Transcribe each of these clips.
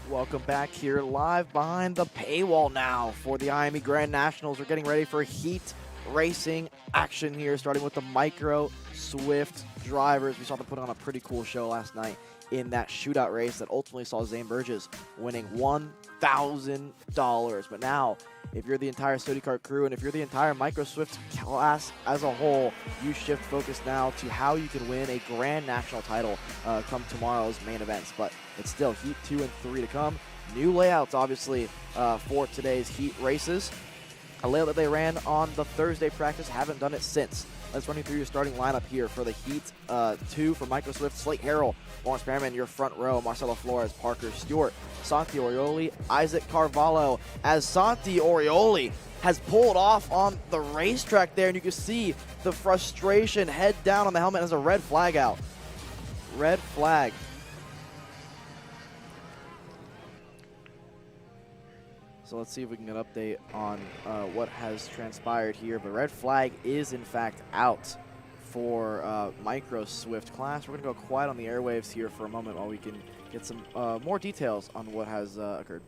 Welcome back here live behind the paywall now for the IAME Grand Nationals. We're getting ready for Heat racing action here, starting with the Micro Swift drivers. We saw them put on a pretty cool show last night in that shootout race that ultimately saw Zane Burgess winning $1,000. But now, if you're the entire Sody Kart crew and if you're the entire Micro Swift class as a whole, you shift focus now to how you can win a Grand National title come tomorrow's main events. But it's still Heat 2 and 3 to come. New layouts, obviously, for today's Heat races. A layout that they ran on the Thursday practice, haven't done it since. Let's run you through your starting lineup here for the Heat 2 for Micro Swift. Slate Harrell, Lawrence Perriman, your front row. Marcelo Flores, Parker Stewart, Santi Orioli, Isaac Carvalho. As Santi Orioli has pulled off on the racetrack there, and you can see the frustration head down on the helmet as a red flag out. Red flag. So let's see if we can get an update on what has transpired here. But red flag is, in fact, out for Micro Swift class. We're going to go quiet on the airwaves here for a moment while we can get some more details on what has occurred.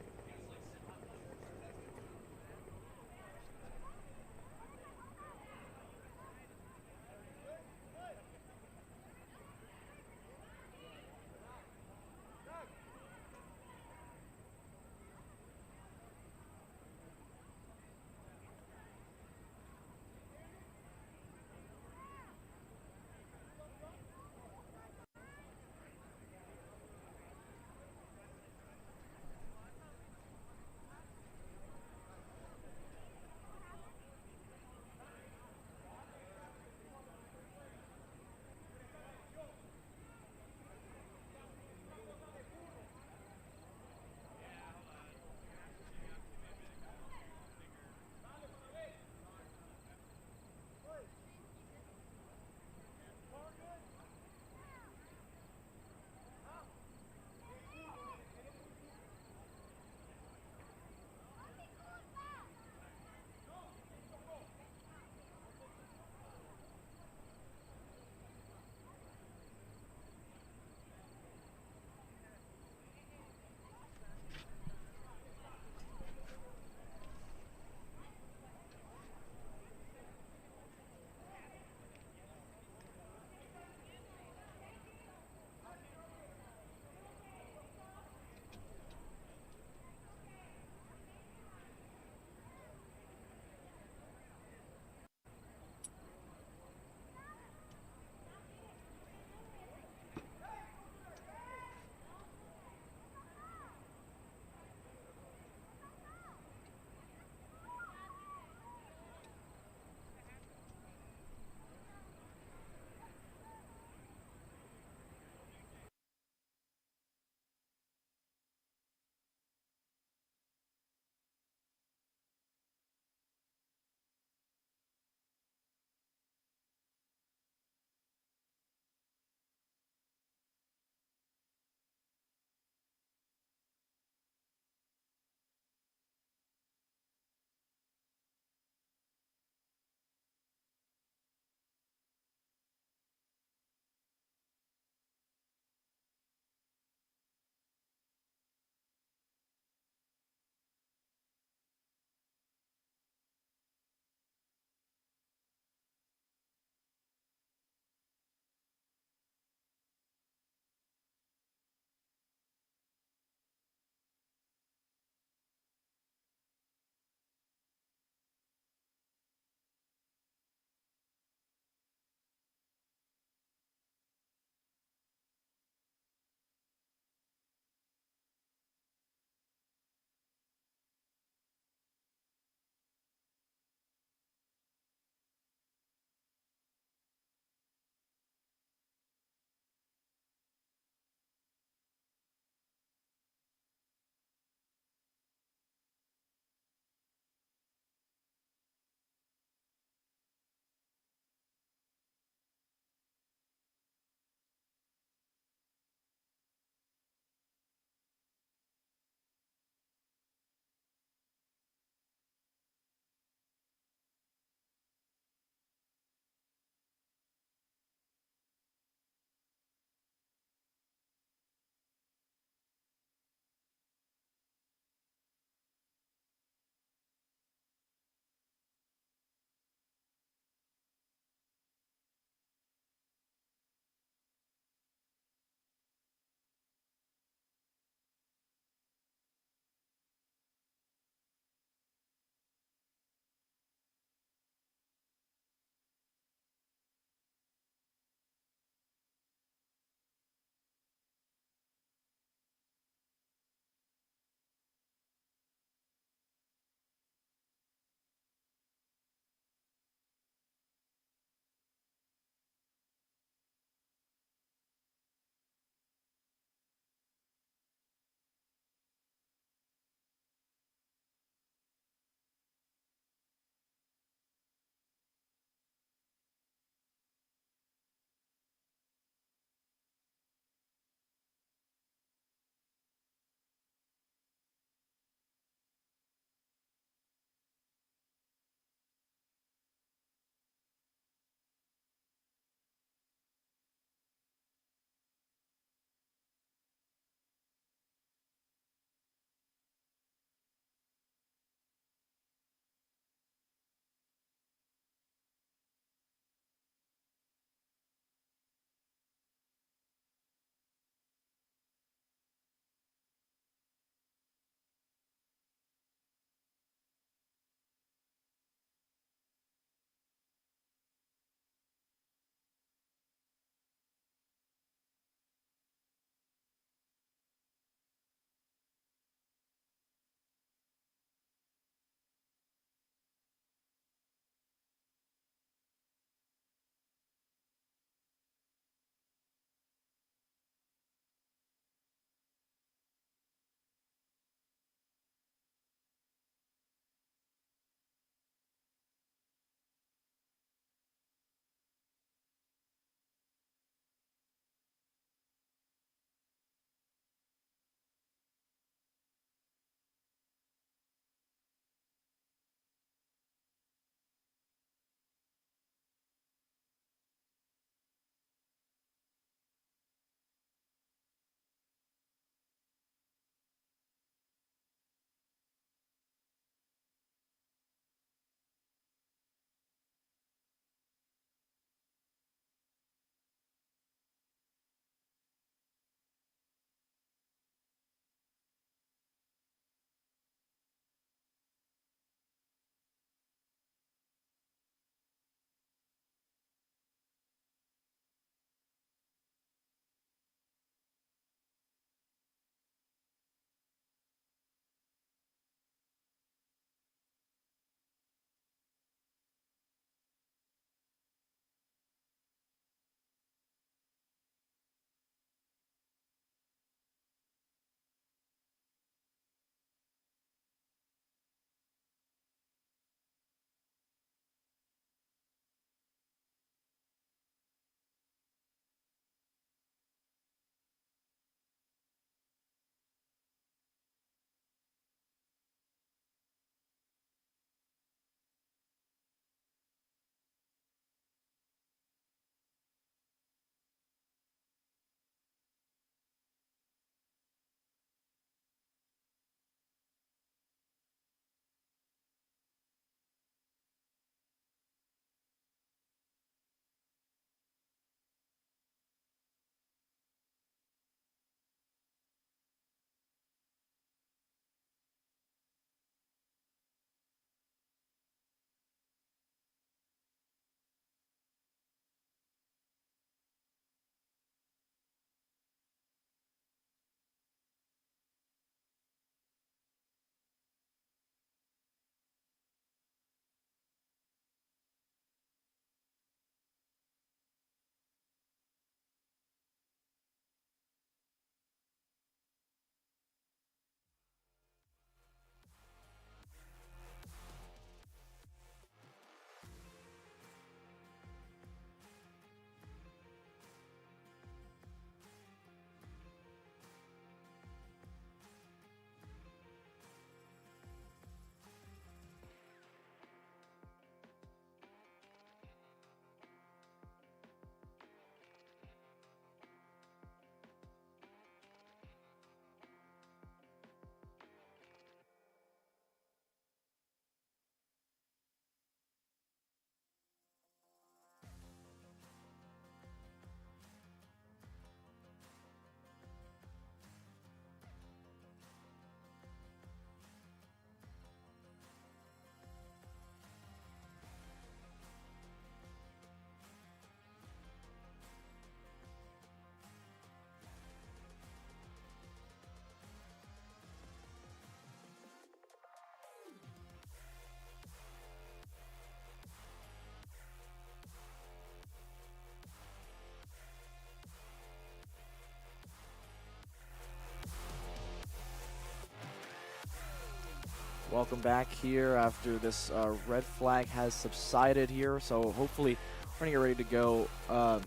welcome back here after this red flag has subsided here. So hopefully we're going to get ready to go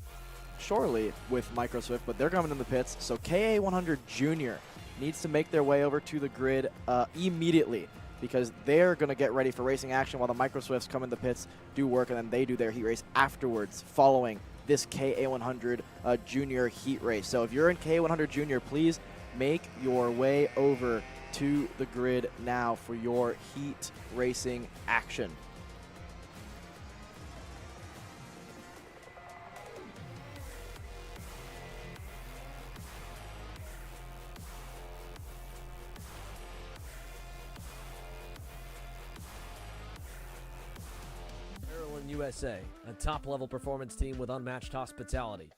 shortly with Micro Swift, but they're coming in the pits. So KA100 Junior needs to make their way over to the grid immediately, because they're going to get ready for racing action while the Micro Swifts come in the pits, do work, and then they do their heat race afterwards following this KA100 Junior heat race. So if you're in KA100 Junior, please make your way over to the grid now for your heat racing action. USA, a top-level performance team with unmatched hospitality,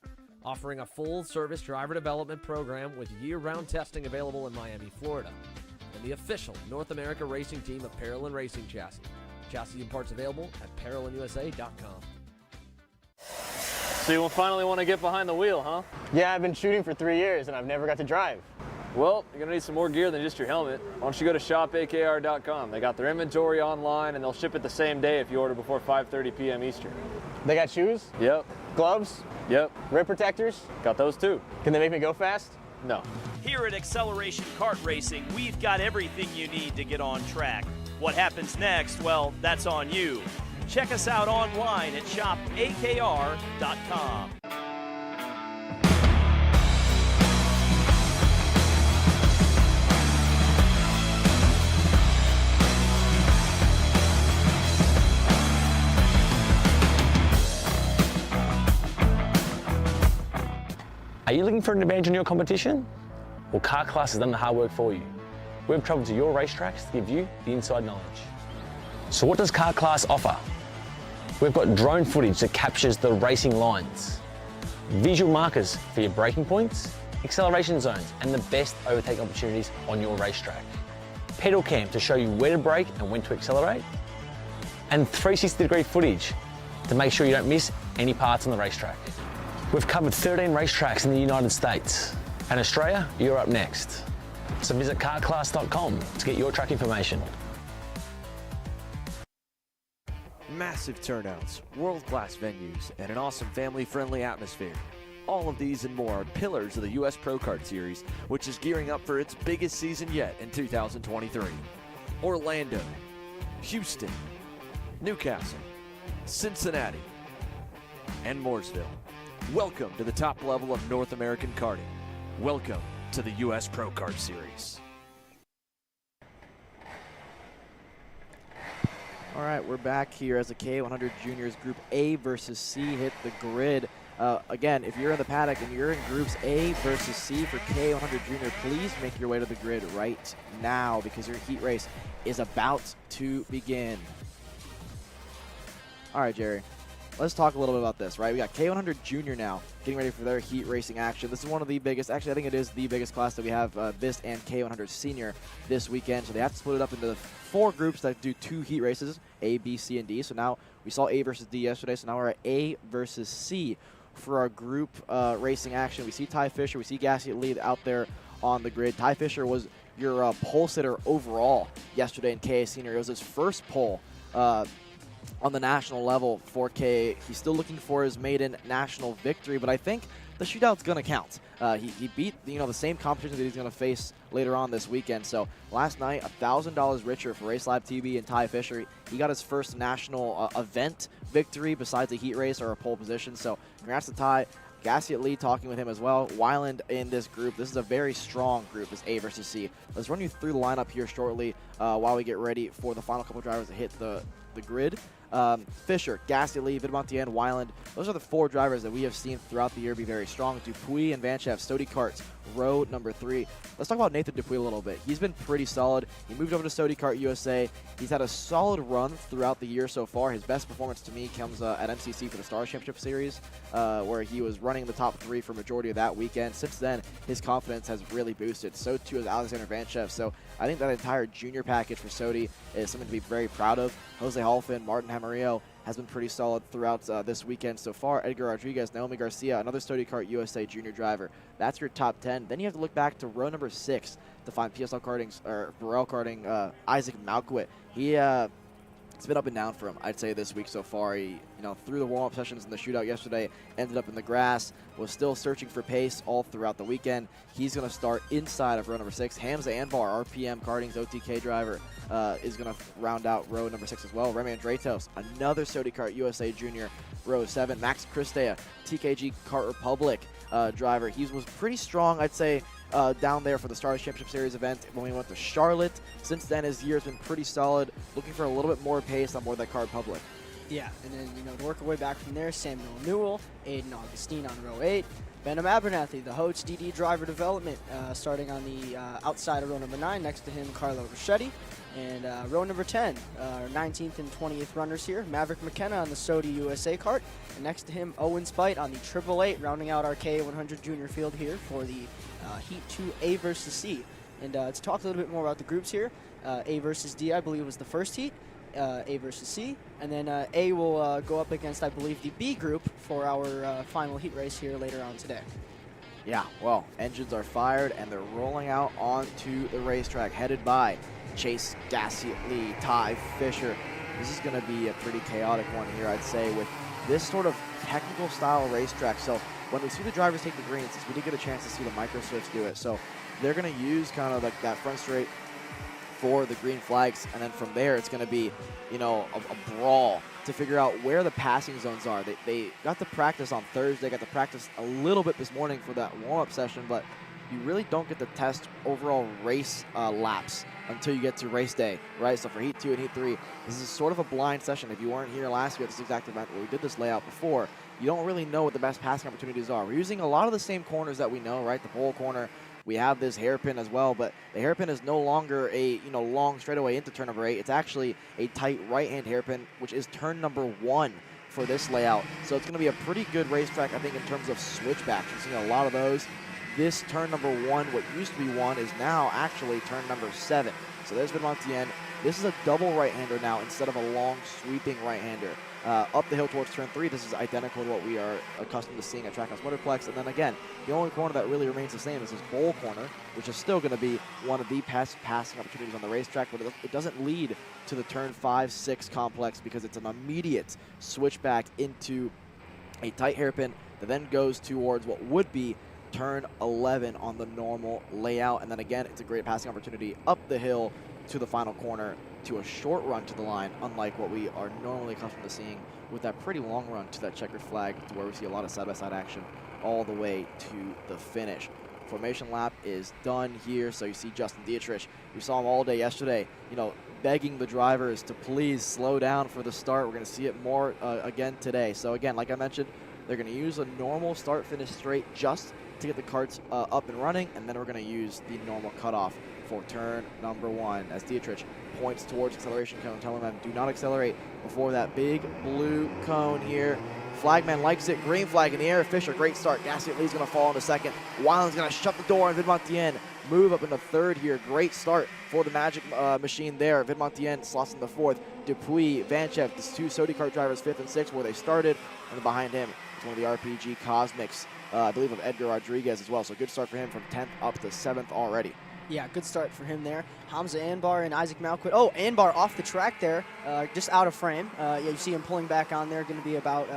offering a full-service driver development program with year-round testing available in Miami, Florida, and the official North America racing team of Parallel Racing Chassis. Chassis and parts available at ParallelandUSA.com. So you finally want to get behind the wheel, huh? Yeah, I've been shooting for 3 years and I've never got to drive. Well, you're going to need some more gear than just your helmet. Why don't you go to shopakr.com. They got their inventory online and they'll ship it the same day if you order before 5:30 p.m. Eastern. They got shoes? Yep. Gloves? Yep. Rib protectors? Got those too. Can they make me go fast? No. Here at Acceleration Kart Racing, we've got everything you need to get on track. What happens next? Well, that's on you. Check us out online at shopakr.com. Are you looking for an advantage in your competition? Well, Kart Class has done the hard work for you. We've traveled to your racetracks to give you the inside knowledge. So what does Kart Class offer? We've got drone footage that captures the racing lines, visual markers for your braking points, acceleration zones, and the best overtake opportunities on your racetrack, pedal cam to show you where to brake and when to accelerate, and 360-degree footage to make sure you don't miss any parts on the racetrack. We've covered 13 racetracks in the United States, and Australia, you're up next. So visit kartclass.com to get your track information. Massive turnouts, world-class venues, and an awesome family-friendly atmosphere. All of these and more are pillars of the U.S. Pro Kart Series, which is gearing up for its biggest season yet in 2023. Orlando, Houston, Newcastle, Cincinnati, and Mooresville. Welcome to the top level of North American karting. Welcome to the U.S. Pro Kart Series. All right, we're back here as the KA100 Juniors Group A versus C hit the grid. Again, if you're in the paddock and you're in Groups A versus C for KA100 Junior, please make your way to the grid right now because your heat race is about to begin. All right, Jerry. Let's talk a little bit about this, right? We got KA100 Junior now getting ready for their heat racing action. This is one of the biggest, actually I think it is the biggest class that we have, this and KA100 Senior this weekend. So they have to split it up into 4 groups that do 2 heat races, A, B, C, and D. So now we saw A versus D yesterday, so now we're at A versus C for our group racing action. We see Ty Fisher, we see Gasket Lead out there on the grid. Ty Fisher was your pole sitter overall yesterday in KA Senior. It was his first pole on the national level for K. He's still looking for his maiden national victory, but I think the shootout's going to count. He beat the same competition that he's going to face later on this weekend. So last night, $1,000 richer for Race Lab TV and Ty Fisher. He got his first national event victory besides a heat race or a pole position. So congrats to Ty. Gasket Lee talking with him as well. Weiland in this group. This is a very strong group, this A versus C. Let's run you through the lineup here shortly while we get ready for the final couple drivers to hit the grid. Fisher, Gasket Lee, Vidmontier, Weiland. Those are the 4 drivers that we have seen throughout the year be very strong. Dupuis and Vanchev, Stody Karts, row number 3. Let's talk about Nathan Dupuis a little bit. He's been pretty solid. He moved over to Stody Kart USA. He's had a solid run throughout the year so far. His best performance to me comes at MCC for the Stars Championship Series, where he was running the top 3 for majority of that weekend. Since then, his confidence has really boosted. So too is Alexander Vanchev. So I think that entire junior package for Stody is something to be very proud of. Jose Halfin, Martin Hamarillo, has been pretty solid throughout this weekend so far. Edgar Rodriguez, Naomi Garcia, another Stody Kart USA junior driver. That's your top 10. Then you have to look back to row number 6 to find PSL Karting's, or Burrell Karting, Isaac Malkwit. It's been up and down for him, I'd say, this week so far. He, through the warm-up sessions in the shootout yesterday, ended up in the grass, was still searching for pace all throughout the weekend. He's going to start inside of row number 6. Hamza Anbar, RPM Karting's OTK driver, is going to round out row number 6 as well. Remy Andretos, another Stody Kart USA Junior, row 7. Max Christea, TKG Kart Republic driver. He was pretty strong, I'd say, down there for the Stars Championship Series event when we went to Charlotte. Since then, his year has been pretty solid, looking for a little bit more pace on board that Kart Republic. Yeah, and then, to work our way back from there, Samuel Newell, Aiden Augustine on row 8, Benham Abernathy, the Hodes DD driver development, starting on the outside of row number 9, next to him, Carlo Rochetti. And row number 10, our 19th and 20th runners here, Maverick McKenna on the Sodi USA cart. And next to him, Owen Spite on the 888, rounding out our K100 junior field here for the Heat 2 A versus C. And to talk a little bit more about the groups here, A versus D, I believe, was the first heat. A versus C, and then A will go up against, I believe, the B group for our final heat race here later on today. Yeah, well, engines are fired, and they're rolling out onto the racetrack, headed by Chase Gassiet Lee, Ty Fisher. This is going to be a pretty chaotic one here, I'd say, with this sort of technical style racetrack. So when we see the drivers take the greens, we did get a chance to see the micro swifts do it. So they're going to use kind of like that front straight for the green flags, and then from there it's going to be, a brawl to figure out where the passing zones are. They got to practice on Thursday, got to practice a little bit this morning for that warm-up session, but you really don't get to test overall race laps until you get to race day, right? So for Heat 2 and Heat 3, this is sort of a blind session. If you weren't here last year at this exact event where we did this layout before, you don't really know what the best passing opportunities are. We're using a lot of the same corners that we know, right? The pole corner. We have this hairpin as well, but the hairpin is no longer a long straightaway into turn number 8. It's actually a tight right-hand hairpin, which is turn number 1 for this layout. So it's going to be a pretty good racetrack, I think, in terms of switchbacks. You're seeing a lot of those. This turn number 1, what used to be 1, is now actually turn number 7. So there's Vidmontien. This is a double right-hander now instead of a long sweeping right-hander. Up the hill towards turn 3, this is identical to what we are accustomed to seeing at Trackhouse Motorplex. And then again, the only corner that really remains the same is this bowl corner, which is still going to be one of the best passing opportunities on the racetrack, but it doesn't lead to the turn 5-6 complex because it's an immediate switchback into a tight hairpin that then goes towards what would be turn 11 on the normal layout. And then again, it's a great passing opportunity up the hill to the final corner to a short run to the line, unlike what we are normally accustomed to seeing with that pretty long run to that checkered flag, to where we see a lot of side-by-side action all the way to the finish. Formation lap is done here, so you see Justin Dietrich. We saw him all day yesterday, begging the drivers to please slow down for the start. We're going to see it more again today. So again, like I mentioned, they're going to use a normal start-finish straight just to get the karts up and running, and then we're going to use the normal cutoff for turn number 1 as Dietrich points towards acceleration cone, telling them do not accelerate before that big blue cone here. Flagman likes it. Green flag in the air. Fisher, great start. Gassiet Lee's going to fall into second. Weiland's going to shut the door on Vidmontien. Move up into third here. Great start for the Magic machine there. Vidmontien slots in the 4th. Dupuis, Vanchev, the 2 Sodi Kart drivers, 5th and 6th, where they started. And behind him is one of the RPG Cosmics, I believe, of Edgar Rodriguez as well. So good start for him from 10th up to 7th already. Yeah, good start for him there. Hamza Anbar and Isaac Malkwit. Oh, Anbar off the track there, just out of frame. Yeah, you see him pulling back on there, going to be about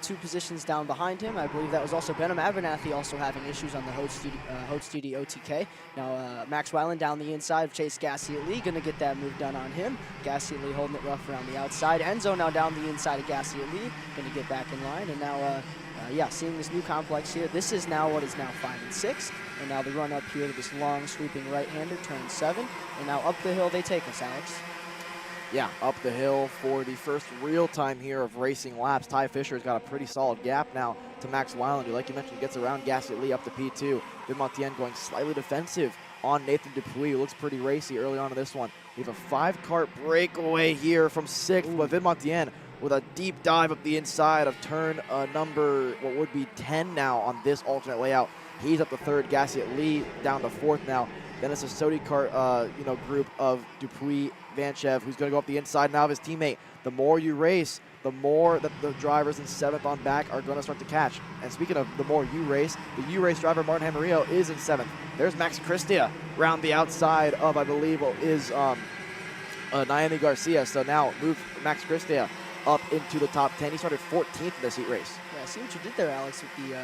2 positions down behind him. I believe that was also Benham Abernathy also having issues on the Hodes DD OTK. Now, Max Weiland down the inside of Chase Gassiet Lee, going to get that move done on him. Gassiet Lee holding it rough around the outside. Enzo now down the inside of Gassiet Lee, going to get back in line. And now, seeing this new complex here, this is now what is now 5 and 6. And now the run up here to this long sweeping right-hander, turn 7. And now up the hill they take us, Alex. Yeah, up the hill for the first real time here of racing laps. Ty Fisher's got a pretty solid gap now to Max Weiland, who, like you mentioned, gets around Gassiet Lee up to P2. Vidmontien going slightly defensive on Nathan Dupuis, who looks pretty racy early on in this one. We have a 5-kart breakaway here from 6th, but Vidmontien with a deep dive up the inside of turn number, what would be 10 now on this alternate layout. He's up to 3rd, Gassiet Lee down to 4th now. Then it's a Sodi Kart, group of Dupuis, Vanchev, who's going to go up the inside now of his teammate. the more you race, the more that the drivers in 7th on back are going to start to catch. And speaking of the more you race, the U-Race driver Martin Hamarillo is in 7th. There's Max Christia round the outside of, I believe, is Naomi Garcia. So now move Max Christia up into the top 10. He started 14th in this heat race. Yeah, I see what you did there, Alex, with the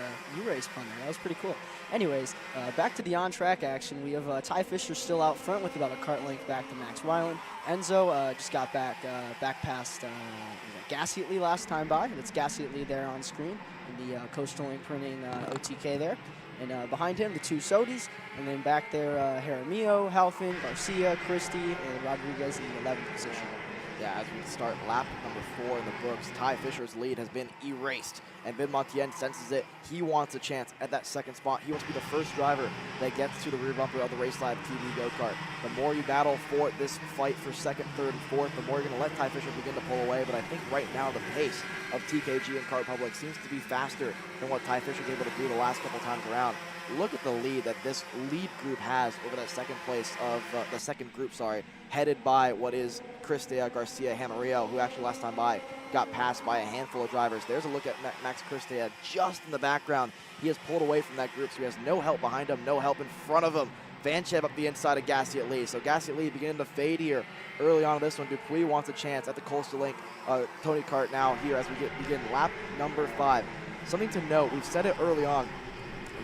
U-Race pun there. That was pretty cool. Anyways, back to the on-track action. We have Ty Fisher still out front with about a kart length back to Max Weiland. Enzo just got back past Gassi Lee last time by. That's Gassi Lee there on screen in the Coastal Ink printing OTK there. And behind him, the two Sodis. And then back there, Jaramillo, Halfin, Garcia, Christie, and Rodriguez in the 11th position. Yeah, as we start lap number 4 in the books, Ty Fisher's lead has been erased, and Vin Montien senses it. He wants a chance at that second spot. He wants to be the first driver that gets to the rear bumper of the Race Lab TV go-kart. The more you battle for this fight for 2nd, 3rd, and 4th, the more you're going to let Ty Fisher begin to pull away. But I think right now the pace of TKG and Kart Public seems to be faster than what Ty Fisher was able to do the last couple times around. Look at the lead that this lead group has over that second place of the second group, headed by what is Christia, Garcia, Hamarillo, who actually last time by got passed by a handful of drivers. There's a look at Max Christia just in the background. He has pulled away from that group, so he has no help behind him, no help in front of him. Vanchev up the inside of Gassi Lee. So Gassi Lee beginning to fade here early on in this one. Dupuis wants a chance at the Coastal Link. Tony Kart now here as we begin lap number 5. Something to note, we've said it early on,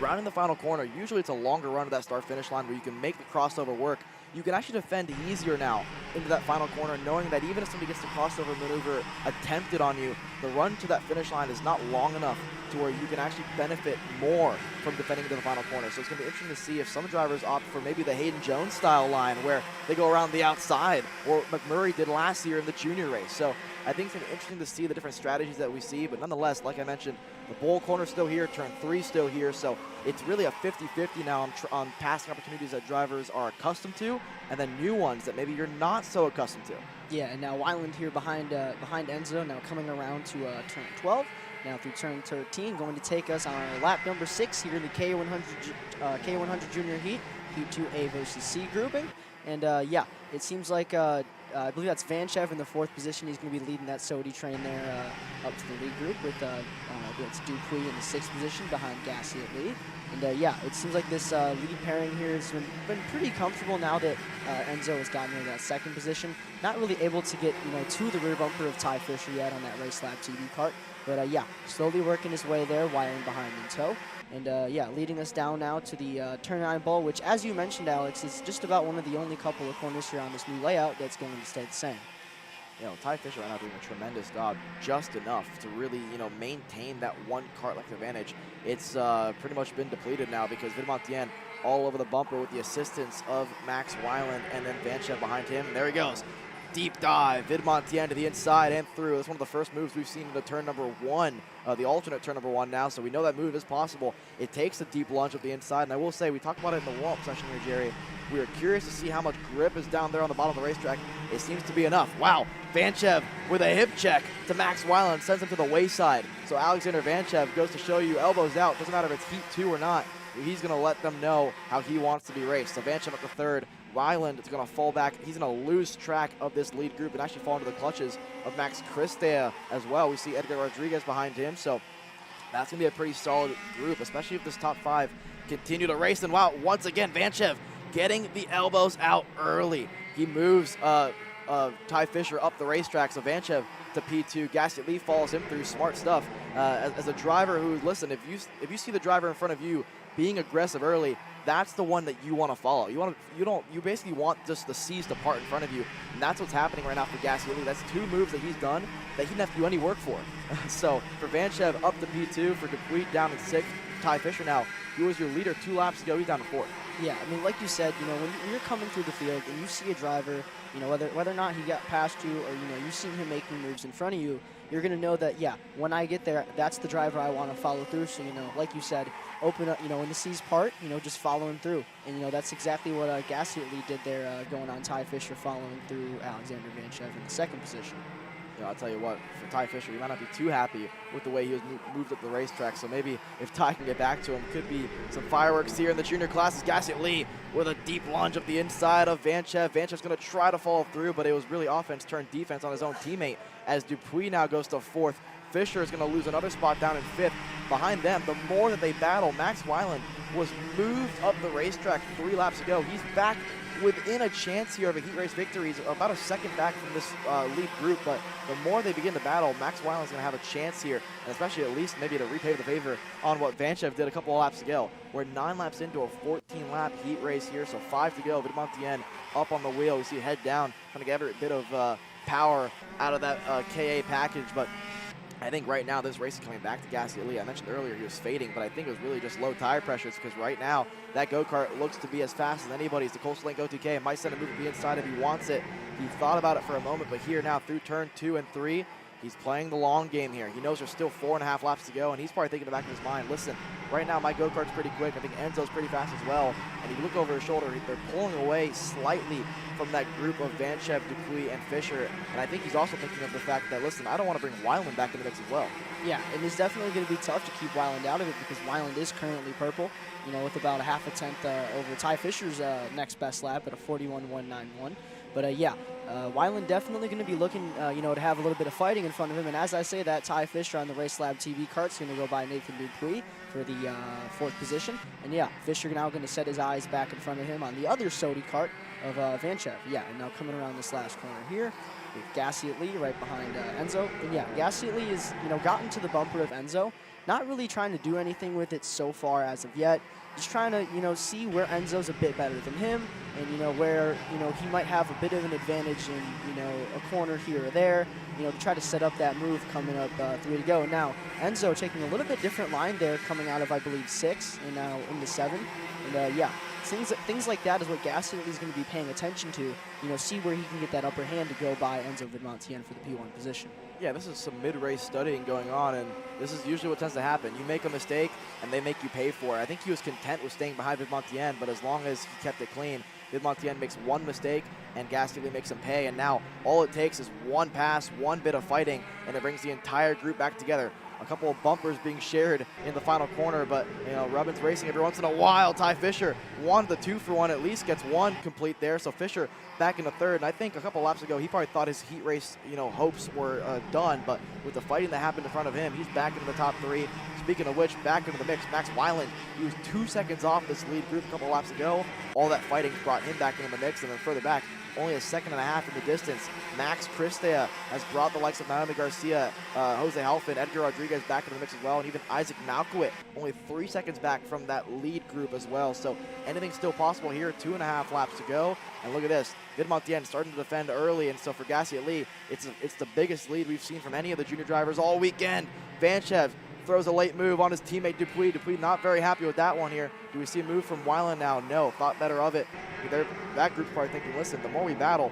rounding the final corner, usually it's a longer run to that start-finish line where you can make the crossover work. You can actually defend easier now into that final corner, knowing that even if somebody gets the crossover maneuver attempted on you, the run to that finish line is not long enough to where you can actually benefit more from defending into the final corner. So it's going to be interesting to see if some drivers opt for maybe the Hayden Jones style line where they go around the outside, or McMurray did last year in the junior race. So I think it's going to be interesting to see the different strategies that we see, but nonetheless, like I mentioned, the bowl corner still here, turn 3 still here, so it's really a 50-50 now on passing opportunities that drivers are accustomed to, and then new ones that maybe you're not so accustomed to. Yeah, and now Weiland here behind Enzo, now coming around to turn 12. Now through turn 13, going to take us on our lap number 6 here in the K100 Junior Heat, Heat 2A versus C grouping. And yeah, it seems like I believe that's Vanchev in the 4th position. He's going to be leading that Sodi train there up to the lead group with it's Dupuis in the 6th position behind Gassi at lead. And yeah, it seems like this lead pairing here has been pretty comfortable now that Enzo has gotten into that 2nd position. Not really able to get to the rear bumper of Ty Fisher yet on that Race Lab TV kart. But yeah, slowly working his way there, wiring behind in tow. And yeah, leading us down now to the turn 9 bowl, which, as you mentioned, Alex, is just about one of the only couple of corners here on this new layout that's going to stay the same. Ty Fisher right now doing a tremendous job, just enough to really, maintain that one kart length advantage. It's pretty much been depleted now because Vin Montien all over the bumper with the assistance of Max Weiland and then Vanchev behind him. And there he goes. Deep dive, Vin Montien to the inside and through. It's one of the first moves we've seen in the turn number 1, the alternate turn number 1 now, so we know that move is possible. It takes a deep lunge up the inside, and I will say, we talked about it in the warm-up session here, Jerry. We are curious to see how much grip is down there on the bottom of the racetrack. It seems to be enough. Wow, Vanchev with a hip check to Max Weiland, sends him to the wayside. So Alexander Vanchev goes to show you elbows out. Doesn't matter if it's Heat 2 or not. He's going to let them know how he wants to be raced. So Vanchev at the 3rd. Weiland is going to fall back. He's going to lose track of this lead group and actually fall into the clutches of Max Christia as well. We see Edgar Rodriguez behind him, so that's going to be a pretty solid group, especially if this top 5 continue to race. And wow, once again, Vanchev getting the elbows out early. He moves Ty Fisher up the racetrack, so Vanchev to P2. Gassi Lee follows him through. Smart stuff. As a driver who, listen, if you see the driver in front of you being aggressive early, that's the one that you want to follow. You basically want just the C's to part in front of you, and that's what's happening right now for Gassi Lee. That's 2 moves that he's done that he didn't have to do any work for. So for Vanchev up to P2, for Dupuis down in 6th. Ty Fisher now, he was your leader 2 laps ago. He's down to 4th. Yeah, I mean, like you said, when you're coming through the field and you see a driver, whether or not he got past you or you've seen him making moves in front of you, you're going to know that, yeah, when I get there, that's the driver I want to follow through. So, like you said, open up, when the C's part, just follow him through. And, that's exactly what Gassi Lee did there, going on Ty Fisher, following through Alexander Vanchev in the 2nd position. You know, I'll tell you what, for Ty Fisher, he might not be too happy with the way he was moved up the racetrack. So maybe if Ty can get back to him, could be some fireworks here in the junior classes. Gassit Lee with a deep lunge up the inside of Vanchev. Vanchev's going to try to follow through, but it was really offense turned defense on his own teammate as Dupuis now goes to 4th. Fisher is going to lose another spot down in 5th. Behind them, the more that they battle, Max Weiland was moved up the racetrack 3 laps ago. He's back within a chance here of a heat race victory. He's about a second back from this lead group, but the more they begin to battle, Max Weiland's going to have a chance here, and especially at least maybe to repay the favor on what Vanchev did a couple of laps ago. We're 9 laps into a 14-lap heat race here, so 5 to go. Vidmontien up on the wheel. We see head down, trying to get every bit of power out of that KA package, but I think right now this race is coming back to Gassit Lee. I mentioned earlier he was fading, but I think it was really just low tire pressures because right now that go-kart looks to be as fast as anybody's. The Coastal Link O2K might send a move to the inside if he wants it. He thought about it for a moment, but here now through turn 2 and 3, he's playing the long game here. He knows there's still 4.5 laps to go, and he's probably thinking in the back of his mind, listen, right now my go-kart's pretty quick. I think Enzo's pretty fast as well. And you look over his shoulder, they're pulling away slightly from that group of Vanchev, Dupuis, and Fisher. And I think he's also thinking of the fact that, listen, I don't want to bring Weiland back in the mix as well. Yeah, and it's definitely going to be tough to keep Weiland out of it because Weiland is currently purple, you know, with about a half a tenth over Ty Fisher's next best lap at a 41.191. But yeah, Weiland definitely going to be looking, you know, to have a little bit of fighting in front of him. And as I say that, Ty Fisher on the Race Lab TV kart's going to go by Nathan Dupuis for the 4th position. And yeah, Fisher now going to set his eyes back in front of him on the other Sodi kart of Vanchev. Yeah, and now coming around this last corner here with Gassit Lee right behind Enzo. And yeah, Gassit Lee is, you know, gotten to the bumper of Enzo. Not really trying to do anything with it so far as of yet. Just trying to, you know, see where Enzo's a bit better than him and, you know, where, you know, he might have a bit of an advantage in, you know, a corner here or there, you know, to try to set up that move coming up 3 to go. Now, Enzo taking a little bit different line there coming out of, I believe, 6 and now into 7. And, yeah, things like that is what Gassit is going to be paying attention to, you know, see where he can get that upper hand to go by Enzo Vidmontien for the P1 position. Yeah, this is some mid-race studying going on, and this is usually what tends to happen. You make a mistake, and they make you pay for it. I think he was content with staying behind Vidmontien, but as long as he kept it clean, Vidmontien makes one mistake, and Gassit makes him pay. And now all it takes is one pass, one bit of fighting, and it brings the entire group back together. A couple of bumpers being shared in the final corner, but, you know, Rubbin's racing every once in a while. Ty Fisher, 1 to 2 for 1, at least gets 1 complete there. So Fisher back in the 3rd, and I think a couple laps ago he probably thought his heat race, you know, hopes were done, but with the fighting that happened in front of him, he's back into the top 3. Speaking of which, back into the mix, Max Weiland, he was 2 seconds off this lead group a couple laps ago. All that fighting brought him back into the mix, and then further back, only a 1.5 seconds in the distance. Max Christea has brought the likes of Naomi Garcia, Jose Halfin, Edgar Rodriguez back into the mix as well, and even Isaac Malkowit only 3 seconds back from that lead group as well. So anything's still possible here. 2.5 laps to go. And look at this. Vidmontien starting to defend early, and so for Gassit Lee, it's the biggest lead we've seen from any of the junior drivers all weekend. Vanchev throws a late move on his teammate Dupuis. Dupuis not very happy with that one here. Do we see a move from Weiland now? No, thought better of it. That group's probably thinking, listen, the more we battle,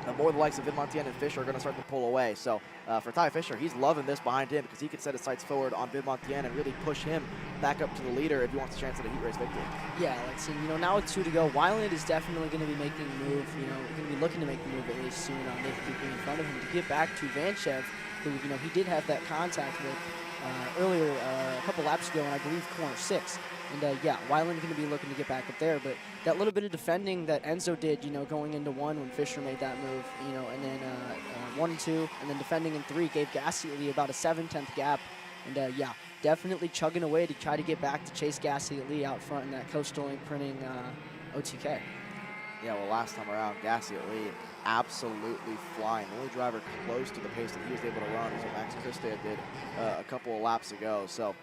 the more the likes of Vidmontien and Fisher are going to start to pull away. So for Ty Fisher, he's loving this behind him because he can set his sights forward on Vidmontien and really push him back up to the leader if he wants a chance at a heat race victory. Yeah, let's see. You know, now with 2 to go, Weiland is definitely going to be making the move, you know, going to be looking to make the move at least soon on Nathan Dupuis in front of him to get back to Vanchev, who, you know, he did have that contact with earlier a couple laps ago, and I believe corner 6. And yeah, Weiland going to be looking to get back up there, but that little bit of defending that Enzo did, you know, going into 1 when Fisher made that move, you know, and then 1 and 2, and then defending in 3 gave Gassit Lee about a 7/10 gap. And yeah, definitely chugging away to try to get back to chase Gassit Lee out front in that Coastal Link printing OTK. Yeah, well, last time around, Gassit Lee absolutely flying. The only driver close to the pace that he was able to run is what Max Christea did a couple of laps ago. So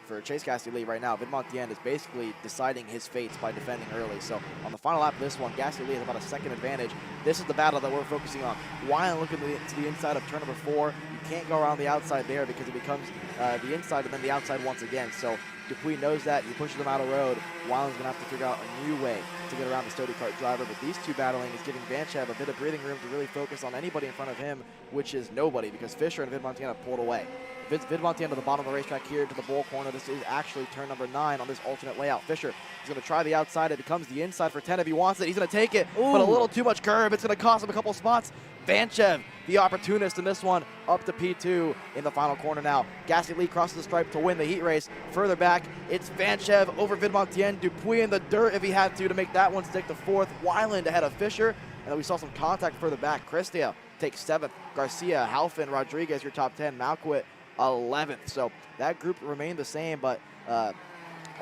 for Chase Gassit Lee right now, Vidmontien is basically deciding his fates by defending early. So on the final lap of this one, Gassit Lee has about a 2nd advantage. This is the battle that we're focusing on. Weiland looking to the inside of turn number 4. You can't go around the outside there because it becomes the inside and then the outside once again. So Dupuis knows that. He pushes him out of road. Weiland's going to have to figure out a new way to get around the Stody Kart driver. But these two battling is giving Vanchev a bit of breathing room to really focus on anybody in front of him, which is nobody, because Fisher and Vidmontien have pulled away. Vidmontien to the bottom of the racetrack here to the bowl corner. This is actually turn number 9 on this alternate layout. Fisher is going to try the outside. It becomes the inside for 10 if he wants it. He's going to take it, but a little too much curb. It's going to cost him a couple spots. Vanchev, the opportunist in this one, up to P2 in the final corner now. Gasly Lee crosses the stripe to win the heat race. Further back, it's Vanchev over Vidmontien. Dupuis in the dirt if he had to make that one stick to 4th. Weiland ahead of Fisher. And then we saw some contact further back. Christia takes 7th. Garcia, Halfin, Rodriguez, your top 10. Malquit, 11th. So that group remained the same, but a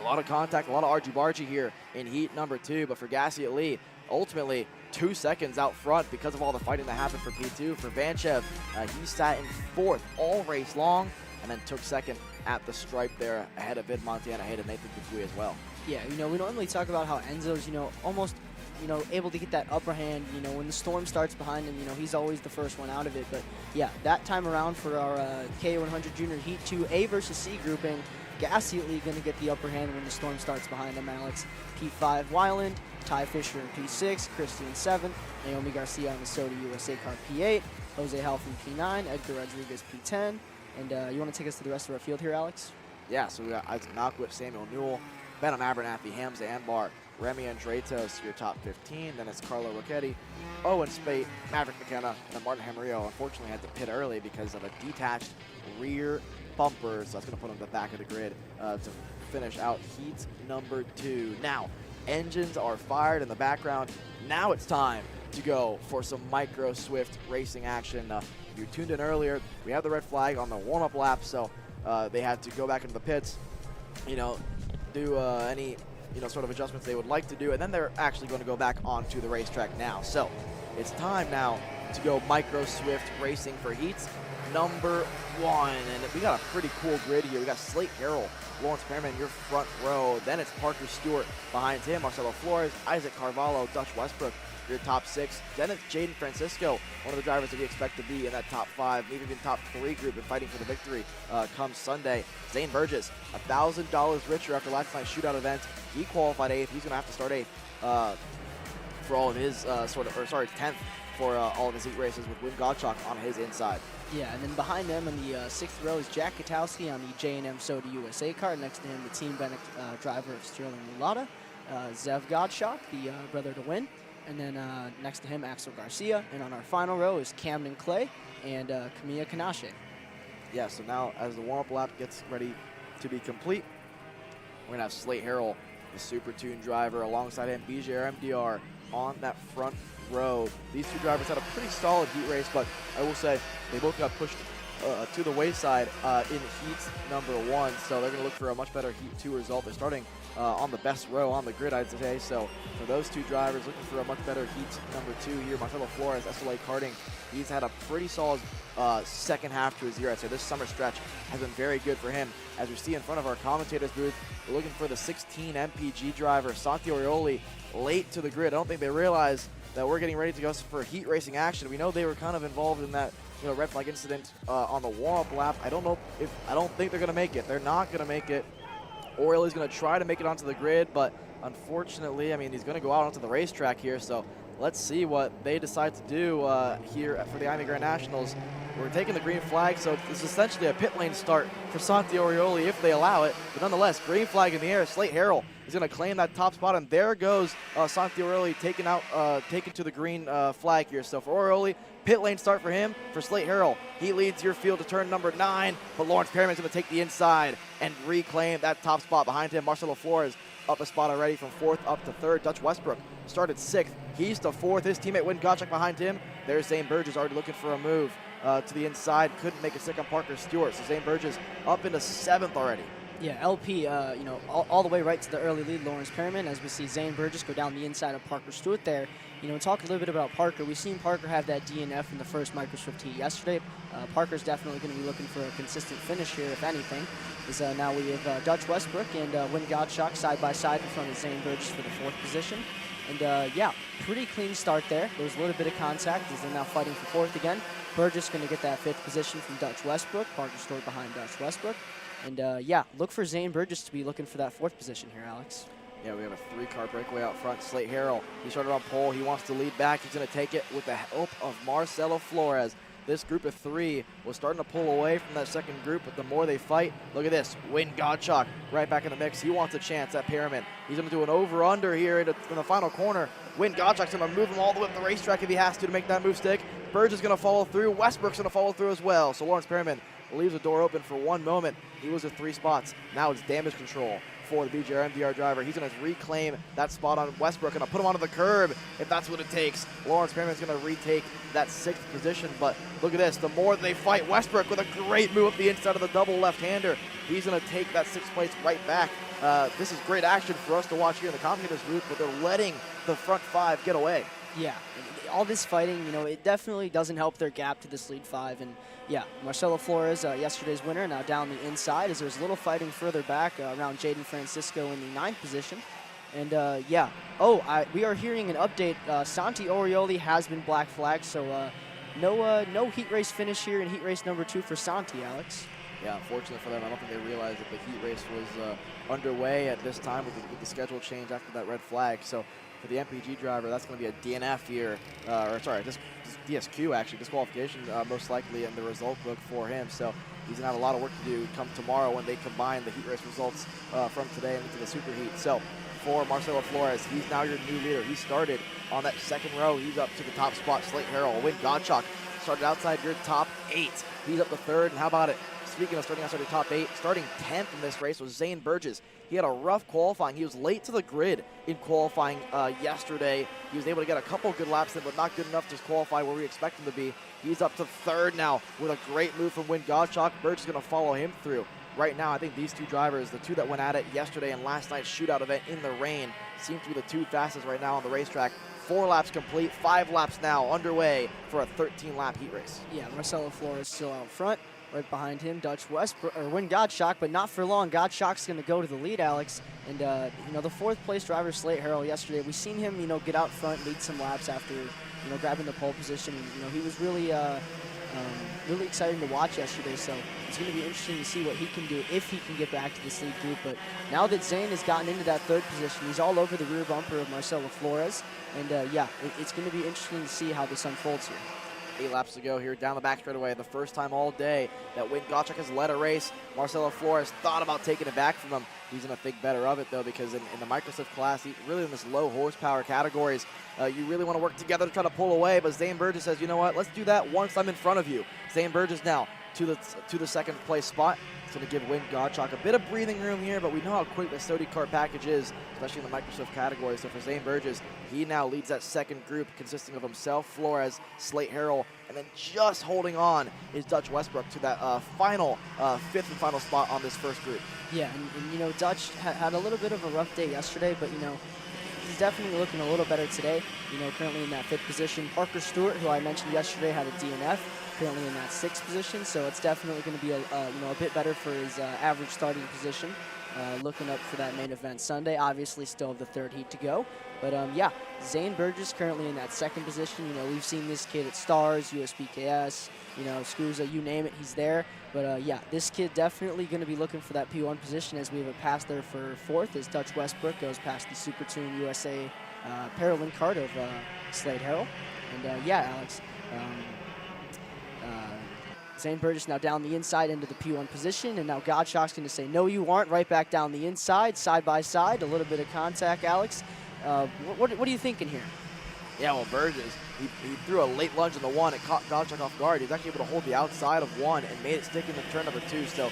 lot of contact, a lot of argy-bargy here in heat number 2. But for Gasly Lee, ultimately 2 seconds out front because of all the fighting that happened for P2. For Vanchev, he sat in 4th all race long and then took 2nd at the stripe there ahead of Vidmontien, ahead of Nathan Dupuis as well. Yeah, we normally talk about how Enzo's, almost, able to get that upper hand, when the storm starts behind him, he's always the first one out of it. But yeah, that time around for our K100 Junior Heat 2 A versus C grouping, Gasly Lee going to get the upper hand when the storm starts behind him, Alex. P5, Weiland, Ty Fisher in P6, Christian 7th, Naomi Garcia on the Soda USA Kart P8, Jose Halfin P9, Edgar Rodriguez P10. And you want to take us to the rest of our field here, Alex? Yeah, so we got Isaac Malquit, Samuel Newell, Benham Abernathy, Hamza Anbar, Remy Andretos, your top 15. Then it's Carlo Rocchetti, Owen Spate, Maverick McKenna, and Martin Hamarillo unfortunately had to pit early because of a detached rear bumper. So that's going to put him at the back of the grid to finish out heat number 2. Now, engines are fired in the background. Now it's time to go for some Micro Swift racing action. If you tuned in earlier, we have the red flag on the warm-up lap, so they had to go back into the pits, do any sort of adjustments they would like to do, and then they're actually going to go back onto the racetrack now. So it's time now to go Micro Swift racing for heats number 1, and we got a pretty cool grid here. We got Slate Harrell, Lawrence Pearman in your front row. Then it's Parker Stewart behind him, Marcelo Flores, Isaac Carvalho, Dutch Westbrook, your top 6. Then it's Jaden Francisco, one of the drivers that we expect to be in that top 5, maybe even top 3 group and fighting for the victory come Sunday. Zane Burgess, $1,000 richer after last night's shootout event. He qualified 8th. He's going to have to start 8th for all of his 10th for all of his heat races with Wim Gottschalk on his inside. Yeah, and then behind them in the 6th row is Jack Katowski on the J&M Soda USA car. Next to him, the Team Bennett driver of Sterling Mulata, Zev Gottschalk, the brother to win. And then next to him, Axel Garcia. And on our final row is Camden Clay and Kamiya Kanache. Yeah, so now as the warm-up lap gets ready to be complete, we're going to have Slate Harrell, the Super Tune driver, alongside him, BJR MDR on that front row. These two drivers had a pretty solid heat race, but I will say they both got pushed to the wayside in heat number 1, so they're going to look for a much better heat 2 result. They're starting on the best row on the grid, I'd say. So for those two drivers looking for a much better heat number 2 here, Marcelo Flores, SLA Karting, he's had a pretty solid second half to his year. I'd say this summer stretch has been very good for him. As we see in front of our commentators booth, we're looking for the 16 MPG driver, Santi Orioli, late to the grid. I don't think they realize that we're getting ready to go for heat racing action. We know they were kind of involved in that red flag incident on the warm-up lap. I don't think they're going to make it. They're not going to make it. Orioli's going to try to make it onto the grid, but unfortunately, he's going to go out onto the racetrack here, so let's see what they decide to do here for the IAME Grand Nationals. We're taking the green flag, so it's essentially a pit lane start for Santi Orioli if they allow it, but nonetheless, green flag in the air. Slate Harrell is going to claim that top spot, and there goes Santi Orioli taken to the green flag here. So for Orioli, pit lane start for him. For Slate Harrell, he leads your field to turn number 9, but Lawrence Perriman's going to take the inside and reclaim that top spot. Behind him, Marcelo Flores up a spot already from 4th up to 3rd. Dutch Westbrook started 6th. He's to 4th. His teammate Win Gottschalk behind him. There's Zane Burgess already looking for a move to the inside. Couldn't make a stick on Parker Stewart. So Zane Burgess up into 7th already. Yeah, LP, all the way right to the early lead, Lawrence Perriman, as we see Zane Burgess go down the inside of Parker Stewart there. Talk a little bit about Parker. We've seen Parker have that DNF in the first Micro Swift heat yesterday. Parker's definitely going to be looking for a consistent finish here, if anything. Now we have Dutch Westbrook and Win Gottschalk side by side in front of Zane Burgess for the 4th position. And yeah, pretty clean start there. There was a little bit of contact as they're now fighting for 4th again. Burgess going to get that 5th position from Dutch Westbrook. Parker Stewart behind Dutch Westbrook. And yeah, look for Zane Burgess to be looking for that 4th position here, Alex. Yeah, we have a 3-car breakaway out front. Slate Harrell, he started on pole. He wants to lead back. He's going to take it with the help of Marcelo Flores. This group of 3 was starting to pull away from that second group, but the more they fight, look at this. Win Gottschalk right back in the mix. He wants a chance at Perriman. He's going to do an over-under here in the final corner. Win Gottschalk's going to move him all the way up the racetrack if he has to make that move stick. Burge is going to follow through. Westbrook's going to follow through as well. So Lawrence Perryman leaves the door open for one moment. He was at 3 spots. Now it's damage control for the BGR MDR driver. He's going to reclaim that spot on Westbrook and put him onto the curb if that's what it takes. Lawrence Perryman's going to retake that 6th position, but look at this. The more they fight, Westbrook with a great move up the inside of the double left-hander. He's going to take that 6th place right back. This is great action for us to watch here in the commentator's booth, but they're letting the front 5 get away. Yeah, all this fighting, it definitely doesn't help their gap to this lead 5. And yeah, Marcelo Flores, yesterday's winner, now down the inside as there's a little fighting further back around Jaden Francisco in the 9th position. And yeah, we are hearing an update. Santi Orioli has been black flagged, so no heat race finish here in heat race number 2 for Santi, Alex. Yeah, unfortunately for them, I don't think they realized that the heat race was underway at this time with the schedule change after that red flag. So for the MPG driver, that's going to be a DNF here, this DSQ actually, disqualification most likely in the result book for him. So he's going to have a lot of work to do come tomorrow when they combine the heat race results from today into the super heat. So for Marcelo Flores, he's now your new leader. He started on that 2nd row. He's up to the top spot. Slate Harrell, Win Godchuk started outside your top 8. He's up to 3rd, and how about it? Speaking of starting outside your top 8, starting 10th in this race was Zane Burgess. He had a rough qualifying. He was late to the grid in qualifying yesterday. He was able to get a couple good laps in, but not good enough to qualify where we expect him to be. He's up to 3rd now with a great move from Win Godchuk. Burgess is going to follow him through. Right now, I think these 2 drivers, the 2 that went at it yesterday and last night's shootout event in the rain, seem to be the 2 fastest right now on the racetrack. 4 laps complete, 5 laps now underway for a 13-lap heat race. Yeah, Marcelo Flores still out front. Right behind him, Win Godchuk, but not for long. Godchuk's going to go to the lead, Alex. And, the 4th place driver, Slate Harrell, yesterday, we've seen him, get out front, lead some laps after, grabbing the pole position. And, he was really, really exciting to watch yesterday. So it's going to be interesting to see what he can do if he can get back to this lead group. But now that Zane has gotten into that 3rd position, he's all over the rear bumper of Marcelo Flores. And, yeah, it's going to be interesting to see how this unfolds here. 8 laps to go here down the back straightaway. The first time all day that Win Godchuk has led a race. Marcelo Flores thought about taking it back from him. He's going to think better of it, though, because in the Microswift class, really in this low horsepower categories, you really want to work together to try to pull away. But Zane Burgess says, you know what, let's do that once I'm in front of you. Zane Burgess now to the 2nd place spot. It's going to give Win Godchuk a bit of breathing room here, but we know how quick the Sody Kart package is, especially in the Microsoft category. So for Zane Burgess, he now leads that 2nd group consisting of himself, Flores, Slate Harrell, and then just holding on is Dutch Westbrook to that final 5th and final spot on this 1st group. Yeah, and Dutch had a little bit of a rough day yesterday, but, he's definitely looking a little better today. Currently in that 5th position. Parker Stewart, who I mentioned yesterday, had a DNF. Currently in that 6th position, so it's definitely going to be a bit better for his average starting position. Looking up for that main event Sunday. Obviously, still have the 3rd heat to go, but yeah, Zane Burgess currently in that 2nd position. We've seen this kid at Stars, USBKS, Scusa, you name it, he's there. But yeah, this kid definitely going to be looking for that P1 position as we have a pass there for 4th as Dutch Westbrook goes past the Super Tune USA Paralympic Kart of Slade Harrell. And yeah, Alex. Zane Burgess now down the inside into the P1 position, and now Godchuk's going to say, no, you aren't, right back down the inside, side by side, a little bit of contact, Alex. What are you thinking here? Yeah, well, Burgess, he threw a late lunge in the 1 and caught Godchuk off guard. He was actually able to hold the outside of 1 and made it stick in the turn number 2. So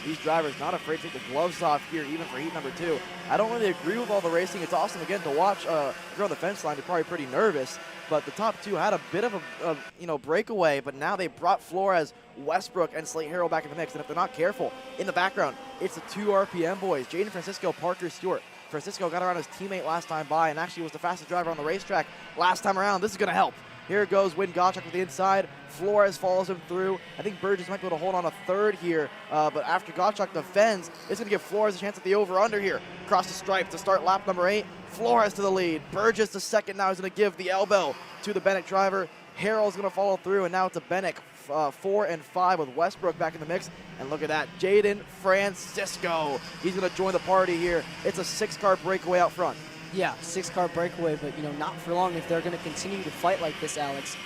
these drivers not afraid to take the gloves off here, even for heat number 2. I don't really agree with all the racing. It's awesome, again, to watch. If you're on the fence line, you're probably pretty nervous. But the top 2 had a bit of a breakaway, but now they brought Flores, Westbrook, and Slate Harrell back in the mix. And if they're not careful, in the background, it's the 2 RPM boys, Jaden Francisco, Parker Stewart. Francisco got around his teammate last time by and actually was the fastest driver on the racetrack last time around. This is going to help. Here goes Win Godchuk with the inside. Flores follows him through. I think Burgess might be able to hold on a 3rd here, but after Godchuk defends, it's going to give Flores a chance at the over-under here. Across the stripe to start lap number 8. Flores to the lead. Burgess the 2nd now is going to give the elbow to the Bennett driver. Harrell's going to follow through, and now it's a Bennett 4 and 5 with Westbrook back in the mix. And look at that, Jaden Francisco. He's going to join the party here. It's a 6-car breakaway out front. Yeah, 6-car breakaway, but, not for long if they're going to continue to fight like this, Alex.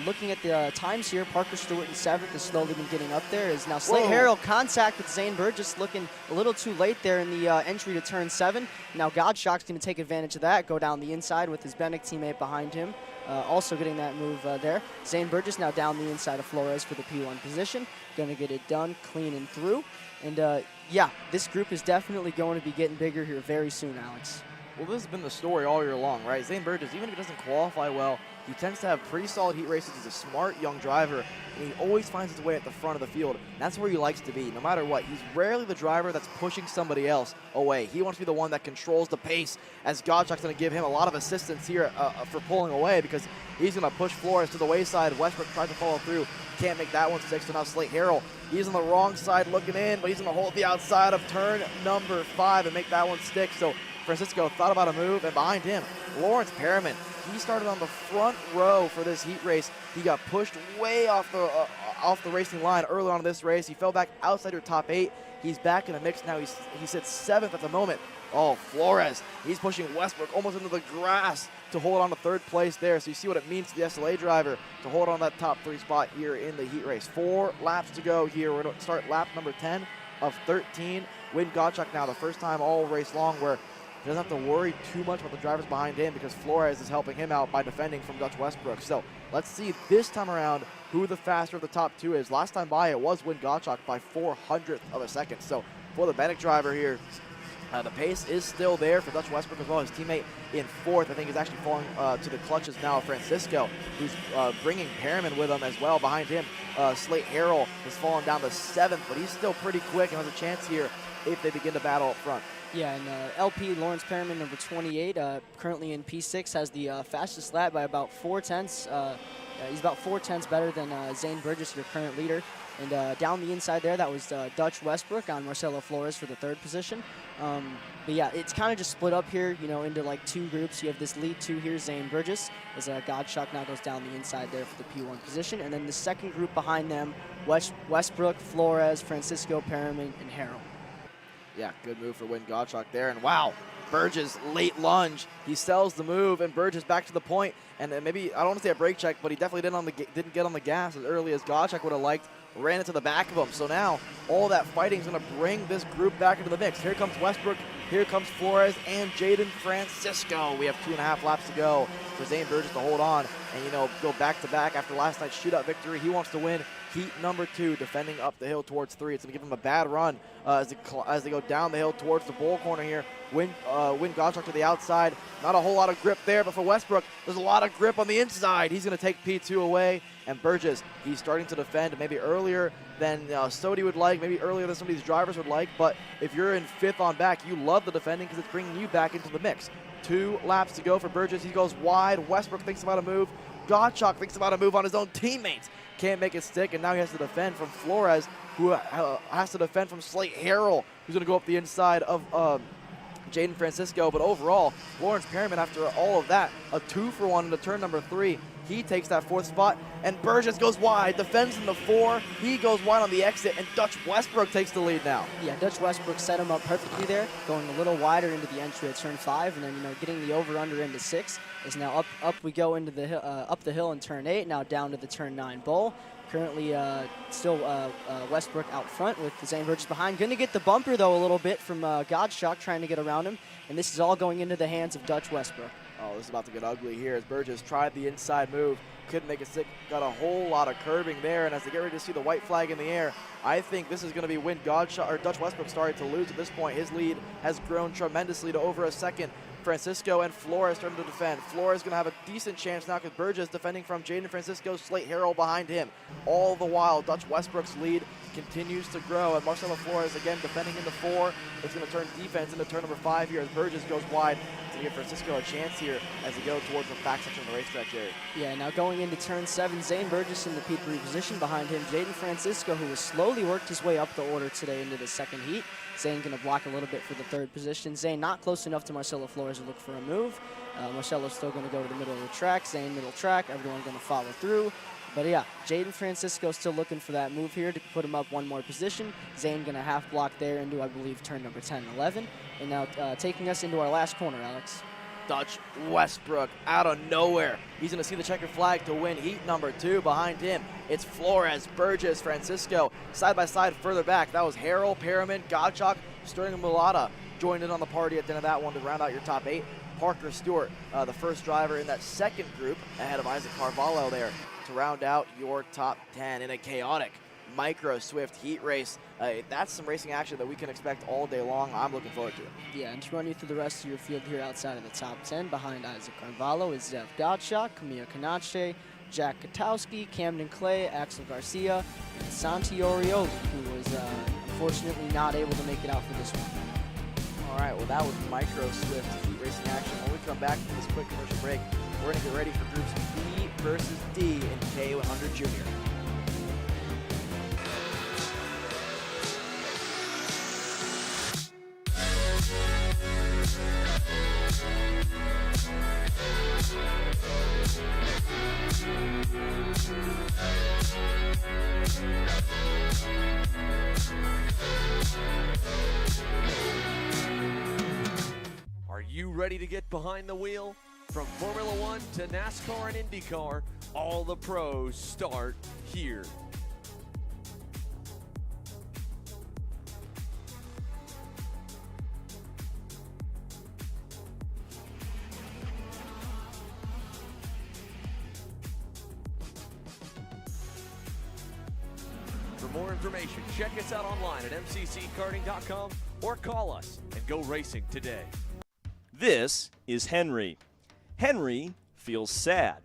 Looking at the times here, Parker Stewart in 7th has slowly been getting up there. Is now Slate Harrell contact with Zane Burgess, looking a little too late there in the entry to turn 7. Now Godshock's going to take advantage of that, go down the inside with his Bennick teammate behind him. Also getting that move there. Zane Burgess now down the inside of Flores for the P1 position. Going to get it done, clean and through. And yeah, this group is definitely going to be getting bigger here very soon, Alex. Well, this has been the story all year long, right? Zane Burgess, even if he doesn't qualify well, he tends to have pretty solid heat races. He's a smart young driver, and he always finds his way at the front of the field. That's where he likes to be, no matter what. He's rarely the driver that's pushing somebody else away. He wants to be the one that controls the pace, as Godshock's going to give him a lot of assistance here for pulling away, because he's going to push Flores to the wayside. Westbrook tries to follow through, can't make that one stick, so now Slate Harrell, he's on the wrong side looking in, but he's going to hold the outside of turn number 5 and make that one stick. So Francisco thought about a move, and behind him, Lawrence Perriman. He started on the front row for this heat race. He got pushed way off the racing line early on in this race. He fell back outside your top 8. He's back in the mix now. He sits 7th at the moment. Oh, Flores, he's pushing Westbrook almost into the grass to hold on to 3rd place there. So you see what it means to the SLA driver to hold on that top 3 spot here in the heat race. 4 laps to go here. We're going to start lap number 10 of 13. Win Gottschalk now, the first time all race long where he doesn't have to worry too much about the drivers behind him because Flores is helping him out by defending from Dutch Westbrook. So let's see this time around who the faster of the top 2 is. Last time by, it was Win Gottschalk by 400th of a second. So for the Bennick driver here, the pace is still there for Dutch Westbrook as well. His teammate in 4th, I think, is actually falling to the clutches now of Francisco, who's bringing Perriman with him as well. Behind him, Slate Harrell has fallen down to 7th, but he's still pretty quick and has a chance here if they begin to battle up front. Yeah, and LP Lawrence Perriman, number 28, currently in P6, has the fastest lap by about 4/10. He's about 4/10 better than Zane Burgess, your current leader. And down the inside there, that was Dutch Westbrook on Marcelo Flores for the 3rd position. But yeah, it's kind of just split up here, into like 2 groups. You have this lead 2 here, Zane Burgess, as Godshock now goes down the inside there for the P1 position. And then the second group behind them, Westbrook, Flores, Francisco, Perriman, and Harrell. Yeah, good move for Win Gottschalk there. And wow, Burgess late lunge. He sells the move, and Burgess back to the point. And maybe, I don't want to say a brake check, but he definitely didn't get on the gas as early as Gottschalk would have liked. Ran into the back of him. So now all that fighting is going to bring this group back into the mix. Here comes Westbrook. Here comes Flores and Jaden Francisco. We have 2.5 laps to go for Zane Burgess to hold on and, go back-to-back after last night's shootout victory. He wants to win heat number 2, defending up the hill towards 3. It's going to give him a bad run as they go down the hill towards the bowl corner here. Win Gottschalk to the outside. Not a whole lot of grip there, but for Westbrook, there's a lot of grip on the inside. He's going to take P2 away. And Burgess, he's starting to defend maybe earlier than Sodi would like, maybe earlier than some of these drivers would like. But if you're in 5th on back, you love the defending because it's bringing you back into the mix. 2 laps to go for Burgess. He goes wide. Westbrook thinks about a move. Gottschalk thinks about a move on his own teammates. Can't make it stick, and now he has to defend from Flores, who has to defend from Slate Harrell, who's going to go up the inside of Jaden Francisco. But overall, Lawrence Perriman, after all of that, a 2-for-1 into turn number 3. He takes that 4th spot, and Burgess goes wide, defends in the 4. He goes wide on the exit, and Dutch Westbrook takes the lead now. Yeah, Dutch Westbrook set him up perfectly there, going a little wider into the entry at turn 5, and then getting the over/under into 6. Is now up we go into the up the hill in turn 8. Now down to the turn 9 bowl. Currently, still Westbrook out front with Zane Burgess behind. Going to get the bumper though a little bit from Godshock trying to get around him, and this is all going into the hands of Dutch Westbrook. Oh, this is about to get ugly here as Burgess tried the inside move, couldn't make it stick, got a whole lot of curbing there, and as they get ready to see the white flag in the air, I think this is going to be when Dutch Westbrook started to lose at this point. His lead has grown tremendously to over a second. Francisco and Flores starting to defend. Flores going to have a decent chance now because Burgess defending from Jaden Francisco, Slate Harrell behind him. All the while, Dutch Westbrook's lead continues to grow, and Marcelo Flores again defending in the 4. It's going to turn defense into turn number 5 here as Burgess goes wide to give Francisco a chance here as they go towards the back section of the racetrack area. Yeah, now going into turn 7, Zane Burgess in the P3 position. Behind him, Jaden Francisco, who has slowly worked his way up the order today into the 2nd heat. Zane going to block a little bit for the 3rd position. Zane not close enough to Marcelo Flores to look for a move. Marcelo's still going to go to the middle of the track. Zane middle track. Everyone going to follow through. But yeah, Jaden Francisco still looking for that move here to put him up 1 more position. Zane going to half block there into, I believe, turn number 10 and 11. And now taking us into our last corner, Alex. Dutch Westbrook out of nowhere. He's going to see the checkered flag to win heat number 2. Behind him, it's Flores, Burgess, Francisco. Side by side further back, that was Harrell, Perriman, Gottschalk, Sterling, and Mulata joined in on the party at the end of that one to round out your top 8. Parker Stewart, the first driver in that second group, ahead of Isaac Carvalho there to round out your top 10 in a chaotic Micro Swift heat race. That's some racing action that we can expect all day long. I'm looking forward to it. Yeah, and to run you through the rest of your field here outside of the top 10, behind Isaac Carvalho is Zev Gottschalk, Camille Canache, Jack Katowski, Camden Clay, Axel Garcia, and Santi Orioli, who was unfortunately not able to make it out for this one. All right, well, that was Micro Swift heat racing action. When we come back from this quick commercial break, we're going to get ready for groups B versus D in K100 Junior. Are you ready to get behind the wheel? From Formula One to NASCAR and IndyCar, all the pros start here. For more information, check us out online at mcckarting.com or call us and go racing today. This is Henry. Henry feels sad.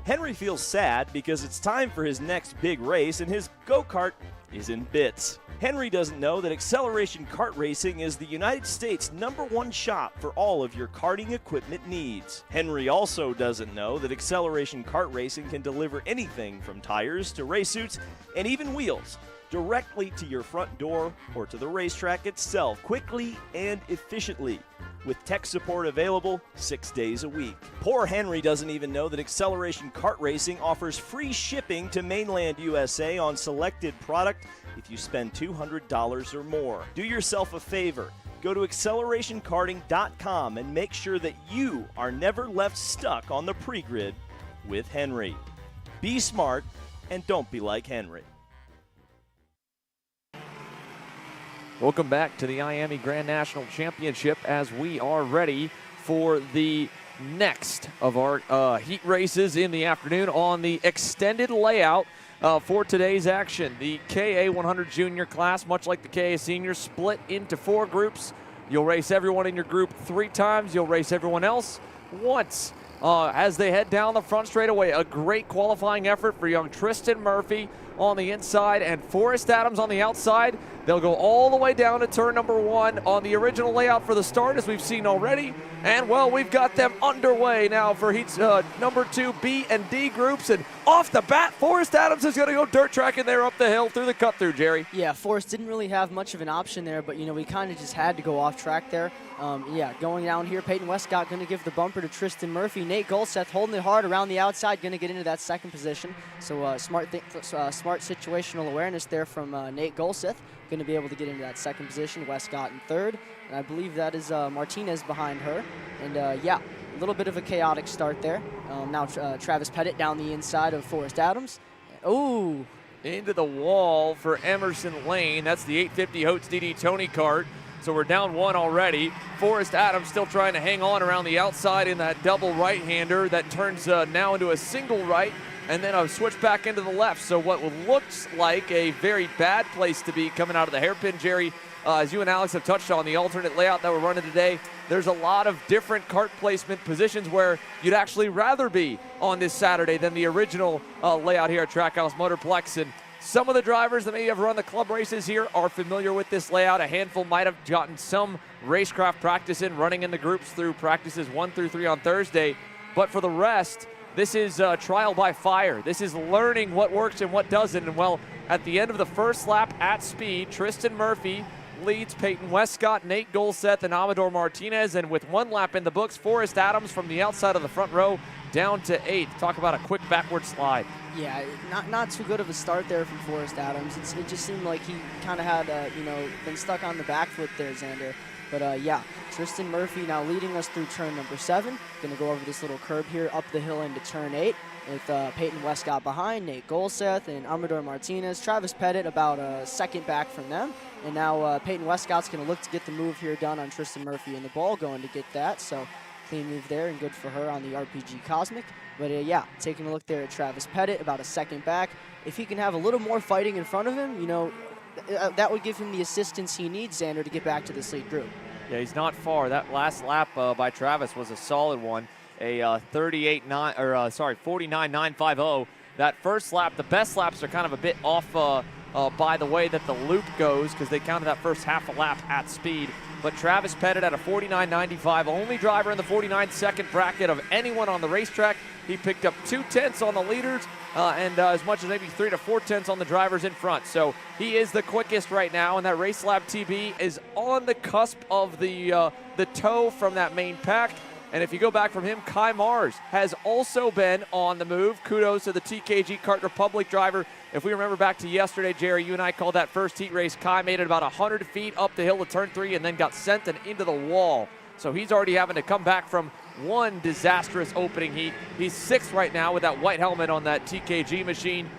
Henry feels sad because it's time for his next big race and his go-kart is in bits. Henry doesn't know that Acceleration Kart Racing is the United States' #1 shop for all of your karting equipment needs. Henry also doesn't know that Acceleration Kart Racing can deliver anything from tires to race suits and even wheels directly to your front door or to the racetrack itself, quickly and efficiently, with tech support available 6 days a week. Poor Henry doesn't even know that Acceleration Kart Racing offers free shipping to mainland USA on selected product if you spend $200 or more. Do yourself a favor. Go to accelerationkarting.com and make sure that you are never left stuck on the pre-grid with Henry. Be smart and don't be like Henry. Welcome back to the IAME Grand National Championship as we are ready for the next of our heat races in the afternoon on the extended layout for today's action. The KA100 Junior class, much like the KA Senior, split into 4 groups. You'll race everyone in your group 3 times. You'll race everyone else once as they head down the front straightaway. A great qualifying effort for young Tristan Murphy on the inside and Forrest Adams on the outside. They'll go all the way down to turn number 1 on the original layout for the start, as we've seen already. And, well, we've got them underway now for heats number 2, B and D groups. And off the bat, Forrest Adams is going to go dirt tracking there up the hill through the cut-through, Jerry. Yeah, Forrest didn't really have much of an option there, but, you know, we kind of just had to go off track there. Yeah, going down here, Peyton Westcott going to give the bumper to Tristan Murphy. Nate Golseth holding it hard around the outside, going to get into that second position. So smart situational awareness there from Nate Golseth. Going to be able to get into that second position. Westcott in third. And I believe that is Martinez behind her. And yeah, a little bit of a chaotic start there. Now Travis Pettit down the inside of Forrest Adams. Oh, Into the wall for Emerson Lane. That's the 850 Hotes DD Tony Kart. So we're down 1 already. Forrest Adams still trying to hang on around the outside in that double right-hander that turns now into a single right and then a switch back into the left. So what looks like a very bad place to be coming out of the hairpin, Jerry. As you and Alex have touched on, the alternate layout that we're running today, there's a lot of different kart placement positions where you'd actually rather be on this Saturday than the original layout here at Trackhouse Motorplex. And some of the drivers that maybe have run the club races here are familiar with this layout. A handful might have gotten some racecraft practice in running in the groups through practices 1 through 3 on Thursday. But for the rest, this is trial by fire. This is learning what works and what doesn't. And well, at the end of the first lap at speed, Tristan Murphy leads Peyton Westcott, Nate Golseth, and Amador Martinez. And with 1 lap in the books, Forrest Adams from the outside of the front row down to 8th. Talk about a quick backward slide. yeah, not too good of a start there from Forrest Adams. It just seemed like he kind of had, you know, been stuck on the back foot there, Xander. But yeah, Tristan Murphy now leading us through turn number 7. Going to go over this little curb here up the hill into turn 8 with Peyton Westcott behind, Nate Golseth and Amador Martinez. Travis Pettit about a second back from them. And now Peyton Westcott's going to look to get the move here done on Tristan Murphy and the ball going to get that. So clean move there and good for her on the RPG Cosmic. But yeah, taking a look there at Travis Pettit, about a second back. If he can have a little more fighting in front of him, you know, that would give him the assistance he needs, Xander, to get back to this lead group. Yeah, he's not far. That last lap by Travis was a solid one. A 49.950. That first lap, the best laps are kind of a bit off by the way that the loop goes, because they counted that first half a lap at speed. But Travis Pettit at a 49.95, only driver in the 49-second bracket of anyone on the racetrack. He picked up 2/10 on the leaders and as much as maybe 3 to 4/10 on the drivers in front. So he is the quickest right now, and that Race Lab TB is on the cusp of the toe from that main pack. And if you go back from him, Kai Mars has also been on the move. Kudos to the TKG Kart Republic driver. If we remember back to yesterday, Jerry, you and I called that first heat race. Kai made it about 100 feet up the hill to turn 3 and then got sent and into the wall. So he's already having to come back from one disastrous opening heat. He's 6th right now with that white helmet on that TKG machine,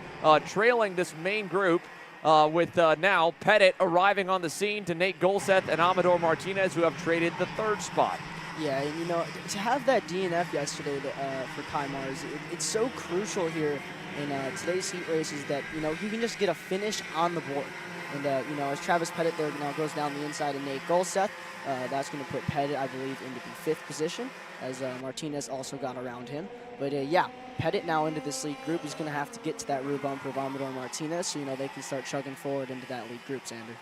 trailing this main group. With now Pettit arriving on the scene to Nate Golseth and Amador Martinez, who have traded the 3rd spot. Yeah, and you know, to have that DNF yesterday for Kai Mars, it's so crucial here in today's heat races that, you know, he can just get a finish on the board. And, you know, as Travis Pettit there now goes down the inside of Nate Golseth, that's going to put Pettit, I believe, into the 5th position, as Martinez also got around him. But, yeah, Pettit now into this lead group. He's going to have to get to that rear bumper of Amador Martinez so, you know, they can start chugging forward into that lead group, Xander.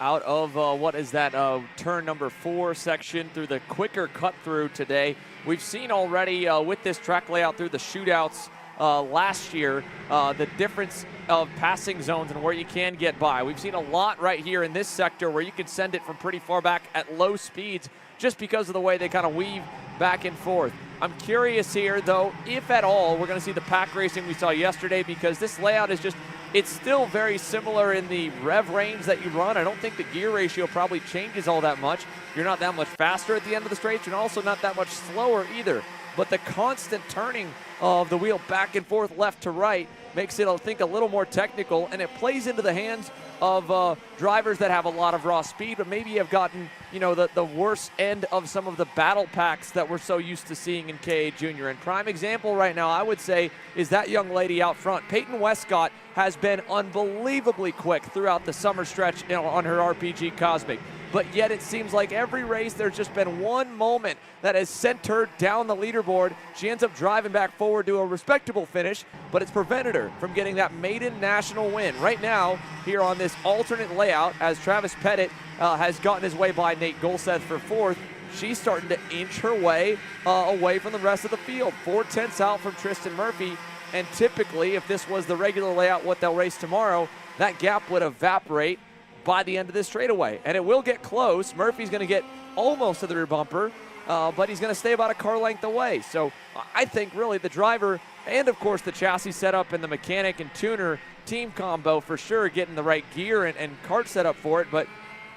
Out of what is that turn number 4 section through the quicker cut through today. We've seen already with this track layout through the shootouts last year the difference of passing zones and where you can get by. We've seen a lot right here in this sector where you can send it from pretty far back at low speeds just because of the way they kind of weave back and forth. I'm curious here, though, if at all we're going to see the pack racing we saw yesterday, because this layout is just, it's still very similar in the rev range that you run. I don't think the gear ratio probably changes all that much. You're not that much faster at the end of the straight. You're also not that much slower either. But the constant turning of the wheel back and forth, left to right, makes it, I think, a little more technical, and it plays into the hands of drivers that have a lot of raw speed, but maybe have gotten, you know, the worst end of some of the battle packs that we're so used to seeing in KA Junior. And prime example right now, I would say, is that young lady out front. Peyton Westcott has been unbelievably quick throughout the summer stretch, you know, on her RPG Cosmic. But yet it seems like every race there's just been one moment that has sent her down the leaderboard. She ends up driving back forward to a respectable finish, but it's prevented her from getting that maiden national win. Right now, here on this alternate layout, as Travis Pettit has gotten his way by Nate Golseth for 4th, she's starting to inch her way away from the rest of the field. 4/10 out from Tristan Murphy, and typically, if this was the regular layout, what they'll race tomorrow, that gap would evaporate by the end of this straightaway. And it will get close. Murphy's going to get almost to the rear bumper, but he's going to stay about a car length away. So I think really the driver and, of course, the chassis setup and the mechanic and tuner team combo for sure getting the right gear and kart setup for it. But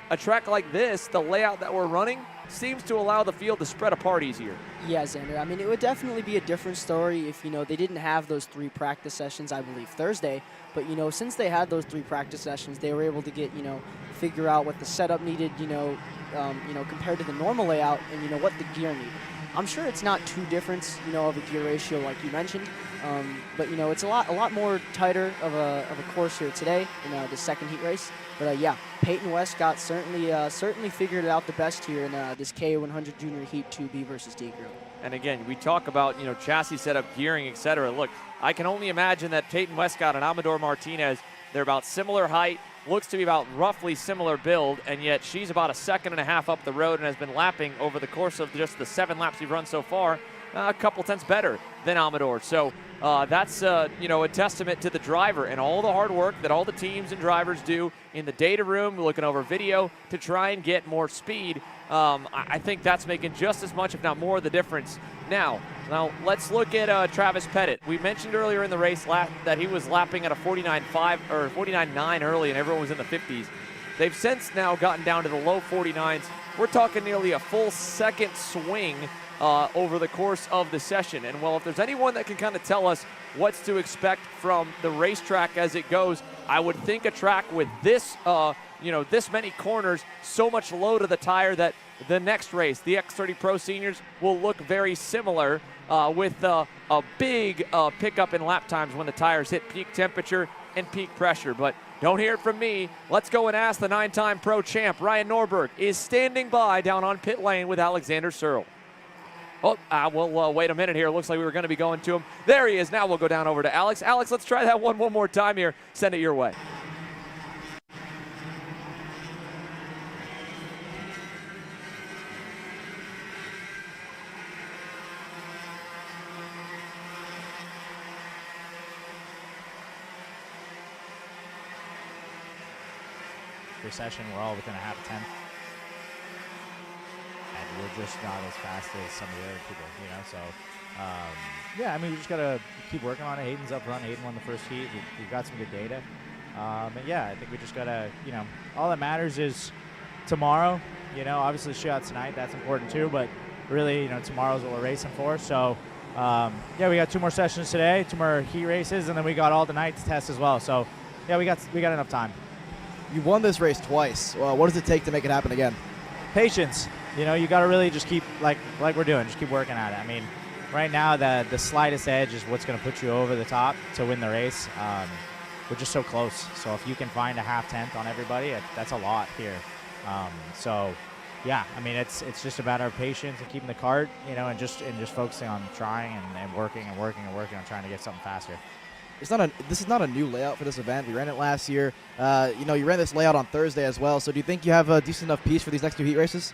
a track like this, the layout that we're running, seems to allow the field to spread apart easier. Yeah, Xander. I mean, it would definitely be a different story if, you know, they didn't have those 3 practice sessions, I believe, Thursday. But, you know, since they had those 3 practice sessions, they were able to get, you know, figure out what the setup needed, you know, compared to the normal layout, and, you know, what the gear needed. I'm sure it's not too different, you know, of a gear ratio like you mentioned, but, you know, it's a lot more tighter of a course here today in the second heat race. But yeah, Peyton Westcott certainly figured it out the best here in this K100 Junior Heat 2B versus D group. And again, we talk about, you know, chassis setup, gearing, etc. Look, I can only imagine that Peyton Westcott and Amador Martinez, they're about similar height, looks to be about roughly similar build, and yet she's about 1.5 seconds up the road and has been lapping over the course of just the 7 laps we've run so far, a couple tenths better than Amador. So that's you know, a testament to the driver and all the hard work that all the teams and drivers do in the data room, looking over video to try and get more speed. I think that's making just as much, if not more, the difference. Now let's look at Travis Pettit. We mentioned earlier in the race that he was lapping at a 49.5 or 49.9 early, and everyone was in the 50s. They've since now gotten down to the low 49s. We're talking nearly a full second swing over the course of the session. And well, if there's anyone that can kind of tell us what's to expect from the racetrack as it goes, I would think a track with this, this many corners, so much low to the tire that the next race, the X30 Pro Seniors, will look very similar with a big pickup in lap times when the tires hit peak temperature and peak pressure. But don't hear it from me. Let's go and ask the 9-time pro champ. Ryan Norberg is standing by down on pit lane with Alexander Searle. We'll wait a minute here. Looks like we were going to be going to him. There he is. Now we'll go down over to Alex. Alex, let's try that one more time here. Send it your way. Session, we're all within a half a tenth, and we're just not as fast as some of the other people, so yeah, I mean, we just gotta keep working on it. Hayden's up front. Hayden won the first heat. We've got some good data, and yeah, I think we just gotta, all that matters is tomorrow. Obviously shootout tonight, that's important too, but really, tomorrow's what we're racing for. So yeah, we got 2 more sessions today, 2 more heat races, and then we got all the night to test as well. So yeah, we got enough time. You won this race twice. What does it take to make it happen again? Patience. You got to really just keep, like we're doing, just keep working at it. I mean, right now, the slightest edge is what's going to put you over the top to win the race. We're just so close. So if you can find a half tenth on everybody, that's a lot here. So, yeah, I mean, it's just about our patience and keeping the cart, and just focusing on trying and working on trying to get something faster. This is not a new layout for this event. We ran it last year. You ran this layout on Thursday as well. So do you think you have a decent enough piece for these next 2 heat races?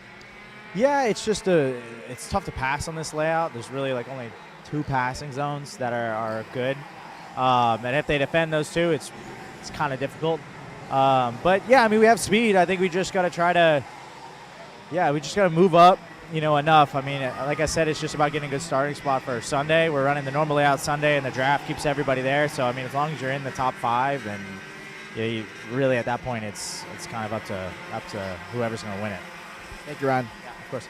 Yeah, it's just it's tough to pass on this layout. There's really only 2 passing zones that are good. And if they defend those 2, it's kind of difficult. But yeah, I mean, we have speed. I think we just got to try to, we just got to move up. Enough. I mean, like I said, it's just about getting a good starting spot for Sunday. We're running the normal layout Sunday, and the draft keeps everybody there. So, I mean, as long as you're in the top 5, then you really at that point, it's kind of up to whoever's going to win it. Thank you, Ryan. Yeah, of course.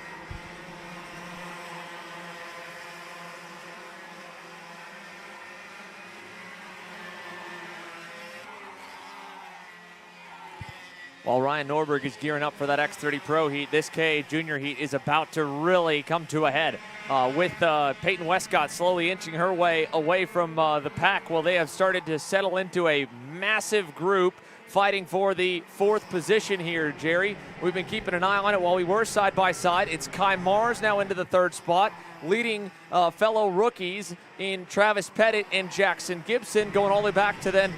While Ryan Norberg is gearing up for that X30 Pro Heat, this K Junior Heat is about to really come to a head with Peyton Westcott slowly inching her way away from the pack. Well, they have started to settle into a massive group fighting for the 4th position here, Jerry. We've been keeping an eye on it while we were side by side. It's Kai Mars now into the 3rd spot, leading fellow rookies in Travis Pettit and Jackson Gibson, going all the way back to then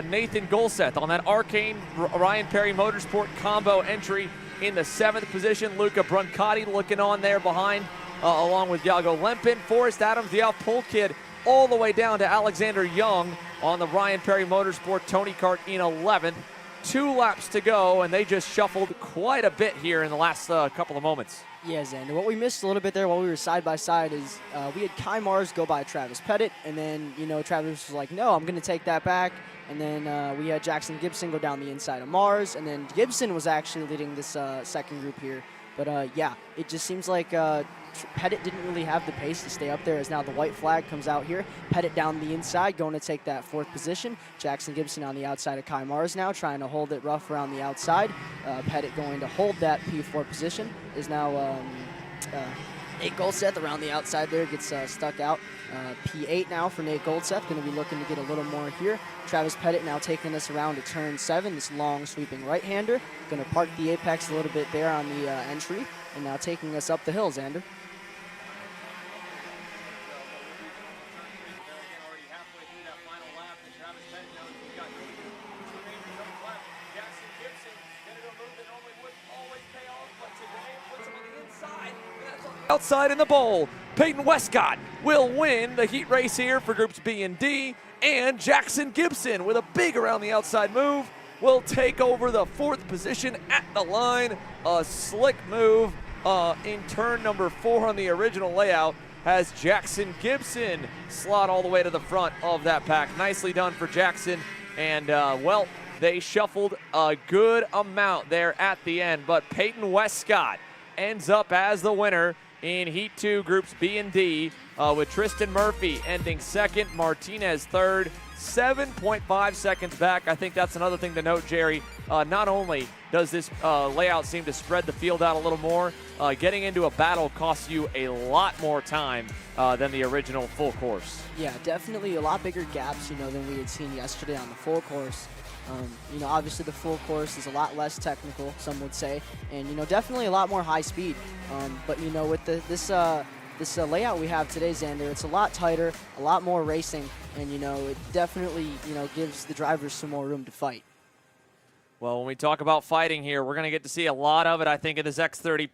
Nathan Golseth on that Arcane Ryan Perry Motorsport combo entry in the 7th position. Luca Brancati looking on there behind, along with Yago Lempin, Forrest Adams, the off-pole kid, all the way down to Alexander Young on the Ryan Perry Motorsport Tony Kart in 11th. 2 laps to go, and they just shuffled quite a bit here in the last couple of moments. Yeah, Xander, what we missed a little bit there while we were side by side is we had Kai Mars go by Travis Pettit, and then, Travis was like, no, I'm going to take that back. And then we had Jackson Gibson go down the inside of Mars, and then Gibson was actually leading this second group here. But, yeah, it just seems like Pettit didn't really have the pace to stay up there, as now the white flag comes out here. Pettit down the inside, going to take that 4th position. Jackson Gibson on the outside of Kai Mars now, trying to hold it rough around the outside. Pettit going to hold that P4 position. Is now Nate Goldseth around the outside there, gets stuck out. P8 now for Nate Goldseth, going to be looking to get a little more here. Travis Pettit now taking us around to turn 7, this long sweeping right-hander. Going to park the apex a little bit there on the entry, and now taking us up the hill, Xander. Outside in the bowl, Peyton Westcott will win the heat race here for groups B and D, and Jackson Gibson with a big around the outside move will take over the 4th position at the line. A slick move in turn number 4 on the original layout has Jackson Gibson slot all the way to the front of that pack. Nicely done for Jackson, and well, They shuffled a good amount there at the end, but Peyton Westcott ends up as the winner in Heat 2, Groups B and D, with Tristan Murphy ending second, Martinez third, 7.5 seconds back. I think that's another thing to note, Jerry. Not only does this layout seem to spread the field out a little more, getting into a battle costs you a lot more time than the original full course. Yeah, definitely a lot bigger gaps, than we had seen yesterday on the full course. Obviously the full course is a lot less technical, some would say, and, definitely a lot more high speed. But, with this layout we have today, Xander, it's a lot tighter, a lot more racing, and, it definitely, gives the drivers some more room to fight. Well, when we talk about fighting here, we're going to get to see a lot of it, I think, in this X30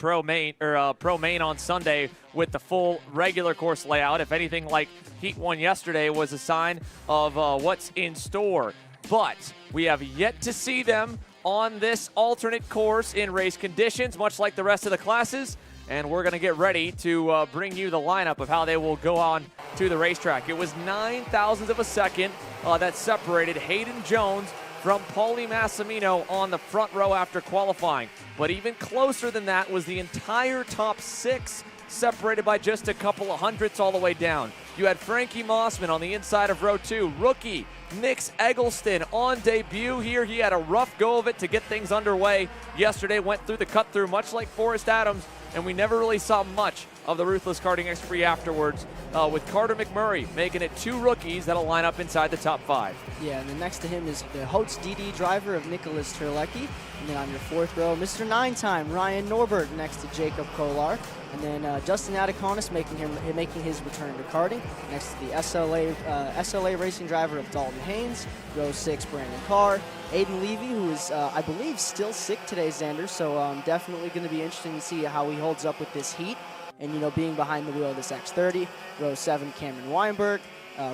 Pro Main on Sunday with the full regular course layout. If anything like Heat 1 yesterday was a sign of what's in store. But we have yet to see them on this alternate course in race conditions, much like the rest of the classes. And we're going to get ready to bring you the lineup of how they will go on to the racetrack. It was 9 thousandths of a second that separated Hayden Jones from Paulie Massimino on the front row after qualifying. But even closer than that was the entire top 6, separated by just a couple of hundredths all the way down. You had Frankie Mossman on the inside of row 2. Rookie Nix Eggleston on debut here. He had a rough go of it to get things underway yesterday. Went through the cut-through much like Forrest Adams, and we never really saw much of the Ruthless Karting X3 afterwards, with Carter McMurray making it 2 rookies that'll line up inside the top 5. Yeah, and then next to him is the Holtz DD driver of Nicholas Terlecki. And then on your 4th row, Mr. 9-time Ryan Norbert next to Jacob Kolar. And then Justin Adiconis making his return to karting next to the SLA racing driver of Dalton Haynes. Row 6, Brandon Carr. Aiden Levy, who is, I believe, still sick today, Xander. So definitely going to be interesting to see how he holds up with this heat. And, being behind the wheel of this X30. Row 7, Cameron Weinberg.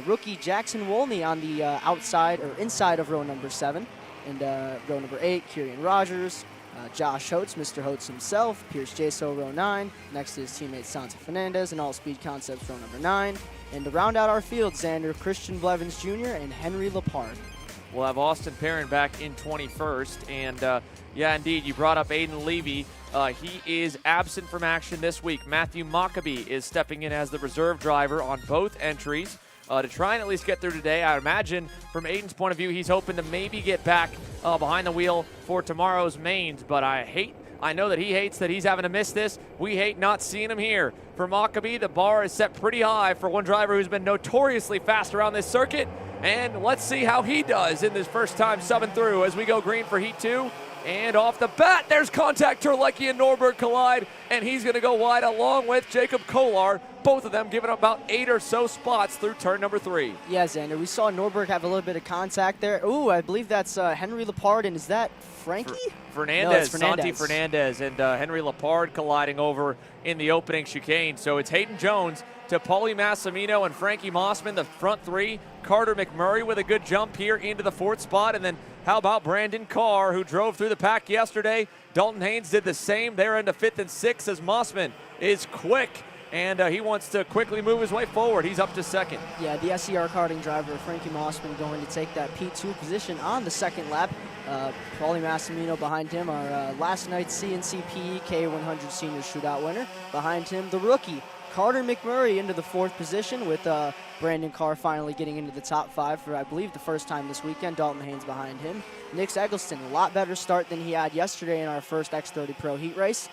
Rookie Jackson Wolney on the outside or inside of row number 7. And row number 8, Kieran Rogers. Josh Holtz, Mr. Holtz himself. Pierce Jaso, row 9. Next to his teammate Santa Fernandez and All Speed Concepts, row number 9. And to round out our field, Xander, Christian Blevins Jr. and Henry Lepard. We'll have Austin Perrin back in 21st. And, yeah, indeed, you brought up Aiden Levy. He is absent from action this week. Matthew Mockabee is stepping in as the reserve driver on both entries to try and at least get through today. I imagine from Aiden's point of view, he's hoping to maybe get back behind the wheel for tomorrow's mains. But I know that he hates that he's having to miss this. We hate not seeing him here. For Mockabee, the bar is set pretty high for one driver who's been notoriously fast around this circuit. And let's see how he does in this first time subbing through as we go green for Heat 2. And off the bat, there's contact. Terlecki and Norbert collide, and he's going to go wide along with Jacob Kolar. Both of them giving about 8 or so spots through turn number 3. Yeah, Xander, we saw Norbert have a little bit of contact there. Ooh, I believe that's Henry Lepard, and is that Frankie? Fernandez, No, it's Fernandez. Santi Fernandez, and Henry Lepard colliding over in the opening chicane. So it's Hayden Jones to Paulie Massimino and Frankie Mossman, the front 3. Carter McMurray with a good jump here into the 4th spot, and then how about Brandon Carr, who drove through the pack yesterday? Dalton Haynes did the same. They're into 5th and 6th as Mossman is quick, and he wants to quickly move his way forward. He's up to 2nd. Yeah, the SCR karting driver, Frankie Mossman, going to take that P2 position on the 2nd lap. Paulie Massimino behind him, our last night's CNCP K100 Senior Shootout winner. Behind him, the rookie, Carter McMurray, into the 4th position with Brandon Carr finally getting into the top 5 for, I believe, the first time this weekend. Dalton Haynes behind him. Nix Eggleston, a lot better start than he had yesterday in our first X30 Pro Heat race.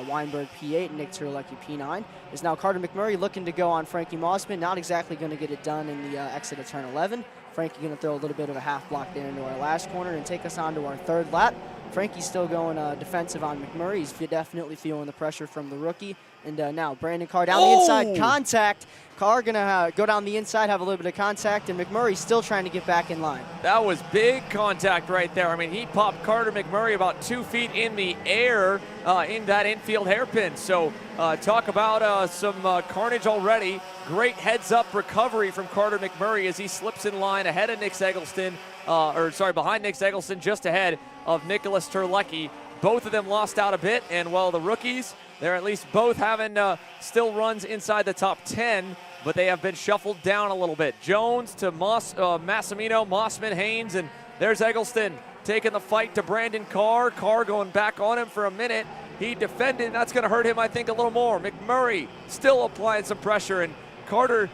Weinberg P8, Nick Terlecki P9. Is now Carter McMurray looking to go on Frankie Mossman. Not exactly going to get it done in the exit of turn 11. Frankie going to throw a little bit of a half block there into our last corner and take us on to our 3rd lap. Frankie's still going defensive on McMurray. He's definitely feeling the pressure from the rookie. And now Brandon Carr down the inside, contact. Carr going to go down the inside, have a little bit of contact, and McMurray still trying to get back in line. That was big contact right there. I mean, he popped Carter McMurray about 2 feet in the air in that infield hairpin. So talk about some carnage already. Great heads-up recovery from Carter McMurray as he slips in line ahead of Nix Eggleston, behind Nix Eggleston, just ahead of Nicholas Terlecki. Both of them lost out a bit, and while the rookies, they're at least both having still runs inside the top 10, but they have been shuffled down a little bit. Jones to Massimino, Mossman, Haynes, and there's Eggleston taking the fight to Brandon Carr. Carr going back on him for a minute. He defended, and that's going to hurt him, I think, a little more. McMurray still applying some pressure, and Carter,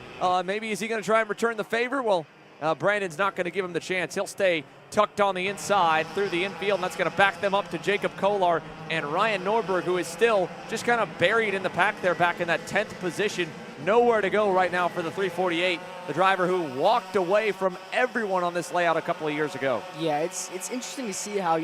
maybe is he going to try and return the favor? Well, Brandon's not going to give him the chance. He'll stay tucked on the inside through the infield, and that's going to back them up to Jacob Kolar and Ryan Norberg, who is still just kind of buried in the pack there back in that 10th position. Nowhere to go right now for the 348, the driver who walked away from everyone on this layout a couple of years ago. Yeah, it's interesting to see how,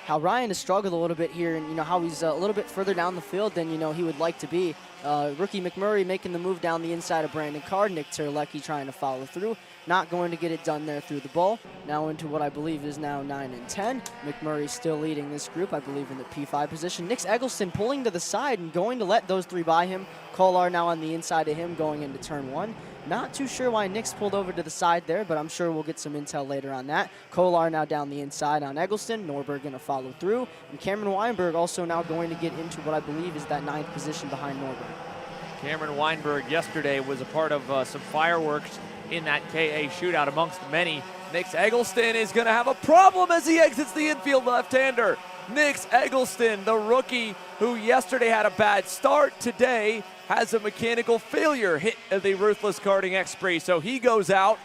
how Ryan has struggled a little bit here, and how he's a little bit further down the field than he would like to be. Rookie McMurray making the move down the inside of Brandon Carr. Nick Terlecki trying to follow through. Not going to get it done there through the ball. Now into what I believe is now 9 and 10. McMurray still leading this group, I believe, in the P5 position. Nick Eggleston pulling to the side and going to let those three by him. Kolar now on the inside of him going into turn 1. Not too sure why Nick's pulled over to the side there, but I'm sure we'll get some intel later on that. Kolar now down the inside on Eggleston. Norberg going to follow through. And Cameron Weinberg also now going to get into what I believe is that 9th position behind Norberg. Cameron Weinberg yesterday was a part of some fireworks in that KA shootout amongst many. Nick Eggleston is going to have a problem as he exits the infield left-hander. Nick Eggleston, the rookie who yesterday had a bad start, today has a mechanical failure hit of the Ruthless Karting X30. So he goes out.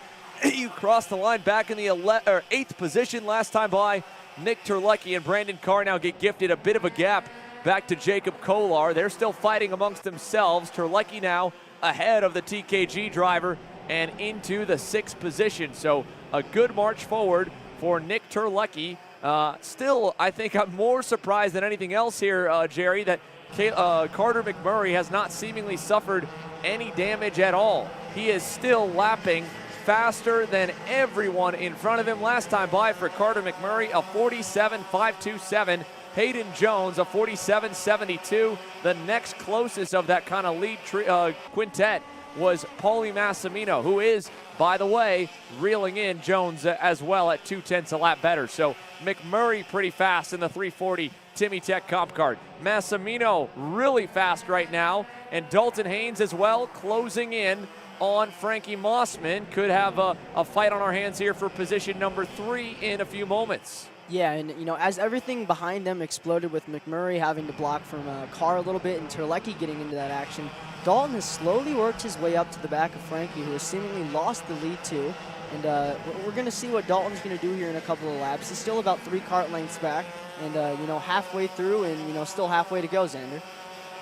You cross the line back in the 8th position last time by. Nick Terlecki and Brandon Carr now get gifted a bit of a gap back to Jacob Kolar. They're still fighting amongst themselves. Terlecki now ahead of the TKG driver and into the 6th position. So a good march forward for Nick Terlecki. Still, I think I'm more surprised than anything else here, Jerry, that Carter McMurray has not seemingly suffered any damage at all. He is still lapping faster than everyone in front of him. Last time by for Carter McMurray, a 47.527. Hayden Jones, a 47.72. The next closest of that kind of lead quintet was Paulie Massimino, who is, by the way, reeling in Jones as well at 2/10 a lap better. So McMurray pretty fast in the 340 Timmy Tech Comp Card. Massimino really fast right now, and Dalton Haynes as well closing in on Frankie Mossman. Could have a fight on our hands here for position number 3 in a few moments. Yeah, and as everything behind them exploded with McMurray having to block from Carr a little bit and Terlecki getting into that action, Dalton has slowly worked his way up to the back of Frankie, who has seemingly lost the lead too. And we're going to see what Dalton's going to do here in a couple of laps. He's still about 3 kart lengths back, and halfway through, and still halfway to go, Xander.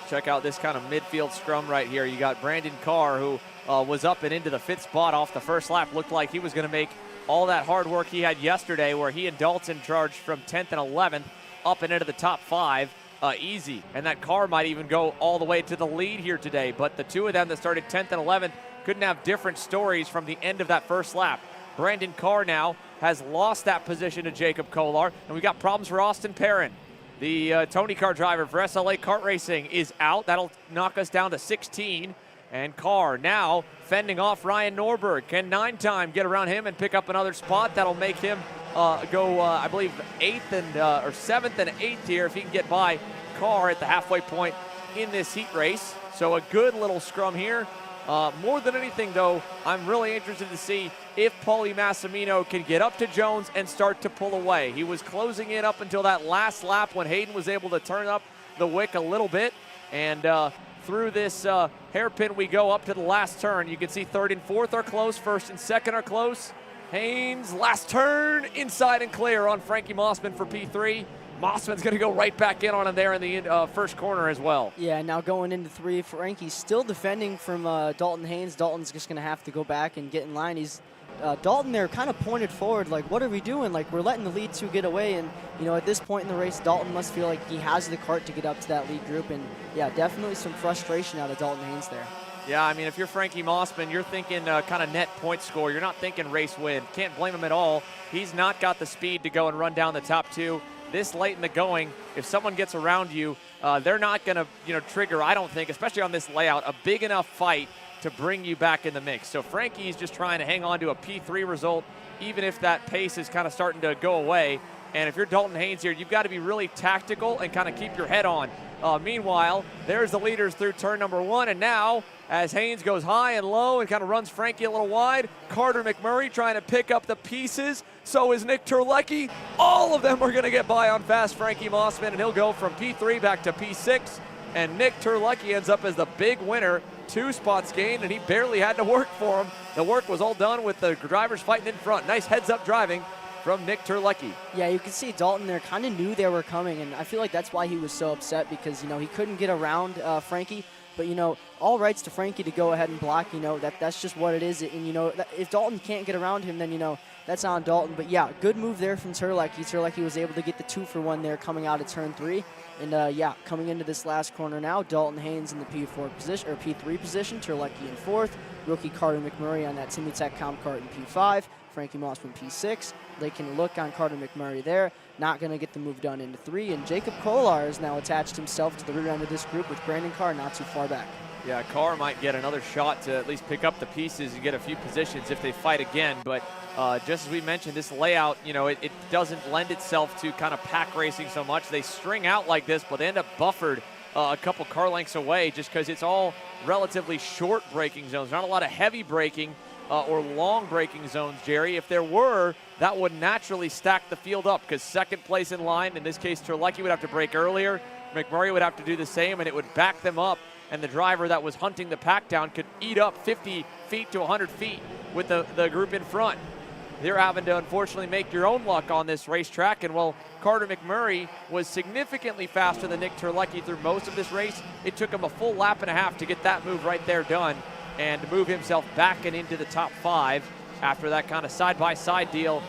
Check out this kind of midfield scrum right here. You got Brandon Carr, who was up and into the 5th spot off the first lap. Looked like he was going to make all that hard work he had yesterday, where he and Dalton charged from 10th and 11th up and into the top 5 easy. And that car might even go all the way to the lead here today. But the two of them that started 10th and 11th couldn't have different stories from the end of that first lap. Brandon Carr now has lost that position to Jacob Kolar, and we got problems for Austin Perrin. The Tony Kart driver for SLA Kart Racing is out. That'll knock us down to 16. And Carr now fending off Ryan Norberg. Can 9-time get around him and pick up another spot? That'll make him go, I believe, 8th and or 7th and 8th here if he can get by Carr at the halfway point in this heat race. So a good little scrum here. More than anything, though, I'm really interested to see if Paulie Massimino can get up to Jones and start to pull away. He was closing in up until that last lap when Hayden was able to turn up the wick a little bit. And through this hairpin we go up to the last turn. You can see 3rd and 4th are close, 1st and 2nd are close. Haynes, last turn, inside and clear on Frankie Mossman for P3. Mossman's going to go right back in on him there in the first corner as well. Yeah, now going into 3, Frankie's still defending from Dalton Haynes. Dalton's just going to have to go back and get in line. He's Dalton there kind of pointed forward, like, what are we doing? Like, we're letting the lead 2 get away, and, at this point in the race, Dalton must feel like he has the kart to get up to that lead group, and, yeah, definitely some frustration out of Dalton Haynes there. Yeah, I mean, if you're Frankie Mossman, you're thinking kind of net point score. You're not thinking race win. Can't blame him at all. He's not got the speed to go and run down the top 2. This late in the going, if someone gets around you, they're not going to, trigger, I don't think, especially on this layout, a big enough fight to bring you back in the mix. So Frankie's just trying to hang on to a P3 result, even if that pace is kind of starting to go away. And if you're Dalton Haynes here, you've got to be really tactical and kind of keep your head on. Meanwhile, there's the leaders through turn number 1, and now as Haynes goes high and low and kind of runs Frankie a little wide, Carter McMurray trying to pick up the pieces. So is Nick Terlecki. All of them are going to get by on fast Frankie Mossman, and he'll go from P3 back to P6. And Nick Terlecki ends up as the big winner. 2 spots gained, and he barely had to work for him. The work was all done with the drivers fighting in front. Nice heads-up driving from Nick Terlecki. Yeah, you can see Dalton there kind of knew they were coming, and I feel like that's why he was so upset, because, you know, he couldn't get around Frankie. But, you know, all rights to Frankie to go ahead and block, you know, that's just what it is. And, you know, if Dalton can't get around him, then, you know, that's on Dalton. But, yeah, good move there from Terlecki. Terlecki was able to get the 2-for-1 there coming out of turn 3. And, yeah, coming into this last corner now, Dalton Haynes in the P4 position, or P3 position, Terlecki in 4th, rookie Carter McMurray on that Timmy Tech Comp Kart in P5, Frankie Mossman P6. They can look on Carter McMurray there. Not going to get the move done into 3. And Jacob Kolar has now attached himself to the rear end of this group with Brandon Carr not too far back. Yeah, Carr might get another shot to at least pick up the pieces and get a few positions if they fight again. But just as we mentioned, this layout, you know, it doesn't lend itself to kind of pack racing so much. They string out like this, but they end up buffered a couple car lengths away just because it's all relatively short braking zones. Not a lot of heavy braking or long braking zones, Jerry. If there were, that would naturally stack the field up, because second place in line, in this case Terlecki, would have to brake earlier. McMurray would have to do the same, and it would back them up, and the driver that was hunting the pack down could eat up 50 feet to 100 feet with the group in front. They're having to unfortunately make your own luck on this racetrack, and while Carter McMurray was significantly faster than Nick Terlecki through most of this race, it took him a full lap and a half to get that move right there done and to move himself back and into the top 5 after that kind of side-by-side deal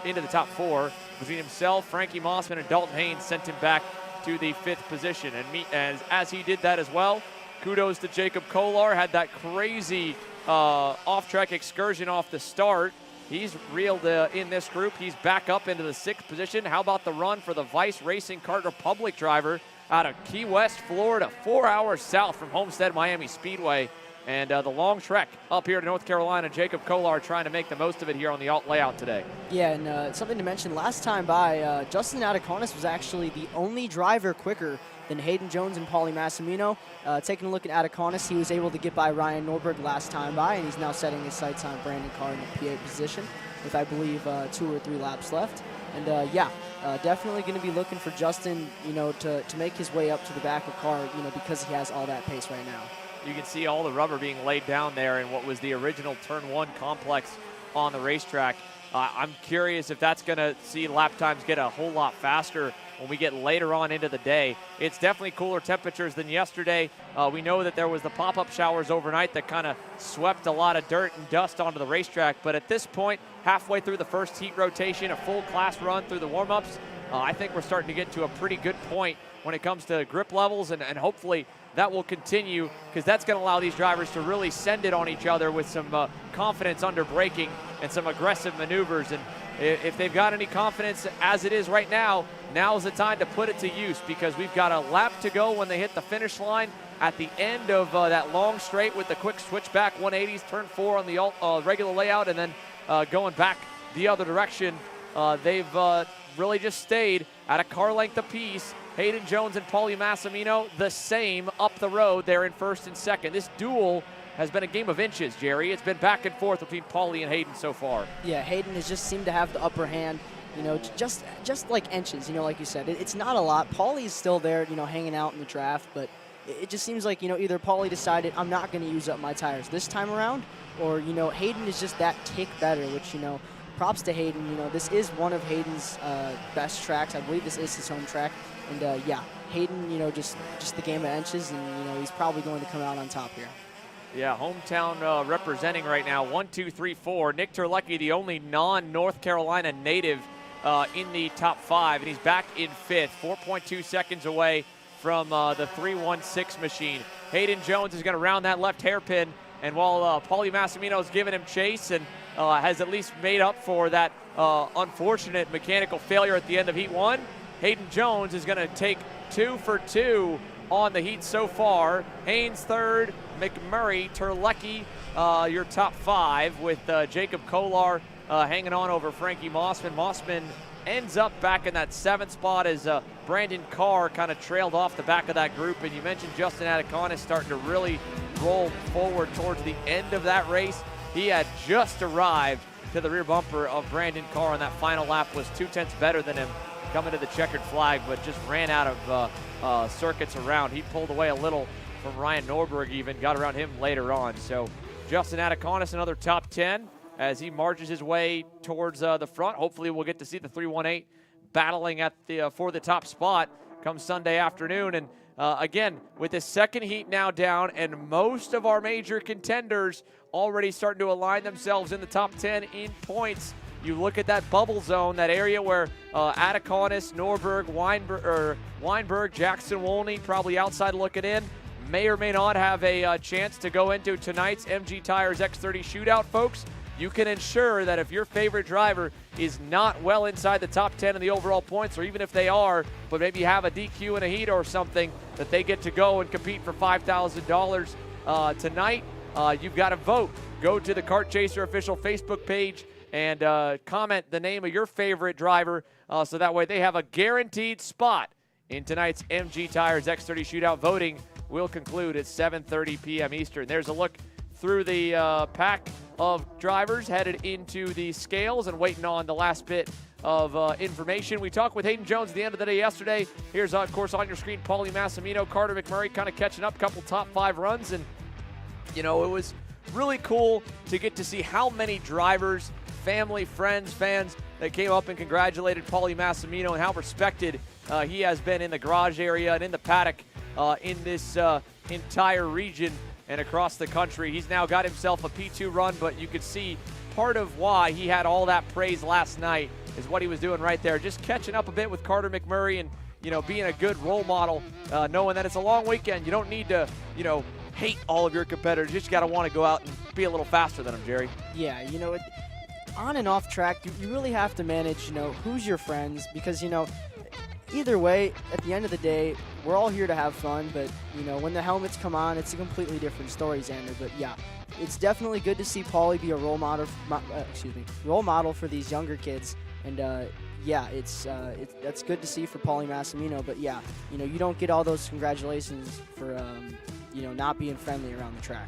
into the top 4 between himself, Frankie Mossman, and Dalton Haynes sent him back to the 5th position. And as he did that as well, kudos to Jacob Kolar. Had that crazy off-track excursion off the start. He's reeled in this group. He's back up into the 6th position. How about the run for the Vice Racing Kart Republic driver out of Key West, Florida, 4 hours south from Homestead Miami Speedway. And the long trek up here to North Carolina, Jacob Kolar trying to make the most of it here on the alt layout today. Yeah, and something to mention, last time by, Justin Ataconis was actually the only driver quicker than Hayden Jones and Paulie Massimino. Taking a look at Ataconis, he was able to get by Ryan Norberg last time by, and he's now setting his sights on Brandon Carr in the P8 position with, I believe, 2 or 3 laps left. And definitely going to be looking for Justin, you know, to make his way up to the back of Carr, you know, because he has all that pace right now. You can see all the rubber being laid down there in what was the original Turn 1 complex on the racetrack. I'm curious if that's going to see lap times get a whole lot faster when we get later on into the day. It's definitely cooler temperatures than yesterday. We know that there was the pop-up showers overnight that kind of swept a lot of dirt and dust onto the racetrack. But at this point, halfway through the first heat rotation, a full class run through the warm-ups, I think we're starting to get to a pretty good point when it comes to grip levels, and hopefully that will continue, because that's going to allow these drivers to really send it on each other with some confidence under braking and some aggressive maneuvers. And if they've got any confidence as it is right now, now's the time to put it to use, because we've got a lap to go when they hit the finish line at the end of that long straight with the quick switchback 180s, turn 4 on the regular layout, and then going back the other direction. They've really just stayed at a car length apiece. Hayden Jones and Paulie Massimino the same up the road. They're in 1st and 2nd. This duel has been a game of inches, Jerry. It's been back and forth between Paulie and Hayden so far. Yeah, Hayden has just seemed to have the upper hand, you know, just like inches, you know, like you said. It's not a lot. Paulie's still there, you know, hanging out in the draft, but it just seems like, you know, either Paulie decided I'm not going to use up my tires this time around, or, you know, Hayden is just that tick better, which, you know, props to Hayden. You know, this is one of Hayden's best tracks. I believe this is his home track. And, yeah, Hayden, you know, just the game of inches, and, you know, he's probably going to come out on top here. Yeah, hometown representing right now, 1, 2, 3, 4. Nick Terlecki, the only non-North Carolina native in the top 5, and he's back in 5th, 4.2 seconds away from the 316 machine. Hayden Jones is going to round that left hairpin, and while Paulie Massimino is giving him chase and has at least made up for that unfortunate mechanical failure at the end of Heat 1, Hayden Jones is going to take 2 for 2 on the heat so far. Haynes 3rd, McMurray, Terlecki, your top 5, with Jacob Kolar hanging on over Frankie Mossman. Mossman ends up back in that 7th spot as Brandon Carr kind of trailed off the back of that group. And you mentioned Justin Ataconis starting to really roll forward towards the end of that race. He had just arrived to the rear bumper of Brandon Carr on that final lap, was 0.2 better than him coming to the checkered flag, but just ran out of circuits around. He pulled away a little from Ryan Norberg, even got around him later on. So Justin Ataconis, another top 10 as he marches his way towards the front. Hopefully we'll get to see the 318 battling at for the top spot come Sunday afternoon. And again, with this second heat now down and most of our major contenders already starting to align themselves in the top 10 in points, you look at that bubble zone, that area where Ataconis, Norberg, Weinberg, Jackson Wolney probably outside looking in, may or may not have a chance to go into tonight's MG Tires X30 shootout, folks. You can ensure that if your favorite driver is not well inside the top 10 in the overall points, or even if they are, but maybe have a DQ in a heat or something, that they get to go and compete for $5,000 tonight. You've got to vote. Go to the Kart Chaser official Facebook page and comment the name of your favorite driver so that way they have a guaranteed spot in tonight's MG Tires X30 shootout. Voting will conclude at 7:30 p.m. Eastern. There's a look through the pack of drivers headed into the scales and waiting on the last bit of information. We talked with Hayden Jones at the end of the day yesterday. Here's, of course, on your screen, Paulie Massimino, Carter McMurray kind of catching up, couple top 5 runs. And, you know, it was really cool to get to see how many drivers, family, friends, fans that came up and congratulated Paulie Massimino and how respected he has been in the garage area and in the paddock in this entire region and across the country. He's now got himself a P2 run, but you could see part of why he had all that praise last night is what he was doing right there, just catching up a bit with Carter McMurray and, you know, being a good role model, knowing that it's a long weekend. You don't need to, you know, hate all of your competitors. You just got to want to go out and be a little faster than them, Jerry. Yeah, you know, on and off track, you really have to manage, you know, who's your friends, because, you know, either way, at the end of the day, we're all here to have fun, but, you know, when the helmets come on, it's a completely different story, Xander. But, yeah, it's definitely good to see Paulie be a role model for these younger kids. And, yeah, that's good to see for Paulie Massimino. But, yeah, you know, you don't get all those congratulations for, you know, not being friendly around the track.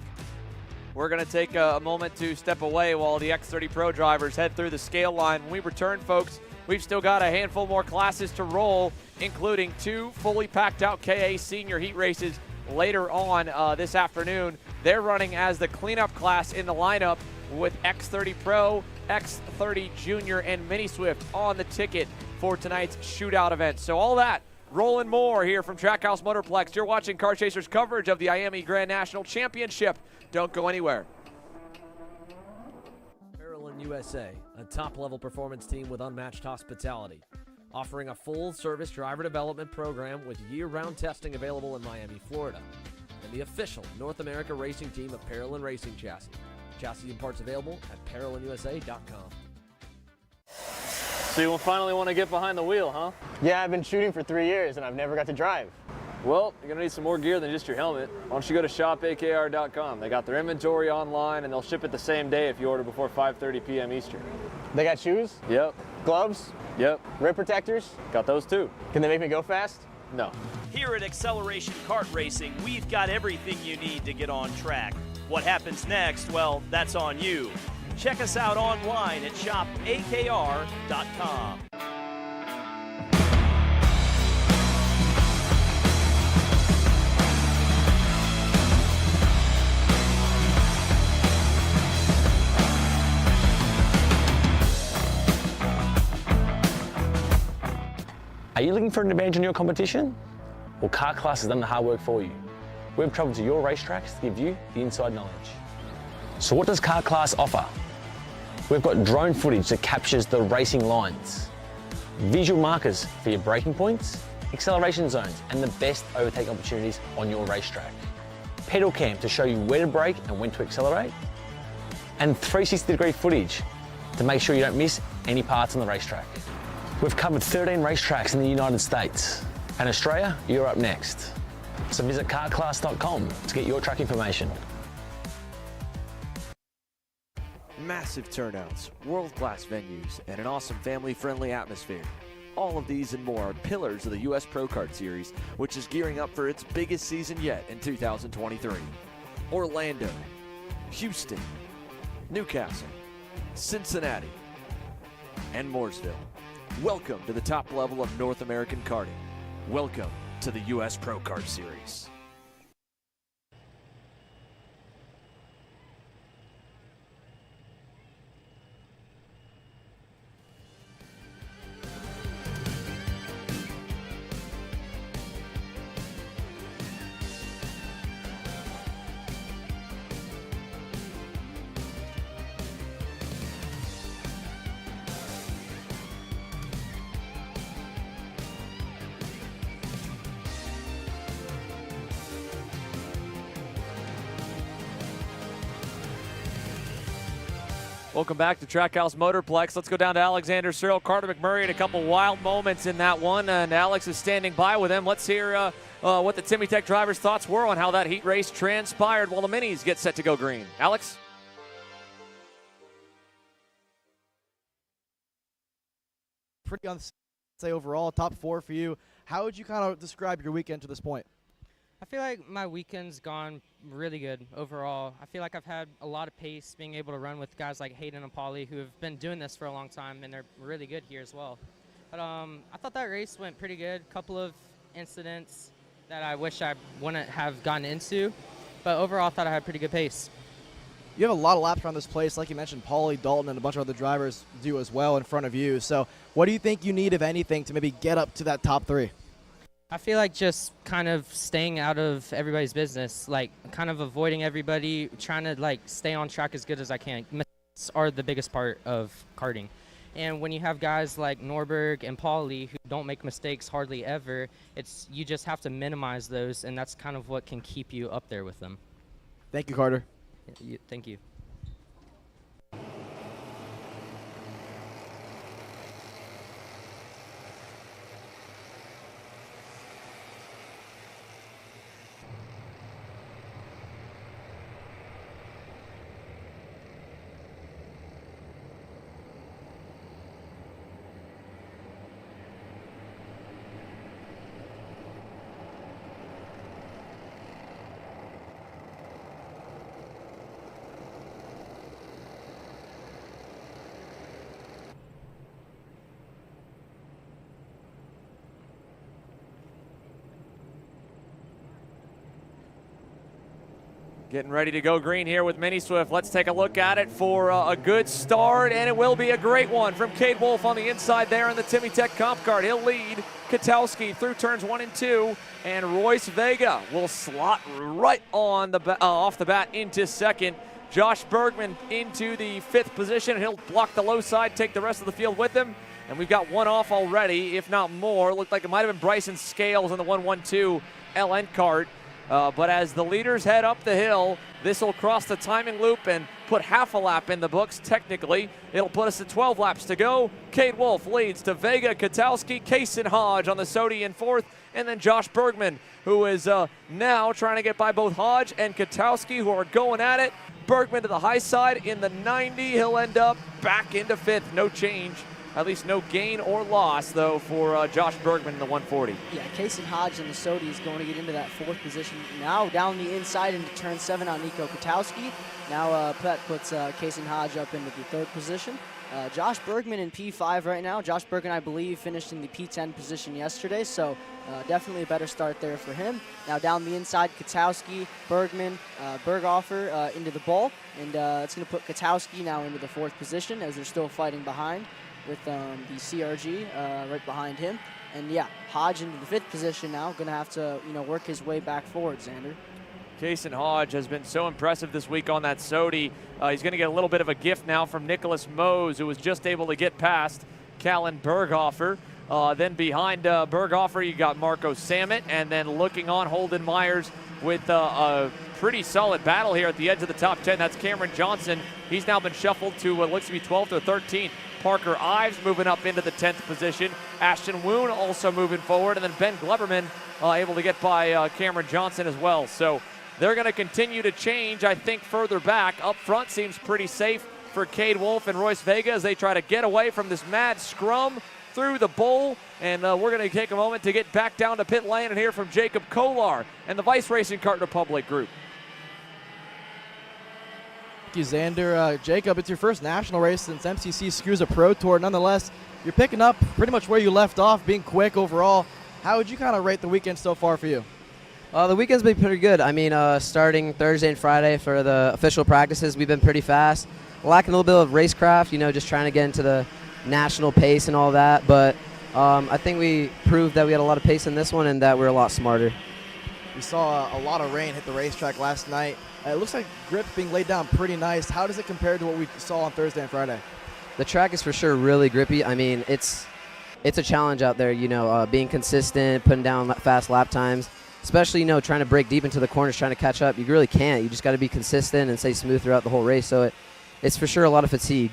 We're going to take a moment to step away while the X30 Pro drivers head through the scale line. When we return, folks, we've still got a handful more classes to roll, including 2 fully packed out KA Senior Heat races later on this afternoon. They're running as the cleanup class in the lineup with X30 Pro, X30 Junior, and Mini Swift on the ticket for tonight's shootout event. So all that, rolling more here from Trackhouse Motorplex. You're watching Car Chasers coverage of the IAME Grand National Championship. Don't go anywhere. USA, a top-level performance team with unmatched hospitality, offering a full-service driver development program with year-round testing available in Miami, Florida, and the official North America racing team of Parallel Racing Chassis. Chassis and parts available at ParallelandUSA.com. So you finally want to get behind the wheel, huh? Yeah, I've been shooting for 3 years and I've never got to drive. Well, you're going to need some more gear than just your helmet. Why don't you go to shopakr.com. They got their inventory online, and they'll ship it the same day if you order before 5:30 p.m. Eastern. They got shoes? Yep. Gloves? Yep. Rib protectors? Got those too. Can they make me go fast? No. Here at Acceleration Kart Racing, we've got everything you need to get on track. What happens next? Well, that's on you. Check us out online at shopakr.com. Are you looking for an advantage in your competition? Well, Car Class has done the hard work for you. We've travelled to your racetracks to give you the inside knowledge. So what does Car Class offer? We've got drone footage that captures the racing lines, visual markers for your braking points, acceleration zones, and the best overtake opportunities on your racetrack, pedal cam to show you where to brake and when to accelerate, and 360-degree footage to make sure you don't miss any parts on the racetrack. We've covered 13 racetracks in the United States, and Australia, you're up next. So visit carclass.com to get your track information. Massive turnouts, world-class venues, and an awesome family-friendly atmosphere. All of these and more are pillars of the U.S. Pro Kart Series, which is gearing up for its biggest season yet in 2023. Orlando, Houston, Newcastle, Cincinnati, and Mooresville. Welcome to the top level of North American karting. Welcome to the U.S. Pro Kart Series. Welcome back to Trackhouse Motorplex. Let's go down to Alexander Searle, Carter McMurray, and a couple wild moments in that one. And Alex is standing by with him. Let's hear what the Timmy Tech drivers' thoughts were on how that heat race transpired while the minis get set to go green. Alex? Pretty on, say overall, top 4 for you. How would you kind of describe your weekend to this point? I feel like my weekend's gone really good overall. I feel like I've had a lot of pace, being able to run with guys like Hayden and Pauly who have been doing this for a long time, and they're really good here as well. But I thought that race went pretty good. A couple of incidents that I wish I wouldn't have gotten into, but overall I thought I had pretty good pace. You have a lot of laps around this place. Like you mentioned, Pauly, Dalton, and a bunch of other drivers do as well in front of you. So what do you think you need, if anything, to maybe get up to that top 3? I feel like just kind of staying out of everybody's business, like kind of avoiding everybody, trying to like stay on track as good as I can. Mistakes are the biggest part of karting. And when you have guys like Norberg and Pauly who don't make mistakes hardly ever, you just have to minimize those, and that's kind of what can keep you up there with them. Thank you, Carter. Thank you. Getting ready to go green here with Mini Swift. Let's take a look at it for a good start, and it will be a great one from Cade Wolf on the inside there in the Timmy Tech Comp Kart. He'll lead Katowski through turns 1 and 2, and Royce Vega will slot right on the off the bat into second. Josh Bergman into the 5th position, and he'll block the low side, take the rest of the field with him. And we've got one off already, if not more. Looked like it might have been Bryson Scales in the 112 LN kart. But as the leaders head up the hill, this will cross the timing loop and put half a lap in the books. Technically, it'll put us at 12 laps to go. Cade Wolf leads to Vega, Katowski, Kaysen Hodge on the Sodi in 4th, and then Josh Bergman, who is now trying to get by both Hodge and Katowski, who are going at it. Bergman to the high side in the 90. He'll end up back into 5th. No change. At least no gain or loss, though, for Josh Bergman in the 140. Yeah, Kaysen Hodge in the Sodi is going to get into that 4th position. Now down the inside into turn 7 on Nico Katowski. Now that puts Kaysen Hodge up into the 3rd position. Josh Bergman in P5 right now. Josh Bergman, I believe, finished in the P10 position yesterday, so definitely a better start there for him. Now down the inside, Katowski, Bergman, Berghofer into the ball, and it's going to put Katowski now into the 4th position as they're still fighting behind with the CRG right behind him. And yeah, Hodge into the 5th position now, going to have to work his way back forward, Xander. Kaysen Hodge has been so impressive this week on that Sodi. He's going to get a little bit of a gift now from Nicholas Mose, who was just able to get past Callan Berghofer. Then behind Berghofer, you got Marco Samet, and then looking on Holden Myers with a pretty solid battle here at the edge of the top 10. That's Cameron Johnson. He's now been shuffled to what looks to be 12th or 13th. Parker Ives moving up into the 10th position. Ashton Woon also moving forward, and then Ben Gleberman able to get by Cameron Johnson as well. So they're going to continue to change, I think, further back. Up front seems pretty safe for Cade Wolf and Royce Vega as they try to get away from this mad scrum through the bowl. And we're going to take a moment to get back down to pit lane and hear from Jacob Kolar and the Vice Racing Kart Republic group. Thank you, Xander. Jacob, it's your first national race since MCC SKUSA Pro Tour. Nonetheless, you're picking up pretty much where you left off, being quick overall. How would you kind of rate the weekend so far for you? The weekend's been pretty good. I mean, starting Thursday and Friday for the official practices, we've been pretty fast. Lacking a little bit of racecraft, just trying to get into the national pace and all that. But I think we proved that we had a lot of pace in this one and that we're a lot smarter. We saw a lot of rain hit the racetrack last night. It looks like grip being laid down pretty nice. How does it compare to what we saw on Thursday and Friday? The track is for sure really grippy. I mean, it's a challenge out there, being consistent, putting down fast lap times, especially, trying to break deep into the corners, trying to catch up. You really can't. You just got to be consistent and stay smooth throughout the whole race. So it's for sure a lot of fatigue.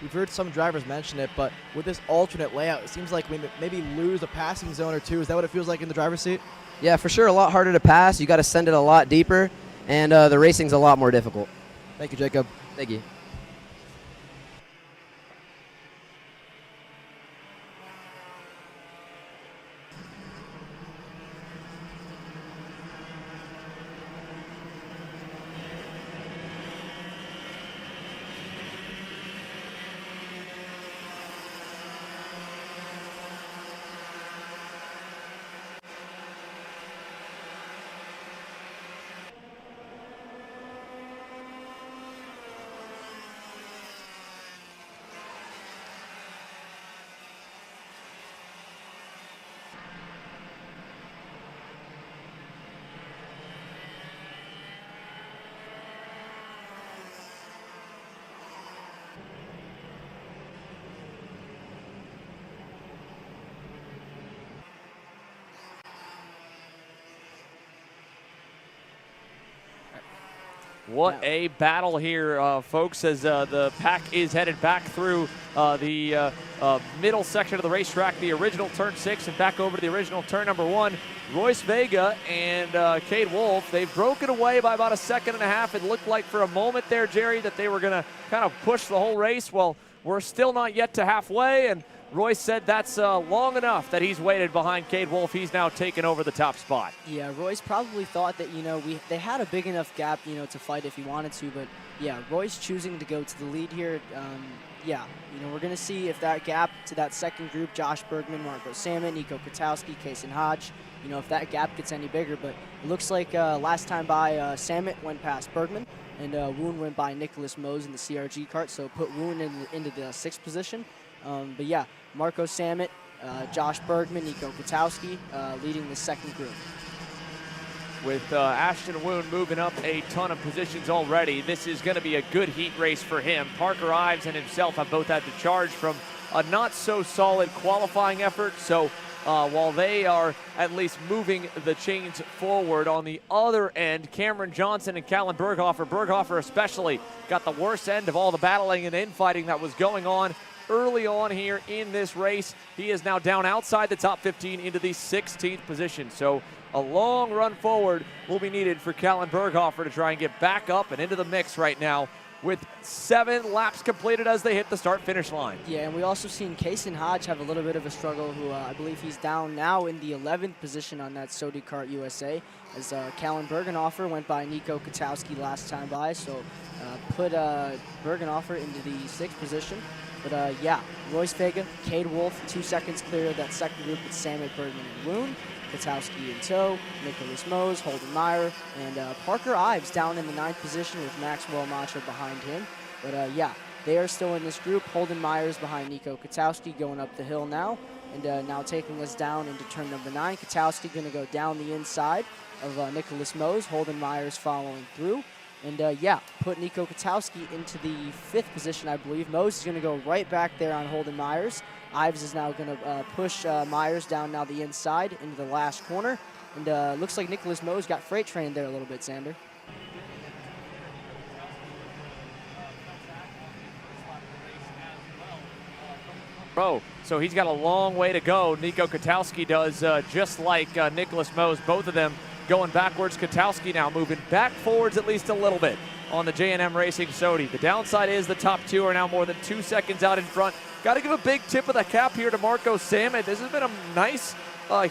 We've heard some drivers mention it, but with this alternate layout, it seems like we maybe lose a passing zone or two. Is that what it feels like in the driver's seat? Yeah, for sure, a lot harder to pass. You got to send it a lot deeper, and the racing's a lot more difficult. Thank you, Jacob. Thank you. What a battle here, folks, as the pack is headed back through the middle section of the racetrack, the original turn 6, and back over to the original turn number 1. Royce Vega and Cade Wolf, they've broken away by about a second and a half. It looked like for a moment there, Jerry, that they were going to kind of push the whole race. Well, we're still not yet to halfway, and Royce said that's long enough that he's waited behind Cade Wolf. He's now taken over the top spot. Yeah, Royce probably thought that, they had a big enough gap, to fight if he wanted to. But, yeah, Royce choosing to go to the lead here. We're going to see if that gap to that second group, Josh Bergman, Marco Salmon, Nico Kwiatkowski, Kason Hodge, if that gap gets any bigger. But it looks like last time by, Salmon went past Bergman, and Woon went by Nicholas Mose in the CRG kart, so put Woon into the 6th position. But, yeah, Marco Salmon, Josh Bergman, Nico Kwiatkowski leading the second group. With Ashton Woon moving up a ton of positions already, this is going to be a good heat race for him. Parker Ives and himself have both had to charge from a not-so-solid qualifying effort, so while they are at least moving the chains forward, on the other end, Cameron Johnson and Callan Berghofer especially, got the worst end of all the battling and infighting that was going on early on here in this race. He is now down outside the top 15 into the 16th position. So a long run forward will be needed for Callan Berghofer to try and get back up and into the mix right now, with 7 laps completed as they hit the start-finish line. Yeah, and we also seen Kason Hodge have a little bit of a struggle, who I believe he's down now in the 11th position on that Sodi Kart USA, as Callan Berghofer went by Nico Kwiatkowski last time by, so put Berghofer into the 6th position. But yeah, Royce Vega, Cade Wolf, 2 seconds clear of that second group with Samet, Bergman, and Woon. Kwiatkowski in tow, Nicholas Mose, Holden Meyer, and Parker Ives down in the 9th position with Maxwell Macho behind him. But yeah, they are still in this group. Holden Meyer's behind Nico Kwiatkowski going up the hill now, and now taking us down into turn number 9. Kwiatkowski going to go down the inside of Nicholas Mose. Holden Meyer's following through. And yeah, put Nico Kwiatkowski into the 5th position, I believe. Mose is going to go right back there on Holden Myers. Ives is now going to push Myers down now the inside into the last corner. And looks like Nicholas Mose got freight trained there a little bit, Sander. So he's got a long way to go. Nico Kwiatkowski does, just like Nicholas Mose. Both of them going backwards. Katowski now moving back forwards at least a little bit on the J&M Racing Sodi. The downside is the top two are now more than 2 seconds out in front. Got to give a big tip of the cap here to Marco Samet. This has been a nice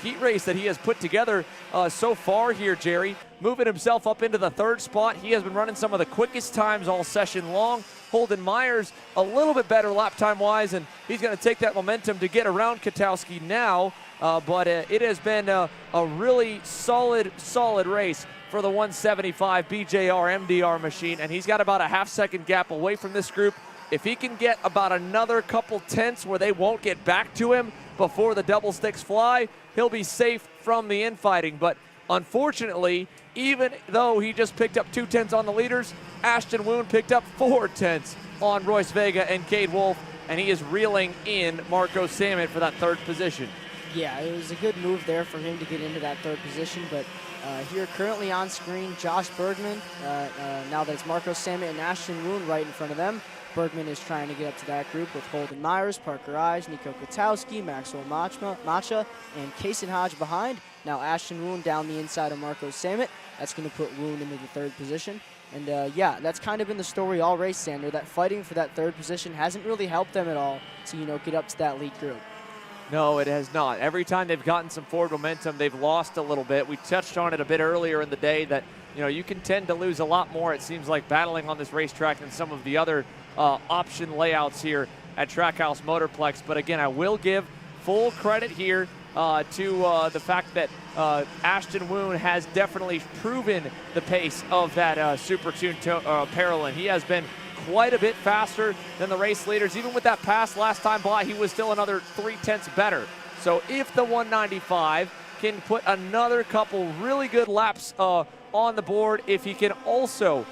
heat race that he has put together so far here, Jerry. Moving himself up into the third spot. He has been running some of the quickest times all session long. Holden Myers a little bit better lap time wise, and he's going to take that momentum to get around Katowski now. But it has been a really solid race for the 175 BJR MDR machine, and he's got about a half-second gap away from this group. If he can get about another couple tenths where they won't get back to him before the double sticks fly, he'll be safe from the infighting. But unfortunately, even though he just picked up 2 tenths on the leaders, Ashton Woon picked up 4 tenths on Royce Vega and Cade Wolf, and he is reeling in Marco Samet for that third position. Yeah, it was a good move there for him to get into that third position, but here currently on screen, Josh Bergman, now that it's Marco Samet and Ashton Woon right in front of them. Bergman is trying to get up to that group with Holden Myers, Parker Ives, Nico Katowski, Maxwell Macha, and Kason Hodge behind. Now Ashton Woon down the inside of Marco Samet. That's going to put Woon into the third position. And yeah, that's kind of been the story all race, Sander. That fighting for that third position hasn't really helped them at all to, get up to that lead group. No, it has not. Every time they've gotten some forward momentum, they've lost a little bit. We touched on it a bit earlier in the day that, you can tend to lose a lot more, it seems like, battling on this racetrack than some of the other option layouts here at Trackhouse Motorplex. But again, I will give full credit here to the fact that Ashton Woon has definitely proven the pace of that Super Tune Parolin. He has been quite a bit faster than the race leaders. Even with that pass last time by, he was still another 3 tenths better. So if the 195 can put another couple really good laps on the board, if he can also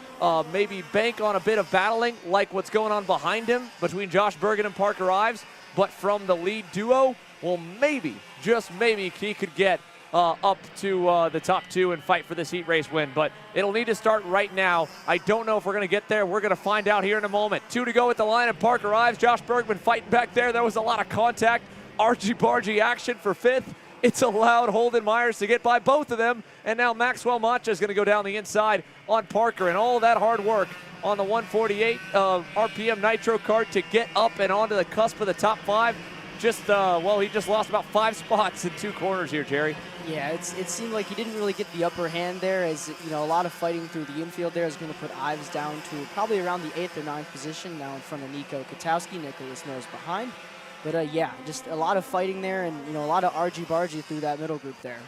maybe bank on a bit of battling like what's going on behind him between Josh Bergen and Parker Ives, but from the lead duo, well, maybe, just maybe, he could get up to the top 2 and fight for this heat race win. But it'll need to start right now. I don't know if we're going to get there. We're going to find out here in a moment. 2 to go at the line, and Parker Ives, Josh Bergman fighting back there. There was a lot of contact. Argy-bargy action for 5th. It's allowed Holden Myers to get by both of them, and now Maxwell Macha is going to go down the inside on Parker, and all that hard work on the 148 RPM Nitro Kart to get up and onto the cusp of the top 5. Just, well, he just lost about 5 spots in 2 corners here, Jerry. Yeah, it seemed like he didn't really get the upper hand there, as, a lot of fighting through the infield there is going to put Ives down to probably around the 8th or 9th position, now in front of Nico Katowski. Nicholas knows behind. But, yeah, just a lot of fighting there and, a lot of argy-bargy through that middle group there.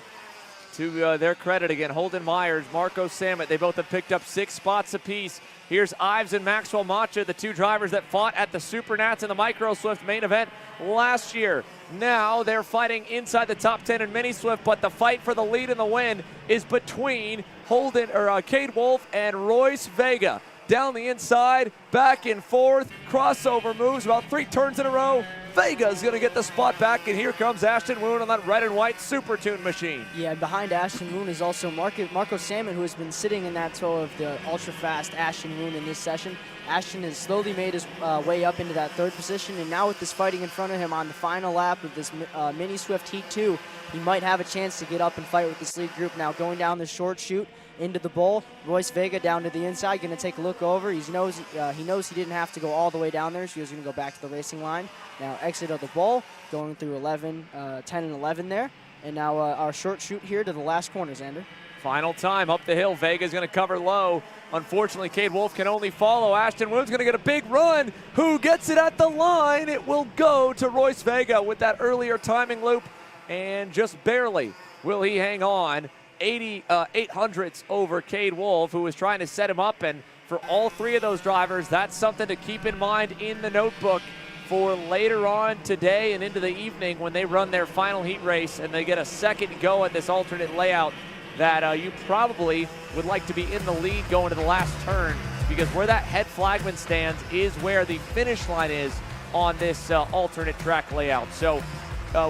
To their credit again, Holden Myers, Marco Samet, they both have picked up 6 spots apiece. Here's Ives and Maxwell Macha, the 2 drivers that fought at the Super Nats and the Micro Swift main event last year. Now they're fighting inside the top 10 in Mini Swift, but the fight for the lead and the win is between Cade Wolf and Royce Vega. Down the inside, back and forth, crossover moves, about 3 turns in a row. Vega's going to get the spot back, and here comes Ashton Woon on that red and white Super Tune machine. Yeah, behind Ashton Woon is also Marco Samet, who has been sitting in that tow of the ultra-fast Ashton Woon in this session. Ashton has slowly made his way up into that 3rd position, and now with this fighting in front of him on the final lap of this Mini Swift Heat 2, he might have a chance to get up and fight with this lead group. Now going down the short chute into the bowl, Royce Vega down to the inside, going to take a look over. He knows he didn't have to go all the way down there, so he was going to go back to the racing line. Now exit of the bowl, going through 10 and 11 there. And now our short chute here to the last corner, Xander. Final time up the hill. Vega's going to cover low. Unfortunately, Cade Wolf can only follow. Ashton Woon's going to get a big run. Who gets it at the line? It will go to Royce Vega with that earlier timing loop. And just barely will he hang on. 800ths over Cade Wolf, who was trying to set him up. And for all 3 of those drivers, that's something to keep in mind in the notebook for later on today and into the evening when they run their final heat race and they get a second go at this alternate layout, that you probably would like to be in the lead going to the last turn, because where that head flagman stands is where the finish line is on this alternate track layout. So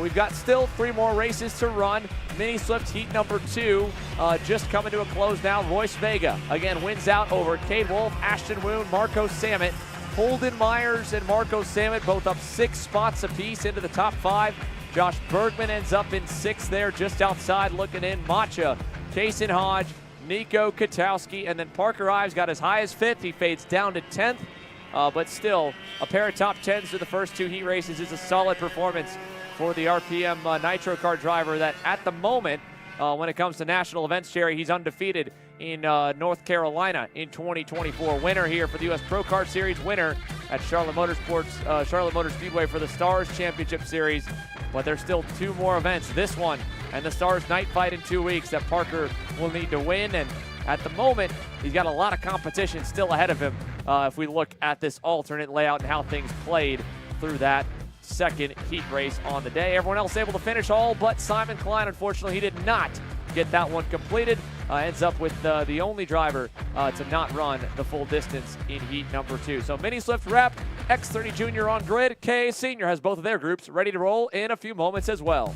we've got still 3 more races to run. Mini Swift Heat number 2 just coming to a close now. Royce Vega again wins out over Cade Wolf, Ashton Woon, Marco Samet. Holden Myers and Marco Samet both up 6 spots apiece into the top 5. Josh Bergman ends up in 6th there, just outside looking in. Macha Kason Hodge, Nico Katowski, and then Parker Ives got as high as 5th. He fades down to 10th, but still a pair of top 10s to the first 2 heat races is a solid performance for the RPM Nitro Kart driver that at the moment, when it comes to national events, Jerry, he's undefeated in North Carolina in 2024. Winner here for the U.S. Pro Kart Series, winner at Charlotte Motor Speedway for the Stars Championship Series. But there's still 2 more events, this one and the Stars Night Fight in 2 weeks that Parker will need to win. And at the moment, he's got a lot of competition still ahead of him if we look at this alternate layout and how things played through that second heat race on the day. Everyone else able to finish, all but Simon Klein. Unfortunately, he did not get that one completed. Ends up with the only driver to not run the full distance in heat number 2. So Mini Swift wrap, X30 Junior on grid. KA Senior has both of their groups ready to roll in a few moments as well.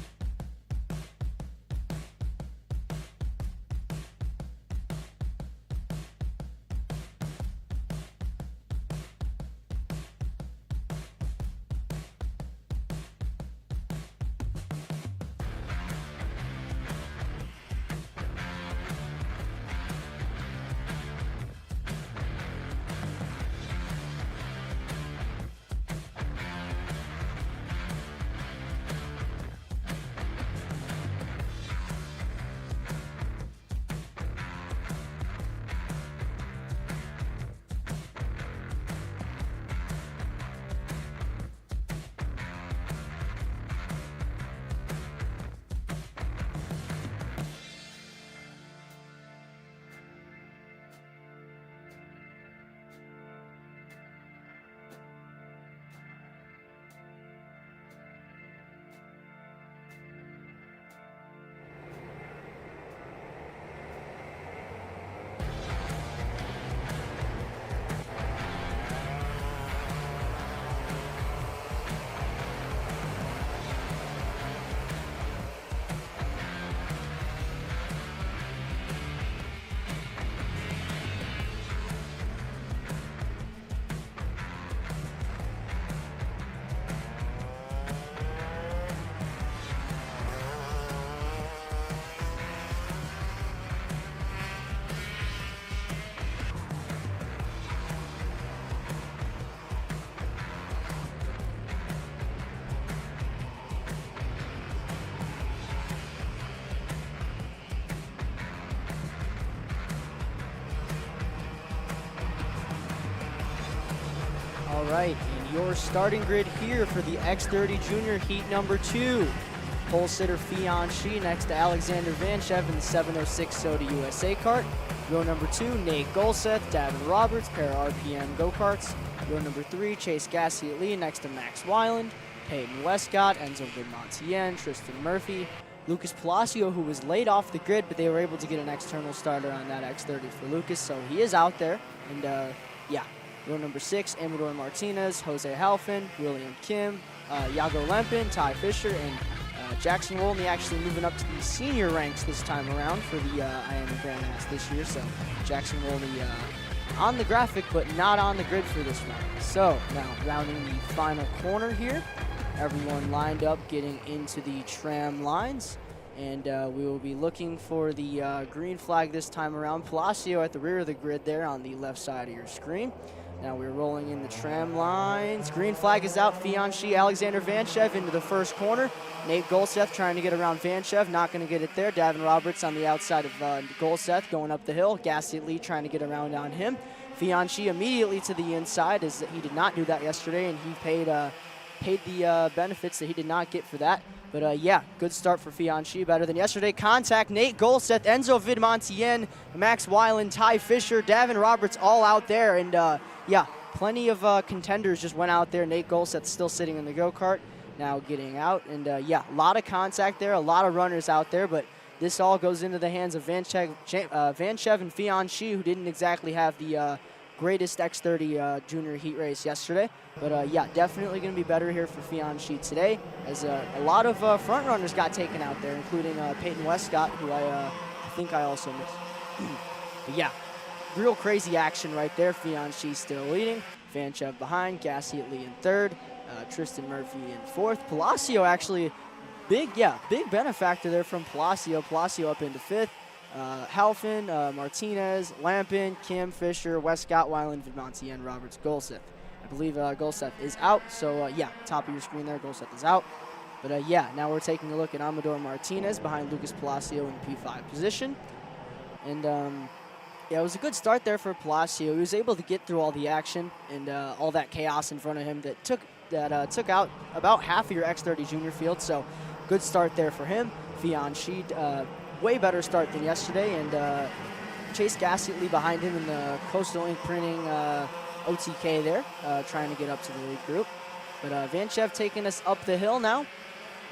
All right, and your starting grid here for the X30 Junior Heat number 2. Pole sitter Fion Shi next to Alexander Vanchev in the 706 Soda USA kart. Row number 2, Nate Golseth, Davin Roberts, pair of RPM go-karts. Row number 3, Chase Gassiet-Lee next to Max Weiland, Peyton Westcott, Enzo Vidmontien, Tristan Murphy, Lucas Palacio, who was laid off the grid, but they were able to get an external starter on that X30 for Lucas, so he is out there. And yeah, row number 6, Amador Martinez, Jose Halfin, William Kim, Yago Lempin, Ty Fisher, and Jackson Wolney actually moving up to the senior ranks this time around for the IAME Grandmaster this year. So Jackson Wolney on the graphic, but not on the grid for this one. So now rounding the final corner here. Everyone lined up getting into the tram lines. And we will be looking for the green flag this time around. Palacio at the rear of the grid there on the left side of your screen. Now we're rolling in the tram lines. Green flag is out. Fion Shi, Alexander Vanchev into the first corner. Nate Golseth trying to get around Vanchev, not going to get it there. Davin Roberts on the outside of Golseth going up the hill. Gassiet-Lee trying to get around on him. Fion Shi immediately to the inside, as he did not do that yesterday, and he paid the benefits that he did not get for that. But yeah, good start for Fion Shi, better than yesterday. Contact, Nate Golseth, Enzo Vidmontien, Max Weiland, Ty Fisher, Davin Roberts all out there. And yeah, plenty of contenders just went out there. Nate Golseth still sitting in the go-kart, now getting out. And yeah, a lot of contact there, a lot of runners out there. But this all goes into the hands of Vanchev and Fion Shi, who didn't exactly have the greatest X30 Junior Heat race yesterday. But yeah, definitely going to be better here for Fion Shi today, as a lot of front runners got taken out there, including Peyton Westcott, who I think I also missed. But yeah, real crazy action right there. Fion Shi still leading, Vanchev behind, Gassiet-Lee in third, Tristan Murphy in fourth. Palacio actually, big benefactor there from Palacio. Palacio up into fifth. Halfin, Martinez, Lampin, Kim, Fisher, Westcott, Weiland, Vidmonti, and Roberts, Golseth. I believe Golseth is out, so yeah, top of your screen there, Golseth is out. But yeah, now we're taking a look at Amador Martinez behind Lucas Palacio in the P5 position. And yeah, it was a good start there for Palacio. He was able to get through all the action and all that chaos in front of him that took out about half of your X30 Junior field. So good start there for him. Fion Shi, way better start than yesterday, and Chase Gassitley behind him in the Coastal Ink Printing OTK there, trying to get up to the lead group. But Vanchev taking us up the hill now,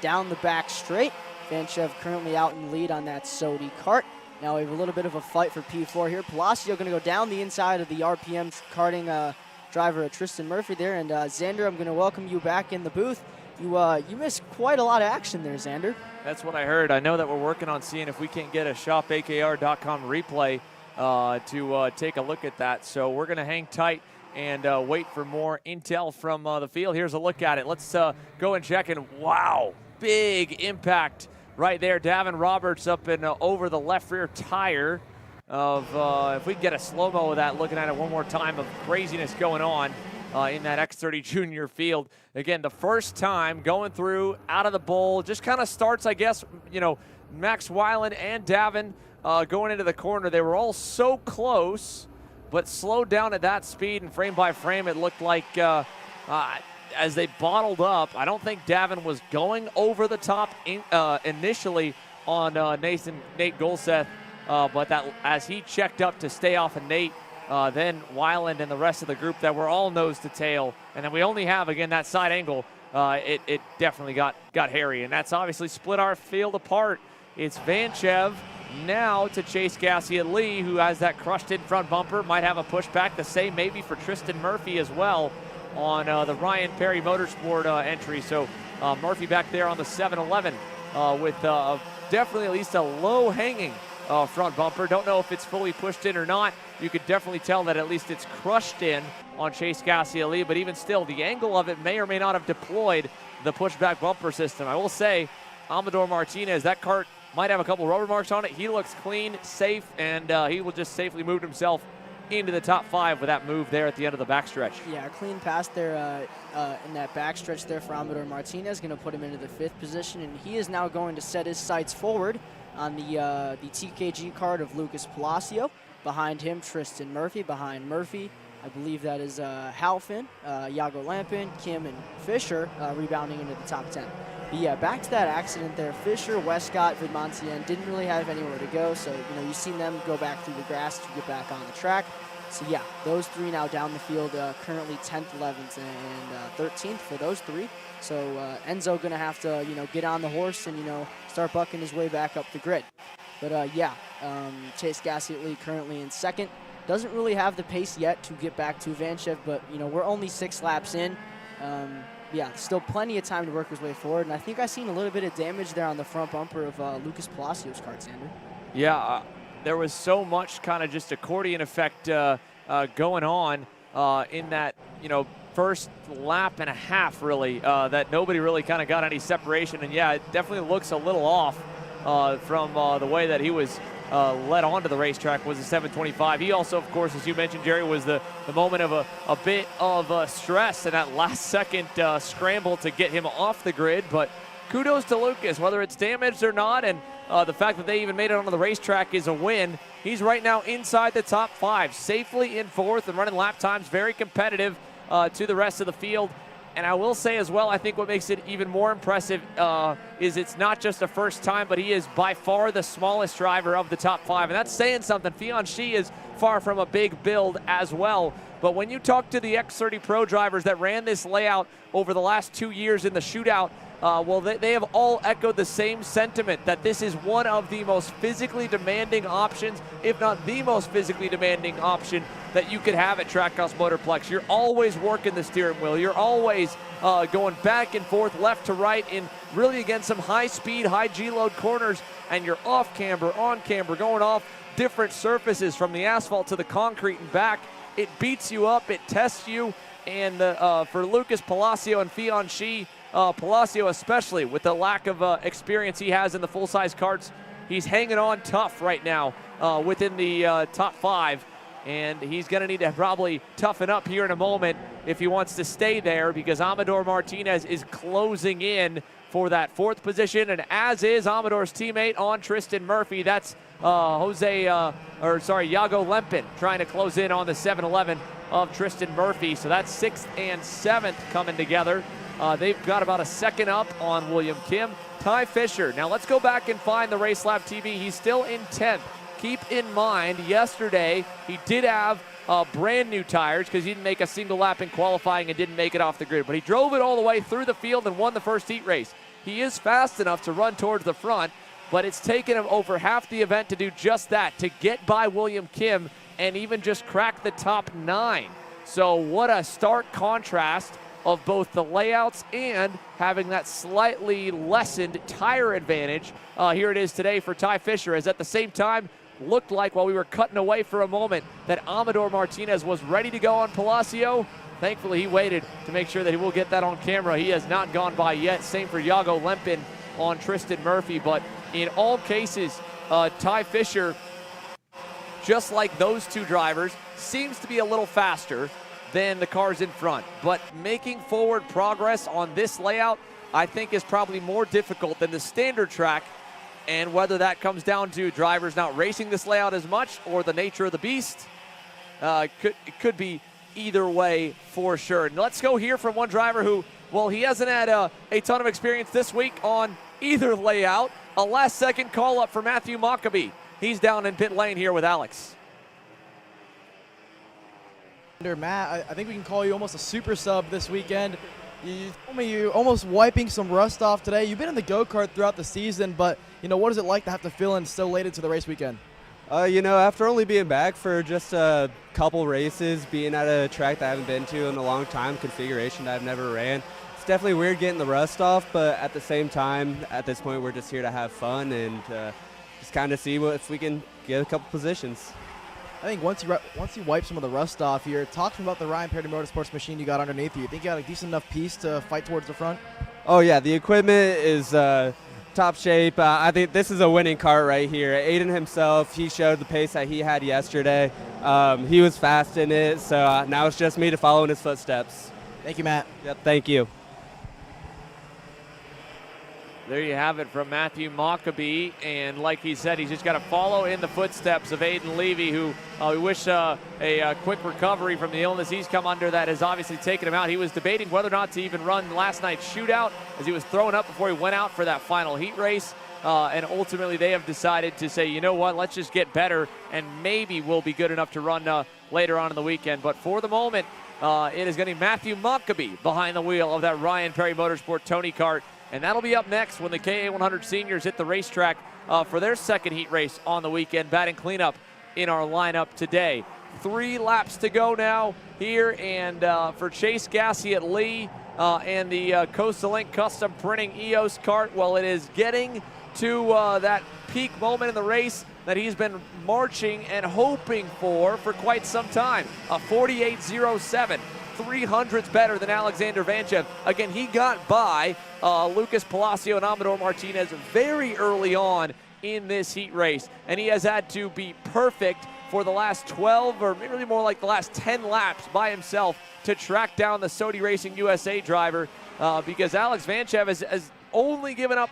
down the back straight. Vanchev currently out in the lead on that Sodi Kart. Now we have a little bit of a fight for P4 here. Palacio going to go down the inside of the RPM karting driver Tristan Murphy there. And Xander, I'm going to welcome you back in the booth. You missed quite a lot of action there, Xander. That's what I heard. I know that we're working on seeing if we can't get a shopakr.com replay to take a look at that. So we're going to hang tight and wait for more intel from the field. Here's a look at it. Let's go and check. And wow, big impact right there. Davin Roberts up and over the left rear tire of, if we can get a slow-mo of that, looking at it one more time, of craziness going on in that X30 Junior field. Again, the first time going through out of the bowl, just kind of starts, I guess, you know, Max Weiland and Davin going into the corner. They were all so close, but slowed down at that speed, and frame by frame, it looked like as they bottled up. I don't think Davin was going over the top initially on Nate Golseth, but that as he checked up to stay off of Nate, then Weiland and the rest of the group that were all nose to tail, and then we only have, again, that side angle, it definitely got hairy, and that's obviously split our field apart. It's Vanchev now to Chase Gassitley, who has that crushed in front bumper, might have a pushback. The same maybe for Tristan Murphy as well on the Ryan Perry Motorsport entry. So Murphy back there on the 711 with definitely at least a low-hanging front bumper. Don't know if it's fully pushed in or not. You could definitely tell that at least it's crushed in on Chase Gassitley, but even still, the angle of it may or may not have deployed the pushback bumper system. I will say, Amador Martinez, that kart might have a couple rubber marks on it. He looks clean, safe, and he will just safely move himself into the top 5 with that move there at the end of the backstretch. Yeah, clean pass there in that backstretch there for Amador Martinez, going to put him into the 5th position, and he is now going to set his sights forward on the TKG card of Lucas Palacio. Behind him, Tristan Murphy. Behind Murphy, I believe that is Halfin, Yago Lampin, Kim, and Fisher rebounding into the top 10. But yeah, back to that accident there. Fisher, Westcott, Vidmonti didn't really have anywhere to go, so you've seen them go back through the grass to get back on the track. So yeah, those three now down the field, currently 10th, 11th, and 13th for those three. So Enzo gonna have to get on the horse and start bucking his way back up the grid. But yeah, Chase Gassitley currently in 2nd. Doesn't really have the pace yet to get back to Vanchev, but we're only 6 laps in. Yeah, still plenty of time to work his way forward, and I think I've seen a little bit of damage there on the front bumper of Lucas Palacio's kart, Xander. Yeah, there was so much kind of just accordion effect going on in that, first lap and a half, really, that nobody really kind of got any separation. And yeah, it definitely looks a little off from the way that he was led onto the racetrack was a 725. He also, of course, as you mentioned, Jerry, was the moment of a bit of stress in that last second scramble to get him off the grid. But kudos to Lucas, whether it's damaged or not, and the fact that they even made it onto the racetrack is a win. He's right now inside the top 5, safely in 4th and running lap times very competitive to the rest of the field. And I will say as well, I think what makes it even more impressive is it's not just a first time, but he is by far the smallest driver of the top 5. And that's saying something. Fion Shi is far from a big build as well. But when you talk to the X30 Pro drivers that ran this layout over the last 2 years in the shootout, well, they have all echoed the same sentiment, that this is one of the most physically demanding options, if not the most physically demanding option that you could have at Trackhouse Motorplex. You're always working the steering wheel. You're always going back and forth, left to right, in really, again, some high-speed, high G-load corners, and you're off camber, on camber, going off different surfaces from the asphalt to the concrete and back. It beats you up. It tests you. And for Lucas Palacio and Fion Shi, Palacio especially, with the lack of experience he has in the full-size karts, he's hanging on tough right now within the top 5. And he's going to need to probably toughen up here in a moment if he wants to stay there, because Amador Martinez is closing in for that 4th position, and as is Amador's teammate on Tristan Murphy. That's Yago Lempin trying to close in on the 7-11 of Tristan Murphy. So that's 6th and 7th coming together. They've got about a second up on William Kim. Ty Fisher, now let's go back and find the Race Lab TV. He's still in 10th. Keep in mind, yesterday he did have brand new tires because he didn't make a single lap in qualifying and didn't make it off the grid. But he drove it all the way through the field and won the first heat race. He is fast enough to run towards the front, but it's taken him over half the event to do just that, to get by William Kim and even just crack the top 9. So what a stark contrast of both the layouts and having that slightly lessened tire advantage. Here it is today for Ty Fisher, as at the same time, looked like while we were cutting away for a moment that Amador Martinez was ready to go on Palacio. Thankfully, he waited to make sure that he will get that on camera. He has not gone by yet. Same for Yago Lempin on Tristan Murphy. But in all cases, Ty Fisher, just like those two drivers, seems to be a little faster than the cars in front. But making forward progress on this layout, I think, is probably more difficult than the standard track. And whether that comes down to drivers not racing this layout as much or the nature of the beast, it could be either way for sure. And let's go hear from one driver who, well, he hasn't had a ton of experience this week on either layout. A last-second call-up for Matthew Mockabee. He's down in pit lane here with Alex. Matt, I think we can call you almost a super sub this weekend. You told me you're almost wiping some rust off today. You've been in the go-kart throughout the season, but, what is it like to have to fill in so late into the race weekend? After only being back for just a couple races, being at a track that I haven't been to in a long time, configuration that I've never ran, it's definitely weird getting the rust off, but at the same time, at this point, we're just here to have fun and just kind of see if we can get a couple positions. I think once you wipe some of the rust off here, talk to me about the Ryan Perry Motorsports machine you got underneath you. You think you got a decent enough piece to fight towards the front? Oh, yeah. The equipment is top shape. I think this is a winning kart right here. Aiden himself, he showed the pace that he had yesterday. He was fast in it, so now it's just me to follow in his footsteps. Thank you, Matt. Yep, thank you. There you have it from Matthew Mockabee, and like he said, he's just got to follow in the footsteps of Aiden Levy, who we wish a quick recovery from the illness he's come under that has obviously taken him out. He was debating whether or not to even run last night's shootout as he was thrown up before he went out for that final heat race, and ultimately they have decided to say, you know what, let's just get better, and maybe we'll be good enough to run later on in the weekend. But for the moment, it is going to be Matthew Mockabee behind the wheel of that Ryan Perry Motorsport Tony Kart. And that'll be up next when the KA100 seniors hit the racetrack for their second heat race on the weekend. Batting cleanup in our lineup today. 3 laps to go now here, and for Chase Gassey at Lee and the Coastal Link Custom Printing EOS kart, well, it is getting to that peak moment in the race that he's been marching and hoping for quite some time. A 48.07. 300s better than Alexander Vanchev. Again, he got by Lucas Palacio and Amador Martinez very early on in this heat race, and he has had to be perfect for the last 12 or maybe more like the last 10 laps by himself to track down the Sodi Racing USA driver because Alex Vanchev has only given up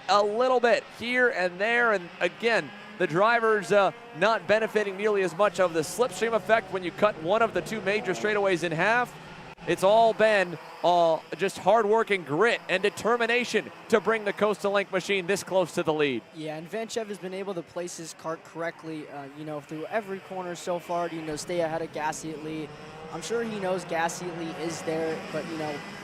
a little bit here and there, and again, the driver's not benefiting nearly as much of the slipstream effect when you cut one of the 2 major straightaways in half. It's all been just hard work and grit and determination to bring the Coastal Link machine this close to the lead. Yeah, and Vanchev has been able to place his kart correctly, through every corner so far to, stay ahead of Gassey at Lee. I'm sure he knows Gassey at Lee is there, but,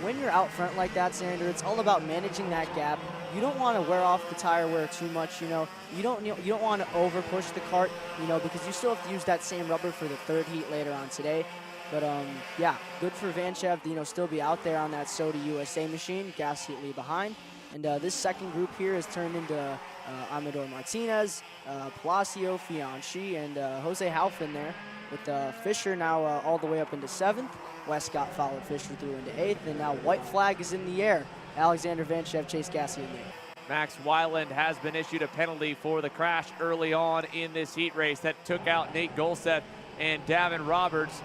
when you're out front like that, Sander, it's all about managing that gap. You don't want to wear off the tire wear too much, You don't want to over push the kart, because you still have to use that same rubber for the 3rd heat later on today. But yeah, good for Vanchev to still be out there on that Sodi USA machine. Gassey at Lee behind, and this second group here has turned into Amador Martinez, Palacio, Fianchi, and Jose Halfin there. With Fisher now all the way up into 7th. Westcott followed Fisher through into 8th, and now white flag is in the air. Alexander Vanchev, Chase Gassey in there. Max Weiland has been issued a penalty for the crash early on in this heat race that took out Nate Golseth and Davin Roberts.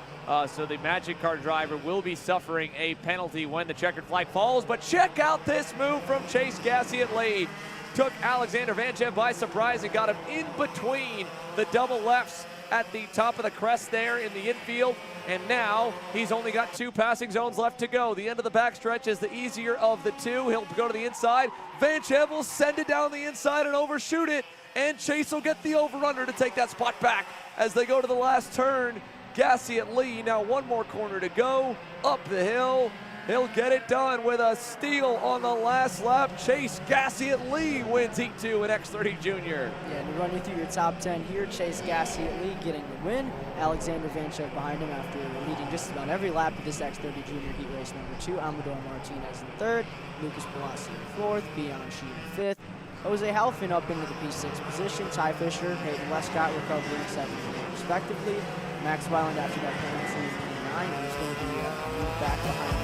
So the Magic Car driver will be suffering a penalty when the checkered flag falls. But check out this move from Chase Gassie at lead. Took Alexander Vanchev by surprise and got him in between the double lefts at the top of the crest there in the infield. And now he's only got 2 passing zones left to go. The end of the backstretch is the easier of the 2. He'll go to the inside. Vanchev will send it down the inside and overshoot it. And Chase will get the over-under to take that spot back as they go to the last turn. Gassie at lead. Now 1 more corner to go. Up the hill. He'll get it done with a steal on the last lap. Chase Gassie at lead wins Heat 2 in X30 Junior. Yeah, and to run you through your top 10 here, Chase Gassie at lead getting the win. Alexander Vanchev behind him after leading just about every lap of this X30 Junior Heat race number 2. Amador Martinez in 3rd. Lucas Pelassi in 4th. Beyond Sheen in 5th. Jose Halfin up into the P6 position. Ty Fisher, Hayden Westcott recovering 7th and 8th respectively. Max Weiland after that penalty in P9. He's going to be moved back behind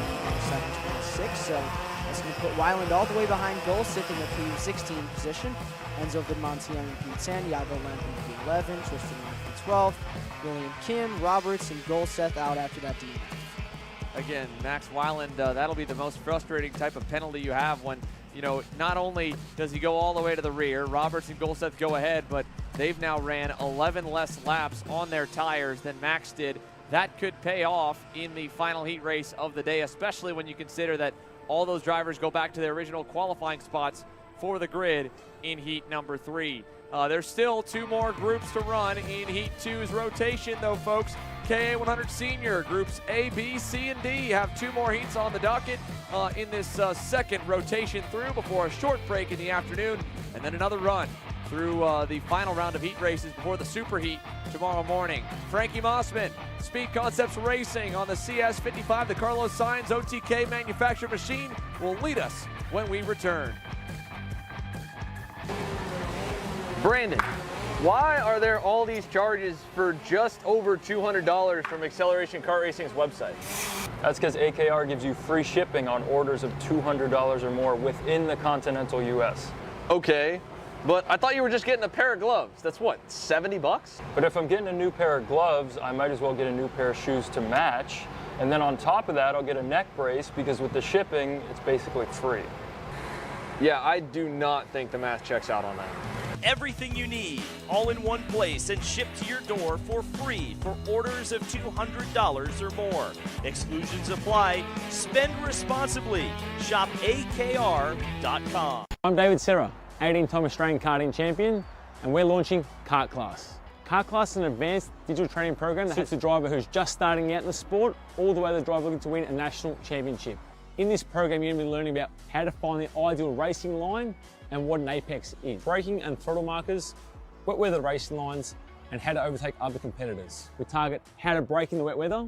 7:26, so that's going to put Weiland all the way behind Golseth in the P16 position. Enzo Vidmontian in P10, Iago Lamp in P11, Tristan in P12, William Kim, Roberts, and Golseth out after that DNF. Again, Max Weiland, that'll be the most frustrating type of penalty you have when, you know, not only does he go all the way to the rear, Roberts and Golseth go ahead, but they've now ran 11 less laps on their tires than Max did. That could pay off in the final heat race of the day, especially when you consider that all those drivers go back to their original qualifying spots for the grid in heat number 3. There's still 2 more groups to run in heat 2's rotation, though, folks. KA100 Senior, groups A, B, C, and D have 2 more heats on the docket in this second rotation through before a short break in the afternoon, and then another run through the final round of heat races before the super heat tomorrow morning. Frankie Mossman, Speed Concepts Racing on the CS55, the Carlos Sainz OTK manufactured machine, will lead us when we return. Brandon, why are there all these charges for just over $200 from Acceleration Kart Racing's website? That's because AKR gives you free shipping on orders of $200 or more within the continental US. Okay, but I thought you were just getting a pair of gloves. That's what, 70 bucks? But if I'm getting a new pair of gloves, I might as well get a new pair of shoes to match. And then on top of that, I'll get a neck brace because with the shipping, it's basically free. Yeah, I do not think the math checks out on that. Everything you need, all in one place and shipped to your door for free for orders of $200 or more. Exclusions apply. Spend responsibly. Shop AKR.com. I'm David Serra, 18-time Australian karting champion, and we're launching Kart Class. Kart Class is an advanced digital training program that suits the driver who's just starting out in the sport, all the way to the driver looking to win a national championship. In this program, you're going to be learning about how to find the ideal racing line and what an apex is, braking and throttle markers, wet weather racing lines, and how to overtake other competitors. We target how to brake in the wet weather,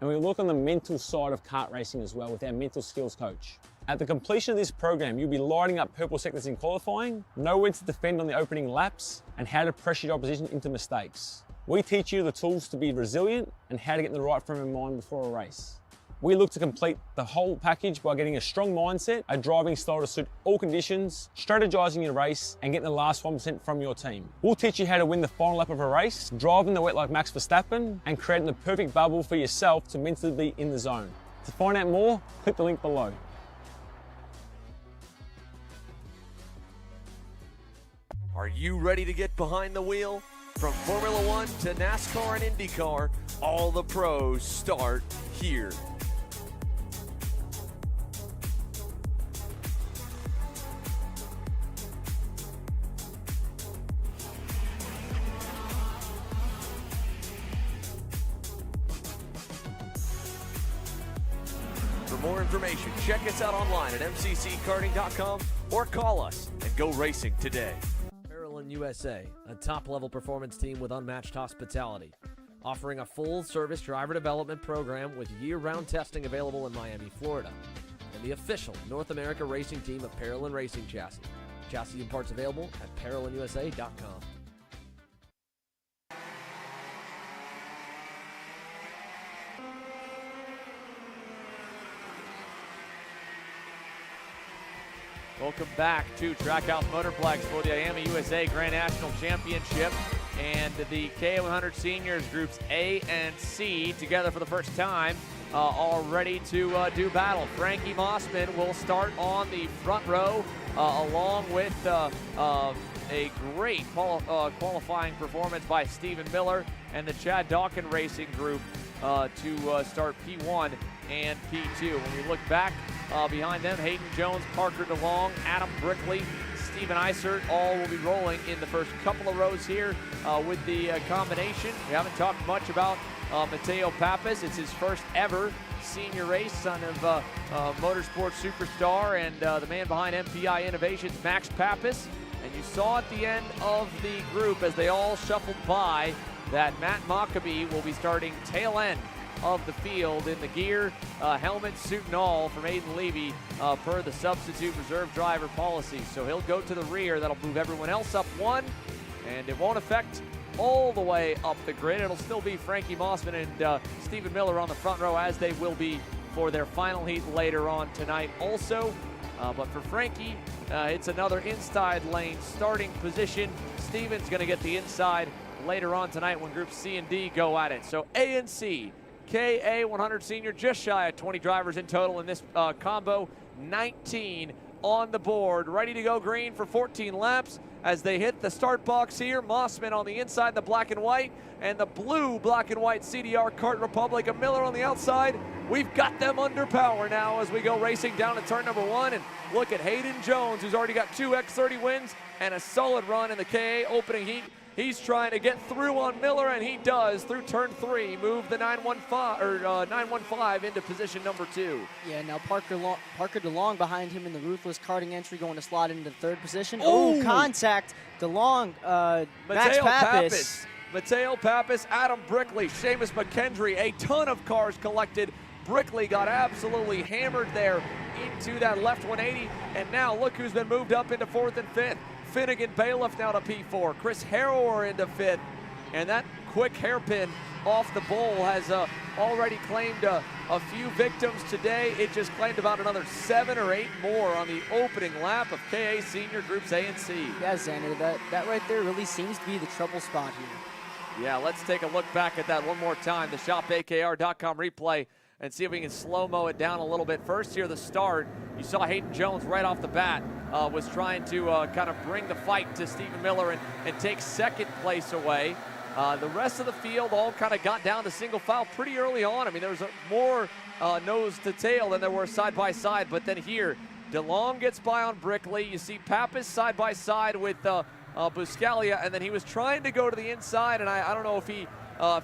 and we look on the mental side of kart racing as well with our mental skills coach. At the completion of this program, you'll be lighting up purple sectors in qualifying, know when to defend on the opening laps, and how to pressure your opposition into mistakes. We teach you the tools to be resilient and how to get in the right frame of mind before a race. We look to complete the whole package by getting a strong mindset, a driving style to suit all conditions, strategizing your race, and getting the last 1% from your team. We'll teach you how to win the final lap of a race, driving the wet like Max Verstappen, and creating the perfect bubble for yourself to mentally be in the zone. To find out more, click the link below. Are you ready to get behind the wheel? From Formula One to NASCAR and IndyCar, all the pros start here. For more information, check us out online at mcckarting.com or call us and go racing today. USA, a top-level performance team with unmatched hospitality, offering a full-service driver development program with year-round testing available in Miami, Florida, and the official North America racing team of Parolin Racing Chassis. Chassis and parts available at ParolinUSA.com. Welcome back to Trackhouse Motorplex for the IAME USA Grand National Championship. And the K100 Seniors Groups A and C together for the first time, all ready to do battle. Frankie Mossman will start on the front row along with a great qualifying performance by Stephen Miller and the Chad Dawkin Racing Group to start P1 and P2. When we look back behind them, Hayden Jones, Parker DeLong, Adam Brickley, Steven Eisert, all will be rolling in the first couple of rows here with the combination. We haven't talked much about Mateo Pappas. It's his first ever senior race, son of motorsport superstar and the man behind MPI Innovations, Max Pappas. And you saw at the end of the group as they all shuffled by that Matt Mockabee will be starting tail end of the field in the gear, helmet, suit and all from Aiden Levy per the substitute reserve driver policy. So he'll go to the rear. That'll move everyone else up one, and it won't affect all the way up the grid. It'll still be Frankie Mossman and Stephen Miller on the front row, as they will be for their final heat later on tonight also. But for Frankie, it's another inside lane starting position. Stephen's going to get the inside later on tonight when Groups C and D go at it. So A and C, KA100 Senior, just shy of 20 drivers in total in this combo. 19 on the board, ready to go green for 14 laps as they hit the start box here. Mossman on the inside, the black and white, and the blue black and white CDR Kart Republic of Miller on the outside. We've got them under power now as we go racing down to turn number one. And look at Hayden Jones, who's already got 2 X30 wins and a solid run in the KA opening heat. He's trying to get through on Miller, and he does through turn 3, move the 915 into position number 2. Yeah, now Parker DeLong behind him in the Ruthless Karting entry, going to slot into third position. Oh, contact. DeLong, Max Pappas. Mateo Pappas, Adam Brickley, Seamus McKendry, a ton of cars collected. Brickley got absolutely hammered there into that left 180, and now look who's been moved up into 4th and 5th. Finnegan Bailiff now to P4, Chris Harrower into 5th, and that quick hairpin off the bowl has already claimed a few victims today. It just claimed about another 7 or 8 more on the opening lap of KA Senior Groups A and C. Yeah, Xander, that right there really seems to be the trouble spot here. Yeah, let's take a look back at that one more time, the shopakr.com replay, and see if we can slow-mo it down a little bit. First here, the start, you saw Hayden Jones right off the bat was trying to kind of bring the fight to Stephen Miller and take second place away. The rest of the field all kind of got down to single file pretty early on. I mean, there was more nose to tail than there were side by side, but then here, DeLong gets by on Brickley. You see Pappas side by side with Buscalia, and then he was trying to go to the inside, and I don't know if he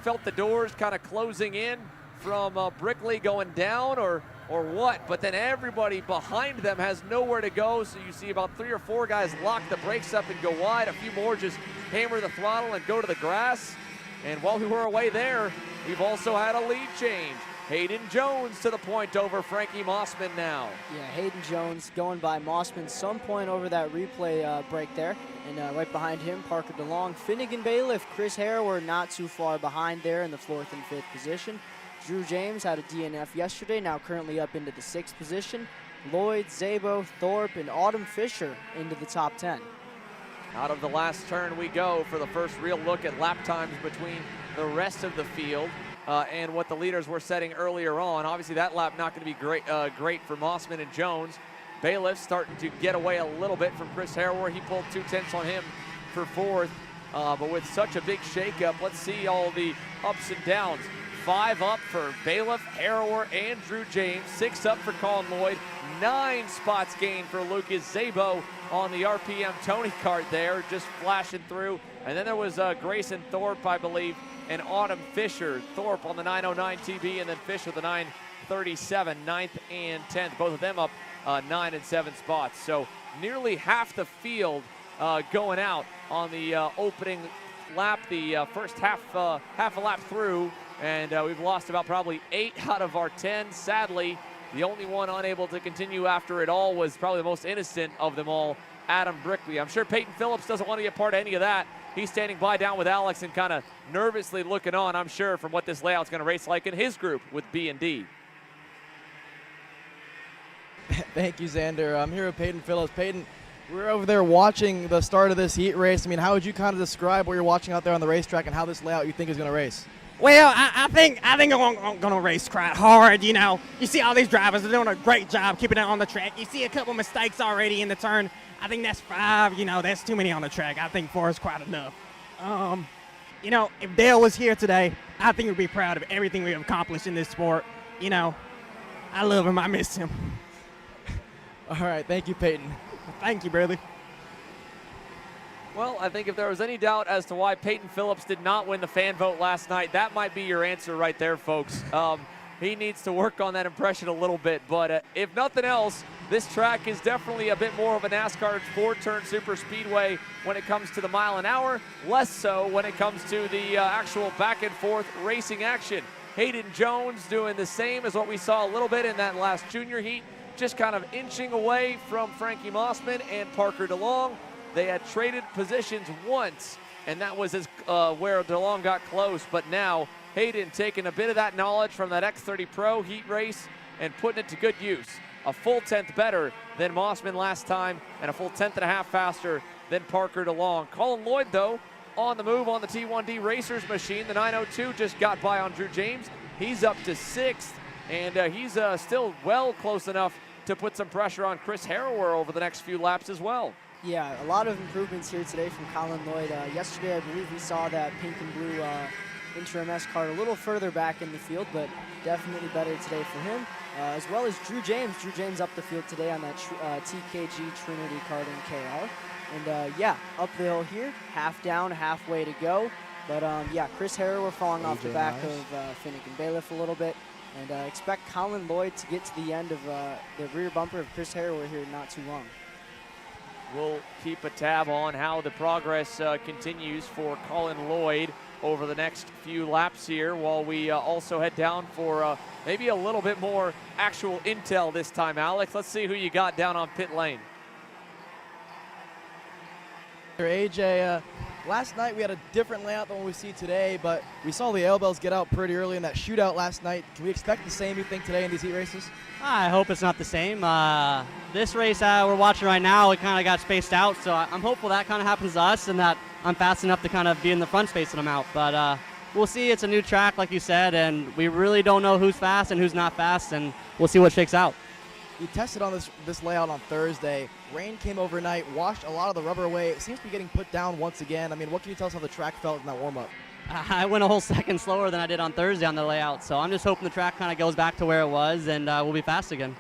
felt the doors kind of closing in from Brickley going down or what, but then everybody behind them has nowhere to go, so you see about 3 or 4 guys lock the brakes up and go wide. A few more just hammer the throttle and go to the grass. And while we were away there, we've also had a lead change. Hayden Jones to the point over Frankie Mossman now. Yeah, Hayden Jones going by Mossman some point over that replay break there. And right behind him, Parker DeLong, Finnegan Bailiff, Chris Harrower not too far behind there in the 4th and 5th position. Drew James had a DNF yesterday, now currently up into the 6th position. Lloyd, Zabo, Thorpe, and Autumn Fisher into the top 10. Out of the last turn we go for the first real look at lap times between the rest of the field and what the leaders were setting earlier on. Obviously that lap not going to be great for Mossman and Jones. Bailiff starting to get away a little bit from Chris Harrower. He pulled 2 tenths on him for 4th. But with such a big shakeup, let's see all the ups and downs. 5 up for Bailiff, Harrower, and Drew James. 6 up for Colin Lloyd. 9 spots gained for Lucas Zabo on the RPM Tony Kart there, just flashing through. And then there was Grayson Thorpe, I believe, and Autumn Fisher. Thorpe on the 909 TB, and then Fisher the 937, 9th and 10th. Both of them up 9 and 7 spots. So nearly half the field going out on the opening lap, the first half a lap through. And we've lost about probably 8 out of our 10. Sadly, the only one unable to continue after it all was probably the most innocent of them all, Adam Brickley. I'm sure Peyton Phillips doesn't want to be a part of any of that. He's standing by down with Alex and kind of nervously looking on, I'm sure, from what this layout's going to race like in his group with B and D. Thank you, Xander. I'm here with Peyton Phillips. Peyton, we're over there watching the start of this heat race. I mean, how would you kind of describe what you're watching out there on the racetrack and how this layout you think is going to race? Well, I think I'm going to race quite hard. You know, you see all these drivers, they're doing a great job keeping it on the track. You see a couple mistakes already in the turn. I think that's 5. You know, that's too many on the track. I think 4 is quite enough. You know, if Dale was here today, I think we'd be proud of everything we've accomplished in this sport. You know, I love him. I miss him. All right. Thank you, Peyton. Thank you, brother. Well, I think if there was any doubt as to why Peyton Phillips did not win the fan vote last night, that might be your answer right there, folks. He needs to work on that impression a little bit. But if nothing else, this track is definitely a bit more of a NASCAR 4-turn super speedway when it comes to the mile an hour, less so when it comes to the actual back and forth racing action. Hayden Jones doing the same as what we saw a little bit in that last junior heat, just kind of inching away from Frankie Mossman and Parker DeLong. They had traded positions once, and that was where DeLong got close. But now Hayden taking a bit of that knowledge from that X30 Pro Heat race and putting it to good use. A full 10th better than Mossman last time, and a full 10th and a half faster than Parker DeLong. Colin Lloyd, though, on the move on the T1D Racers machine. The 902 just got by on Drew James. He's up to 6th, and he's still well close enough to put some pressure on Chris Harrower over the next few laps as well. Yeah, a lot of improvements here today from Colin Lloyd. Yesterday, I believe we saw that pink and blue Interim S card a little further back in the field, but definitely better today for him, as well as Drew James. Drew James up the field today on that TKG Trinity card in KR. And yeah, up the hill here, half down, halfway to go. But yeah, Chris Harrower falling off the back of Finnegan Bailiff a little bit. And expect Colin Lloyd to get to the end of the rear bumper of Chris Harrower here not too long. We'll keep a tab on how the progress continues for Colin Lloyd over the next few laps here, while we also head down for maybe a little bit more actual intel this time. Alex, let's see who you got down on pit lane. AJ, last night we had a different layout than what we see today, but we saw the L-Bells get out pretty early in that shootout last night. Can we expect the same, you think, today in these heat races? I hope it's not the same. This race we're watching right now, it kind of got spaced out, so I'm hopeful that kind of happens to us and that I'm fast enough to kind of be in the front spacing them out. But we'll see. It's a new track, like you said, and we really don't know who's fast and who's not fast, and we'll see what shakes out. You tested on this layout on Thursday. Rain came overnight, washed a lot of the rubber away. It seems to be getting put down once again. I mean, what can you tell us how the track felt in that warm-up? I went a whole second slower than I did on Thursday on the layout, so I'm just hoping the track kind of goes back to where it was and we'll be fast again.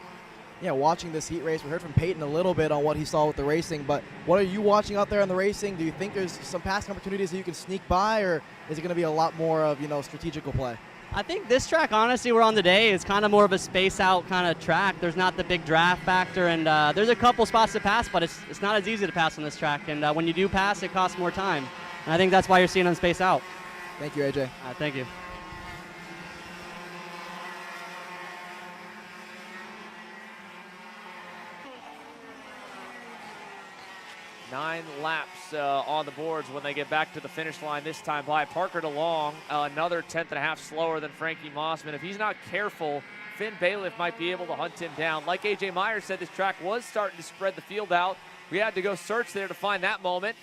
Yeah, watching this heat race, we heard from Peyton a little bit on what he saw with the racing, but what are you watching out there in the racing? Do you think there's some passing opportunities that you can sneak by, or is it going to be a lot more of, strategical play? I think this track, honestly, we're on today, is kind of more of a space-out kind of track. There's not the big draft factor, and there's a couple spots to pass, but it's not as easy to pass on this track. And when you do pass, it costs more time. And I think that's why you're seeing them space out. Thank you, AJ. Thank you. 9 laps on the boards when they get back to the finish line, this time by Parker DeLong, another 10th and a half slower than Frankie Mossman. If he's not careful, Finn Bailiff might be able to hunt him down. Like AJ Myers said, this track was starting to spread the field out. We had to go search there to find that moment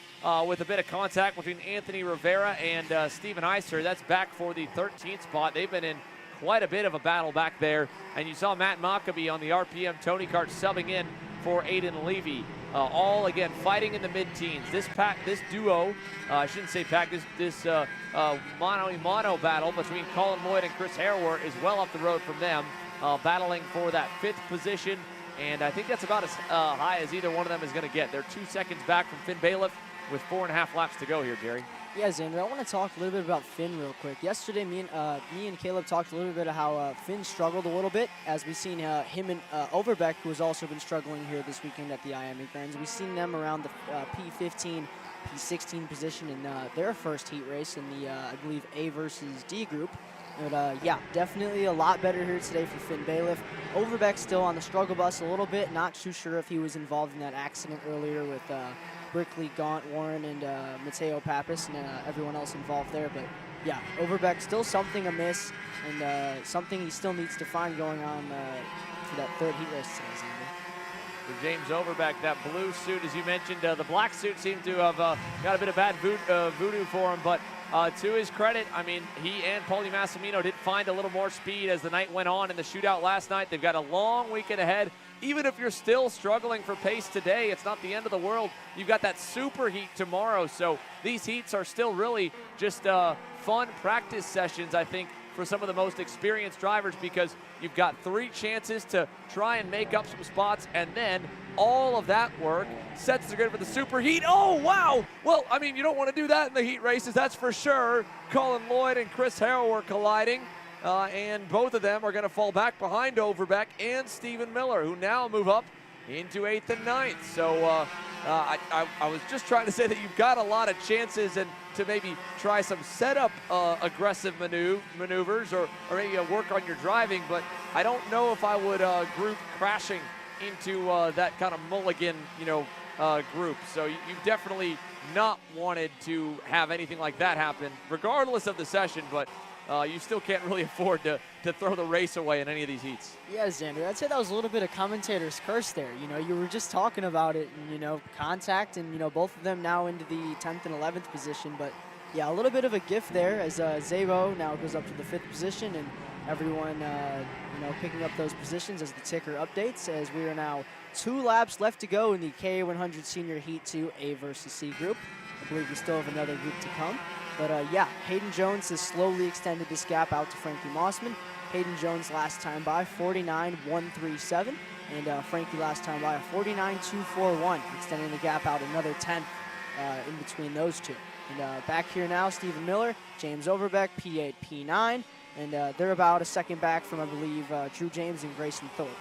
with a bit of contact between Anthony Rivera and Steven Iser. That's back for the 13th spot. They've been in quite a bit of a battle back there. And you saw Matt Mockabee on the RPM Tony Kart subbing in for Aiden Levy. All, again, fighting in the mid-teens. This duo, I shouldn't say pack, this mano-a-mano battle between Colin Lloyd and Chris Harrower is well up the road from them, battling for that 5th position. And I think that's about as high as either one of them is going to get. They're 2 seconds back from Finn Bailiff with 4.5 laps to go here, Jerry. Yeah, Xander, I want to talk a little bit about Finn real quick. Yesterday, me and Caleb talked a little bit of how Finn struggled a little bit, as we've seen him and Overbeck, who has also been struggling here this weekend at the IAME Grands. We've seen them around the P15, P16 position in their first heat race in the, I believe, A versus D group. But yeah, definitely a lot better here today for Finn Bailiff. Overbeck still on the struggle bus a little bit. Not too sure if he was involved in that accident earlier with Brickley, Gaunt, Warren, and Mateo Pappas, and everyone else involved there. But yeah, Overbeck still something amiss, and something he still needs to find going on for that 3rd heat race today, Xander. for James Overbeck. That blue suit, as you mentioned, the black suit seemed to have got a bit of bad voodoo for him, but to his credit, I mean, he and Paulie Massimino did find a little more speed as the night went on in the shootout last night. They've got a long weekend ahead. Even if you're still struggling for pace today, it's not the end of the world. You've got that super heat tomorrow, so these heats are still really just fun practice sessions, I think, for some of the most experienced drivers, because you've got 3 chances to try and make up some spots, and then all of that work sets the grid for the super heat. Oh, wow! Well, I mean, you don't want to do that in the heat races, that's for sure. Colin Lloyd and Chris Harrell were colliding. And both of them are going to fall back behind Overbeck and Stephen Miller, who now move up into 8th and 9th. So I was just trying to say that you've got a lot of chances and to maybe try some setup aggressive maneuvers or maybe work on your driving, but I don't know if I would group crashing into that kind of mulligan, group. So you've definitely not wanted to have anything like that happen, regardless of the session, but you still can't really afford to throw the race away in any of these heats. Yeah, Xander, I'd say that was a little bit of commentator's curse there. You were just talking about it, and, contact, and, both of them now into the 10th and 11th position. But, yeah, a little bit of a gift there as Zabo now goes up to the 5th position, and everyone, picking up those positions as the ticker updates, as we are now 2 laps left to go in the KA100 Senior Heat 2 A versus C group. I believe we still have another group to come. But, yeah, Hayden Jones has slowly extended this gap out to Frankie Mossman. Hayden Jones last time by 49.137, and Frankie last time by a 49.241, extending the gap out another 10th in between those two. And back here now, Stephen Miller, James Overbeck, P8, P9, and they're about a second back from, I believe, Drew James and Grayson Phillip.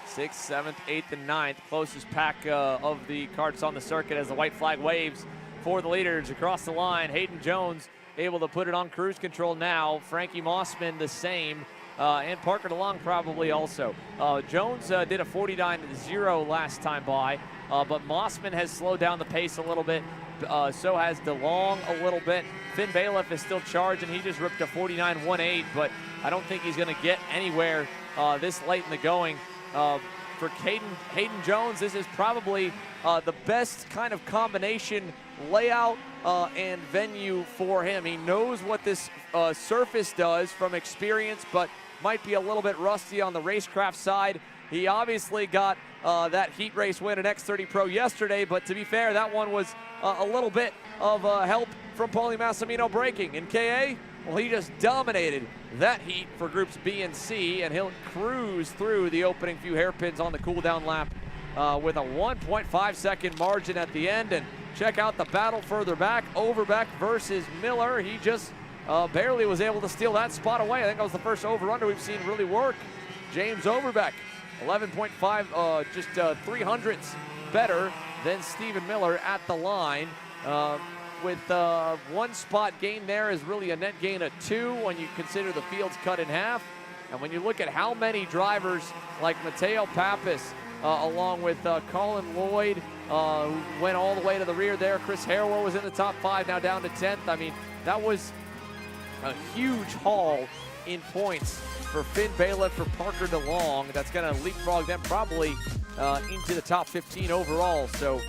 6th, 7th, 8th, and 9th, closest pack of the karts on the circuit as the white flag waves for the leaders across the line. Hayden Jones able to put it on cruise control now. Frankie Mossman the same, and Parker DeLong probably also. Jones did a 49.0 last time by, but Mossman has slowed down the pace a little bit. So has DeLong a little bit. Finn Bailiff is still charged, and he just ripped a 49.18, but I don't think he's going to get anywhere this late in the going. For Hayden Jones, this is probably the best kind of combination layout and venue for him. He knows what this surface does from experience, but might be a little bit rusty on the racecraft side. He obviously got that heat race win at X30 Pro yesterday, but to be fair, that one was a little bit of help from Paulie Massimino braking. In KA, well, he just dominated that heat for groups B and C, and he'll cruise through the opening few hairpins on the cool-down lap with a 1.5 second margin at the end. And check out the battle further back, Overbeck versus Miller. He just barely was able to steal that spot away. I think that was the first over-under we've seen really work. James Overbeck, 11.5, just 300ths better than Stephen Miller at the line. With 1 spot gain there is really a net gain of 2 when you consider the field's cut in half. And when you look at how many drivers like Mateo Pappas, along with Colin Lloyd, who went all the way to the rear there. Chris Harrell was in the top 5, now down to 10th. I mean, that was a huge haul in points for Finn Bailiff, for Parker DeLong. That's going to leapfrog them probably into the top 15 overall. So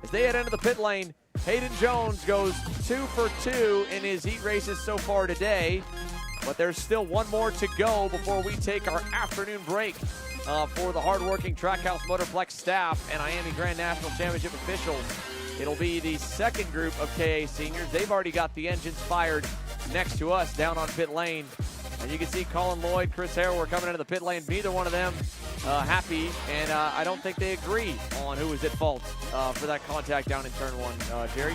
as they head into the pit lane, Hayden Jones goes 2 for 2 in his heat races so far today, but there's still one more to go before we take our afternoon break for the hardworking Trackhouse Motorplex staff and IAME Grand National Championship officials. It'll be the second group of KA seniors. They've already got the engines fired next to us down on pit lane. And you can see Colin Lloyd, Chris Harrell were coming into the pit lane. Neither one of them happy, and I don't think they agree on who was at fault for that contact down in turn 1. Jerry?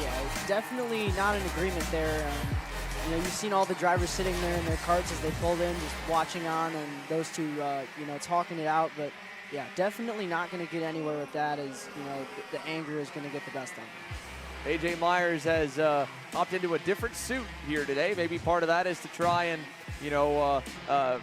Yeah, it's definitely not an agreement there. You've seen all the drivers sitting there in their carts as they pulled in, just watching on, and those two, talking it out. But yeah, definitely not going to get anywhere with that. As the anger is going to get the best of them. AJ Myers has opted into a different suit here today. Maybe part of that is to try and,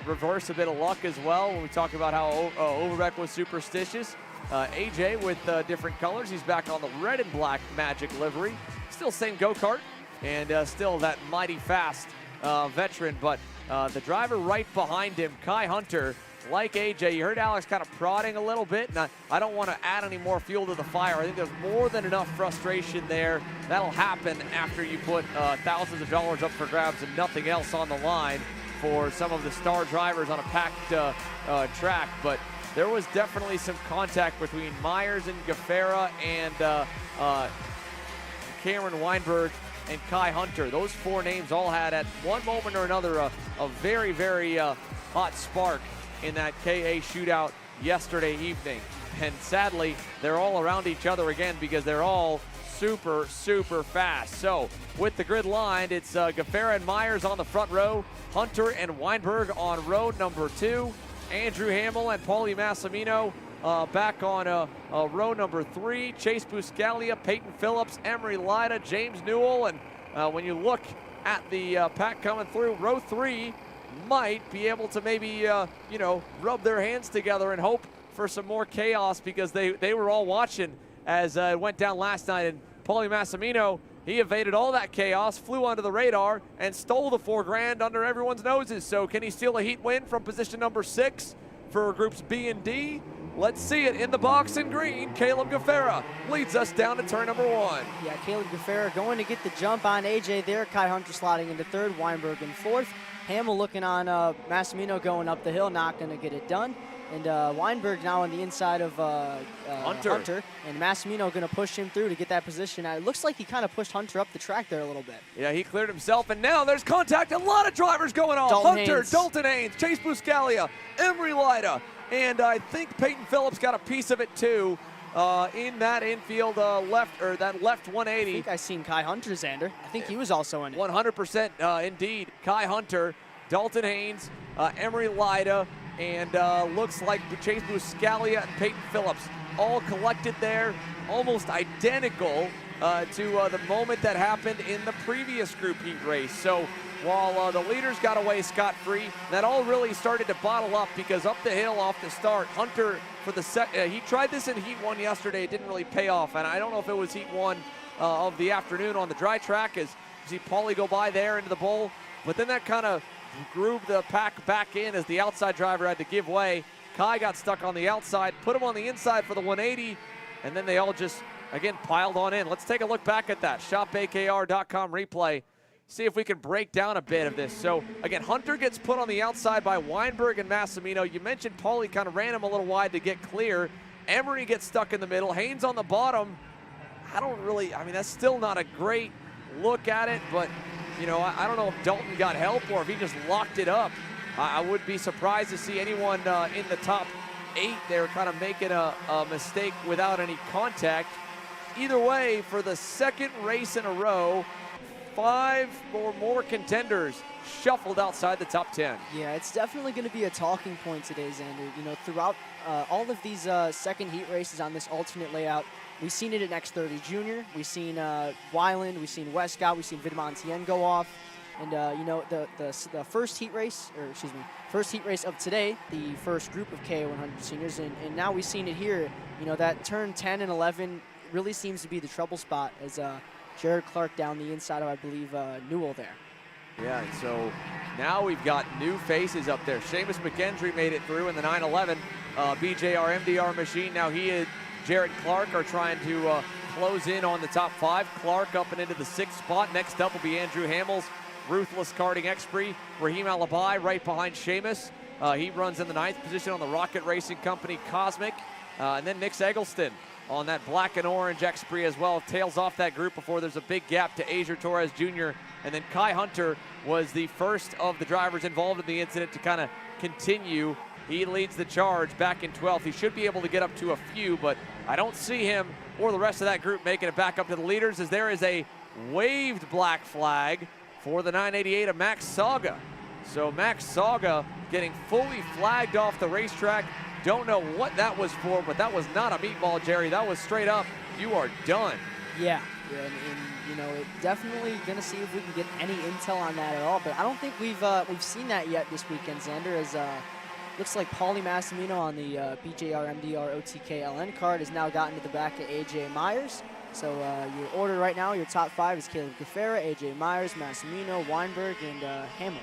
reverse a bit of luck as well. When we talk about how Overbeck was superstitious. AJ with different colors. He's back on the red and black Magic livery. Still same go-kart and still that mighty fast veteran. But the driver right behind him, Kai Hunter, like AJ, you heard Alex kind of prodding a little bit, and I don't want to add any more fuel to the fire. I think there's more than enough frustration there. That'll happen after you put thousands of dollars up for grabs and nothing else on the line for some of the star drivers on a packed track. But there was definitely some contact between Myers and Gaffera and Cameron Weinberg and Kai Hunter. Those four names all had at one moment or another a very, very hot spark in that KA shootout yesterday evening. And sadly, they're all around each other again because they're all super, super fast. So with the grid lined, it's Gaffera and Myers on the front row, Hunter and Weinberg on row number 2, Andrew Hamill and Paulie Massimino back on row number 3, Chase Buscalia, Peyton Phillips, Emery Lida, James Newell. And when you look at the pack coming through, row 3 might be able to maybe, rub their hands together and hope for some more chaos, because they were all watching as it went down last night. And Paulie Massimino, he evaded all that chaos, flew under the radar, and stole the $4 grand under everyone's noses. So can he steal a heat win from position number 6 for groups B and D? Let's see it in the box in green. Caleb Gaffera leads us down to turn number 1. Yeah, Caleb Gaffera going to get the jump on AJ there. Kai Hunter sliding into 3rd, Weinberg in 4th. Hamill looking on Massimino going up the hill, not going to get it done. And Weinberg now on the inside of Hunter. And Massimino going to push him through to get that position. It looks like he kind of pushed Hunter up the track there a little bit. Yeah, he cleared himself, and now there's contact. A lot of drivers going on. Dalton Haynes, Chase Buscalia, Emery Lida, and I think Peyton Phillips got a piece of it too. In that infield that left 180. I think I seen Kai Hunter, Xander. I think he was also in it. 100% indeed. Kai Hunter, Dalton Haynes, Emery Lida, and looks like Chase Buscalia and Peyton Phillips all collected there, almost identical to the moment that happened in the previous group heat race. So while the leaders got away scot-free, that all really started to bottle up, because up the hill off the start, Hunter for the he tried this in heat 1 yesterday. It didn't really pay off, and I don't know if it was heat 1 of the afternoon on the dry track, as you see Paulie go by there into the bowl, but then that kind of grooved the pack back in as the outside driver had to give way. Kai got stuck on the outside, put him on the inside for the 180, and then they all just, again, piled on in. Let's take a look back at that. ShopAKR.com replay. See if we can break down a bit of this. So, again, Hunter gets put on the outside by Weinberg and Massimino. You mentioned Paulie kind of ran him a little wide to get clear. Emery gets stuck in the middle. Haynes on the bottom. That's still not a great look at it, but, I don't know if Dalton got help or if he just locked it up. I would be surprised to see anyone in the top 8 there kind of making a mistake without any contact. Either way, for the 2nd race in a row, 5 or more contenders shuffled outside the top 10. Yeah, it's definitely going to be a talking point today, Xander. Throughout all of these second heat races on this alternate layout, we've seen it in X30 Junior, we've seen Weiland, we've seen Westcott, we've seen Vidmontien go off. And, the first heat race, first heat race of today, the first group of KA100 seniors, and now we've seen it here. That turn 10 and 11 really seems to be the trouble spot as Jared Clark down the inside of, I believe, Newell there. Yeah, so now we've got new faces up there. Seamus McKendry made it through in the 911 BJR MDR machine. Now he and Jared Clark are trying to close in on the top 5. Clark up and into the 6th spot. Next up will be Andrew Hamill's Ruthless Karting X-Prix. Raheem Alabai right behind Seamus. He runs in the 9th position on the Rocket Racing Company Cosmic. And then Nick Eggleston on that black and orange X-Prix as well. Tails off that group before there's a big gap to Azier Torres Jr. And then Kai Hunter was the first of the drivers involved in the incident to kind of continue. He leads the charge back in 12th. He should be able to get up to a few, but I don't see him or the rest of that group making it back up to the leaders, as there is a waved black flag for the 988 of Max Saga. So Max Saga getting fully flagged off the racetrack. Don't know what that was for, but that was not a meatball, Jerry. That was straight up, you are done. Yeah, it definitely gonna see if we can get any intel on that at all. But I don't think we've seen that yet this weekend, Xander. As looks like Paulie Massimino on the BJR MDR OTK LN card has now gotten to the back of AJ Myers. So your order right now, your top 5 is Caleb Gaffera, AJ Myers, Massimino, Weinberg, and Hamill.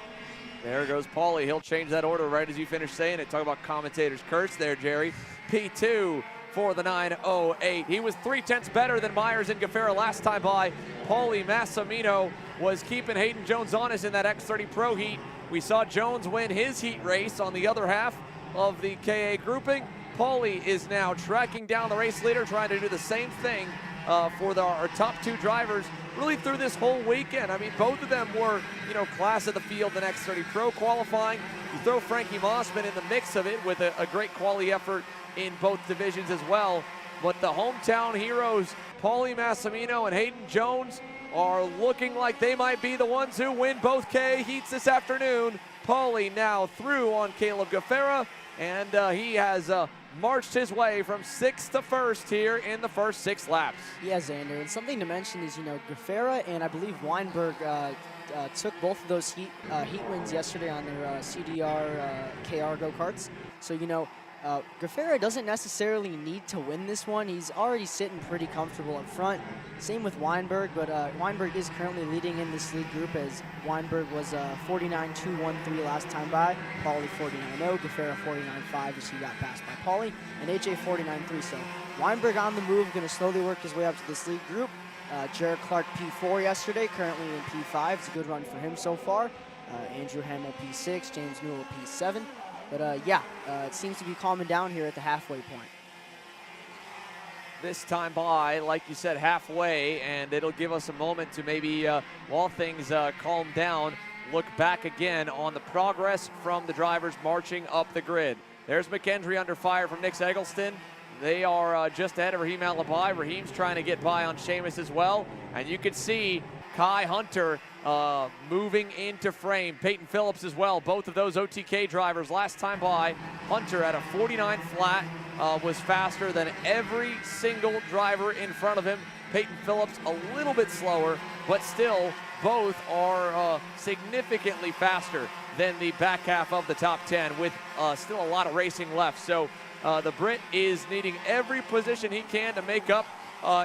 There goes Pauly. He'll change that order right as you finish saying it. Talk about commentators' curse there, Jerry. P2 for the 908. He was 0.3 better than Myers and Gaffera last time by. Pauly Massimino was keeping Hayden Jones honest in that X30 Pro Heat. We saw Jones win his heat race on the other half of the KA grouping. Pauly is now tracking down the race leader, trying to do the same thing for our top 2 drivers really through this whole weekend. I mean, both of them were, class of the field in X30 Pro qualifying. You throw Frankie Mossman in the mix of it with a great quality effort in both divisions as well. But the hometown heroes, Pauly Massimino and Hayden Jones, are looking like they might be the ones who win both KA heats this afternoon. Pauly now through on Caleb Gaffera, and he has marched his way from 6th to 1st here in the first 6 laps. Yeah, Xander, and something to mention is, Gaffera and I believe Weinberg took both of those heat wins yesterday on their CDR KR go-karts. So, Gaffera doesn't necessarily need to win this one. He's already sitting pretty comfortable up front. Same with Weinberg, but Weinberg is currently leading in this lead group as Weinberg was 49.213 last time by, Pauly 49.0, Gaffera 49.5 as he got passed by Pauly, and AJ 49.3. So Weinberg on the move, going to slowly work his way up to this lead group. Jared Clark P4 yesterday, currently in P5. It's a good run for him so far. Andrew Hamill P6, James Newell P7. But it seems to be calming down here at the halfway point. This time by, like you said, halfway, and it'll give us a moment to maybe, while things calm down, look back again on the progress from the drivers marching up the grid. There's McKendry under fire from Nick Eggleston. They are just ahead of Raheem Alibi. Raheem's trying to get by on Seamus as well, and you can see Kai Hunter moving into frame. Peyton Phillips as well. Both of those OTK drivers last time by. Hunter at a 49 flat was faster than every single driver in front of him. Peyton Phillips a little bit slower, but still both are significantly faster than the back half of the top 10 with still a lot of racing left. So the Brit is needing every position he can to make up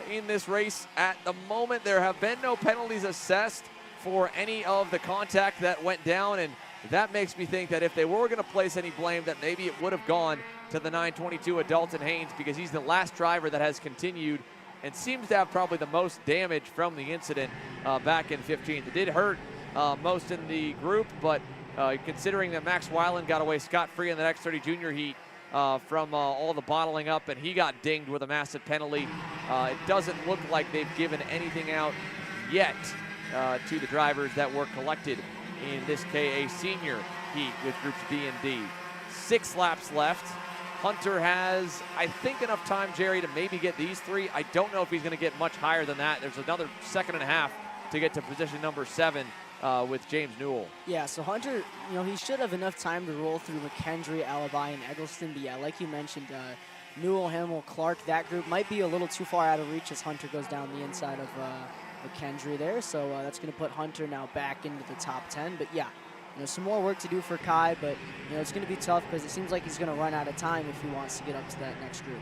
in this race. At the moment, there have been no penalties assessed for any of the contact that went down, and that makes me think that if they were going to place any blame, that maybe it would have gone to the 922 Dalton Haynes, because he's the last driver that has continued and seems to have probably the most damage from the incident back in 15th. It did hurt most in the group, but considering that Max Weiland got away scot-free in the X30 Junior Heat from all the bottling up, and he got dinged with a massive penalty, it doesn't look like they've given anything out yet to the drivers that were collected in this KA Senior Heat with groups B and D. 6 laps left. Hunter has, I think, enough time, Jerry, to maybe get these 3. I don't know if he's going to get much higher than that. There's another 1.5 seconds to get to position number 7 with James Newell. Yeah, so Hunter, he should have enough time to roll through McKendry, Alibi, and Eggleston. But yeah, like you mentioned, Newell, Hamill, Clark, that group might be a little too far out of reach as Hunter goes down the inside of McKendry there. So that's going to put Hunter now back into the top 10. But yeah, some more work to do for Kai, but it's going to be tough because it seems like he's going to run out of time if he wants to get up to that next group.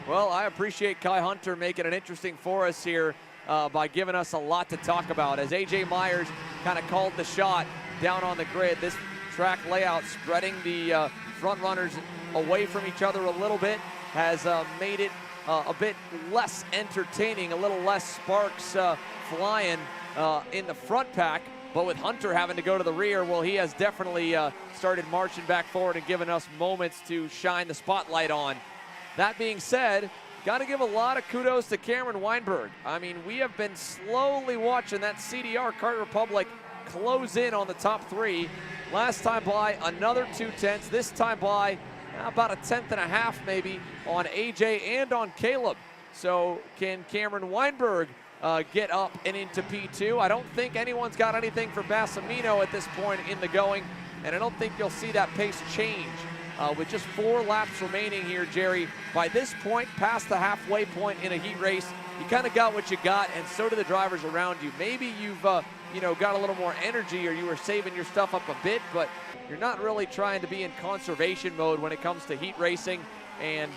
Well, I appreciate Kai Hunter making it interesting for us here by giving us a lot to talk about. As AJ Myers kind of called the shot down on the grid, this track layout spreading the front runners away from each other a little bit has made it a bit less entertaining, a little less sparks flying in the front pack. But with Hunter having to go to the rear, well, he has definitely started marching back forward and given us moments to shine the spotlight on. That being said, got to give a lot of kudos to Cameron Weinberg. I mean, we have been slowly watching that CDR Kart Republic close in on the top 3. Last time by, another 0.2. This time by about 1.5 tenths maybe on AJ and on Caleb. So can Cameron Weinberg get up and into P2? I don't think anyone's got anything for Massimino at this point in the going, and I don't think you'll see that pace change. With just 4 laps remaining here, Jerry, by this point, past the halfway point in a heat race, you kind of got what you got, and so do the drivers around you. Maybe you've got a little more energy, or you were saving your stuff up a bit, but you're not really trying to be in conservation mode when it comes to heat racing, and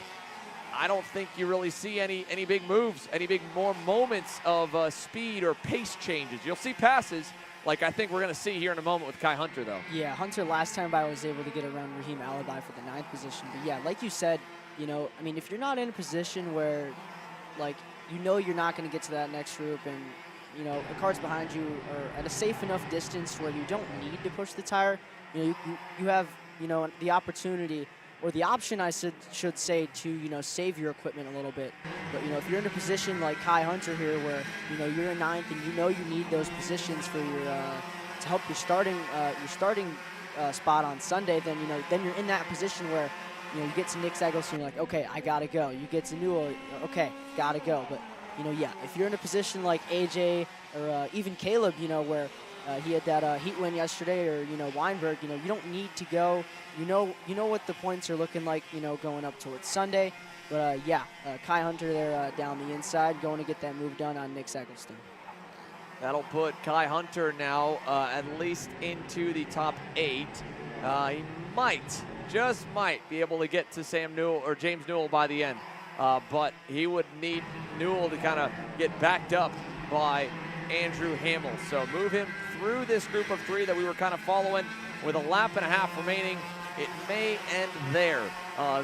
I don't think you really see any big moves, any big more moments of speed or pace changes. You'll see passes, like I think we're going to see here in a moment with Kai Hunter, though. Yeah, Hunter last time by was able to get around Raheem Alibi for the 9th position. But yeah, like you said, you know, I mean, if you're not in a position where, like, you know you're not going to get to that next group and, you know, the cars behind you are at a safe enough distance where you don't need to push the tire, you know, you have, you know, the opportunity or the option, I should say, to, you know, save your equipment a little bit. But, you know, if you're in a position like Kai Hunter here where, you know, you're in 9th and you know you need those positions for your, to help your starting spot on Sunday, then, you know, then you're in that position where, you know, you get to Nick Eggleston, you're like, okay, I gotta go. You get to Newell, okay, gotta go. But, you know, yeah, if you're in a position like AJ or even Caleb, you know, where he had that heat win yesterday, or, you know, Weinberg, you know, you don't need to go. You know what the points are looking like, you know, going up towards Sunday. But, yeah, Kai Hunter there down the inside, going to get that move done on Nick Eggleston. That'll put Kai Hunter now at least into the top 8. He might, just might, be able to get to Sam Newell or James Newell by the end. But he would need Newell to kind of get backed up by Andrew Hamill. So move him through this group of 3 that we were kind of following with a lap and a half remaining. It may end there.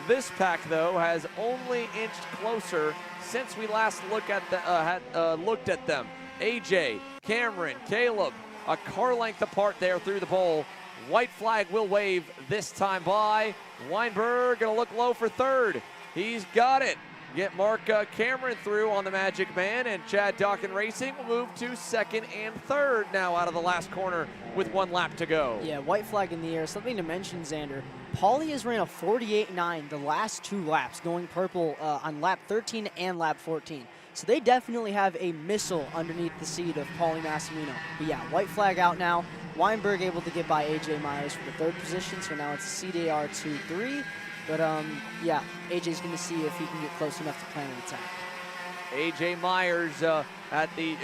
This pack, though, has only inched closer since we last looked at them. AJ, Cameron, Caleb, a car length apart there through the bowl. White flag will wave this time by. Weinberg gonna look low for 3rd. He's got it. Get Mark Cameron through on the Magic Man, and Chad Dawkin Racing will move to 2nd and 3rd now out of the last corner with 1 lap to go. Yeah, white flag in the air. Something to mention, Xander. Pauly has ran a 48.9 the last 2 laps, going purple on lap 13 and lap 14. So they definitely have a missile underneath the seat of Pauly Massimino. But yeah, white flag out now. Weinberg able to get by AJ Myers for the 3rd position, so now it's CDR 2-3. But, yeah, AJ's going to see if he can get close enough to plan an attack. AJ Myers at the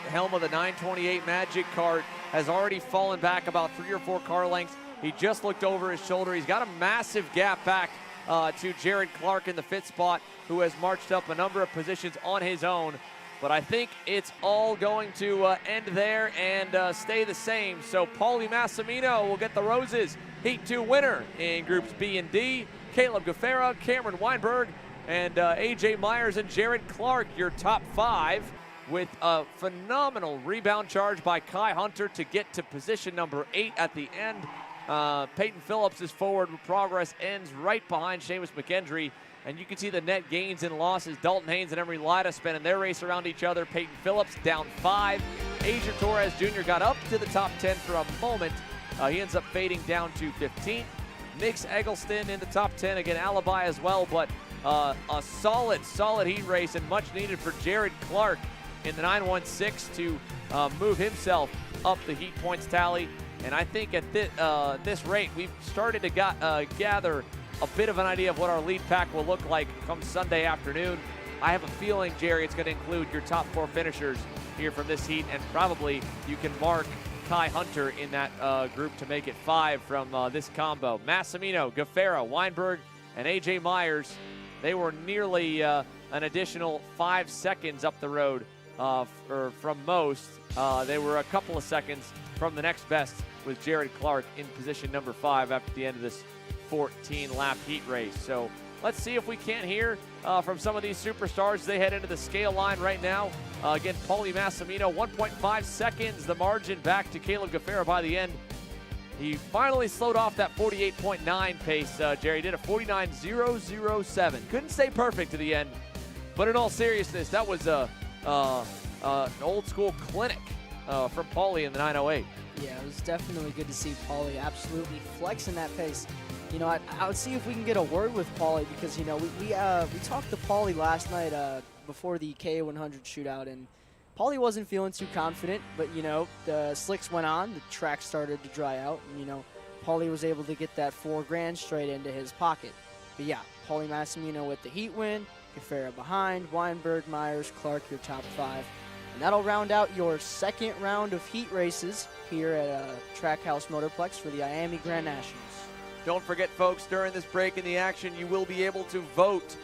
helm of the 928 Magic Kart has already fallen back about 3 or 4 car lengths. He just looked over his shoulder. He's got a massive gap back to Jared Clark in the 5th spot, who has marched up a number of positions on his own. But I think it's all going to end there and stay the same. So Pauly Massimino will get the roses. Heat 2 winner in groups B and D. Caleb Gaffera, Cameron Weinberg, and AJ Myers and Jared Clark, your top 5, with a phenomenal rebound charge by Kai Hunter to get to position number 8 at the end. Peyton Phillips' forward progress ends right behind Seamus McKendry. And you can see the net gains and losses. Dalton Haynes and Emery Lida spending their race around each other. Peyton Phillips down 5. Asia Torres Jr. got up to the top 10 for a moment. He ends up fading down to 15th. Nick Eggleston in the top 10. Again, Alibi as well, but a solid heat race and much needed for Jared Clark in the 916 to move himself up the heat points tally. And I think at this rate, we've started to gather a bit of an idea of what our lead pack will look like come Sunday afternoon. I have a feeling, Jerry, it's going to include your top 4 finishers here from this heat, and probably you can mark Kai Hunter in that group to make it 5 from this combo. Massimino, Gaffera, Weinberg, and AJ Myers, they were nearly an additional 5 seconds up the road from most. They were a couple of seconds from the next best, with Jared Clark in position number 5 after the end of this 14-lap heat race. So let's see if we can't hear from some of these superstars as they head into the scale line right now. Again, Pauly Massimino, 1.5 seconds, the margin back to Caleb Gaffera by the end. He finally slowed off that 48.9 pace. Jerry did a 49.007. Couldn't stay perfect to the end, but in all seriousness, that was an old-school clinic from Pauly in the 908. Yeah, it was definitely good to see Pauly absolutely flexing that pace. You know, I would see if we can get a word with Pauly, because, you know, we talked to Pauly last night before the K100 shootout, and Pauly wasn't feeling too confident, but, you know, the slicks went on, the track started to dry out, and, you know, Pauly was able to get that $4,000 straight into his pocket. But yeah, Pauly Massimino with the heat win, Gaffera behind, Weinberg, Myers, Clark, your top 5. And that'll round out your 2nd round of heat races here at Trackhouse Motorplex for the IAME Grand Nationals. Don't forget, folks, during this break in the action, you will be able to vote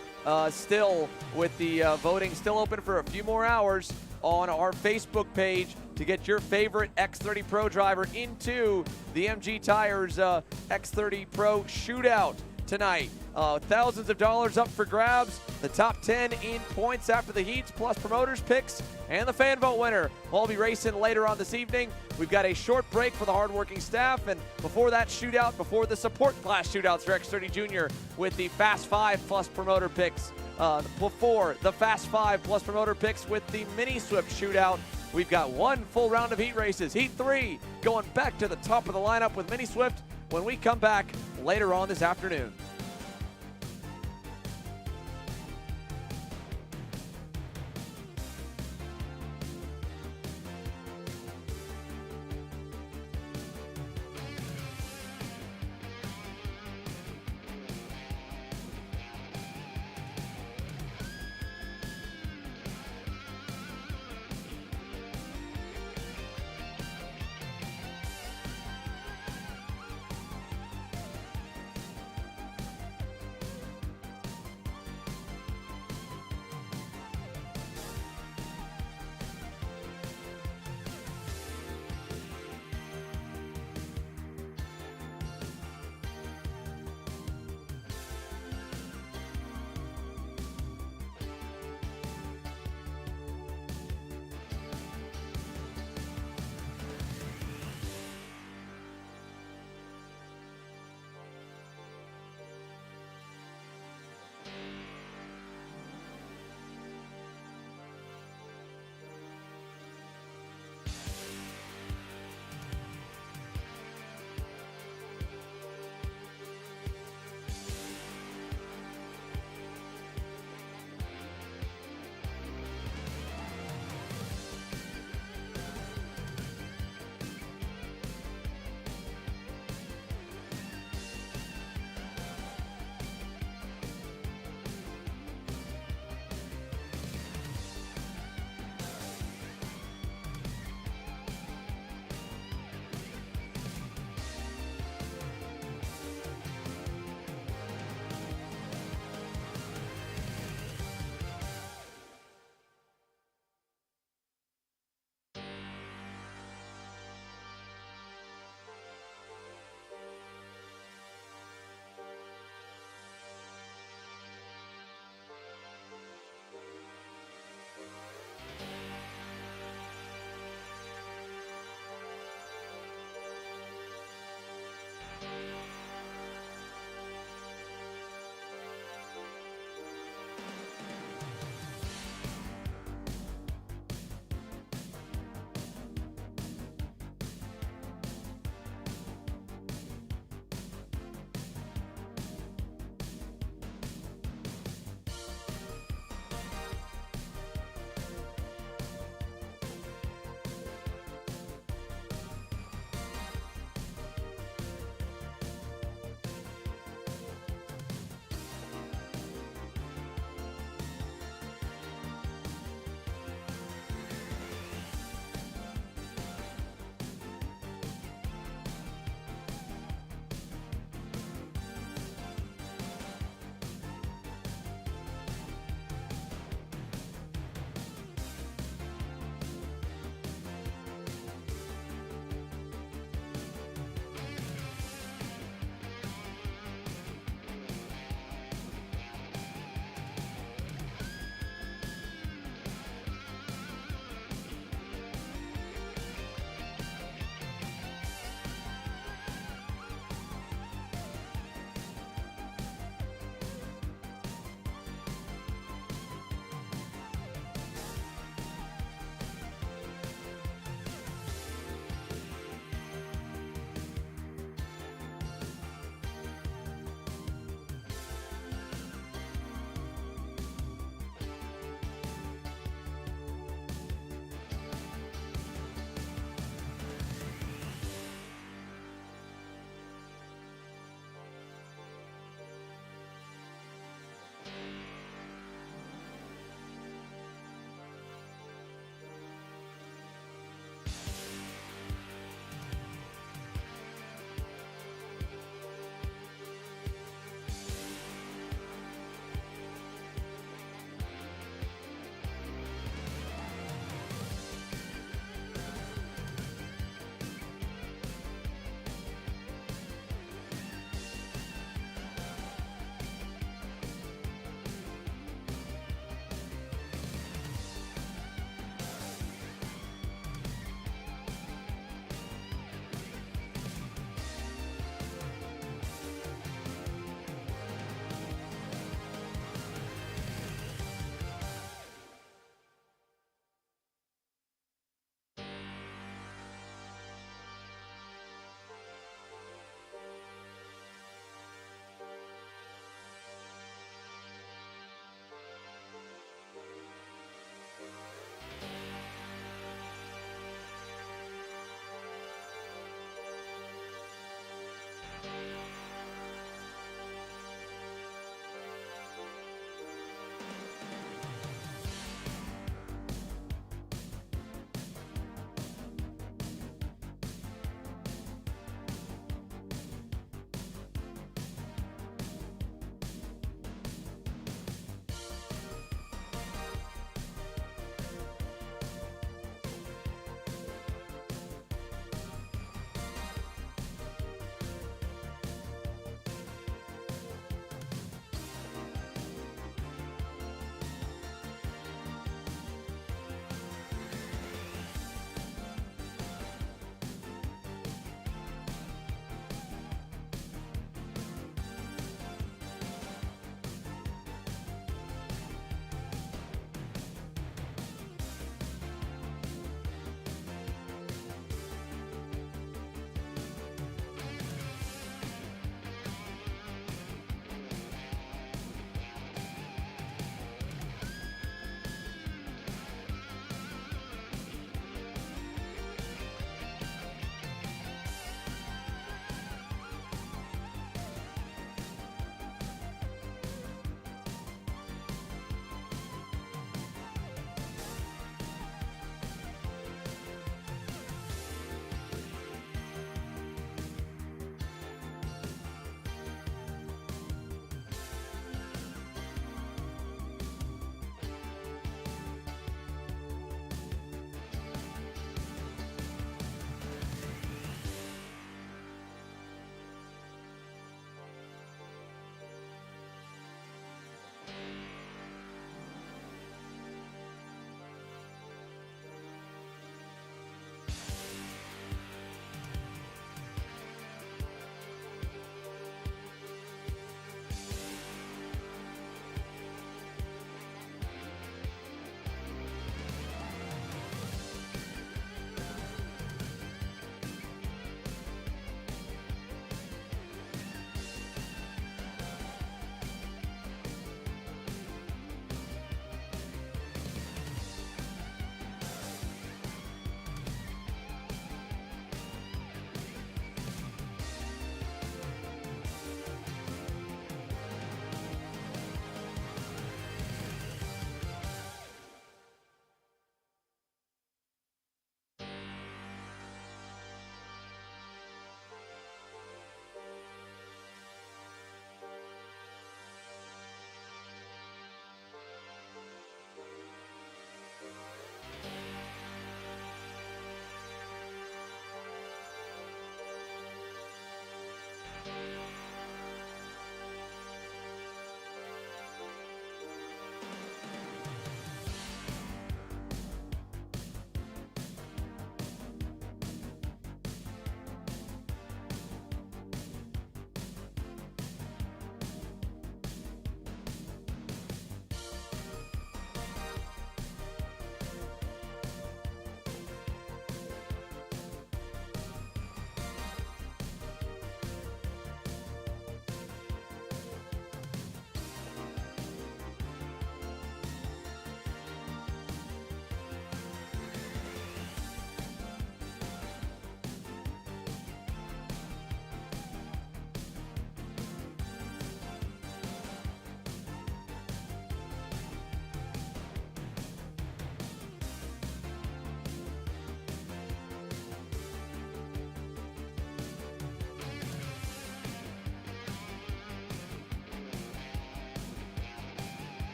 still, with the voting still open for a few more hours on our Facebook page. to get your favorite X30 Pro driver into the MG Tires X30 Pro Shootout tonight. Thousands of dollars up for grabs. The top 10 in points after the heats, plus promoters picks, and the fan vote winner. We'll all be racing later on this evening. We've got a short break for the hardworking staff, and before that shootout, before the support class shootouts for X30 Junior with the Fast 5 plus promoter picks. Before the Fast 5 plus promoter picks with the Mini Swift shootout, we've got one full round of heat races. Heat 3 going back to the top of the lineup with Mini Swift when we come back later on this afternoon.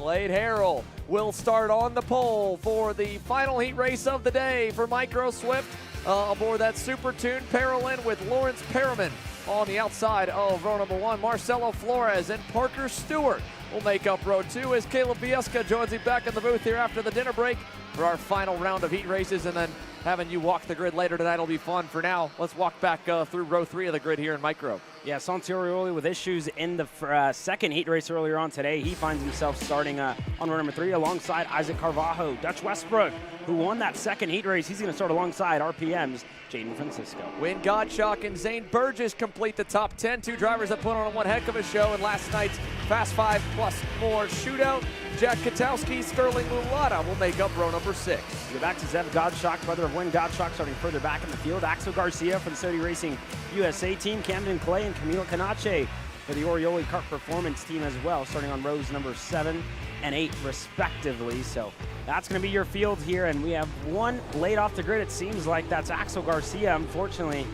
Slade Harrell will start on the pole for the final heat race of the day for Micro Swift. Aboard that super tuned Paralyn with Lawrence Perriman on the outside of row number 1. Marcelo Flores and Parker Stewart will make up row 2 as Caleb Biesca joins me back in the booth here after the dinner break for our final round of heat races, and then having you walk the grid later tonight will be fun. For now, let's walk back through row 3 of the grid here in Micro. Yeah, Santi Orioli with issues in the second heat race earlier on today. He finds himself starting on row number 3 alongside Isaac Carvalho. Dutch Westbrook, who won that second heat race, he's going to start alongside RPM's Jaden Francisco. Wayne Gottschalk and Zane Burgess complete the top 10. Two drivers that put on one heck of a show in last night's Fast 5 plus more shootout. Jack Katowski, Sterling Mulata will make up row number 6. Go back to Zev Gottschalk, brother of Wayne Gottschalk, starting further back in the field. Axel Garcia for the Saudi Racing USA team. Camden Clay and Camilo Canache for the Orioli Kart Performance team as well, starting on rows number 7 and 8 respectively. So that's going to be your field here, and we have one laid off the grid. It seems like that's Axel Garcia. Unfortunately,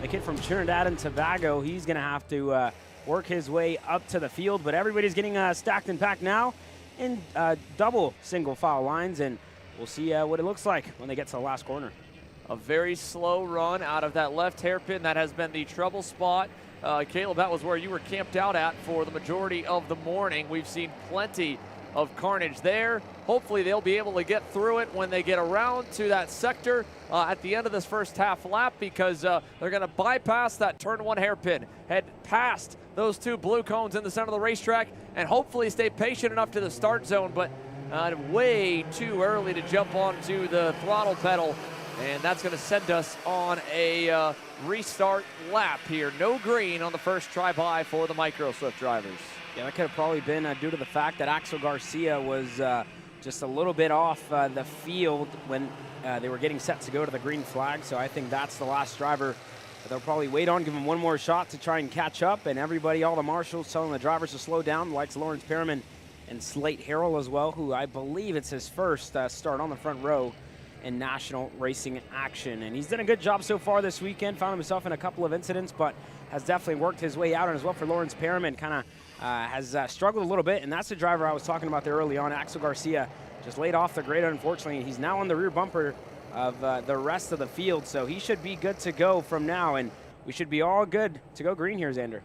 the kid from Trinidad and Tobago, he's going to have to work his way up to the field, but everybody's getting stacked and packed now in double single file lines, and we'll see what it looks like when they get to the last corner. A very slow run out of that left hairpin. That has been the trouble spot. Caleb, that was where you were camped out at for the majority of the morning. We've seen plenty of carnage there. Hopefully they'll be able to get through it when they get around to that sector at the end of this first half lap, because they're going to bypass that turn 1 hairpin, head past those 2 blue cones in the center of the racetrack, and hopefully stay patient enough to the start zone, but way too early to jump onto the throttle pedal, and that's going to send us on a restart lap here. No green on the first try by for the Micro Swift drivers. Yeah, that could have probably been due to the fact that Axel Garcia was just a little bit off the field when they were getting set to go to the green flag. So I think that's the last driver that they'll probably wait on, give him one more shot to try and catch up. And everybody, all the marshals telling the drivers to slow down, like Lawrence Perriman and Slate Harrell as well, who I believe it's his first start on the front row in national racing action. And he's done a good job so far this weekend, found himself in a couple of incidents, but has definitely worked his way out. And as well for Lawrence Perriman, kind of has struggled a little bit, and that's the driver I was talking about there early on. Axel Garcia just laid off the grid, unfortunately, and he's now on the rear bumper of the rest of the field, so he should be good to go from now, and we should be all good to go green here, Xander.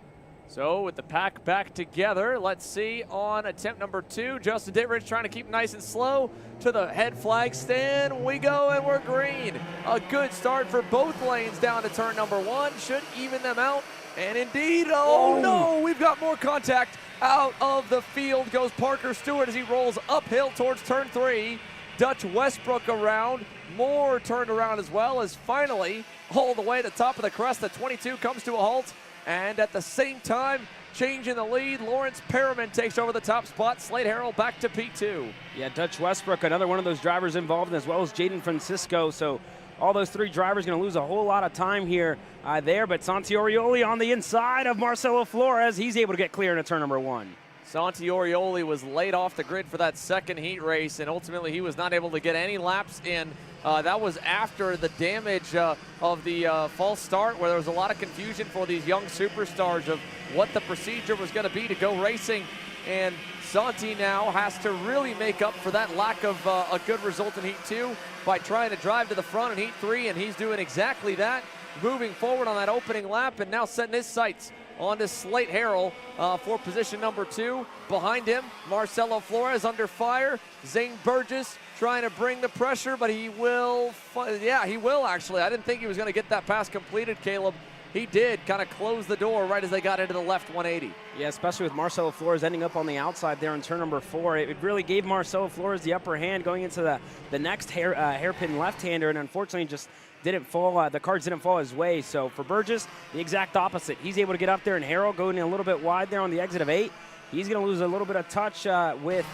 So with the pack back together, let's see on attempt number 2, Justin Dittrich trying to keep nice and slow to the head flag stand. We go, and we're green. A good start for both lanes down to turn number 1. Should even them out. And indeed, oh no, we've got more contact. Out of the field goes Parker Stewart as he rolls uphill towards turn 3. Dutch Westbrook around. Moore turned around as well, as finally, all the way to the top of the crest, the 22 comes to a halt. And at the same time, changing the lead, Lawrence Perriman takes over the top spot. Slade Harrell back to P2. Yeah, Dutch Westbrook, another one of those drivers involved, as well as Jaden Francisco. So all those 3 drivers going to lose a whole lot of time here there. But Santi Orioli on the inside of Marcelo Flores. He's able to get clear into turn number 1. Santi Orioli was laid off the grid for that second heat race, and ultimately he was not able to get any laps in. That was after the damage of the false start, where there was a lot of confusion for these young superstars of what the procedure was going to be to go racing. And Santi now has to really make up for that lack of a good result in Heat 2 by trying to drive to the front in Heat 3, and he's doing exactly that, moving forward on that opening lap and now setting his sights on to Slate Harrell for position number 2. Behind him, Marcelo Flores under fire. Zane Burgess trying to bring the pressure, but he will actually. I didn't think he was going to get that pass completed, Caleb. He did kind of close the door right as they got into the left 180. Yeah, especially with Marcelo Flores ending up on the outside there in turn number 4. It really gave Marcelo Flores the upper hand going into the next hairpin left-hander, and unfortunately just didn't fall. The cards didn't fall his way. So for Burgess, the exact opposite. He's able to get up there, and Harrell going a little bit wide there on the exit of 8. He's going to lose a little bit of touch with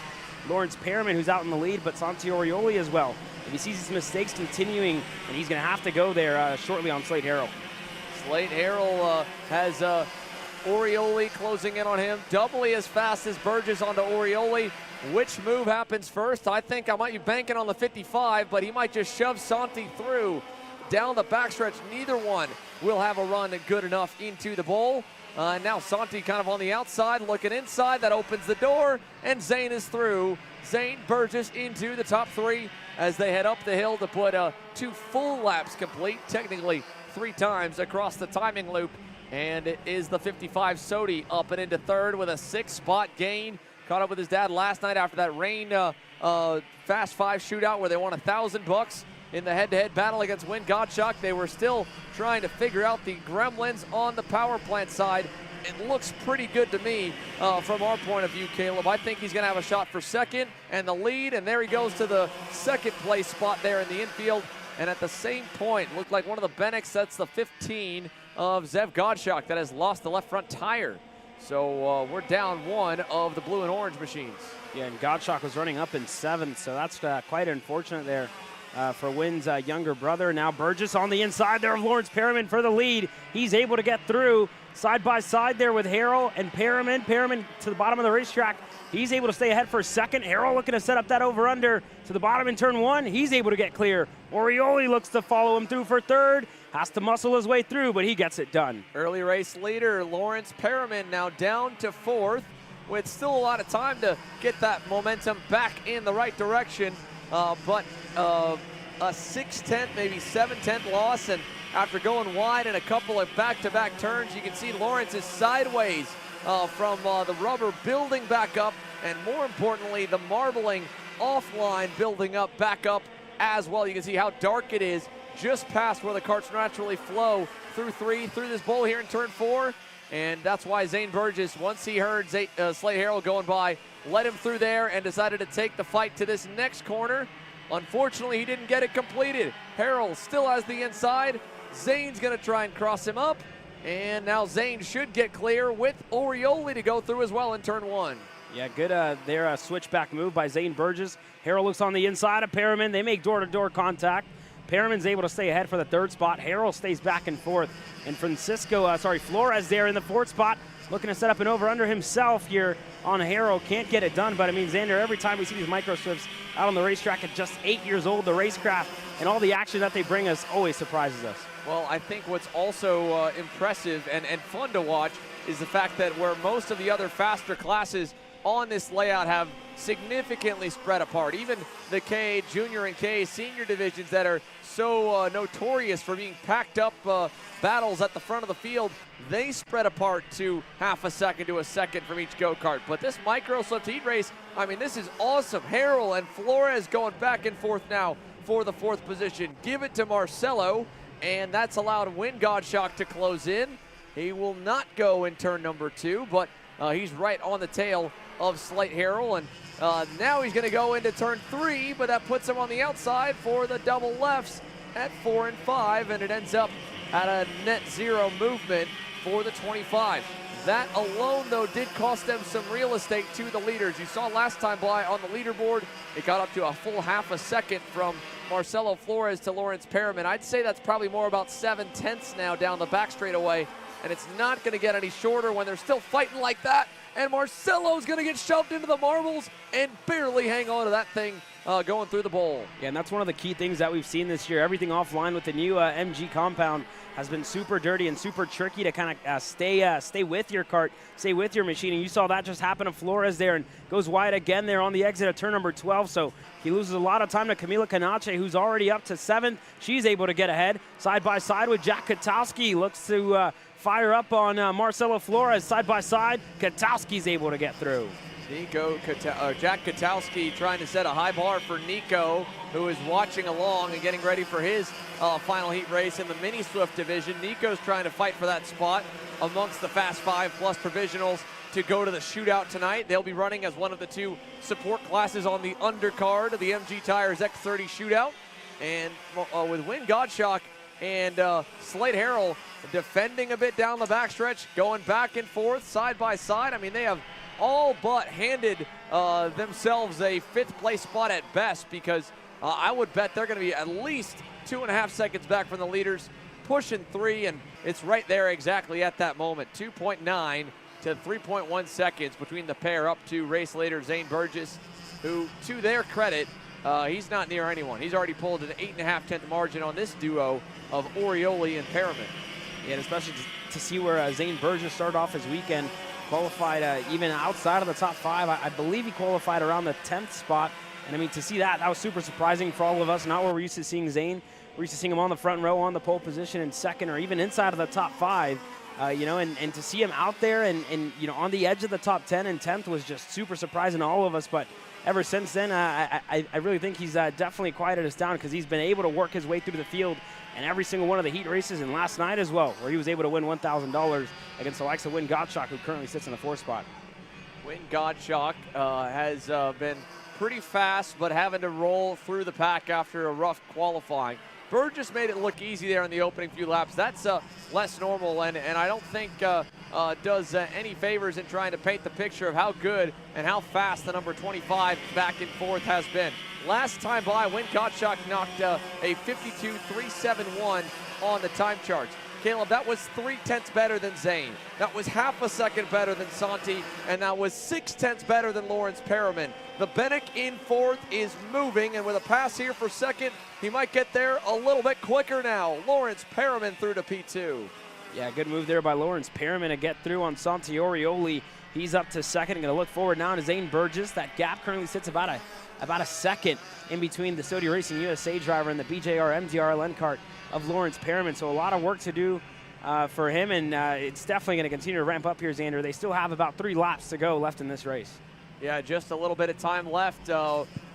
Lawrence Perriman, who's out in the lead, but Santi Orioli as well. If he sees his mistakes continuing, and he's going to have to go there shortly on Slate Harrell. Slate Harrell has Orioli closing in on him, doubly as fast as Burgess onto Orioli. Which move happens first? I think I might be banking on the 55, but he might just shove Santi through down the backstretch. Neither one will have a run good enough into the bowl. Now Santi kind of on the outside, looking inside. That opens the door, and Zane is through. Zane Burgess into the top 3 as they head up the hill to put 2 full laps complete, technically 3 times across the timing loop. And it is the 55 Sodi up and into 3rd with a 6-spot gain. Caught up with his dad last night after that rain Fast 5 shootout where they won $1,000 in the head-to-head battle against Win Godshock. They were still trying to figure out the gremlins on the power plant side. It looks pretty good to me from our point of view, Caleb. I think he's going to have a shot for 2nd and the lead, and there he goes to the 2nd place spot there in the infield. And at the same point, looked like one of the Bennicks, that's the 15 of Zev Godshock that has lost the left front tire. So we're down 1 of the blue and orange machines. Yeah, and Godshock was running up in 7th, so that's quite unfortunate there for Wynn's younger brother. Now Burgess on the inside there of Lawrence Perriman for the lead. He's able to get through side by side there with Harrell and Perriman. Perriman to the bottom of the racetrack. He's able to stay ahead for 2nd. Harrell looking to set up that over-under to the bottom in turn 1. He's able to get clear. Orioli looks to follow him through for 3rd. Has to muscle his way through, but he gets it done. Early race leader Lawrence Perriman now down to 4th with still a lot of time to get that momentum back in the right direction. But a 6/10, maybe 7/10 loss, and after going wide in a couple of back-to-back turns, you can see Lawrence is sideways from the rubber building back up, and more importantly, the marbling offline building up back up as well. You can see how dark it is just past where the karts naturally flow through 3, through this bowl here in turn 4. And that's why Zane Burgess, once he heard Slade Harrell going by, let him through there and decided to take the fight to this next corner. Unfortunately, he didn't get it completed. Harrell still has the inside. Zane's going to try and cross him up. And now Zane should get clear with Orioli to go through as well in turn 1. Yeah, good there, switchback move by Zane Burgess. Harrell looks on the inside of Perriman. They make door-to-door contact. Perriman's able to stay ahead for the 3rd spot. Harrell stays back and 4th. And Flores there in the 4th spot, looking to set up an over-under himself here on Harrell. Can't get it done, but I mean, Xander, every time we see these micro swifts out on the racetrack at just 8 years old, the racecraft and all the action that they bring us always surprises us. Well, I think what's also impressive and fun to watch is the fact that where most of the other faster classes on this layout have significantly spread apart, even the K Junior and K Senior divisions that are so notorious for being packed up battles at the front of the field, they spread apart to half a second to a second from each go-kart. But this micro swift heat race, I mean, this is awesome. Harrell and Flores going back and forth now for the 4th position. Give it to Marcelo, and that's allowed Win Godshock to close in. He will not go in turn number 2, but he's right on the tail of Slate Harrell, and now he's going to go into turn 3, but that puts him on the outside for the double lefts at 4 and 5, and it ends up at a net 0 movement for the 25. That alone, though, did cost them some real estate to the leaders. You saw last time by on the leaderboard, it got up to a full half a second from Marcelo Flores to Lawrence Perriman. I'd say that's probably more about 7/10 now down the back straightaway, and it's not going to get any shorter when they're still fighting like that. And Marcelo's going to get shoved into the marbles and barely hang on to that thing going through the bowl. Yeah, and that's one of the key things that we've seen this year. Everything offline with the new MG compound has been super dirty and super tricky to kind of stay with your kart, stay with your machine. And you saw that just happen to Flores there and goes wide again there on the exit of turn number 12. So he loses a lot of time to Camila Canache, who's already up to 7th. She's able to get ahead side by side with Jack Katowski. Looks to fire up on Marcelo Flores side by side. Katowski's able to get through. Jack Katowski trying to set a high bar for Nico, who is watching along and getting ready for his final heat race in the Mini Swift division. Nico's trying to fight for that spot amongst the Fast 5 plus provisionals to go to the shootout tonight. They'll be running as one of the 2 support classes on the undercard of the MG Tires X30 shootout. And with Win Godshock and Slade Harrell defending a bit down the backstretch, going back and forth, side by side. I mean, they have all but handed themselves a 5th place spot at best, because I would bet they're going to be at least 2.5 seconds back from the leaders, pushing 3, and it's right there exactly at that moment. 2.9 to 3.1 seconds between the pair, up to race leader Zane Burgess, who, to their credit, he's not near anyone. He's already pulled an 8.5 tenth margin on this duo of Orioli and Perriman. Yeah, and especially to see where Zane Burgess started off his weekend. Qualified even outside of the top 5. I believe he qualified around the 10th spot. And I mean, to see that was super surprising for all of us. Not where we're used to seeing Zane. We're used to seeing him on the front row, on the pole position in second, or even inside of the top 5. And to see him out there and on the edge of the top 10 and 10th was just super surprising to all of us. But ever since then, I really think he's definitely quieted us down, because he's been able to work his way through the field in every single one of the heat races, and last night as well, where he was able to win $1,000 against the likes of Wynn Gottschalk, who currently sits in the 4th spot. Wynn Gottschalk has been pretty fast, but having to roll through the pack after a rough qualifying. Burgess made it look easy there in the opening few laps. That's less normal, and I don't think does any favors in trying to paint the picture of how good and how fast the number 25 back and forth has been. Last time by, Wynn Gottschalk knocked a 52.371 on the time charts. Caleb, that was 0.3 better than Zane. That was half a second better than Santi, and that was 0.6 better than Lawrence Perriman. The Bennick in 4th is moving, and with a pass here for 2nd, he might get there a little bit quicker now. Lawrence Perriman through to P2. Yeah, good move there by Lawrence Perriman to get through on Santi Orioli. He's up to 2nd. Going to look forward now to Zane Burgess. That gap currently sits about a second in between the Sodi Racing USA driver and the BJR MDRLN Kart of Lawrence Perriman. So a lot of work to do for him, and it's definitely going to continue to ramp up here, Xander. They still have about 3 laps to go left in this race. Yeah, just a little bit of time left,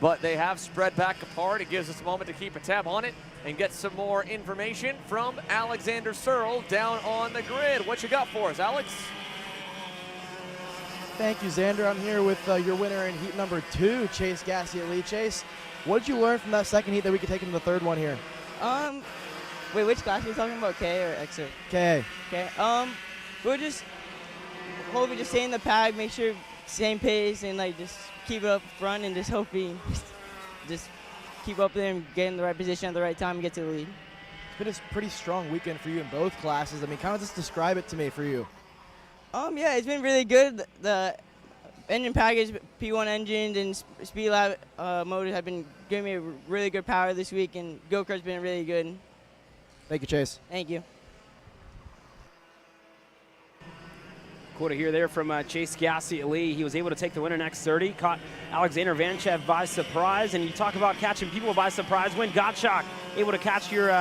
but they have spread back apart. It gives us a moment to keep a tab on it and get some more information from Alexander Searle down on the grid. What you got for us, Alex? Thank you, Xander. I'm here with your winner in heat number 2, Chase Gassiet-Lee. Chase, what did you learn from that second heat that we could take into the 3rd one here? Wait, which class are you talking about, K or X? K. Okay. We'll just hopefully just stay in the pack, make sure same pace, and just keep it up front, and just hoping just keep up there and get in the right position at the right time and get to the lead. It's been a pretty strong weekend for you in both classes. I mean, kind of just describe it to me for you. Yeah, it's been really good. The engine package, P1 engines and Speedlab motors have been giving me a really good power this week, and go-kart's been really good. Thank you, Chase. Thank you. Cool to hear there from Chase Gassiet-Lee. He was able to take the winner in X30, caught Alexander Vanchev by surprise, and you talk about catching people by surprise. Wynn Gottschalk able to catch your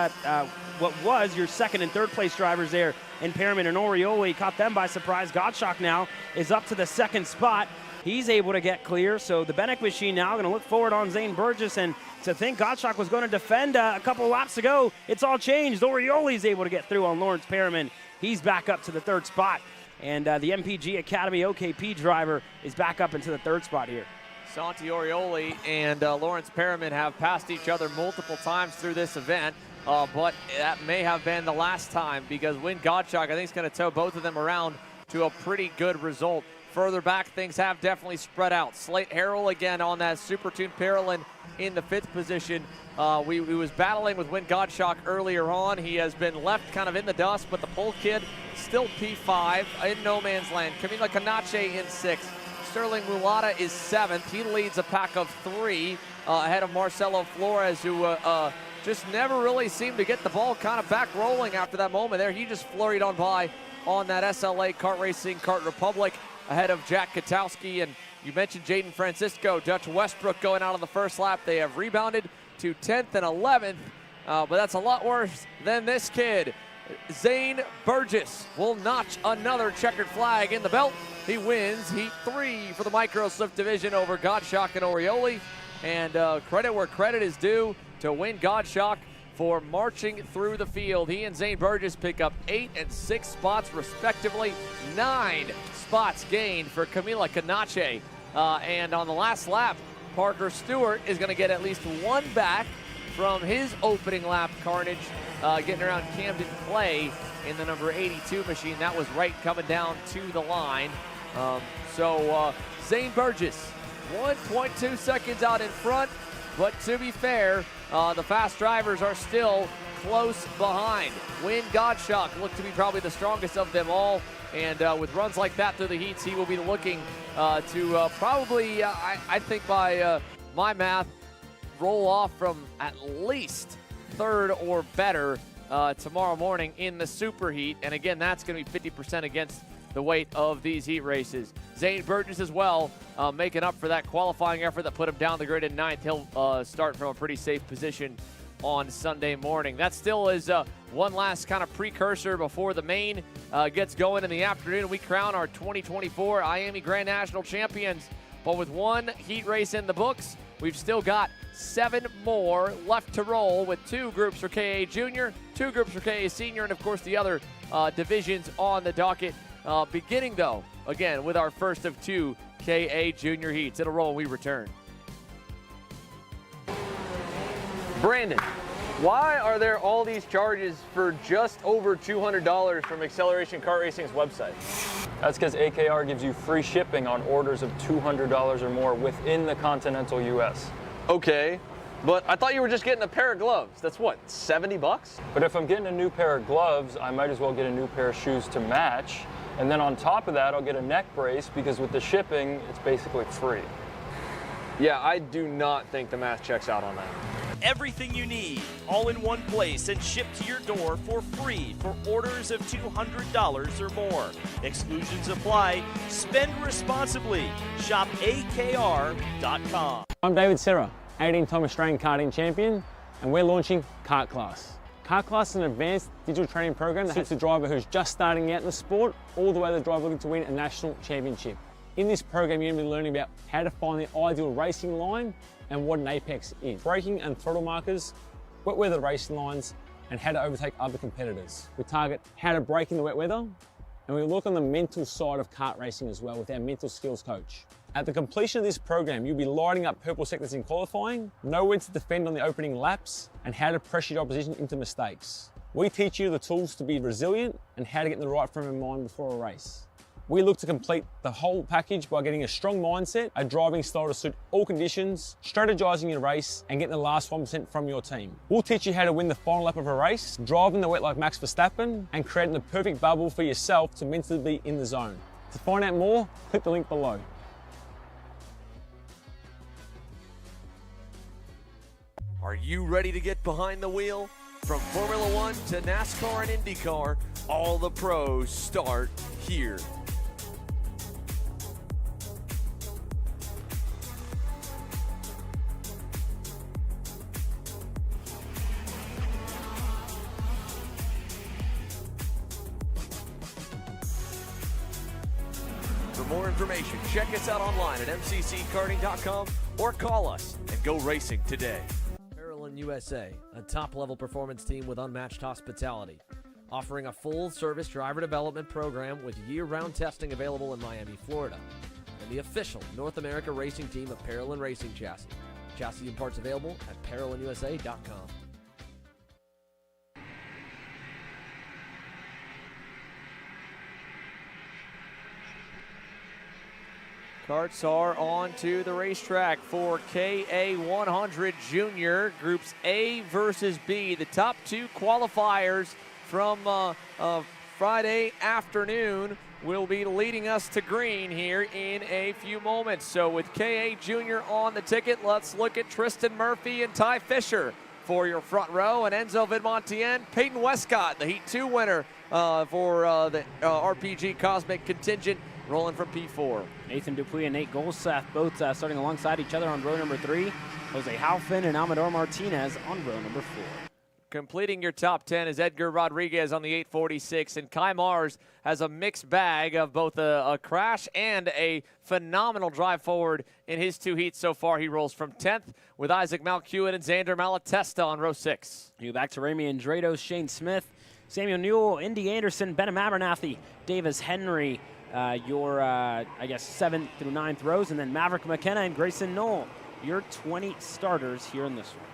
what was your 2nd and 3rd place drivers there in Perriman and Orioli, caught them by surprise. Gottschalk now is up to the 2nd spot. He's able to get clear, so the Bennick machine now going to look forward on Zane Burgess, and to think Gottschalk was going to defend a couple laps ago, it's all changed. Orioli's able to get through on Lawrence Perriman. He's back up to the 3rd spot. And the MPG Academy OKP driver is back up into the 3rd spot here. Santi Orioli and Lawrence Perriman have passed each other multiple times through this event, but that may have been the last time, because Wynn Gottschalk, I think, is going to tow both of them around to a pretty good result. Further back, things have definitely spread out. Slate Harrell again on that Super Tuned Parolin in the 5th position. We was battling with Wynn Gottschalk earlier on. He has been left kind of in the dust, but the pole kid still P5 in no man's land. Camila Canache in 6th. Sterling Mulata is 7th. He leads a pack of 3 ahead of Marcelo Flores, who just never really seemed to get the ball kind of back rolling after that moment there. He just flurried on by on that SLA Kart Racing Kart Republic ahead of Jack Katowski. And you mentioned Jaden Francisco, Dutch Westbrook going out on the 1st lap. They have rebounded to 10th and 11th, but that's a lot worse than this kid. Zane Burgess will notch another checkered flag in the belt. He wins Heat 3 for the Micro Swift division over Gottschalk and Orioli. And credit where credit is due to Wynn Gottschalk for marching through the field. He and Zane Burgess pick up 8 and 6 spots respectively. 9 spots gained for Camila Canache. And on the last lap, Parker Stewart is going to get at least 1 back from his opening lap carnage, getting around Camden Clay in the number 82 machine. That was right coming down to the line. So Zane Burgess, 1.2 seconds out in front, but to be fair, the fast drivers are still close behind. Wynn Gottschalk looked to be probably the strongest of them all, and with runs like that through the heats, he will be looking to probably, I think by my math, roll off from at least 3rd or better tomorrow morning in the Super Heat. And again, that's going to be 50% against the weight of these heat races. Zane Burgess as well, making up for that qualifying effort that put him down the grid in 9th. He'll start from a pretty safe position on Sunday morning. That still is one last kind of precursor before the main gets going in the afternoon. We crown our 2024 IAME Grand National champions. But with one heat race in the books, we've still got 7 more left to roll with 2 groups for KA Junior, 2 groups for KA Senior, and of course the other divisions on the docket. Beginning though, again, with our first of 2 KA Junior Heats. It'll roll when we return. Brandon, why are there all these charges for just over $200 from Acceleration Kart Racing's website? That's because AKR gives you free shipping on orders of $200 or more within the continental US. Okay, but I thought you were just getting a pair of gloves. That's what, 70 bucks? But if I'm getting a new pair of gloves, I might as well get a new pair of shoes to match. And then on top of that, I'll get a neck brace because with the shipping, it's basically free. Yeah, I do not think the math checks out on that. Everything you need, all in one place and shipped to your door for free for orders of $200 or more. Exclusions apply. Spend responsibly. Shop AKR.com. I'm David Serra, 18-time Australian karting champion, and we're launching Kart Class. Kart Class is an advanced digital training program that suits a driver who's just starting out in the sport, all the way to the driver looking to win a national championship. In this program, you're going to be learning about how to find the ideal racing line and what an apex is, braking and throttle markers, wet weather racing lines, and how to overtake other competitors. We target how to brake in the wet weather, and we look on the mental side of kart racing as well with our mental skills coach. At the completion of this program, you'll be lighting up purple sectors in qualifying, know when to defend on the opening laps, and how to pressure your opposition into mistakes. We teach you the tools to be resilient and how to get in the right frame of mind before a race. We look to complete the whole package by getting a strong mindset, a driving style to suit all conditions, strategizing your race, and getting the last 1% from your team. We'll teach you how to win the final lap of a race, driving the wet like Max Verstappen, and creating the perfect bubble for yourself to mentally be in the zone. To find out more, click the link below. Are you ready to get behind the wheel? From Formula One to NASCAR and IndyCar, all the pros start here. For more information, check us out online at mcckarting.com or call us and go racing today. USA, a top-level performance team with unmatched hospitality, offering a full-service driver development program with year-round testing available in Miami, Florida, and the official North America racing team of Parallel Racing Chassis. Chassis and parts available at ParallelinUSA.com. Karts are on to the racetrack for KA100 Junior, Groups A versus B. The top 2 qualifiers from Friday afternoon will be leading us to green here in a few moments. So with KA Junior on the ticket, let's look at Tristan Murphy and Ty Fisher for your front row, and Enzo Vidmontien, Peyton Westcott, the Heat 2 winner for the RPG Cosmic contingent, rolling from P4. Nathan Dupuy and Nate Golseth both starting alongside each other on row number 3. Jose Halfin and Amador Martinez on row number 4. Completing your top 10 is Edgar Rodriguez on the 846, and Kai Mars has a mixed bag of both a crash and a phenomenal drive forward in his 2 heats so far. He rolls from 10th with Isaac Malcuit and Xander Malatesta on row 6. You back to Remy Andrados, Shane Smith, Samuel Newell, Indy Anderson, Ben Abernathy, Davis Henry, your, I guess, 7th through 9th rows, and then Maverick McKenna and Grayson Knoll, your 20 starters here in this one.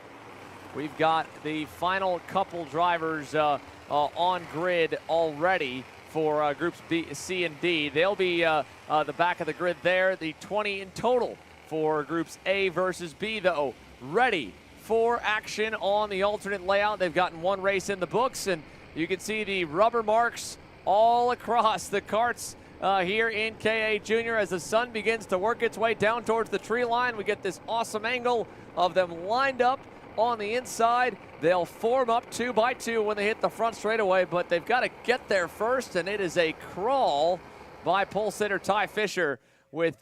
We've got the final couple drivers on grid already for groups B, C, and D. They'll be the back of the grid there, the 20 in total for groups A versus B, though, ready for action on the alternate layout. They've gotten one race in the books, and you can see the rubber marks all across the karts here in KA Junior as the sun begins to work its way down towards the tree line. We get this awesome angle of them lined up on the inside. They'll form up 2 by 2 when they hit the front straightaway, but they've got to get there first, and it is a crawl by pole sitter Ty Fisher with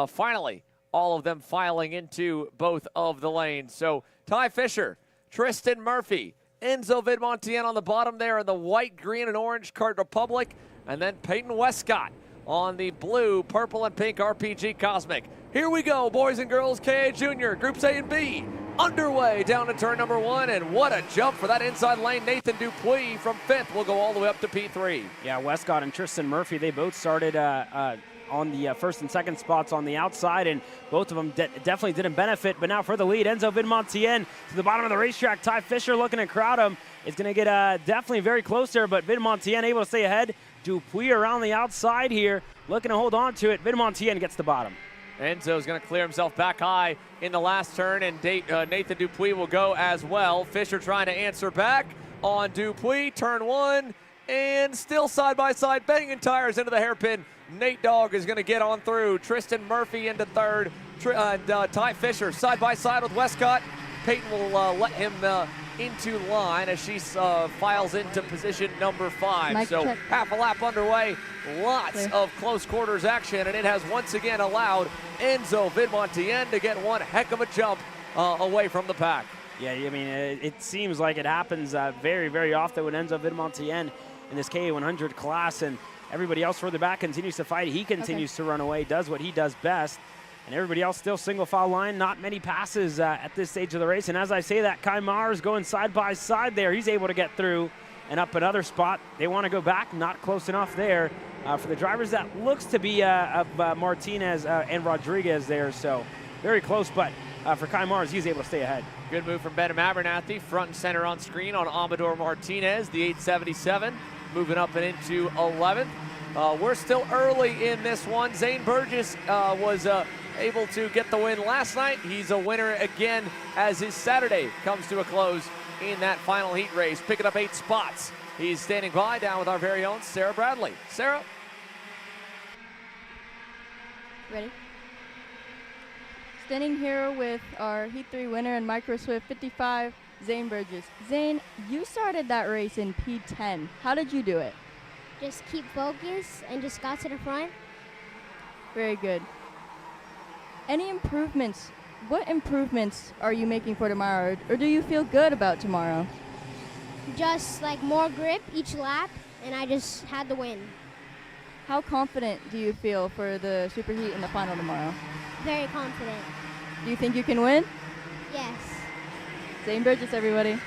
finally all of them filing into both of the lanes. So Ty Fisher, Tristan Murphy, Enzo Vidmontien on the bottom there in the white, green, and orange Kart Republic, and then Peyton Westcott on the blue, purple, and pink RPG Cosmic. Here we go, boys and girls, KA Junior, Groups A and B, underway down to turn number 1, and what a jump for that inside lane. Nathan Dupuis from 5th will go all the way up to P3. Yeah, Westcott and Tristan Murphy, they both started on the first and second spots on the outside, and both of them definitely didn't benefit. But now for the lead, Enzo Vidmontien to the bottom of the racetrack. Ty Fisher looking to crowd him. It's going to get definitely very close there, but Vidmontien able to stay ahead. Dupuis around the outside here, looking to hold on to it. Vidmontien gets the bottom. Enzo's going to clear himself back high in the last turn, and Nathan Dupuis will go as well. Fisher trying to answer back on Dupuis, turn 1, and still side-by-side, banging tires into the hairpin. Nate Dogg is going to get on through. Tristan Murphy into 3rd, Ty Fisher side-by-side with Westcott. Peyton will let him into line as she files into position number 5. Mike so check. half a lap underway, lots of close quarters action, and it has once again allowed Enzo Vidmontien to get one heck of a jump away from the pack. Yeah, I mean, it seems like it happens very, very often with Enzo Vidmontien in this KA100 class, and everybody else further back continues to fight. He continues to run away, does what he does best. And everybody else still single file line, not many passes at this stage of the race. And as I say that, Kai Mars going side by side there. He's able to get through and up another spot. They want to go back, not close enough there. For the drivers, that looks to be of Martinez and Rodriguez there. So very close, but for Kai Mars, he's able to stay ahead. Good move from Ben Abernathy, front and center on screen on Amador Martinez, the 877, moving up and into 11th. We're still early in this one. Zane Burgess was able to get the win last night. He's a winner again as his Saturday comes to a close in that final heat race, picking up 8 spots. He's standing by down with our very own Sarah Bradley. Sarah? Ready? Standing here with our Heat 3 winner and Micro Swift 55, Zane Burgess. Zane, you started that race in P10. How did you do it? Just keep focused and just got to the front. Very good. Any improvements? What improvements are you making for tomorrow, or do you feel good about tomorrow? Just like more grip each lap, and I just had the win. How confident do you feel for the Super Heat in the final tomorrow? Very confident. Do you think you can win? Yes. Zane Burgess, everybody.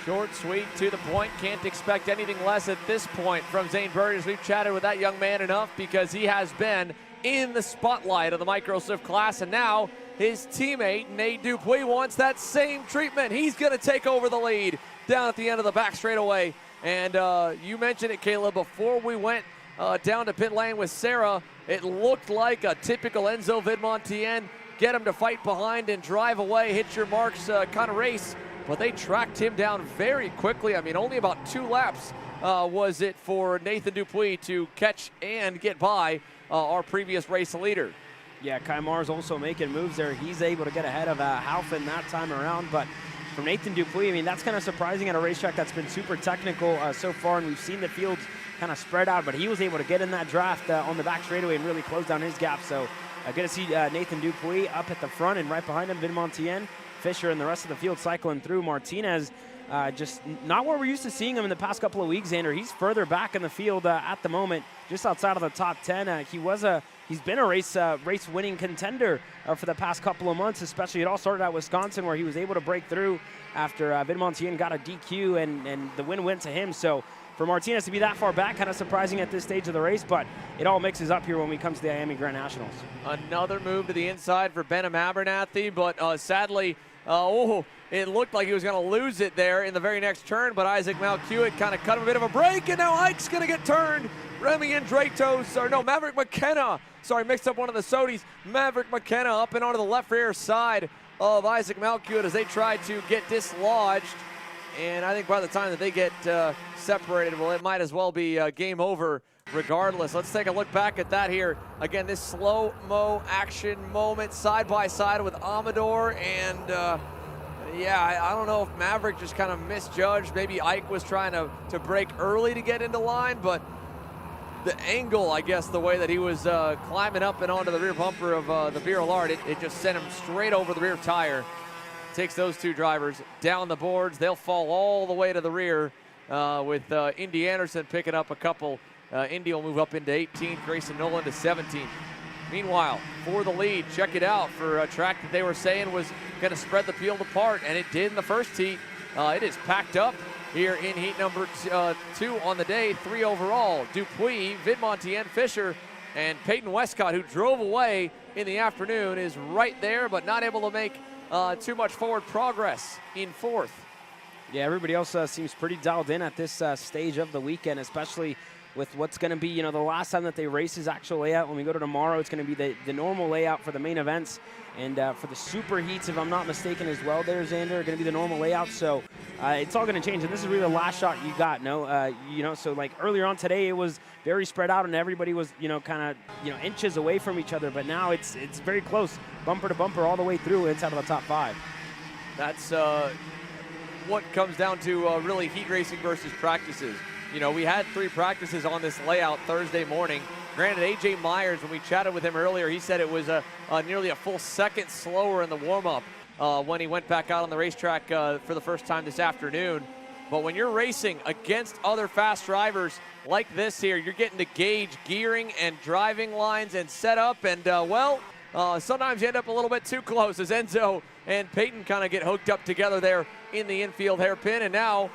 Short, sweet, to the point. Can't expect anything less at this point from Zane Burgess. We've chatted with that young man enough because he has been in the spotlight of the Micro Swift class, and now his teammate Nate Dupuis wants that same treatment. He's going to take over the lead down at the end of the back straightaway. And you mentioned it, Caleb, before we went down to pit lane with Sarah, it looked like a typical Enzo Vidmontien, get him to fight behind and drive away, hit your marks kind of race. But they tracked him down very quickly. I mean, only about 2 laps was it for Nathan Dupuis to catch and get by our previous race leader. Yeah, Kai Mars also making moves there. He's able to get ahead of Halfin that time around. But for Nathan Dupuis, I mean, that's kind of surprising at a racetrack that's been super technical so far, and we've seen the fields kind of spread out. But he was able to get in that draft on the back straightaway and really close down his gap. So good to see Nathan Dupuis up at the front, and right behind him, Vidmontien, Fisher, and the rest of the field cycling through. Martinez just not where we're used to seeing him in the past couple of weeks, Xander. He's further back in the field at the moment, just outside of the top 10. He's been a race-winning contender for the past couple of months, especially it all started at Wisconsin where he was able to break through after Vidmontien got a DQ and the win went to him. So for Martinez to be that far back, kind of surprising at this stage of the race, but it all mixes up here when we come to the IAME Grand Nationals. Another move to the inside for Benham Abernathy, but sadly, it looked like he was going to lose it there in the very next turn, but Isaac Malcuit kind of cut him a bit of a break, and now Ike's going to get turned. Maverick McKenna. Sorry, mixed up one of the Sodis. Maverick McKenna up and onto the left rear side of Isaac Malcuit as they try to get dislodged. And I think by the time that they get separated, well, it might as well be game over regardless. Let's take a look back at that here. Again, this slow-mo action moment side by side with Amador, and I don't know if Maverick just kind of misjudged. Maybe Ike was trying to break early to get into line, but the angle, I guess, the way that he was climbing up and onto the rear bumper of the Beer Lard, it just sent him straight over the rear tire. Takes those two drivers down the boards. They'll fall all the way to the rear with Indy Anderson picking up a couple. Indy will move up into 18th, Grayson Nolan to 17th. Meanwhile, for the lead, check it out, for a track that they were saying was going to spread the field apart, and it did in the first heat. It is packed up here in heat number 2 on the day, 3 overall. Dupuis, Vidmontien, Fisher, and Peyton Westcott, who drove away in the afternoon, is right there, but not able to make too much forward progress in 4th. Yeah, everybody else seems pretty dialed in at this stage of the weekend, especially with what's going to be, the last time that they race his actual layout. When we go to tomorrow, it's going to be the normal layout for the main events. And for the super heats, if I'm not mistaken as well there, Xander, going to be the normal layout. So it's all going to change. And this is really the last shot you got, so like earlier on today, it was very spread out and everybody was, kind of, inches away from each other. But now it's very close, bumper to bumper all the way through inside of the top 5. That's what comes down to really heat racing versus practices. We had 3 practices on this layout Thursday morning. Granted, A.J. Myers, when we chatted with him earlier, he said it was nearly a full second slower in the warm-up when he went back out on the racetrack for the first time this afternoon. But when you're racing against other fast drivers like this here, you're getting to gauge gearing and driving lines and setup, and sometimes you end up a little bit too close as Enzo and Peyton kind of get hooked up together there in the infield hairpin, and now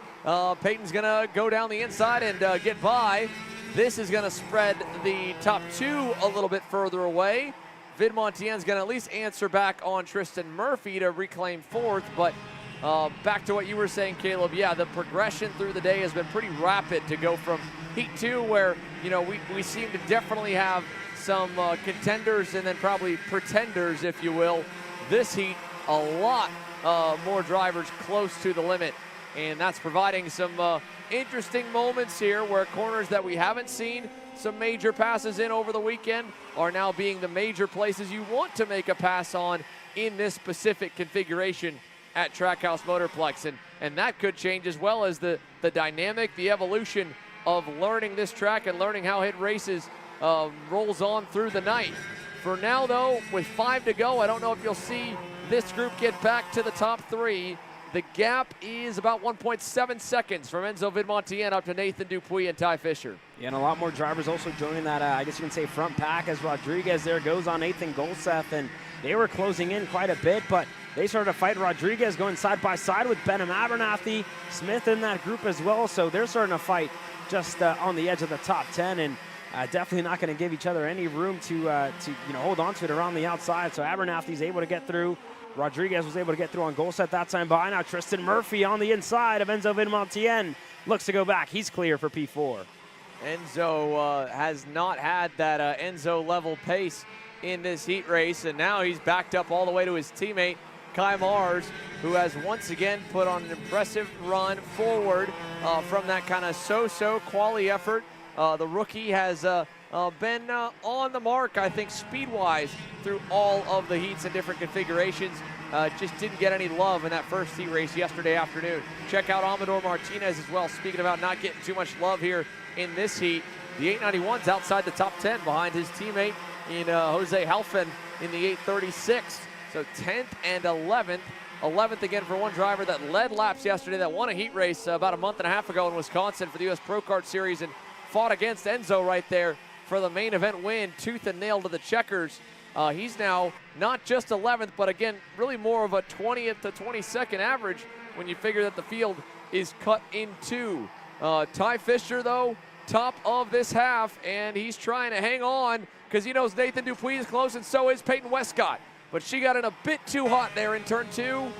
Peyton's going to go down the inside and get by. This is going to spread the top 2 a little bit further away. Vidmontien's going to at least answer back on Tristan Murphy to reclaim 4th, but back to what you were saying, Caleb, yeah, the progression through the day has been pretty rapid to go from Heat 2, where, we seem to definitely have some contenders and then probably pretenders, if you will. This heat, a lot more drivers close to the limit. And that's providing some interesting moments here where corners that we haven't seen some major passes in over the weekend are now being the major places you want to make a pass on in this specific configuration at Trackhouse Motorplex. And that could change, as well as the dynamic, the evolution of learning this track and learning how it races rolls on through the night. For now, though, with 5 to go, I don't know if you'll see this group get back to the top 3. The gap is about 1.7 seconds from Enzo Vidmontien up to Nathan Dupuis and Ty Fisher. Yeah, and a lot more drivers also joining that, I guess you can say, front pack, as Rodriguez there goes on Nathan Golseth, and they were closing in quite a bit, but they started to fight Rodriguez going side by side with Benham Abernathy, Smith in that group as well, so they're starting to fight just on the edge of the top 10, and definitely not going to give each other any room to hold on to it around the outside. So Abernathy's able to get through. Rodriguez was able to get through on Golseth that time by. Now Tristan Murphy on the inside of Enzo Vidmontien looks to go back. He's clear for P4. Enzo has not had that Enzo level pace in this heat race, and now he's backed up all the way to his teammate Kai Mars, who has once again put on an impressive run forward from that kind of so-so quali effort. The rookie has been on the mark, I think, speed-wise through all of the heats and different configurations. Just didn't get any love in that first heat race yesterday afternoon. Check out Amador Martinez as well. Speaking about not getting too much love here in this heat, the 891's outside the top 10 behind his teammate in Jose Halfin in the 836. So 10th and 11th. 11th again for one driver that led laps yesterday, that won a heat race about a month and a half ago in Wisconsin for the U.S. Pro Kart Series and fought against Enzo right there for the main event win, tooth and nail to the checkers. He's now not just 11th, but again, really more of a 20th to 22nd average when you figure that the field is cut in two. Ty Fisher, though, top of this half, and he's trying to hang on because he knows Nathan Dupuis is close, and so is Peyton Westcott. But she got in a bit too hot there in turn two.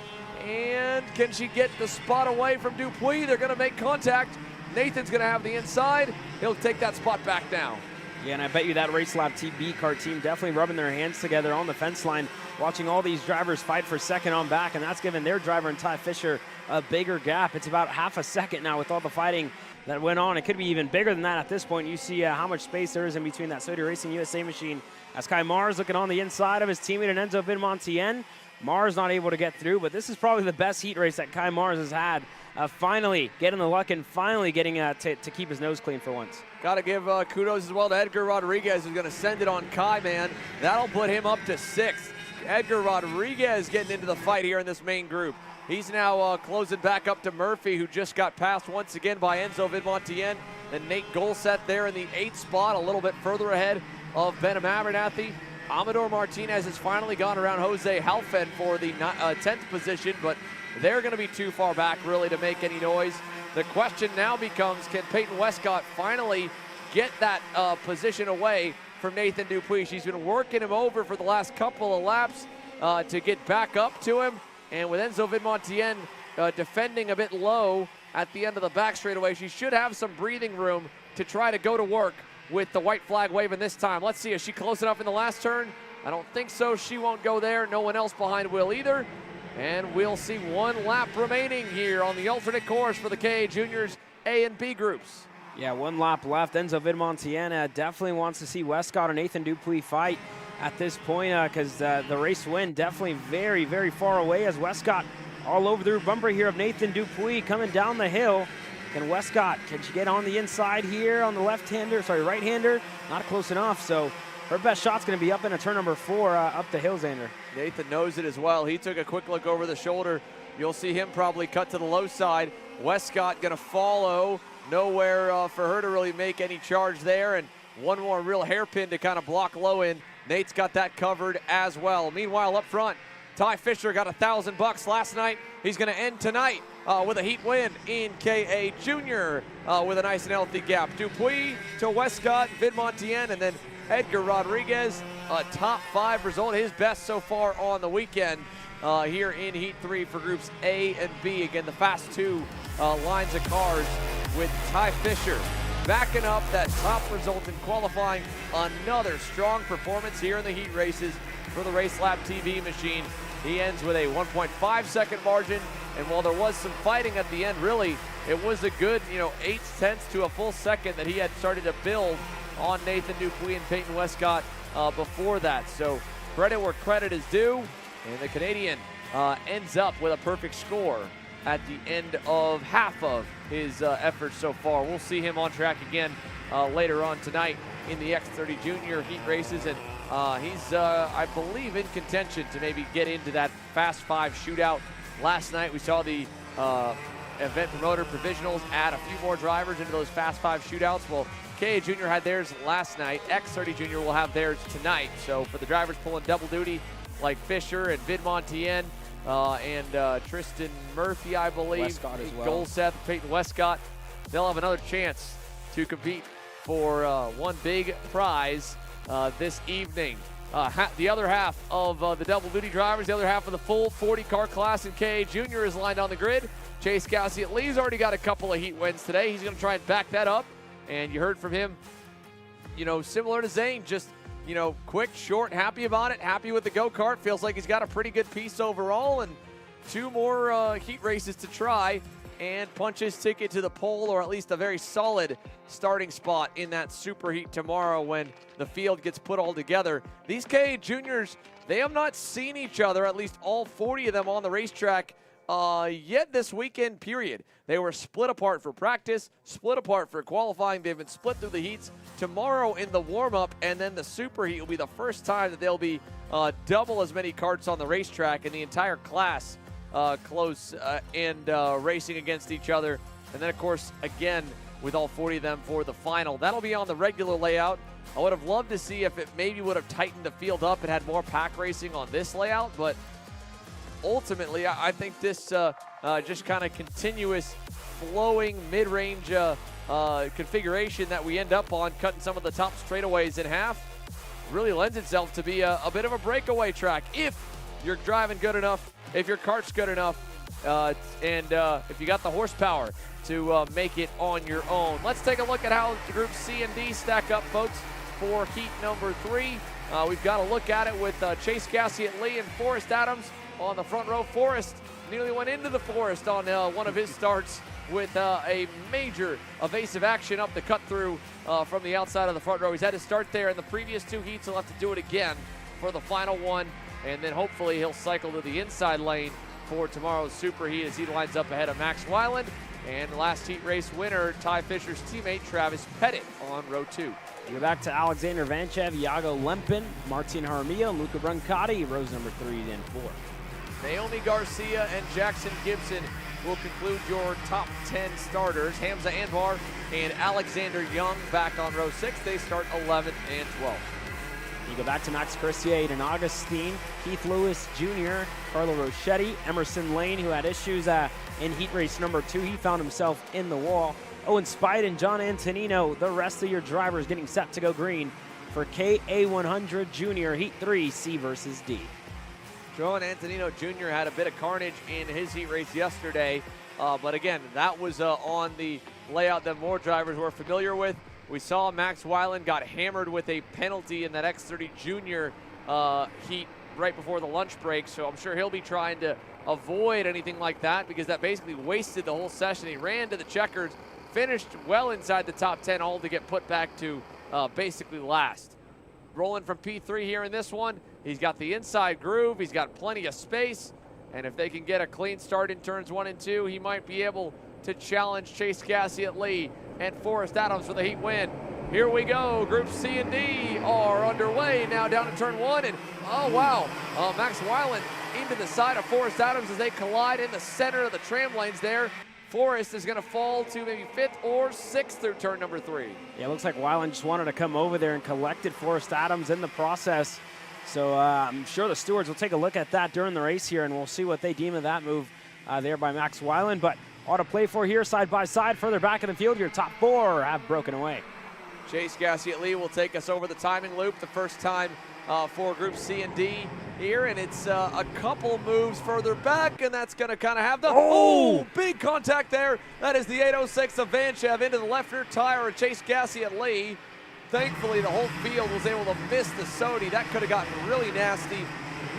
And can she get the spot away from Dupuis? They're going to make contact. Nathan's going to have the inside. He'll take that spot back now. Yeah, and I bet you that Race Lab TB Kart team definitely rubbing their hands together on the fence line, watching all these drivers fight for second on back, and that's given their driver and Ty Fisher a bigger gap. It's about half a second now with all the fighting that went on. It could be even bigger than that at this point. You see how much space there is in between that Saudi Racing USA machine as Kai Mars looking on the inside of his teammate and Enzo Vidmontien. Mars not able to get through, but this is probably the best heat race that Kai Mars has had. Finally getting the luck and finally getting to keep his nose clean for once. Got to give kudos as well to Edgar Rodriguez, who's going to send it on Kai, man. That'll put him up to 6th. Edgar Rodriguez getting into the fight here in this main group. He's now closing back up to Murphy, who just got passed once again by Enzo Vidmontien. And Nate Golseth there in the 8th spot, a little bit further ahead of Benham Abernathy. Amador Martinez has finally gone around Jose Halfen for the 10th position, but they're going to be too far back really to make any noise. The question now becomes, can Peyton Westcott finally get that position away from Nathan Dupuis? She's been working him over for the last couple of laps to get back up to him. And with Enzo Vidmontien defending a bit low at the end of the back straightaway, she should have some breathing room to try to go to work with the white flag waving this time. Let's see, is she close enough in the last turn? I don't think so. She won't go there. No one else behind will either. And we'll see 1 lap remaining here on the alternate course for the KA Juniors A and B groups. Yeah, 1 lap left. Enzo Vidmontien definitely wants to see Westcott and Nathan Dupuis fight at this point because the race win definitely very, very far away as Westcott all over the bumper here of Nathan Dupuis coming down the hill. Can Westcott, can she get on the inside here on the right-hander? Not close enough, so her best shot's going to be up into turn number 4 up the hill, Xander. Nathan knows it as well. He took a quick look over the shoulder. You'll see him probably cut to the low side. Westcott going to follow. Nowhere for her to really make any charge there, and one more real hairpin to kind of block low in. Nate's got that covered as well. Meanwhile, up front, Ty Fisher got $1,000 last night. He's going to end tonight with a heat win in KA Junior with a nice and healthy gap. Dupuis to Westcott, Vidmontien, and then Edgar Rodriguez, a top 5 result, his best so far on the weekend here in Heat 3 for groups A and B. Again, the fast 2 lines of cars with Ty Fisher backing up that top result in qualifying. Another strong performance here in the heat races for the Race Lab TV machine. He ends with a 1.5 second margin, and while there was some fighting at the end, really, it was a good, 8/10 to a full second that he had started to build on Nathan Dupuis and Peyton Westcott before that. So credit where credit is due, and the Canadian ends up with a perfect score at the end of half of his efforts so far. We'll see him on track again later on tonight in the X30 Junior Heat races, and he's, I believe, in contention to maybe get into that Fast 5 shootout. Last night we saw the event promoter provisionals add a few more drivers into those Fast 5 shootouts. Well, KA Junior had theirs last night. X30 Junior will have theirs tonight. So for the drivers pulling double duty like Fisher and Vidmontien and Tristan Murphy, I believe, Westcott as well. Golseth, Peyton Westcott, they'll have another chance to compete for one big prize this evening. The other half of the double duty drivers, the other half of the full 40 car class in KA Junior is lined on the grid. Chase Gassiet-Lee's already got a couple of heat wins today. He's going to try and back that up. And you heard from him, similar to Zane, just, quick, short, happy about it, happy with the go-kart. Feels like he's got a pretty good piece overall, and 2 more heat races to try and punch his ticket to the pole, or at least a very solid starting spot in that super heat tomorrow when the field gets put all together. These KA Juniors, they have not seen each other, at least all 40 of them on the racetrack yet this weekend, period. They were split apart for practice, split apart for qualifying. They've been split through the heats. Tomorrow in the warm-up and then the super heat will be the first time that there'll be double as many karts on the racetrack and the entire class close and racing against each other. And then, of course, again, with all 40 of them for the final. That'll be on the regular layout. I would have loved to see if it maybe would have tightened the field up and had more pack racing on this layout, but ultimately, I think this just kind of continuous flowing mid-range configuration that we end up on, cutting some of the top straightaways in half, really lends itself to be a bit of a breakaway track if you're driving good enough, if your kart's good enough, and if you got the horsepower to make it on your own. Let's take a look at how the group C and D stack up, folks, for heat number 3. We've got a look at it with Chase Gassiet-Lee and Forrest Adams on the front row. Forrest nearly went into the forest on one of his starts with a major evasive action up the cut through from the outside of the front row. He's had to start there in the previous 2 heats. He'll have to do it again for the final one, and then hopefully he'll cycle to the inside lane for tomorrow's super heat as he lines up ahead of Max Weiland and last heat race winner Ty Fisher's teammate Travis Pettit on row 2. We go back to Alexander Vanchev, Iago Lempin, Martin Jaramillo, Luca Brancati, rows number 3 and 4. Naomi Garcia and Jackson Gibson will conclude your top 10 starters. Hamza Anwar and Alexander Young back on row 6. They start 11th and 12th. You go back to Max Cristier, Aiden Augustine, Keith Lewis Jr., Carlo Rochetti, Emerson Lane, who had issues in heat race number 2. He found himself in the wall. Owen Spide and John Antonino, the rest of your drivers getting set to go green for KA100 Junior Heat 3, C versus D. Joan Antonino Jr. had a bit of carnage in his heat race yesterday, but again, that was on the layout that more drivers were familiar with. We saw Max Weiland got hammered with a penalty in that X30 Junior Heat right before the lunch break, so I'm sure he'll be trying to avoid anything like that because that basically wasted the whole session. He ran to the checkers, finished well inside the top 10, all to get put back to basically last. Rolling from P3 here in this one, he's got the inside groove, he's got plenty of space, and if they can get a clean start in turns 1 and 2, he might be able to challenge Chase Gassiet-Lee and Forrest Adams for the heat win. Here we go, Group C and D are underway now down to turn 1, and oh wow, Max Weiland into the side of Forrest Adams as they collide in the center of the tram lanes there. Forrest is going to fall to maybe 5th or 6th through turn number 3. Yeah, it looks like Weiland just wanted to come over there and collected Forrest Adams in the process. So I'm sure the stewards will take a look at that during the race here, and we'll see what they deem of that move there by Max Weiland. But all to play for here side by side. Further back in the field, your top 4 have broken away. Chase Gassiet-Lee will take us over the timing loop the first time for Group C and D here, and it's a couple moves further back, and that's going to kind of have the big contact there. That is the 806 of Vanchev into the left rear tire of Chase Gassiet-Lee. Thankfully, the whole field was able to miss the Sodi. That could have gotten really nasty,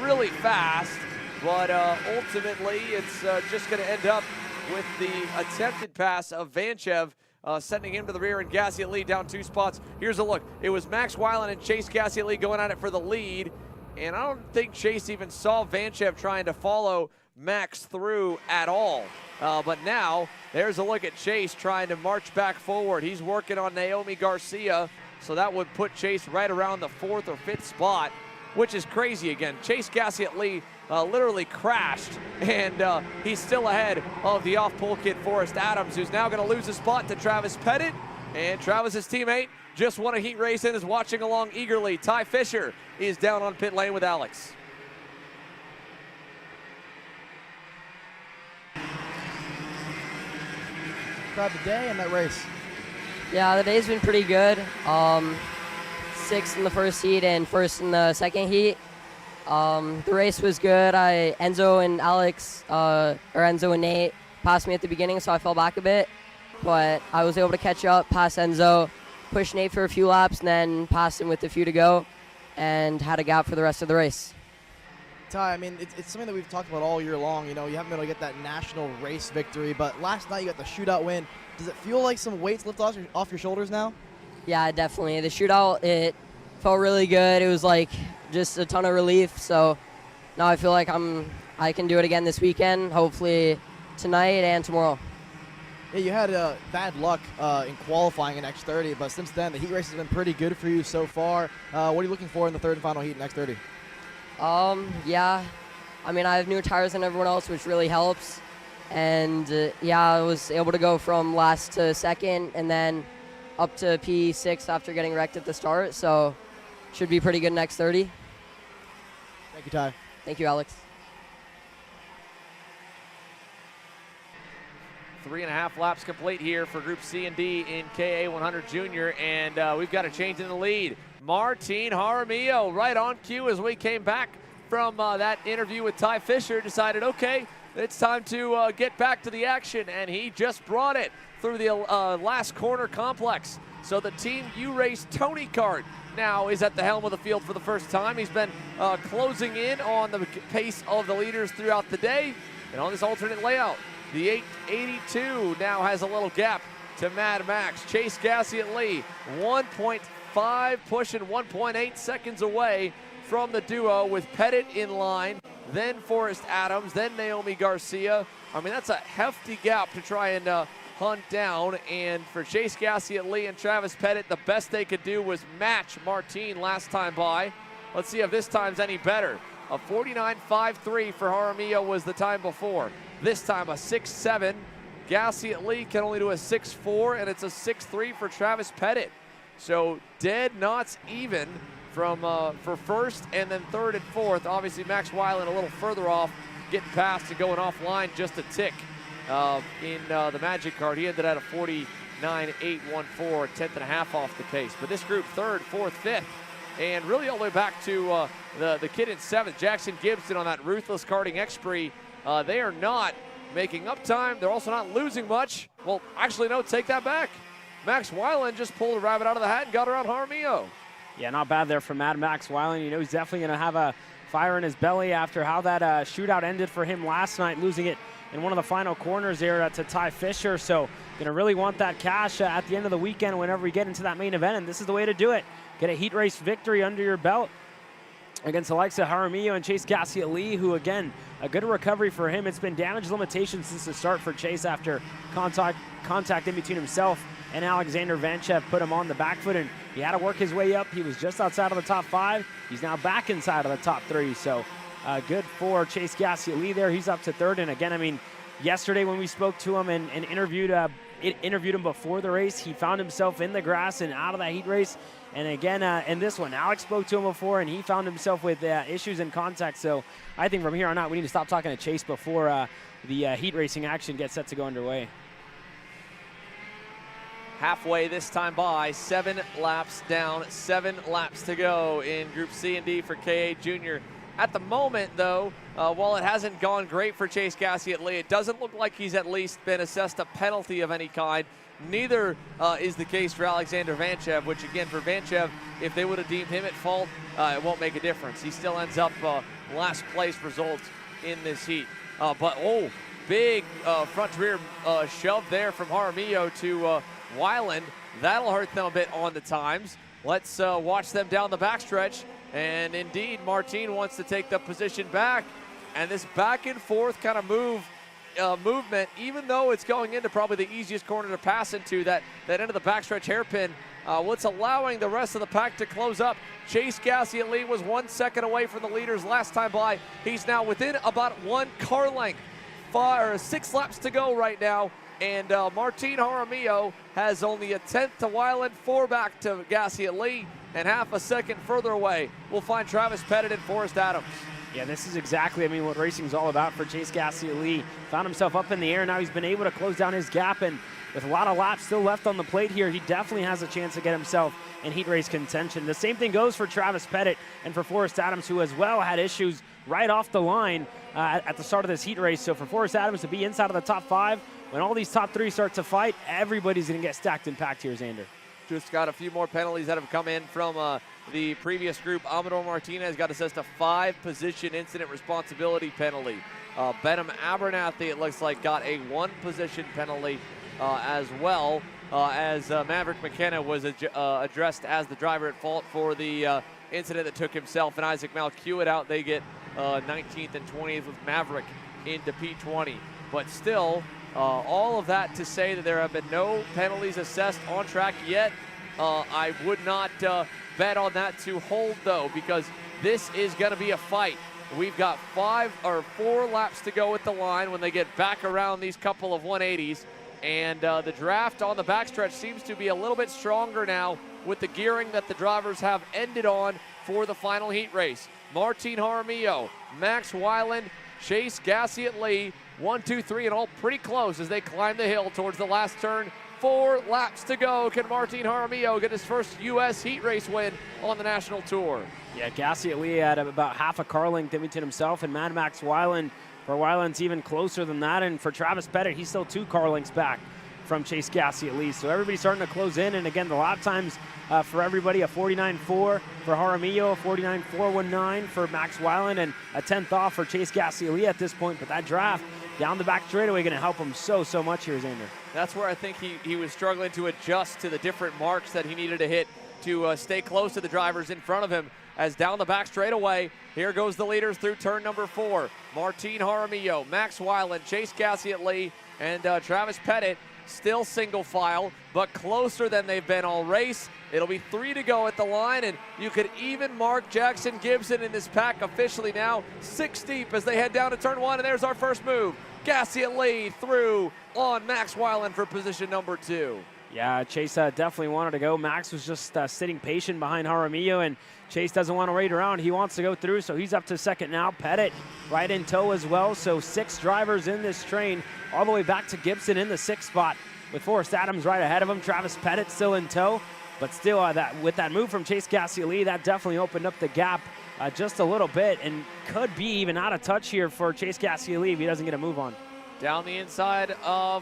really fast, but ultimately it's just going to end up with the attempted pass of Vanchev, sending him to the rear and Gassiet-Lee down 2 spots. Here's a look. It was Max Weiland and Chase Gassiet-Lee going at it for the lead, and I don't think Chase even saw Vanchev trying to follow Max through at all. But now there's a look at Chase trying to march back forward. He's working on Naomi Garcia, so that would put Chase right around the 4th or 5th spot, which is crazy again. Chase Gassiet-Lee literally crashed, and he's still ahead of the off-pole kid Forrest Adams, who's now going to lose a spot to Travis Pettit, and Travis's teammate just won a heat race and is watching along eagerly. Ty Fisher is down on pit lane with Alex. Describe the day and that race. Yeah, the day's been pretty good. 6th in the first heat and 1st in the second heat. The race was good. Enzo and Alex, or Enzo and Nate, passed me at the beginning, so I fell back a bit. But I was able to catch up, pass Enzo, push Nate for a few laps, and then pass him with a few to go, and had a gap for the rest of the race. Ty, I mean, it's something that we've talked about all year long. You know, you haven't been able to get that national race victory, but last night you got the shootout win. Does it feel like some weights lift off your shoulders now? Yeah, definitely. The shootout, it felt really good. It was like just a ton of relief. So now I feel like I can do it again this weekend, hopefully tonight and tomorrow. Yeah, you had bad luck in qualifying in X30, but since then the heat race has been pretty good for you so far. What are you looking for in the 3rd and final heat in X30? Yeah, I mean, I have newer tires than everyone else, which really helps. And yeah, I was able to go from last to 2nd and then up to P6 after getting wrecked at the start. So should be pretty good in X30. Thank you, Ty. Thank you, Alex. 3.5 laps complete here for Group C and D in KA100 Junior, and we've got a change in the lead. Martin Jaramillo right on cue as we came back from that interview with Ty Fisher, decided, okay, it's time to get back to the action, and he just brought it through the last corner complex. So the Team U-Race Tony Kart now is at the helm of the field for the first time. He's been closing in on the pace of the leaders throughout the day, and on this alternate layout, The 882 now has a little gap to Mad Max. Chase Gassiet-Lee, 1.5, pushing 1.8 seconds away from the duo, with Pettit in line, then Forrest Adams, then Naomi Garcia. I mean, that's a hefty gap to try and hunt down. And for Chase Gassiet-Lee and Travis Pettit, the best they could do was match Martine last time by. Let's see if this time's any better. A 49.53 for Jaramillo was the time before. This time a 6.7. Gassiet-Lee can only do a 6.4, and it's a 6.3 for Travis Pettit. So dead knots even from for first and then third and fourth. Obviously Max Weiland a little further off, getting past and going offline just a tick in the Magic Kart. He ended at a 49.814, tenth and a half off the pace. But this group third, fourth, fifth, and really all the way back to the kid in seventh, Jackson Gibson, on that ruthless karting X-Spree. They are not making up time. They're also not losing much. Well, actually, no, take that back. Max Weiland just pulled a rabbit out of the hat and got around Jaramillo. Yeah, not bad there from Mad Max Weiland. You know, he's definitely going to have a fire in his belly after how that shootout ended for him last night, losing it in one of the final corners there to Ty Fisher. So going to really want that cash at the end of the weekend whenever we get into that main event, and this is the way to do it. Get a heat race victory under your belt against the likes of Jaramillo and Chase Gassiet-Lee, who, again, a good recovery for him. It's been damage limitation since the start for Chase after contact in between himself and Alexander Vanchev put him on the back foot, and he had to work his way up. He was just outside of the top 5. He's now back inside of the top 3, so good for Chase Gassiet-Lee there. He's up to third, and again, I mean, yesterday when we spoke to him and interviewed him before the race, he found himself in the grass and out of that heat race. And again, in this one, Alex spoke to him before, and he found himself with issues in contact. So I think from here on out, we need to stop talking to Chase before the heat racing action gets set to go underway. Halfway this time by, 7 laps down, 7 laps to go in Group C and D for KA Junior. At the moment, though, while it hasn't gone great for Chase Gassiet-Lee, it doesn't look like he's at least been assessed a penalty of any kind. Neither is the case for Alexander Vanchev, which, again, for Vanchev, if they would have deemed him at fault, it won't make a difference. He still ends up last place result in this heat. Big front-rear shove there from Jaramillo to Weiland. That'll hurt them a bit on the times. Let's watch them down the backstretch. And indeed, Martine wants to take the position back. And this back and forth kind of movement, even though it's going into probably the easiest corner to pass into, that end of the backstretch hairpin, what's allowing the rest of the pack to close up. Chase Gassiet-Lee was 1 second away from the leaders last time by. He's now within about 1 car length. 6 laps to go right now. And Martine Jaramillo has only a tenth to Weiland, 4 back to Gassiet-Lee, and half a second further away, we'll find Travis Pettit and Forrest Adams. Yeah, this is exactly, what racing's all about for Chase Gassiet-Lee. Found himself up in the air. Now he's been able to close down his gap, and with a lot of laps still left on the plate here, he definitely has a chance to get himself in heat race contention. The same thing goes for Travis Pettit and for Forrest Adams, who as well had issues right off the line at the start of this heat race. So for Forrest Adams to be inside of the top 5, when all these top 3 start to fight, everybody's going to get stacked and packed here, Xander. Just got a few more penalties that have come in from the previous group. Amador Martinez got assessed a 5-position incident responsibility penalty. Benham Abernathy, it looks like, got a 1-position penalty as well, as Maverick McKenna was addressed as the driver at fault for the incident that took himself and Isaac Malkiewicz out. They get 19th and 20th with Maverick into P20. But still, all of that to say that there have been no penalties assessed on track yet. I would not bet on that to hold, though, because this is going to be a fight. We've got 4 laps to go at the line when they get back around these couple of 180s. And the draft on the backstretch seems to be a little bit stronger now with the gearing that the drivers have ended on for the final heat race. Martine Jaramillo, Max Weiland, Chase Gassiet-Lee, 1, 2, 3, and all pretty close as they climb the hill towards the last turn. 4 laps to go. Can Martine Jaramillo get his first U.S. heat race win on the national tour? Yeah, Gassiet-Lee had about half a car length in between himself and Mad Max Weiland. For Weiland's even closer than that, and for Travis Pettit, he's still 2 car lengths back from Chase Gassiet-Lee. So everybody's starting to close in, and again, the lap times for everybody, a 49.4 for Jaramillo, a 49.419 for Max Weiland, and a 10th off for Chase Gassiet-Lee at this point. But that draft down the back straightaway going to help him so much here, Xander. That's where I think he was struggling to adjust to the different marks that he needed to hit to stay close to the drivers in front of him. As down the back straightaway, here goes the leaders through turn number 4. Martin Jaramillo, Max Weiland, Chase Gassiet-Lee, and Travis Pettit still single file, but closer than they've been all race. It'll be 3 to go at the line, and you could even mark Jackson Gibson in this pack officially now 6 deep as they head down to turn 1, and there's our first move. Gassiet-Lee through on Max Weiland for position number 2. Yeah, Chase definitely wanted to go. Max was just sitting patient behind Jaramillo, and Chase doesn't want to wait around. He wants to go through, so he's up to second now. Pettit right in tow as well, so 6 drivers in this train, all the way back to Gibson in the 6th spot with Forrest Adams right ahead of him. Travis Pettit still in tow, but still with that move from Chase Gassiet-Lee, that definitely opened up the gap just a little bit and could be even out of touch here for Chase Gassiet-Lee if he doesn't get a move on. Down the inside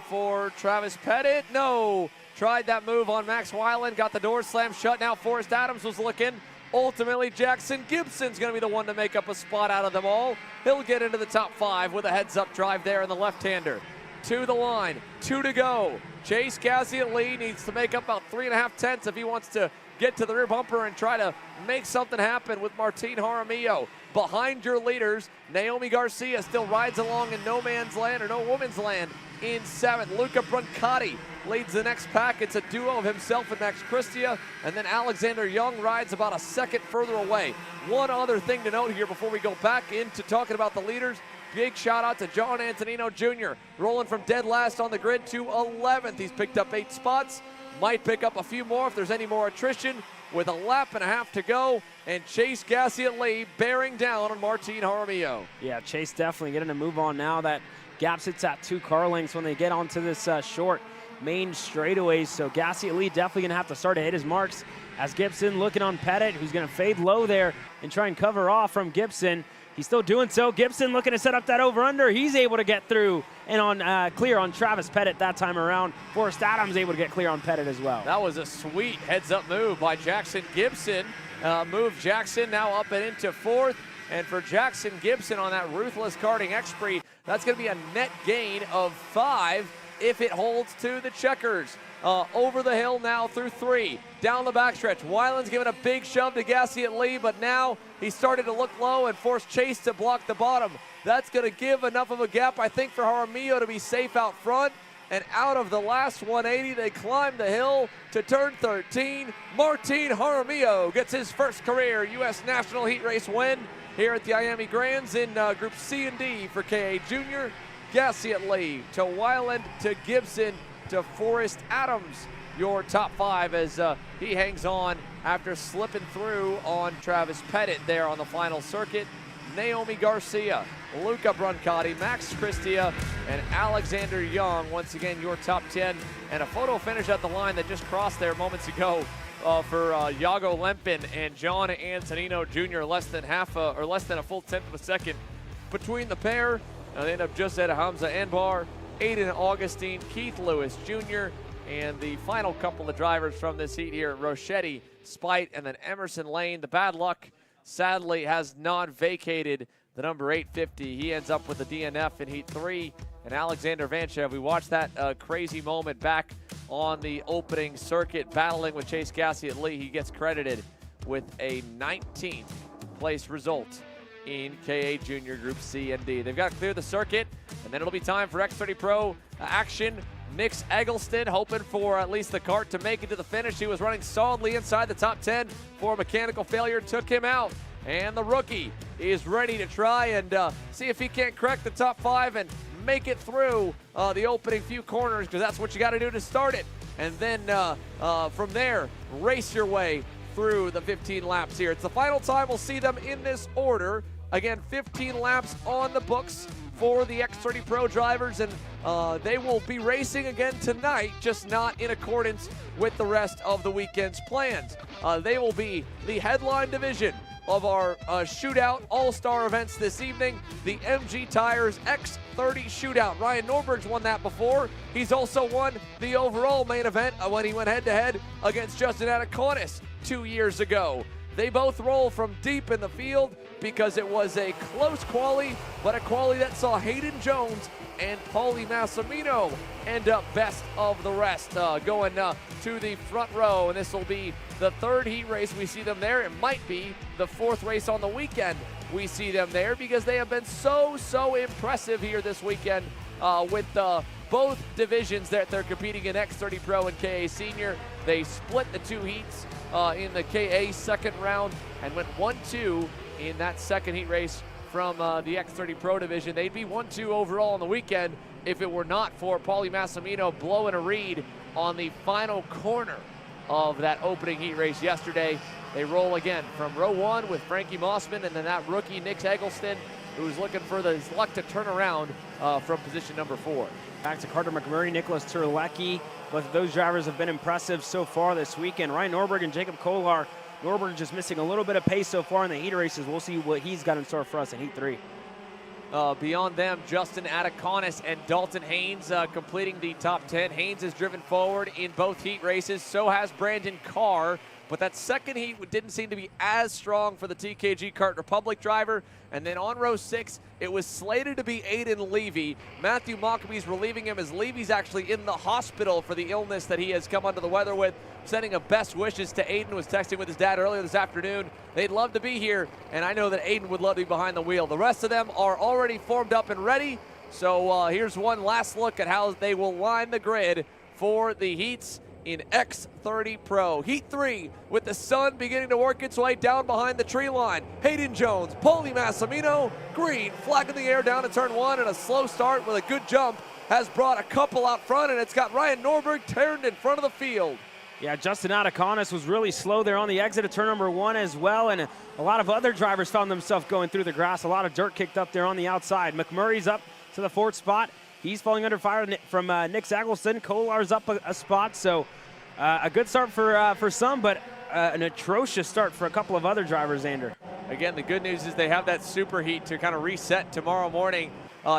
for Travis Pettit. No. Tried that move on Max Weiland, got the door slammed shut. Now Forrest Adams was looking. Ultimately, Jackson Gibson's going to be the one to make up a spot out of them all. He'll get into the top 5 with a heads-up drive there in the left-hander. To the line, 2 to go. Chase Gassiet-Lee needs to make up about 3.5 tenths if he wants to get to the rear bumper and try to make something happen with Martin Jaramillo. Behind your leaders, Naomi Garcia still rides along in no man's land or no woman's land in 7th. Luca Brancati leads the next pack. It's a duo of himself and Max Christia, and then Alexander Young rides about a second further away. One other thing to note here before we go back into talking about the leaders. Big shout out to John Antonino Jr. rolling from dead last on the grid to 11th. He's picked up 8 spots. Might pick up a few more if there's any more attrition with a lap and a half to go. And Chase Gassiet-Lee bearing down on Martin Jaramillo. Yeah, Chase definitely getting a move on now. That gap sits at 2 car lengths when they get onto this short main straightaway. So Gassiet-Lee definitely going to have to start to hit his marks as Gibson looking on Pettit, who's going to fade low there and try and cover off from Gibson. He's still doing so. Gibson looking to set up that over-under. He's able to get through and on clear on Travis Pettit that time around. Forrest Adams able to get clear on Pettit as well. That was a sweet heads-up move by Jackson Gibson. Move Jackson now up and into 4th. And for Jackson Gibson on that ruthless karting X-Spree, that's going to be a net gain of 5 if it holds to the checkers. Over the hill now through 3. Down the backstretch. Weiland's giving a big shove to Gassiet-Lee, but now he started to look low and force Chase to block the bottom. That's going to give enough of a gap, I think, for Jaramillo to be safe out front. And out of the last 180, they climb the hill to turn 13. Martin Jaramillo gets his first career U.S. National Heat Race win here at the IAME Grands in Group C and D for KA Junior. Gassiet-Lee to Weiland to Gibson to Forrest Adams, your top 5 as he hangs on after slipping through on Travis Pettit there on the final circuit. Naomi Garcia, Luca Brancati, Max Christia, and Alexander Young, once again your top 10. And a photo finish at the line that just crossed there moments ago for Iago Lempin and John Antonino Jr. less than a full tenth of a second between the pair. They end up just at Hamza Anbar, Aiden Augustine, Keith Lewis Jr., and the final couple of drivers from this heat here, Rochetti, Spite, and then Emerson Lane. The bad luck, sadly, has not vacated the number 850. He ends up with a DNF in Heat 3. And Alexander Vanchev, we watched that crazy moment back on the opening circuit, battling with Chase Gassiet-Lee. He gets credited with a 19th place result in KA Junior Group C and D. They've got to clear the circuit, and then it'll be time for X30 Pro action. Nix Eggleston hoping for at least the Kart to make it to the finish. He was running solidly inside the top 10 for a mechanical failure, took him out. And the rookie is ready to try and see if he can't crack the top 5 and make it through the opening few corners, because that's what you got to do to start it. And then from there, race your way through the 15 laps here. It's the final time we'll see them in this order. Again, 15 laps on the books for the X30 Pro drivers, and they will be racing again tonight, just not in accordance with the rest of the weekend's plans. They will be the headline division of our shootout all-star events this evening, the MG Tires X30 Shootout. Ryan Norberg's won that before. He's also won the overall main event when he went head-to-head against Justin Ataconis 2 years ago. They both roll from deep in the field because it was a close quali, but a quali that saw Hayden Jones and Paulie Massimino end up best of the rest, going to the front row. And this will be the third heat race we see them there. It might be the fourth race on the weekend we see them there, because they have been so impressive here this weekend with both divisions that they're competing in, X30 Pro and KA Senior. They split the two heats in the KA second round and went 1-2 in that second heat race from the X30 Pro division. They'd be 1-2 overall on the weekend if it were not for Paulie Massimino blowing a read on the final corner of that opening heat race yesterday. They roll again from row 1 with Frankie Mossman, and then that rookie Nick Eggleston, who's looking for his luck to turn around from position number 4. Back to Carter McMurray, Nicholas Terlecki. Both of those drivers have been impressive so far this weekend. Ryan Norberg and Jacob Kolar. Norberg just missing a little bit of pace so far in the heat races. We'll see what he's got in store for us in heat 3. Beyond them, Justin Atakonis and Dalton Haynes completing the top 10. Haynes has driven forward in both heat races. So has Brandon Carr. But that second heat didn't seem to be as strong for the TKG Kart Republic driver. And then on row 6, it was slated to be Aiden Levy. Matthew Maccabee's relieving him as Levy's actually in the hospital for the illness that he has come under the weather with. Sending a best wishes to Aiden, was texting with his dad earlier this afternoon. They'd love to be here, and I know that Aiden would love to be behind the wheel. The rest of them are already formed up and ready. So here's one last look at how they will line the grid for the heats in X30 Pro. Heat 3 with the sun beginning to work its way down behind the tree line. Hayden Jones, Paulie Massimino, green, flag in the air down to turn 1, and a slow start with a good jump has brought a couple out front, and it's got Ryan Norberg turned in front of the field. Yeah, Justin Atakonis was really slow there on the exit of turn number 1 as well, and a lot of other drivers found themselves going through the grass. A lot of dirt kicked up there on the outside. McMurray's up to the 4th spot. He's falling under fire from Nick Eggleston. Kolar's up a spot, so a good start for some, but an atrocious start for a couple of other drivers, Xander. Again, the good news is they have that super heat to kind of reset tomorrow morning.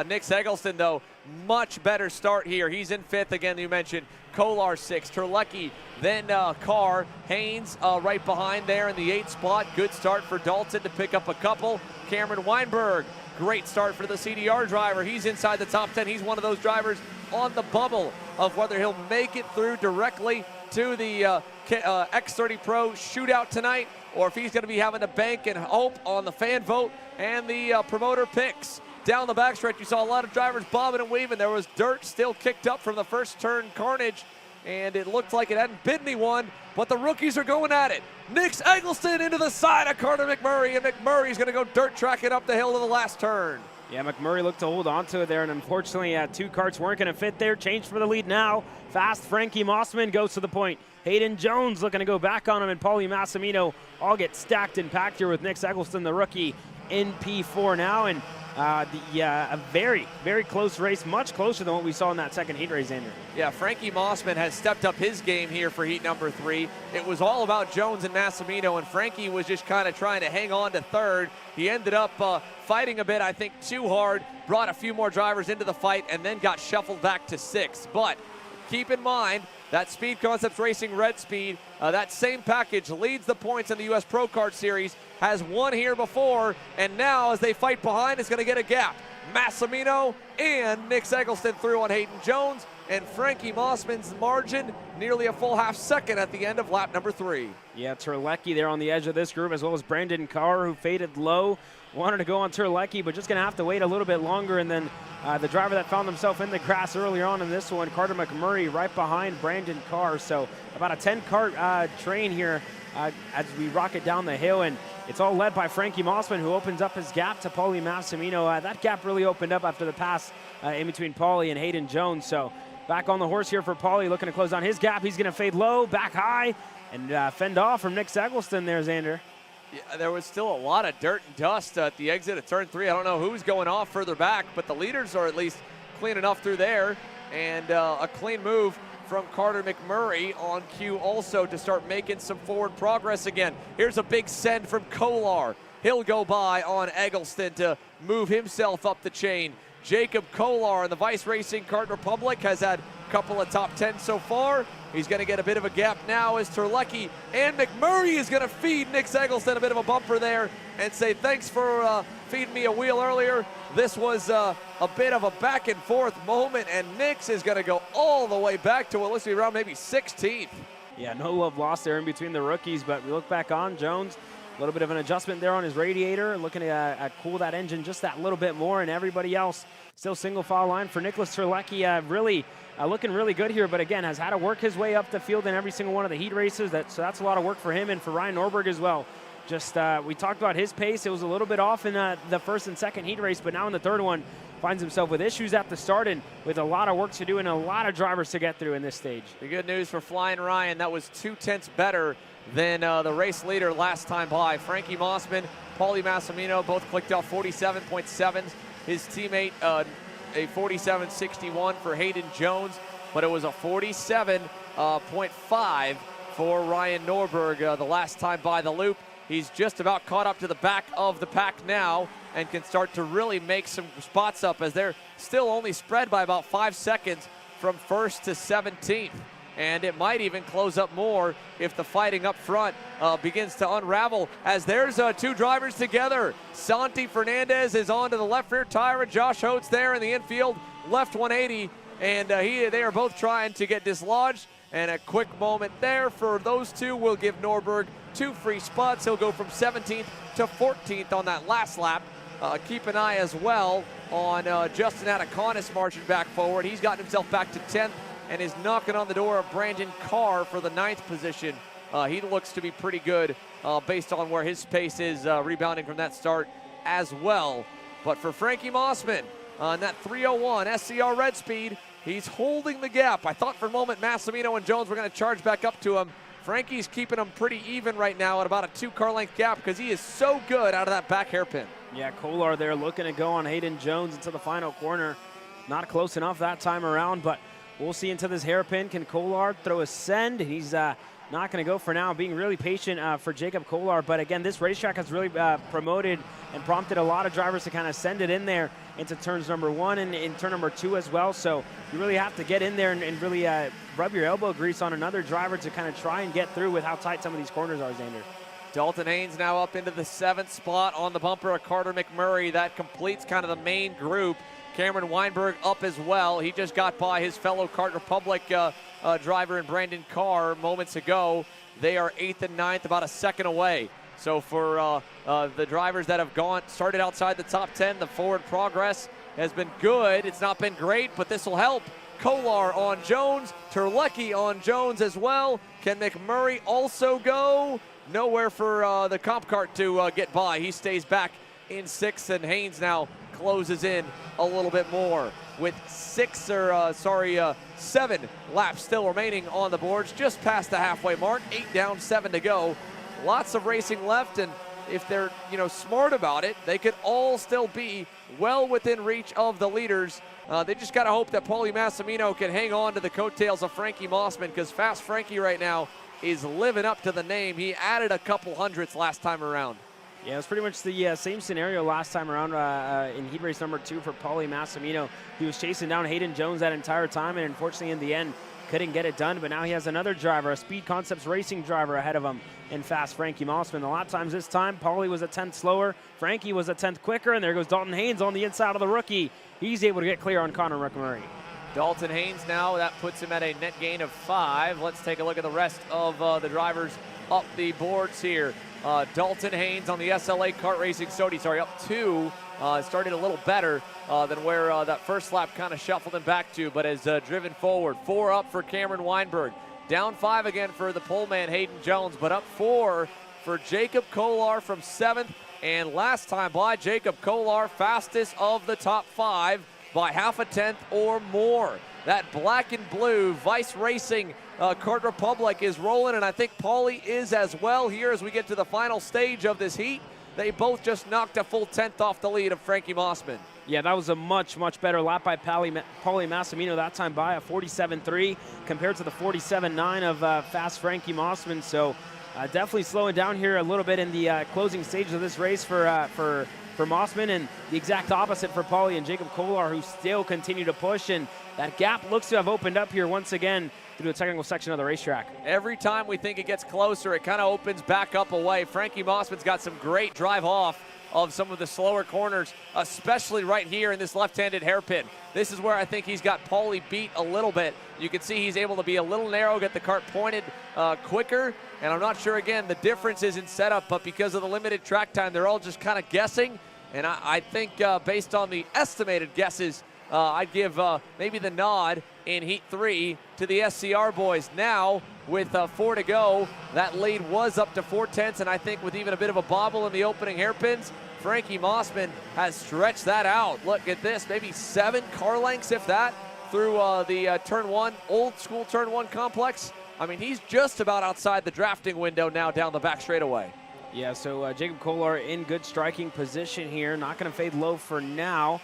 Nick Eggleston, though, much better start here. He's in 5th again, you mentioned. Kolar 6th, Terlecki, then Carr, Haynes right behind there in the 8th spot. Good start for Dalton to pick up a couple. Cameron Weinberg, great start for the CDR driver. He's inside the top 10. He's one of those drivers on the bubble of whether he'll make it through directly to the X30 Pro shootout tonight, or if he's going to be having to bank and hope on the fan vote and the promoter picks. Down the backstretch, you saw a lot of drivers bobbing and weaving. There was dirt still kicked up from the first turn carnage, and it looked like it hadn't been anyone, but the rookies are going at it. Nick Eggleston into the side of Carter McMurray, and McMurray's going to go dirt tracking up the hill to the last turn. Yeah, McMurray looked to hold on to it there, and unfortunately, 2 karts weren't going to fit there. Change for the lead now. Fast Frankie Mossman goes to the point. Hayden Jones looking to go back on him, and Paulie Massimino all get stacked and packed here with Nick Eggleston, the rookie, in P4 now. And a very, very close race, much closer than what we saw in that second heat race, Andrew. Yeah, Frankie Mossman has stepped up his game here for heat number 3. It was all about Jones and Massimino, and Frankie was just kind of trying to hang on to 3rd. He ended up fighting a bit, I think, too hard, brought a few more drivers into the fight, and then got shuffled back to 6th. But keep in mind, that Speed Concepts Racing Red Speed, that same package leads the points in the U.S. Pro Kart Series, has won here before, and now as they fight behind, it's going to get a gap. Massimino and Nick Eggleston through on Hayden Jones, and Frankie Mossman's margin nearly a full half second at the end of lap number 3. Yeah, Terlecki there on the edge of this group, as well as Brandon Carr, who faded low. Wanted to go on Terlecki, but just going to have to wait a little bit longer. And then the driver that found himself in the grass earlier on in this one, Carter McMurray, right behind Brandon Carr. So about a 10-kart train here as we rocket down the hill. And it's all led by Frankie Mossman, who opens up his gap to Paulie Massimino. That gap really opened up after the pass in between Paulie and Hayden Jones. So back on the horse here for Paulie, looking to close down his gap. He's going to fade low, back high, and fend off from Nick Eggleston there, Xander. Yeah, there was still a lot of dirt and dust at the exit of turn 3. I don't know who's going off further back, but the leaders are at least clean enough through there. And a clean move from Carter McMurray on cue also to start making some forward progress again. Here's a big send from Kolar. He'll go by on Eggleston to move himself up the chain. Jacob Kolar in the Vice Racing Kart Republic has had a couple of top 10 so far. He's going to get a bit of a gap now as Terlecki and McMurray is going to feed Nick Eggleston a bit of a bumper there and say thanks for feeding me a wheel earlier. This was a bit of a back and forth moment, and Nix is going to go all the way back to what looks to be around maybe 16th. Yeah, no love lost there in between the rookies, but we look back on Jones. A little bit of an adjustment there on his radiator, looking to cool that engine just that little bit more, and everybody else still single file line for Nicholas Terlecki. Really looking really good here, but again, has had to work his way up the field in every single one of the heat races. So that's a lot of work for him and for Ryan Norberg as well. Just we talked about his pace. It was a little bit off in the first and second heat race, but now in the third one, finds himself with issues at the start and with a lot of work to do and a lot of drivers to get through in this stage. The good news for Flying Ryan, that was 0.2 better than the race leader last time by. Frankie Mossman, Paulie Massimino both clicked off 47.7s. His teammate, a 47.61 for Hayden Jones, but it was a 47.5 for Ryan Norberg the last time by the loop. He's just about caught up to the back of the pack now and can start to really make some spots up as they're still only spread by about 5 seconds from 1st to 17th. And it might even close up more if the fighting up front begins to unravel, as there's two drivers together. Santi Fernandez is on to the left rear tire, and Josh Oates there in the infield, left 180, and they are both trying to get dislodged. And a quick moment there for those two will give Norberg 2 free spots. He'll go from 17th to 14th on that last lap. Keep an eye as well on Justin Ataconis marching back forward. He's gotten himself back to 10th and is knocking on the door of Brandon Carr for the 9th position. He looks to be pretty good based on where his pace is rebounding from that start as well. But for Frankie Mossman on that 301 SCR Red Speed, he's holding the gap. I thought for a moment Massimino and Jones were going to charge back up to him. Frankie's keeping him pretty even right now at about a 2-car length gap because he is so good out of that back hairpin. Yeah, Kolar there looking to go on Hayden Jones into the final corner. Not close enough that time around, but we'll see into this hairpin. Can Kolar throw a send? He's not going to go for now, being really patient for Jacob Kolar. But again, this racetrack has really promoted and prompted a lot of drivers to kind of send it in there into turns number 1 and in turn number 2 as well. So you really have to get in there and really rub your elbow grease on another driver to kind of try and get through with how tight some of these corners are, Xander. Dalton Haynes now up into the 7th spot on the bumper of Carter McMurray. That completes kind of the main group. Cameron Weinberg up as well. He just got by his fellow Kart Republic driver in Brandon Carr moments ago. They are 8th and 9th, about a second away. So for the drivers that have started outside the top 10, the forward progress has been good. It's not been great, but this will help. Kolar on Jones, Terlecki on Jones as well. Can McMurray also go? Nowhere for the comp cart to get by. He stays back in 6th, and Haynes now closes in a little bit more with 7 laps still remaining on the boards, just past the halfway mark. 8 down, 7 to go. Lots of racing left, and if they're smart about it, they could all still be well within reach of the leaders. They just got to hope that Paulie Massimino can hang on to the coattails of Frankie Mossman, because Fast Frankie right now is living up to the name. He added a couple hundredths last time around. Yeah, it was pretty much the same scenario last time around in heat race number 2 for Paulie Massimino. He was chasing down Hayden Jones that entire time, and unfortunately in the end couldn't get it done. But now he has another driver, a Speed Concepts Racing driver ahead of him in Fast Frankie Mossman. A lot of times this time, Paulie was a 10th slower, Frankie was a 10th quicker, and there goes Dalton Haynes on the inside of the rookie. He's able to get clear on Connor McMurray. Dalton Haynes now, that puts him at a net gain of 5. Let's take a look at the rest of the drivers up the boards here. Dalton Haynes on the SLA Kart Racing up 2. Started a little better than where that first lap kind of shuffled him back to, but has driven forward. 4 up for Cameron Weinberg. Down 5 again for the pole man Hayden Jones, but up 4 for Jacob Kolar from 7th. And last time by, Jacob Kolar fastest of the top 5 by half a tenth or more. That black and blue Vice Racing Kart Republic is rolling, and I think Paulie is as well here as we get to the final stage of this heat. They both just knocked a full 10th off the lead of Frankie Mossman. Yeah, that was a much, much better lap by Paulie Massimino, that time by a 47.3 compared to the 47.9 of Fast Frankie Mossman. So definitely slowing down here a little bit in the closing stages of this race for for Mossman, and the exact opposite for Pauly and Jacob Kolar, who still continue to push, and that gap looks to have opened up here once again through the technical section of the racetrack. Every time we think it gets closer, it kind of opens back up away. Frankie Mossman's got some great drive off of some of the slower corners, especially right here in this left-handed hairpin. This is where I think he's got Pauly beat a little bit. You can see he's able to be a little narrow, get the cart pointed quicker, and I'm not sure, again, the difference is in setup, but because of the limited track time, they're all just kind of guessing, and I think based on the estimated guesses, I'd give maybe the nod in Heat 3 to the SCR boys. Now, with 4 to go, that lead was up to 4/10, and I think with even a bit of a bobble in the opening hairpins, Frankie Mossman has stretched that out. Look at this, maybe 7 car lengths, if that, through the turn 1, old school turn 1 complex. I mean, he's just about outside the drafting window now down the back straightaway. Yeah, so Jacob Kolar in good striking position here. Not going to fade low for now.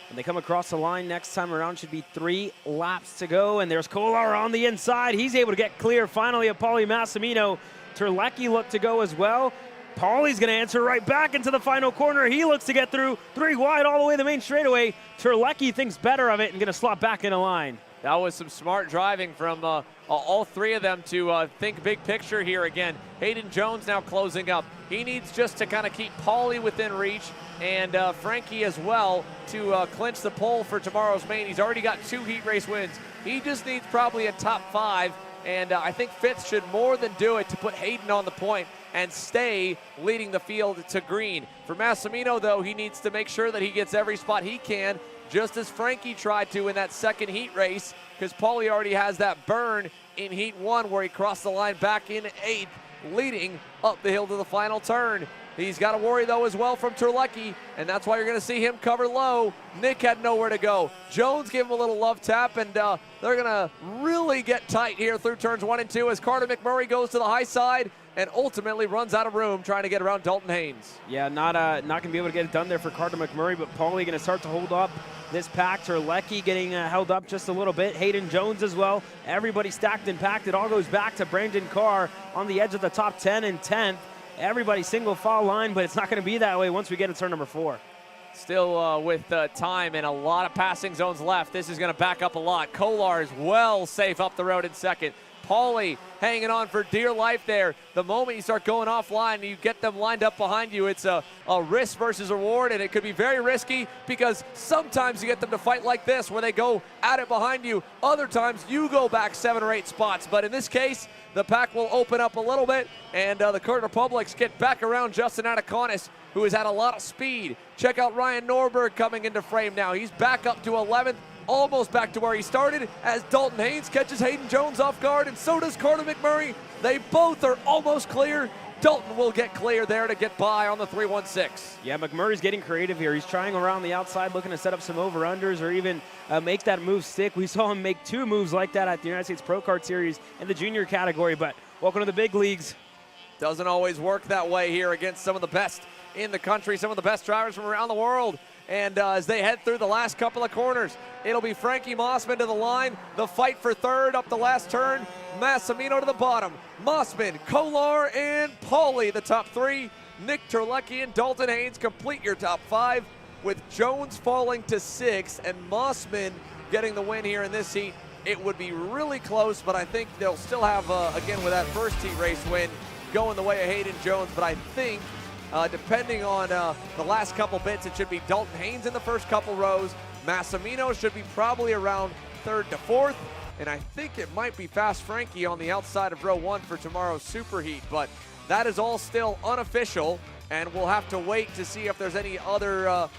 When they come across the line next time around, should be 3 laps to go. And there's Kolar on the inside. He's able to get clear finally of Pauly Massimino. Terlecki looked to go as well. Pauly's going to answer right back into the final corner. He looks to get through 3 wide all the way to the main straightaway. Terlecki thinks better of it and going to slot back into line. That was some smart driving from all 3 of them to think big picture here again. Hayden Jones now closing up. He needs just to kind of keep Pauly within reach, and Frankie as well to clinch the pole for tomorrow's main. He's already got 2 heat race wins. He just needs probably a top 5, and I think Fitz should more than do it to put Hayden on the point and stay leading the field to green. For Massimino, though, he needs to make sure that he gets every spot he can, just as Frankie tried to in that second heat race, because Pauly already has that burn in Heat 1 where he crossed the line back in 8th, leading up the hill to the final turn. He's got to worry, though, as well from Terlecki, and that's why you're going to see him cover low. Nick had nowhere to go. Jones gave him a little love tap, and they're going to really get tight here through turns 1 and 2 as Carter McMurray goes to the high side and ultimately runs out of room trying to get around Dalton Haynes. Yeah, not going to be able to get it done there for Carter McMurray, but Pauly going to start to hold up this pack. Terlecki getting held up just a little bit. Hayden Jones as well. Everybody stacked and packed. It all goes back to Brandon Carr on the edge of the top 10 and 10th. Everybody single file line, but it's not going to be that way once we get to turn number 4. Still with time and a lot of passing zones left, this is going to back up a lot. Kolar is well safe up the road in second. Pauly hanging on for dear life there. The moment you start going offline and you get them lined up behind you, it's a risk versus reward, and it could be very risky because sometimes you get them to fight like this where they go at it behind you. Other times you go back 7 or 8 spots, but in this case, the pack will open up a little bit, and the Kart Republics get back around Justin Ataconis, who has had a lot of speed. Check out Ryan Norberg coming into frame now. He's back up to 11th. Almost back to where he started as Dalton Haynes catches Hayden Jones off guard, and so does Carter McMurray. They both are almost clear. Dalton will get clear there to get by on the 316. Yeah, McMurray's getting creative here. He's trying around the outside, looking to set up some over-unders or even make that move stick. We saw him make 2 moves like that at the United States Pro Kart Series in the junior category, but welcome to the big leagues. Doesn't always work that way here against some of the best in the country, some of the best drivers from around the world. And as they head through the last couple of corners, it'll be Frankie Mossman to the line. The fight for third up the last turn. Massimino to the bottom. Mossman, Kolar, and Pauly, the top 3. Nick Terlecki and Dalton Haynes complete your top 5, with Jones falling to 6 and Mossman getting the win here in this heat. It would be really close, but I think they'll still have, again, with that first heat race win, going the way of Hayden Jones. But I think depending on the last couple bits, it should be Dalton Haynes in the first couple rows. Massimino should be probably around 3rd to 4th. And I think it might be Fast Frankie on the outside of row 1 for tomorrow's Super Heat. But that is all still unofficial, and we'll have to wait to see if there's any other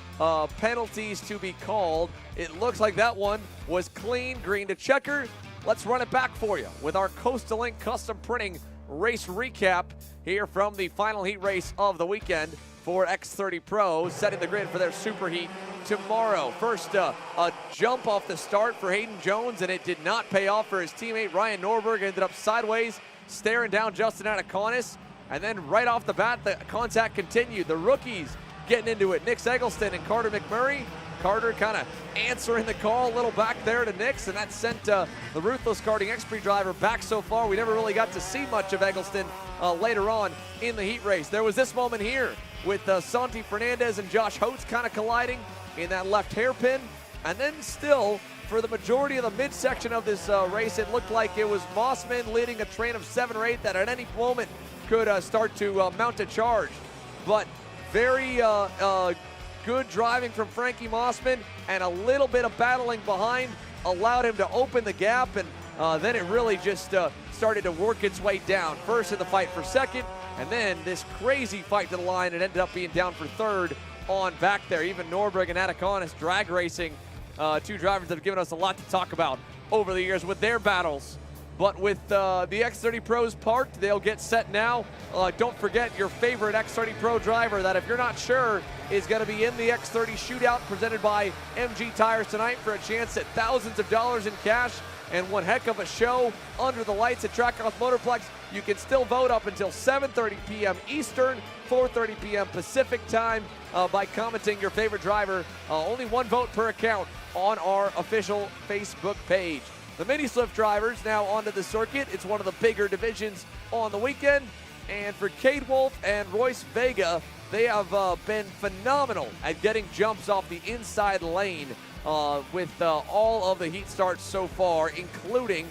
penalties to be called. It looks like that one was clean, green to checker. Let's run it back for you with our Coastal Ink custom printing race recap here from the final heat race of the weekend for X30 Pro, setting the grid for their Super Heat tomorrow. First, a jump off the start for Hayden Jones, and it did not pay off for his teammate Ryan Norberg. Ended up sideways, staring down Justin Ataconis, and then right off the bat, the contact continued. The rookies getting into it. Nick Eggleston and Carter McMurray. Carter kind of answering the call a little back there to Nix, and that sent the Ruthless Karting XP driver back so far. We never really got to see much of Eggleston later on in the heat race. There was this moment here with Santi Fernandez and Josh Holtz kind of colliding in that left hairpin. And then still, for the majority of the midsection of this race, it looked like it was Mossman leading a train of 7 or 8 that at any moment could start to mount a charge. But very good driving from Frankie Mossman, and a little bit of battling behind allowed him to open the gap, and then it really just started to work its way down. First in the fight for second, and then this crazy fight to the line. It ended up being down for third on back there. Even Norberg and Atakonis drag racing, two drivers that have given us a lot to talk about over the years with their battles. But with the X30 Pros parked, they'll get set now. Don't forget your favorite X30 Pro driver that, if you're not sure, is going to be in the X30 Shootout presented by MG Tires tonight for a chance at thousands of dollars in cash and one heck of a show under the lights at Trackhouse Motorplex. You can still vote up until 7:30 p.m. Eastern, 4:30 p.m. Pacific time by commenting your favorite driver. Only one vote per account on our official Facebook page. The Mini Swift drivers now onto the circuit. It's one of the bigger divisions on the weekend. And for Cade Wolf and Royce Vega, they have been phenomenal at getting jumps off the inside lane with all of the heat starts so far, including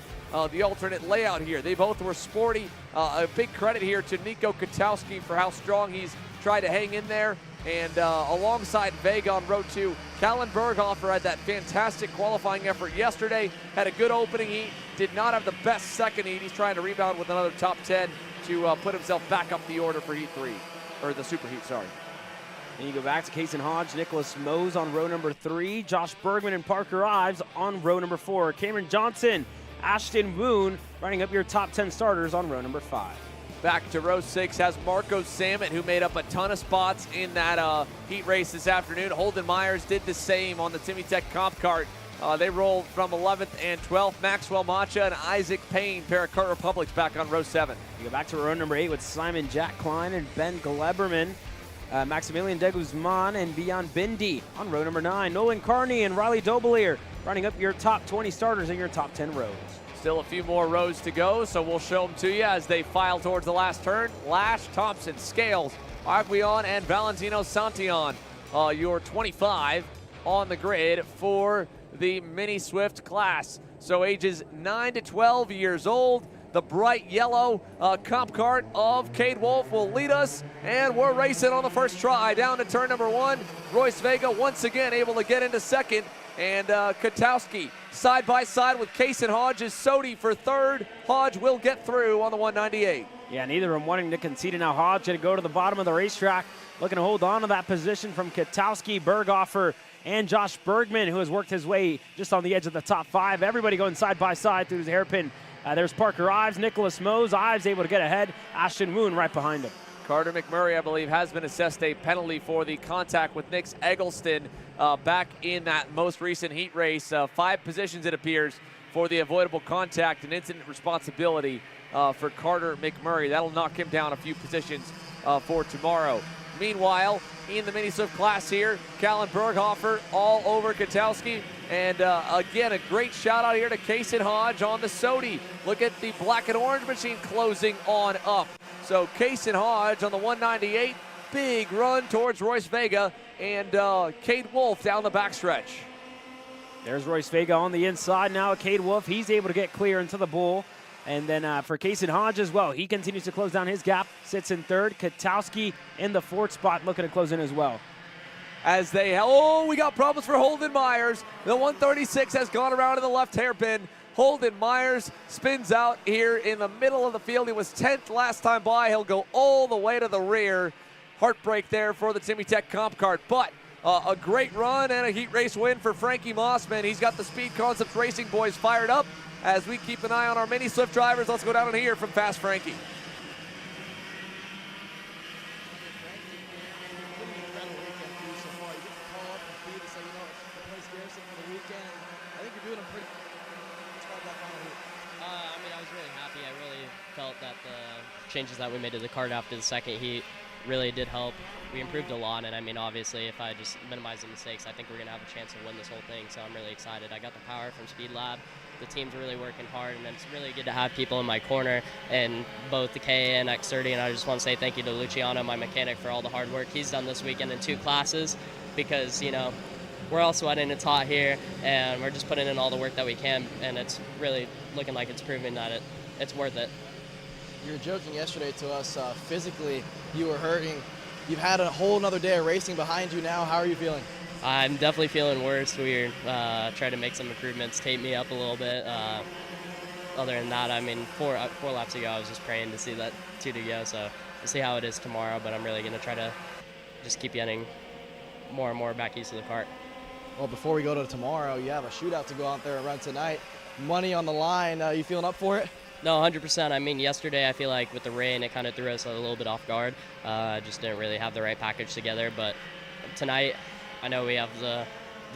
the alternate layout here. They both were sporty. A big credit here to Nico Katowski for how strong he's tried to hang in there. And alongside Vega on row 2, Callan Berghofer had that fantastic qualifying effort yesterday, had a good opening heat, did not have the best second heat. He's trying to rebound with another top 10 to put himself back up the order for heat 3, or the super heat, sorry. And you go back to Kason Hodge, Nicholas Mose on row number 3, Josh Bergman and Parker Ives on row number 4, Cameron Johnson, Ashton Moon running up your top 10 starters on row number 5. Back to row 6 has Marco Samet, who made up a ton of spots in that heat race this afternoon. Holden Myers did the same on the Timmy Tech Comp Kart. They rolled from 11th and 12th. Maxwell Macha and Isaac Payne, pair of Kart Republics, back on row 7. You go back to row number 8 with Simon Jack Klein and Ben Gleberman, Maximilian De Guzman and Bian Bindi on row number 9. Nolan Carney and Riley Dobelier running up your top 20 starters in your top 10 rows. Still a few more rows to go, so we'll show them to you as they file towards the last turn. Lash, Thompson, Scales, Arguion, and Valentino Santillan, your 25 on the grid for the Mini Swift class. So ages 9 to 12 years old. The bright yellow comp kart of Cade Wolf will lead us, and we're racing on the first try down to turn number 1. Royce Vega once again able to get into second, and Katowski side by side with Kason Hodge is Sodi for third. Hodge will get through on the 198. Yeah, neither of them wanting to concede, and now Hodge going to go to the bottom of the racetrack, looking to hold on to that position from Katowski, Berghofer, and Josh Bergman, who has worked his way just on the edge of the top 5. Everybody going side by side through the hairpin. There's Parker Ives, Nicholas Mose. Ives able to get ahead. Ashton Moon right behind him. Carter McMurray, I believe, has been assessed a penalty for the contact with Nick Eggleston back in that most recent heat race. 5 positions, it appears, for the avoidable contact and incident responsibility for Carter McMurray. That'll knock him down a few positions for tomorrow. Meanwhile, in the Mini Swift class here, Callan Berghofer all over Katowski. And again, a great shout out here to Kason Hodge on the Sodi. Look at the black and orange machine closing on up. So Kason Hodge on the 198, big run towards Royce Vega, and Cade Wolf down the backstretch. There's Royce Vega on the inside now. Cade Wolf, he's able to get clear into the bull. And then for Kason Hodge as well, he continues to close down his gap, sits in third. Katowski in the 4th spot, looking to close in as well. As we got problems for Holden Myers. The 136 has gone around in the left hairpin. Holden Myers spins out here in the middle of the field. He was 10th last time by. He'll go all the way to the rear. Heartbreak there for the Timmy Tech Comp Kart. But a great run and a heat race win for Frankie Mossman. He's got the Speed Concepts Racing boys fired up. As we keep an eye on our Mini Swift drivers, let's go down and hear from Fast Frankie. That the changes that we made to the kart after the second heat really did help. We improved a lot, and I mean, obviously, if I just minimize the mistakes, I think we're going to have a chance to win this whole thing, so I'm really excited. I got the power from Speed Lab, the team's really working hard, and it's really good to have people in my corner in both the K and X30. And I just want to say thank you to Luciano, my mechanic, for all the hard work he's done this weekend in 2 classes, because, you know, we're all sweating, it's hot here, and we're just putting in all the work that we can, and it's really looking like it's proving that it's worth it. You were joking yesterday to us, physically you were hurting. You've had a whole nother day of racing behind you now. How are you feeling? I'm definitely feeling worse. We're trying to make some improvements, tape me up a little bit. Other than that, I mean, four laps ago, I was just praying to see that 2 to go, so we'll see how it is tomorrow, but I'm really going to try to just keep getting more and more back used to the kart. Well, before we go to tomorrow, you have a shootout to go out there and run tonight. Money on the line. You feeling up for it? No, 100%. I mean, yesterday I feel like with the rain, it kind of threw us a little bit off guard. Just didn't really have the right package together. But tonight, I know we have the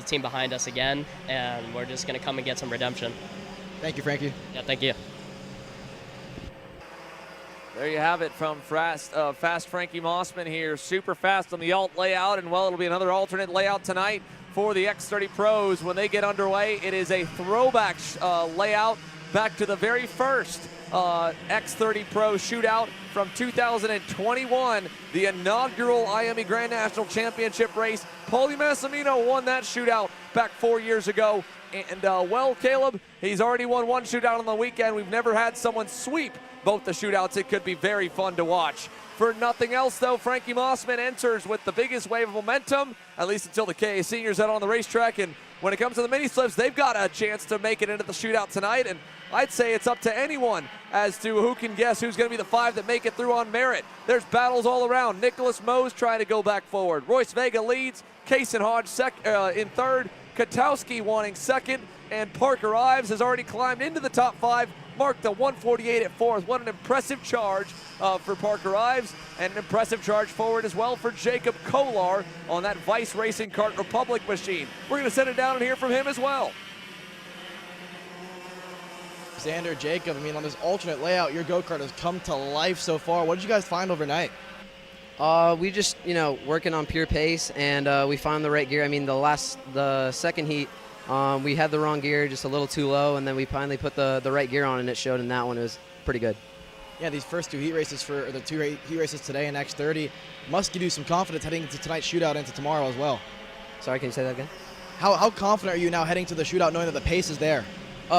team behind us again, and we're just going to come and get some redemption. Thank you, Frankie. Yeah, thank you. There you have it from Fast Frankie Mossman here. Super fast on the alt layout, and well, it'll be another alternate layout tonight for the X30 Pros. When they get underway, it is a throwback layout back to the very first X30 Pro shootout from 2021, the inaugural IAME Grand National Championship race. Paulie Massimino won that shootout back 4 years ago. And, well, Caleb, he's already won 1 shootout on the weekend. We've never had someone sweep both the shootouts. It could be very fun to watch. For nothing else, though, Frankie Mossman enters with the biggest wave of momentum, at least until the KA seniors out on the racetrack. And when it comes to the mini slips, they've got a chance to make it into the shootout tonight. And I'd say it's up to anyone as to who can guess who's going to be the 5 that make it through on merit. There's battles all around. Nicholas Mose trying to go back forward. Royce Vega leads. Kaysen Hodge in third. Katowski wanting second. And Parker Ives has already climbed into the top 5. Marked the 148 at 4th. What an impressive charge for Parker Ives, and an impressive charge forward as well for Jacob Kolar on that Vice Racing Kart Republic machine. We're going to send it down and hear from him as well. Xander, Jacob, I mean, on this alternate layout, your go-kart has come to life so far. What did you guys find overnight? We just, working on pure pace, and we found the right gear. I mean, the second heat, we had the wrong gear, just a little too low, and then we finally put the right gear on, and it showed in that one. It was pretty good. Yeah, these first 2 heat races the 2 heat races today in X30 must give you some confidence heading into tonight's shootout into tomorrow as well. Sorry, can you say that again? How confident are you now heading to the shootout knowing that the pace is there?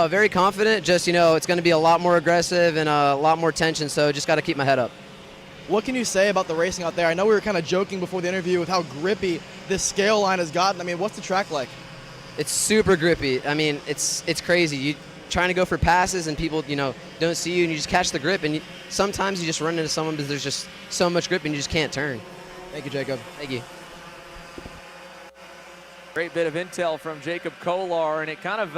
Very confident. Just, it's going to be a lot more aggressive and a lot more tension, so just got to keep my head up. What can you say about the racing out there? I know we were kind of joking before the interview with how grippy this scale line has gotten. I mean, what's the track like? It's super grippy. I mean, it's crazy. You trying to go for passes and people, don't see you, and you just catch the grip, and sometimes you just run into someone because there's just so much grip and you just can't turn. Thank you, Jacob. Thank you. Great bit of intel from Jacob Kolar, and it kind of,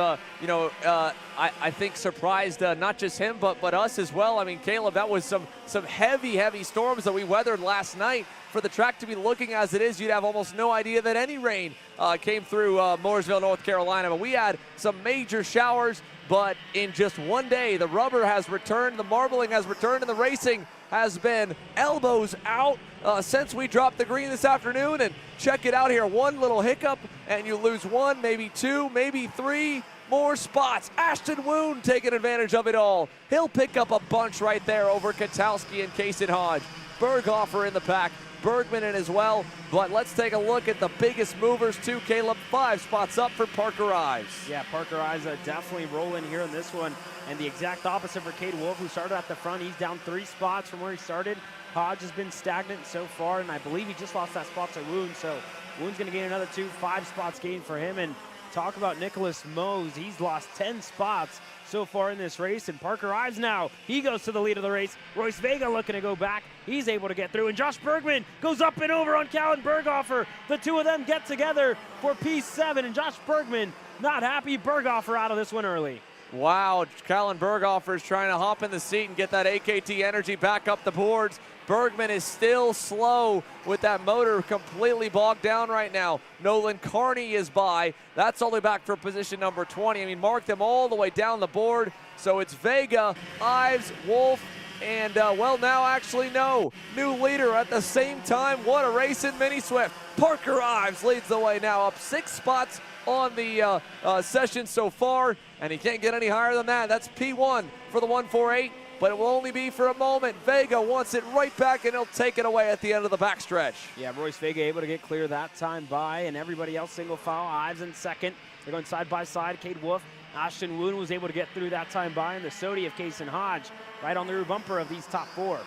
I think surprised not just him, but us as well. I mean, Caleb, that was some heavy storms that we weathered last night. For the track to be looking as it is, you'd have almost no idea that any rain came through Mooresville, North Carolina. But we had some major showers, but in just one day, the rubber has returned, the marbling has returned, and the racing has been elbows out since we dropped the green this afternoon. And check it out here, one little hiccup, and you lose 1, maybe 2, maybe 3 more spots. Ashton Woon taking advantage of it all. He'll pick up a bunch right there over Katowski and Kaysen Hodge. Berghofer in the pack. Bergman in as well, but let's take a look at the biggest movers too. Caleb, 5 spots up for Parker Ives. Yeah, Parker Ives definitely rolling here in this one, and the exact opposite for Cade Wolf, who started at the front. He's down 3 spots from where he started. Hodge has been stagnant so far, and I believe he just lost that spot to Woon, so Woon's going to gain another 5 spots gained for him. And talk about Nicholas Mose, he's lost 10 spots so far in this race, and Parker Ives now, he goes to the lead of the race. Royce Vega looking to go back. He's able to get through, and Josh Bergman goes up and over on Callan Berghofer. The 2 of them get together for P7, and Josh Bergman not happy. Berghofer out of this one early. Wow, Callan Berghofer is trying to hop in the seat and get that AKT energy back up the boards. Bergman is still slow with that motor completely bogged down right now. Nolan Carney is by. That's all the way back for position number 20. I mean, mark them all the way down the board. So it's Vega, Ives, Wolf, and, well, now actually no. New leader at the same time. What a race in Mini Swift. Parker Ives leads the way now, up 6 spots on the session so far. and he can't get any higher than that. That's P1 for the 148, but it will only be for a moment. Vega wants it right back, and he'll take it away at the end of the backstretch. Yeah, Royce Vega able to get clear that time by, and everybody else single file. Ives in second. They're going side by side. Cade Wolf, Ashton Woon was able to get through that time by, and the Sodi of Kason Hodge right on the rear bumper of these top four.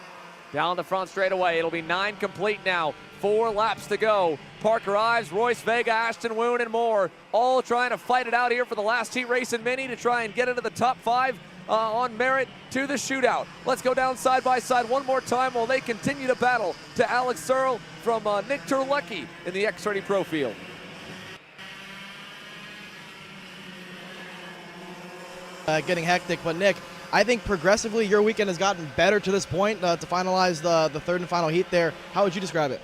Down the front straightaway. It'll be 9 complete now. 4 laps to go. Parker Ives, Royce Vega, Ashton Woon, and more all trying to fight it out here for the last heat race in Mini to try and get into the top 5 on merit to the shootout. Let's go down side by side one more time while they continue to battle to Alex Searle from Nick Terlecki in the X30 Pro field. Getting hectic, but Nick, I think progressively your weekend has gotten better to this point to finalize the third and final heat there. How would you describe it?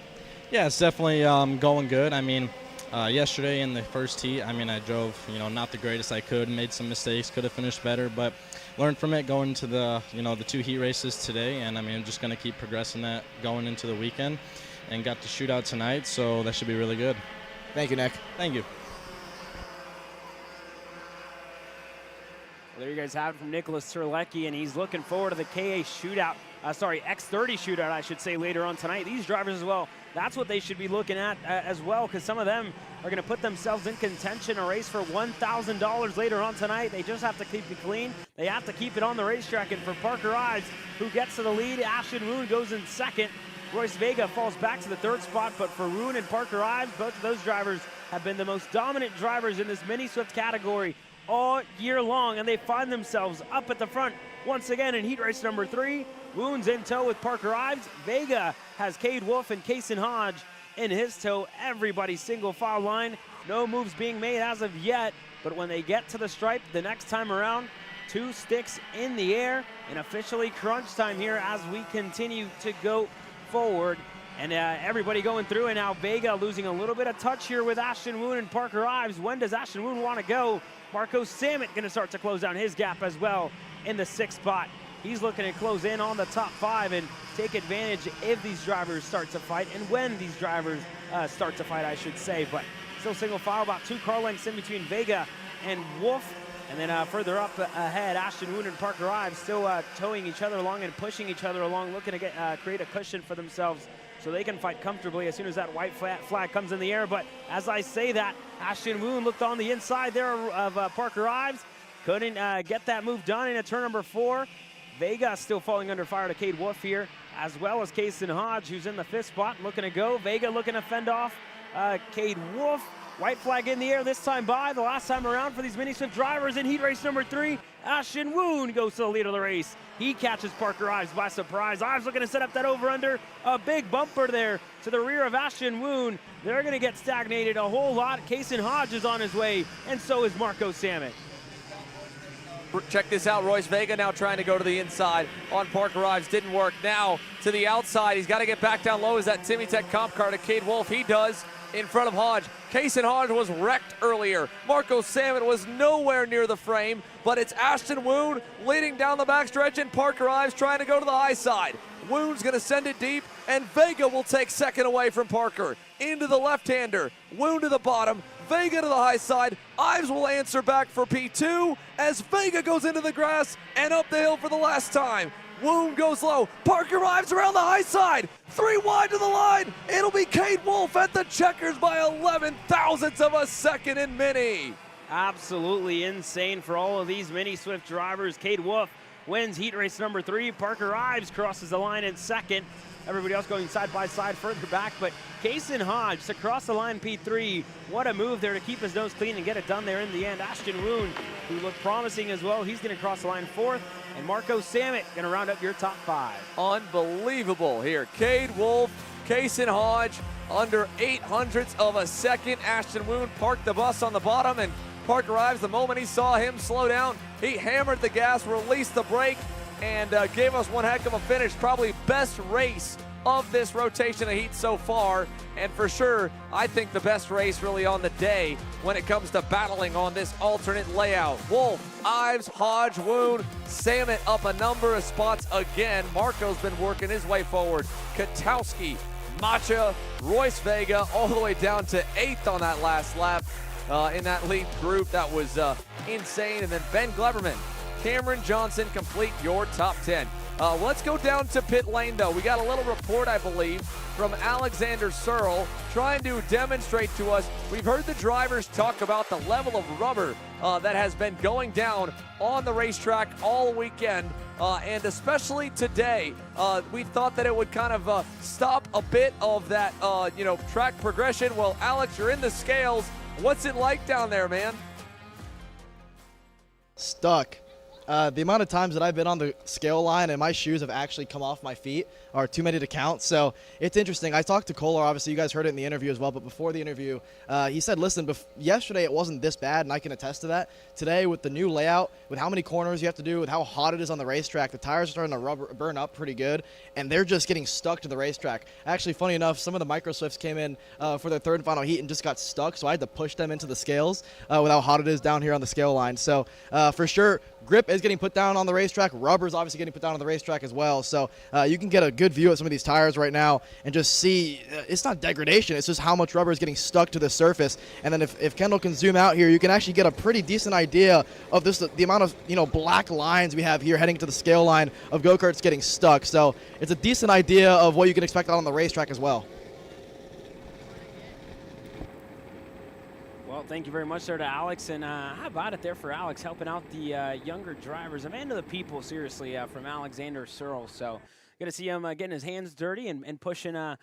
Yeah, it's definitely going good. I mean, yesterday in the first heat, I mean, I drove, not the greatest I could, made some mistakes, could have finished better, but learned from it going to the, the 2 heat races today, and I mean, I'm just going to keep progressing that going into the weekend, and got the shootout tonight, so that should be really good. Thank you, Nick. Thank you. Well, there you guys have it from Nicholas Terlecki, and he's looking forward to the KA shootout, X30 shootout, I should say, later on tonight. These drivers as well, that's what they should be looking at as well, because some of them are going to put themselves in contention, a race for $1,000 later on tonight. They just have to keep it clean. They have to keep it on the racetrack, and for Parker Ives, who gets to the lead, Ashton Woon goes in second. Royce Vega falls back to the 3rd spot, but for Woon and Parker Ives, both of those drivers have been the most dominant drivers in this mini Swift category all year long, and they find themselves up at the front once again in heat race number 3. Woon's in tow with Parker Ives. Vega has Cade Wolf and Kason Hodge in his tow. Everybody single file line. No moves being made as of yet, but when they get to the stripe the next time around, 2 sticks in the air, and officially crunch time here as we continue to go forward. And everybody going through, and now Vega losing a little bit of touch here with Ashton Woon and Parker Ives. When does Ashton Woon want to go? Marco Samet going to start to close down his gap as well in the 6th spot. He's looking to close in on the top 5 and take advantage if these drivers start to fight, and when these drivers start to fight, I should say. But still single file, about 2 car lengths in between Vega and Wolf. And then further up ahead, Ashton Woon and Parker Ives still towing each other along and pushing each other along, looking to create a cushion for themselves so they can fight comfortably as soon as that white flag comes in the air. But as I say that, Ashton Woon looked on the inside there of Parker Ives. Couldn't get that move done in turn number 4. Vega still falling under fire to Cade Wolf here, as well as Kason Hodge, who's in the 5th spot, looking to go. Vega looking to fend off Cade Wolf. White flag in the air this time by. The last time around for these Mini Swift drivers in heat race number 3, Ashton Woon goes to the lead of the race. He catches Parker Ives by surprise. Ives looking to set up that over-under. A big bumper there to the rear of Ashton Woon. They're going to get stagnated a whole lot. Kason Hodge is on his way, and so is Marco Samet. Check this out, Royce Vega now trying to go to the inside on Parker Ives. Didn't work. Now to the outside. He's got to get back down low as that Timmy Tech comp car to Cade Wolf. He does in front of Hodge. Kason Hodge was wrecked earlier. Marco Samet was nowhere near the frame, but it's Ashton Woon leading down the backstretch, and Parker Ives trying to go to the high side. Woon's going to send it deep, and Vega will take second away from Parker. Into the left-hander. Woon to the bottom. Vega to the high side. Ives will answer back for P2 as Vega goes into the grass and up the hill for the last time. Woon goes low. Parker Ives around the high side. 3 wide to the line. It'll be Cade Wolf at the checkers by 11 thousandths of a second in Mini. Absolutely insane for all of these Mini Swift drivers. Cade Wolf wins heat race number 3. Parker Ives crosses the line in second. Everybody else going side by side further back, but Kason Hodge to cross the line P3. What a move there to keep his nose clean and get it done there in the end. Ashton Woon, who looked promising as well, he's going to cross the line 4th, and Marco Samet going to round up your top 5. Unbelievable here. Cade Wolf, Kason Hodge, under 800ths of a second. Ashton Woon parked the bus on the bottom, and Parker Ives, the moment he saw him slow down, he hammered the gas, released the brake, and gave us one heck of a finish. Probably best race of this rotation of heat so far, and for sure, I think the best race really on the day when it comes to battling on this alternate layout. Wolf, Ives, Hodge, Woon, Samet up a number of spots again. Marco's been working his way forward. Katowski, Macha, Royce Vega all the way down to 8th on that last lap. in that lead group. That was insane. And then Ben Gleberman, Cameron Johnson complete your top 10. Let's go down to pit lane, though. We got a little report, I believe, from Alexander Searle trying to demonstrate to us. We've heard the drivers talk about the level of rubber that has been going down on the racetrack all weekend, and especially today. We thought that it would kind of stop a bit of that, track progression. Well, Alex, you're in the scales. What's it like down there, man? Stuck. The amount of times that I've been on the scale line and my shoes have actually come off my feet are too many to count. So it's interesting. I talked to Kohler. Obviously, you guys heard it in the interview as well. But before the interview, he said, listen, yesterday it wasn't this bad, and I can attest to that. Today, with the new layout, with how many corners you have to do, with how hot it is on the racetrack, the tires are starting to burn up pretty good, and they're just getting stuck to the racetrack. Actually, funny enough, some of the Micro Swifts came in for their third and final heat and just got stuck, so I had to push them into the scales with how hot it is down here on the scale line. So for sure, grip is getting put down on the racetrack. Rubber is obviously getting put down on the racetrack as well. So you can get a good view at some of these tires right now and just see it's not degradation. It's just how much rubber is getting stuck to the surface. And then if Kendall can zoom out here, you can actually get a pretty decent idea of the amount of black lines we have here heading to the scale line of go-karts getting stuck. So it's a decent idea of what you can expect out on the racetrack as well. Well, thank you very much there to Alex, and how about it there for Alex, helping out the younger drivers, a man to the people, seriously, from Alexander Searle. So good to see him getting his hands dirty and pushing a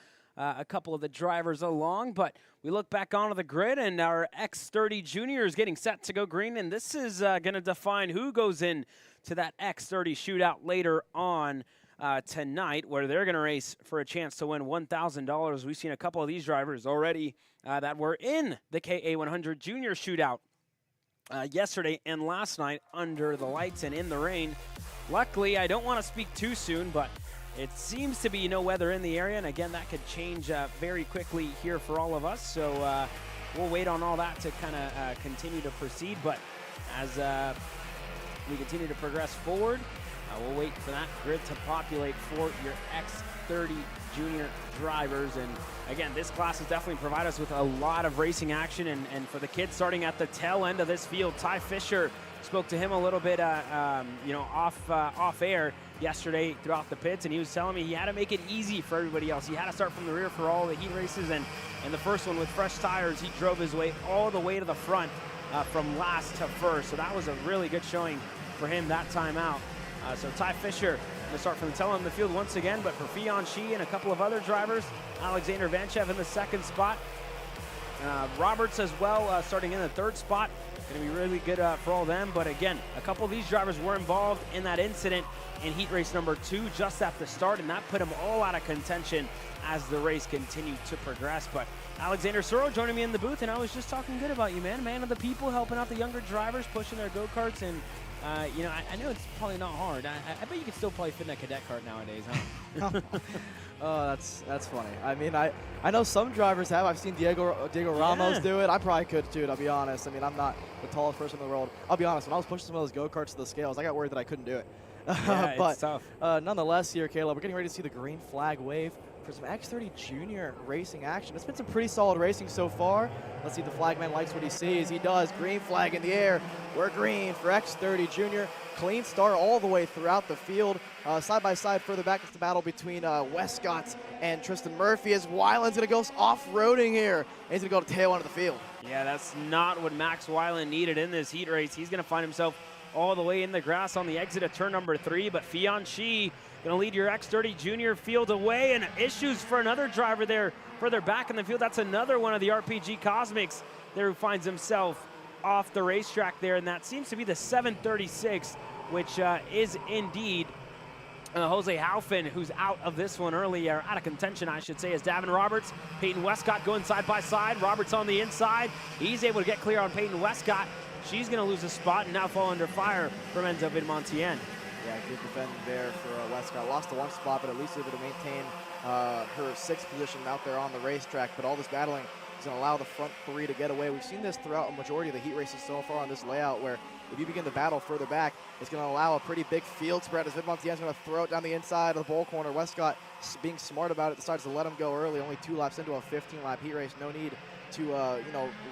couple of the drivers along. But we look back onto the grid, and our X30 Junior is getting set to go green, and this is going to define who goes in to that X30 shootout later on tonight, where they're going to race for a chance to win $1,000. We've seen a couple of these drivers already that were in the KA100 Junior shootout yesterday and last night under the lights and in the rain. Luckily, I don't want to speak too soon, but it seems to be no weather in the area, and again, that could change very quickly here for all of us. So we'll wait on all that to kind of continue to proceed. But as we continue to progress forward, we'll wait for that grid to populate for your X30 Junior drivers. And again, this class has definitely provided us with a lot of racing action. And for the kids starting at the tail end of this field, Ty Fisher, spoke to him a little bit, off air yesterday throughout the pits, and he was telling me he had to make it easy for everybody else. He had to start from the rear for all the heat races, and the first one with fresh tires, he drove his way all the way to the front from last to first. So that was a really good showing for him that time out. So Ty Fisher going to start from the tail end of the field once again, but for Fion Shi and a couple of other drivers, Alexander Vanchev in the second spot. Roberts as well starting in the third spot. Going to be really good for all of them. But again, a couple of these drivers were involved in that incident in heat race number 2 just at the start, and that put them all out of contention as the race continued to progress. But Alexander Searle joining me in the booth, and I was just talking good about you, man of the people, helping out the younger drivers, pushing their go-karts, and I know it's probably not hard. I bet you could still probably fit in a cadet cart nowadays, huh? Oh, that's funny. I mean, I know some drivers have. I've seen Diego Ramos do it. I probably could too, to be honest. I mean, I'm not the tallest person in the world. I'll be honest, when I was pushing some of those go-karts to the scales, I got worried that I couldn't do it. Yeah, but it's tough. Nonetheless here, Caleb, we're getting ready to see the green flag wave for some X30 Junior racing action. It's been some pretty solid racing so far. Let's see if the flagman likes what he sees. He does. Green flag in the air. We're green for X30 Junior. Clean start all the way throughout the field. Side by side further back is the battle between Westcott and Tristan Murphy as Weiland's going to go off-roading here. And he's going to go to tail end of the field. Yeah, that's not what Max Weiland needed in this heat race. He's going to find himself all the way in the grass on the exit of turn number 3, but Fion Shi going to lead your X30 Junior field away, and issues for another driver there further back in the field. That's another one of the RPG Cosmics there who finds himself off the racetrack there, and that seems to be the 736, which is indeed Jose Haufen, who's out of this one early, or out of contention, I should say, as Davin Roberts, Peyton Westcott going side by side. Roberts on the inside. He's able to get clear on Peyton Westcott. She's going to lose a spot and now fall under fire from Enzo Vidmontien. Yeah, good defending there for Westcott. Lost the one spot, but at least able to maintain her 6th position out there on the racetrack. But all this battling He's going to allow the front 3 to get away. We've seen this throughout a majority of the heat races so far on this layout, where if you begin the battle further back, it's going to allow a pretty big field spread as Vidmontien's going to throw it down the inside of the bowl corner. Westcott, being smart about it, decides to let him go early. Only 2 laps into a 15-lap heat race. No need to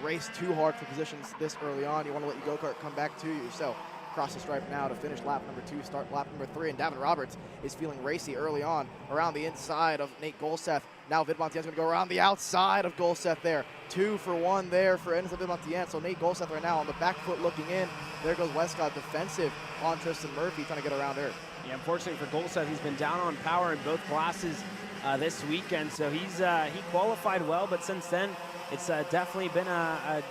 race too hard for positions this early on. You want to let your go-kart come back to you. So across the stripe now to finish lap number 2, start lap number 3, and Davin Roberts is feeling racy early on around the inside of Nate Golseth. Now Vidmontien's going to go around the outside of Golseth there. 2 for 1 there for Enzo Vidmontien. So Nate Golseth right now on the back foot looking in. There goes Westcott defensive on Tristan Murphy trying to get around her. Yeah, unfortunately for Golseth, he's been down on power in both classes this weekend. So he qualified well, but since then it's definitely been a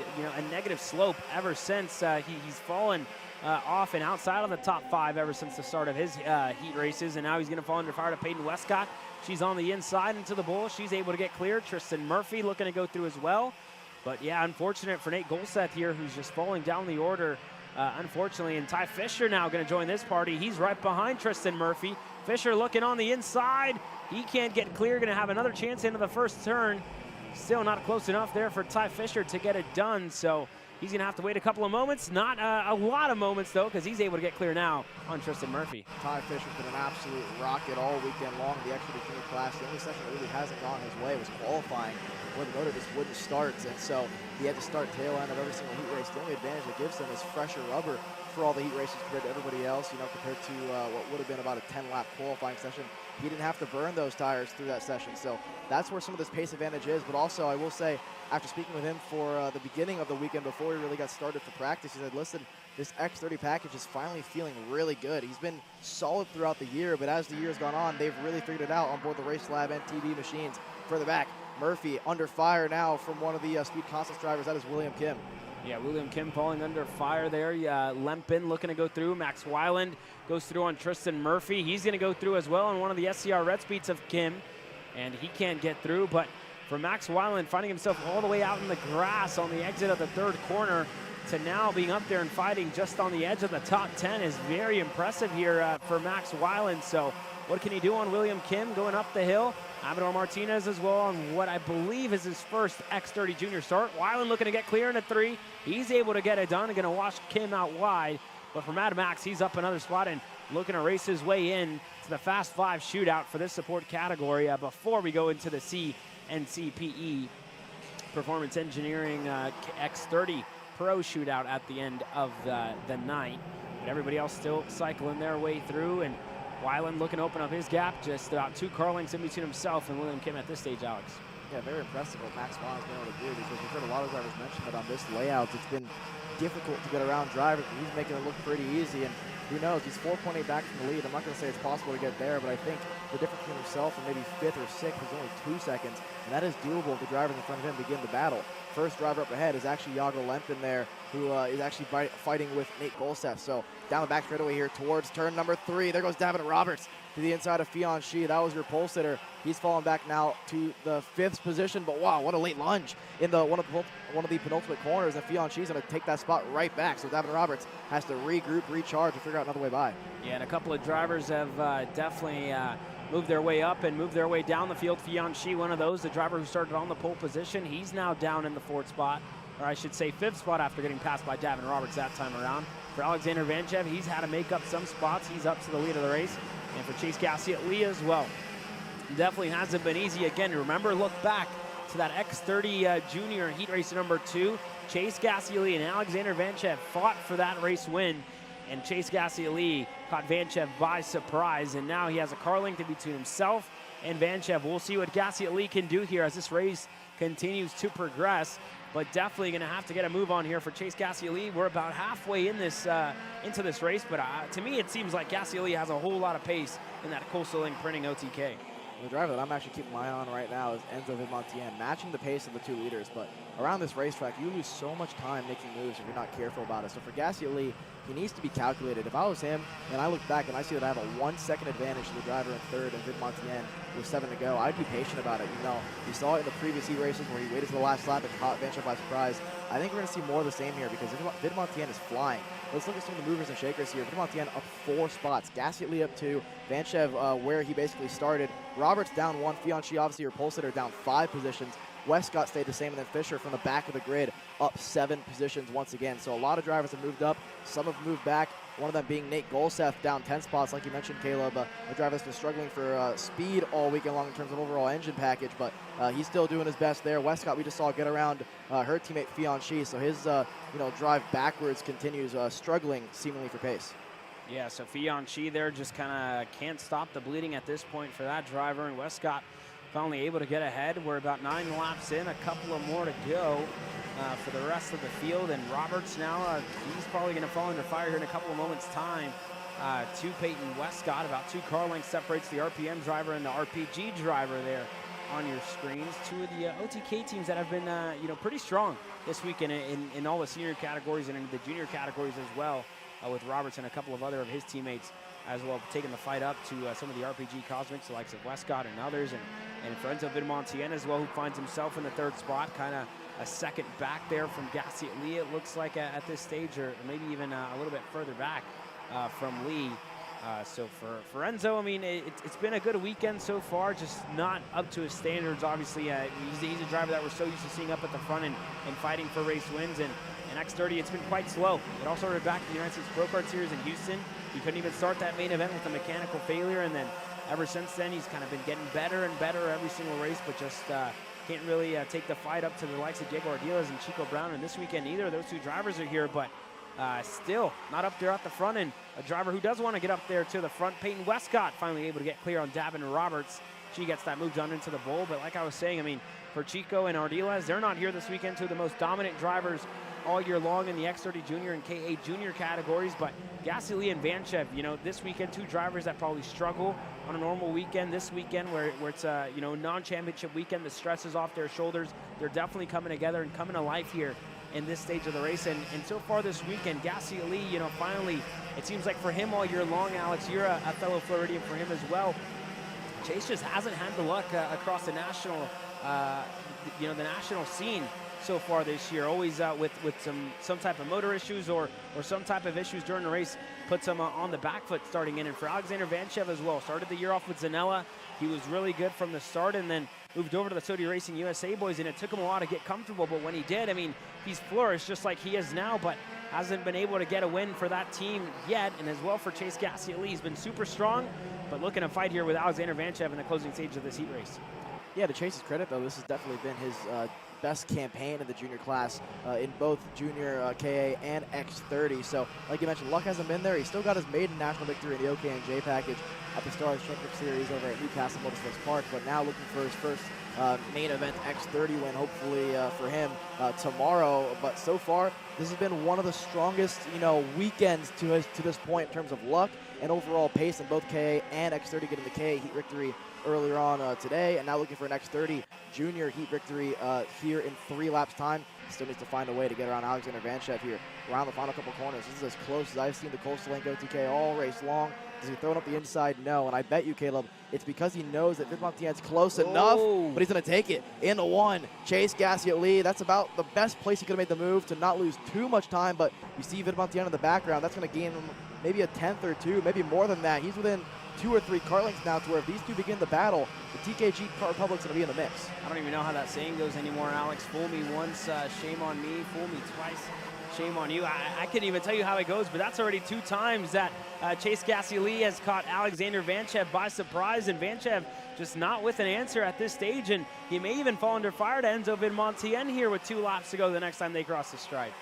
negative slope ever since. He's fallen off and outside of the top 5 ever since the start of his heat races, and now he's going to fall under fire to Peyton Westcott. She's on the inside into the bull. She's able to get clear. Tristan Murphy looking to go through as well. But yeah, unfortunate for Nate Golseth here, who's just falling down the order, unfortunately. And Ty Fisher now going to join this party. He's right behind Tristan Murphy. Fisher looking on the inside. He can't get clear. Going to have another chance into the first turn. Still not close enough there for Ty Fisher to get it done. So he's going to have to wait a couple of moments. Not a lot of moments, though, because he's able to get clear now on Tristan Murphy. Ty Fisher's been an absolute rocket all weekend long in the X30 Junior class. The only session that really hasn't gone his way was qualifying, where the motor just wouldn't start. And so he had to start tail end of every single heat race. The only advantage it gives him is fresher rubber for all the heat races compared to everybody else, compared to what would have been about a 10-lap qualifying session. He didn't have to burn those tires through that session. So that's where some of this pace advantage is. But also, I will say, after speaking with him for the beginning of the weekend before he really got started for practice, he said, listen, this X30 package is finally feeling really good. He's been solid throughout the year, but as the year's gone on, they've really figured it out on board the Race Lab and TV machines. Further back, Murphy under fire now from one of the Speed Concepts drivers. That is William Kim. Yeah, William Kim falling under fire there. Lempin looking to go through. Max Weiland goes through on Tristan Murphy. He's going to go through as well on one of the SCR red speeds of Kim, and he can't get through. But for Max Weiland, finding himself all the way out in the grass on the exit of the 3rd corner to now being up there and fighting just on the edge of the top 10 is very impressive here for Max Weiland. So what can he do on William Kim going up the hill? Amador Martinez as well on what I believe is his first X30 Junior start. Weiland looking to get clear in a 3. He's able to get it done and going to wash Kim out wide. But for Mad Max, he's up another spot and looking to race his way in to the Fast 5 shootout for this support category before we go into the CNCPE Performance Engineering X30 Pro shootout at the end of the night. But everybody else still cycling their way through, and Weiland looking to open up his gap, just about 2 car lengths in between himself and William Kim at this stage, Alex. Yeah, very impressive what Max Weiland's been able to do, because we've heard a lot of drivers mention that on this layout, it's been difficult to get around drivers, but he's making it look pretty easy. And who knows, he's 4.8 back from the lead. I'm not going to say it's possible to get there, but I think the difference between himself and maybe 5th or 6th is only 2 seconds, and that is doable if the drivers in front of him begin the battle. First driver up ahead is actually Yago Lempin there, who is actually fighting with Nate Golseth. So down the back straightaway here towards turn number 3. There goes Davin Roberts to the inside of Fion Shi. That was your pole sitter. He's fallen back now to the 5th position, but wow, what a late lunge in the one of the penultimate corners, and Fion Shi's going to take that spot right back. So Davin Roberts has to regroup, recharge, and figure out another way by. Yeah, and a couple of drivers have definitely moved their way up and moved their way down the field. Fion Shi, one of those, the driver who started on the pole position, he's now down in the 4th spot, or I should say 5th spot after getting passed by Davin Roberts that time around. For Alexander Vanchev, he's had to make up some spots. He's up to the lead of the race. And for Chase Gassiet-Lee as well. Definitely hasn't been easy. Again, remember, look back to that X30 Junior Heat race number 2. Chase Gassiet-Lee and Alexander Vanchev fought for that race win. And Chase Gassiet-Lee caught Vanchev by surprise. And now he has a car length in between himself and Vanchev. We'll see what Gassiet-Lee can do here as this race continues to progress. But definitely going to have to get a move on here for Chase Gassiet-Lee. We're about halfway in this into this race, but to me it seems like Gassiet-Lee has a whole lot of pace in that Coastal Link printing OTK. The driver that I'm actually keeping my eye on right now is Enzo Vidmontien, matching the pace of the 2 leaders. But around this racetrack, you lose so much time making moves if you're not careful about it. So for Gassiet-Lee, he needs to be calculated. If I was him, and I look back and I see that I have a 1-second advantage to the driver in 3rd and Vidmontien with 7 to go, I'd be patient about it. You saw it in the previous heat races where he waited to the last lap and caught Vanchev by surprise. I think we're going to see more of the same here because Vidmontien is flying. Let's look at some of the movers and shakers here. Vidmontien up 4 spots. Gassiet-Lee up 2. Vanchev where he basically started. Roberts down 1. Fion Shi, obviously your pole sitter, down 5 positions. Westcott stayed the same, and then Fisher from the back of the grid up 7 positions once again. So a lot of drivers have moved up. Some have moved back. One of them being Nate Golseth, down 10 spots, like you mentioned, Caleb. A driver that's been struggling for speed all weekend long in terms of overall engine package, but he's still doing his best there. Westcott, we just saw get around her teammate Fianchy, so his drive backwards continues, struggling seemingly for pace. Yeah, so Fianchy there just kind of can't stop the bleeding at this point for that driver, and Westcott finally able to get ahead. We're about 9 laps in, a couple of more to go for the rest of the field, and Roberts now, he's probably going to fall under fire here in a couple of moments' time. To Peyton Westcott, about 2 car lengths separates the RPM driver and the RPG driver there on your screens. 2 of the OTK teams that have been pretty strong this weekend in all the senior categories and in the junior categories as well, with Roberts and a couple of other of his teammates as well, taking the fight up to some of the RPG Cosmics, the likes of Westcott and others, and Lorenzo Vidmontien as well, who finds himself in the 3rd spot, kind of a second back there from Gassiet Lee, it looks like at this stage, or maybe even a little bit further back from Lee. So for Enzo, I mean, it's been a good weekend so far, just not up to his standards. Obviously, he's a driver that we're so used to seeing up at the front and fighting for race wins. And X30, it's been quite slow. It all started back in the United States Pro Kart Series in Houston. He couldn't even start that main event with a mechanical failure, and then ever since then, he's kind of been getting better and better every single race, but just can't really take the fight up to the likes of Diego Ardiles and Chico Brown. And this weekend, neither of those 2 drivers are here, but still not up there at the front, and a driver who does want to get up there to the front, Peyton Westcott, finally able to get clear on Davin Roberts. She gets that moved on into the bowl, but like I was saying, I mean, for Chico and Ardiles, they're not here this weekend, 2 of the most dominant drivers all year long in the X30 Junior and KA Junior categories, but Gassili and Vanchev, this weekend, 2 drivers that probably struggle on a normal weekend. This weekend, where it's a non-championship weekend, the stress is off their shoulders. They're definitely coming together and coming to life here in this stage of the race, and so far this weekend, Gassiet Lee, finally, it seems like for him all year long, Alex, you're a fellow Floridian for him as well. Chase just hasn't had the luck across the national, the national scene so far this year. Always with some type of motor issues or some type of issues during the race, puts him on the back foot starting in. And for Alexander Vanchev as well, started the year off with Zanella. He was really good from the start, and then moved over to the Sodi Racing USA boys, and it took him a while to get comfortable, but when he did, I mean, he's flourished just like he is now, but hasn't been able to get a win for that team yet. And as well for Chase Gassiet Lee, he's been super strong, but looking to fight here with Alexander Vanchev in the closing stage of this heat race. Yeah, to Chase's credit, though, this has definitely been his best campaign in the junior class in both junior KA and X30. So, like you mentioned, luck hasn't been there. He still got his maiden national victory in the OKNJ package at the Stars Championship Series over at Newcastle Motorsports Park, but now looking for his first main event X30 win, hopefully for him tomorrow. But so far, this has been one of the strongest, weekends to this point in terms of luck and overall pace in both KA and X30, getting the KA heat victory earlier on today, and now looking for an X30 Junior Heat victory here in 3 laps time. Still needs to find a way to get around Alexander Vanchev here around the final couple corners. This is as close as I've seen the Coastal Link OTK all race long. Is he throwing up the inside? No, and I bet you, Caleb, it's because he knows that Vidmontien's close enough, but he's going to take it into 1. Chase Gassiet Lee, that's about the best place he could have made the move to not lose too much time, but you see Vidmontien in the background. That's going to gain him maybe a 10th or 2, maybe more than that. He's within 2 or 3 car lengths now, to where if these 2 begin the battle, the TKG Car Republic's going to be in the mix. I don't even know how that saying goes anymore, Alex. Fool me once, shame on me. Fool me twice, shame on you. I couldn't even tell you how it goes, but that's already 2 times that Chase Gassiet Lee has caught Alexander Vanchev by surprise, and Vanchev just not with an answer at this stage, and he may even fall under fire to Enzo Vidmontien here with 2 laps to go the next time they cross the stripe.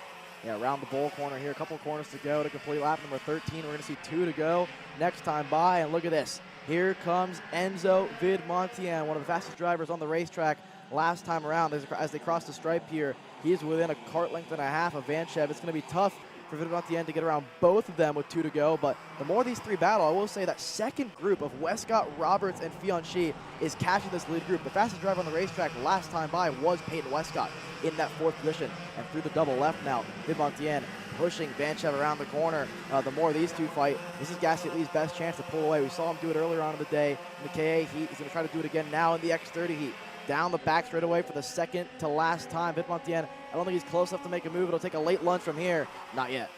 Yeah, around the bowl corner here, a couple corners to go to complete lap number 13. We're going to see 2 to go next time by, and look at this. Here comes Enzo Vidmontien, one of the fastest drivers on the racetrack last time around. As they cross the stripe here, he's within a kart length and a half of Vanchev. It's going to be tough for Vidmontien to get around both of them with 2 to go, but the more these 3 battle, I will say that second group of Westcott, Roberts, and Fianchy is catching this lead group. The fastest driver on the racetrack last time by was Peyton Westcott in that 4th position, and through the double left now, Vidmontien pushing Vanchev around the corner. The more these 2 fight, this is Gassiet Lee's best chance to pull away. We saw him do it earlier on in the day in the KA heat. He's going to try to do it again now in the X30 heat. Down the back straightaway for the second to last time. Vidmontien, I don't think he's close enough to make a move. It'll take a late lunge from here. Not yet.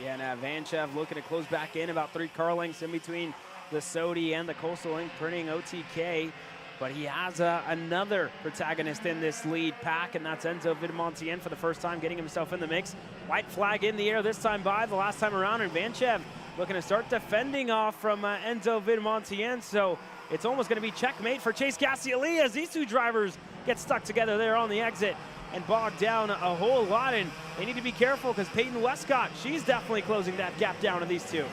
Yeah, now Vanchev looking to close back in, about 3 car lengths in between the Sodi and the Coastal Link printing OTK. but he has another protagonist in this lead pack, and that's Enzo Vidmontien for the first time getting himself in the mix. White flag in the air this time by the last time around, and Vanchev looking to start defending off from Enzo Vidmontien, so it's almost going to be checkmate for Chase Gassioli as these two drivers get stuck together there on the exit and bogged down a whole lot, and they need to be careful because Peyton Westcott, she's definitely closing that gap down to these two.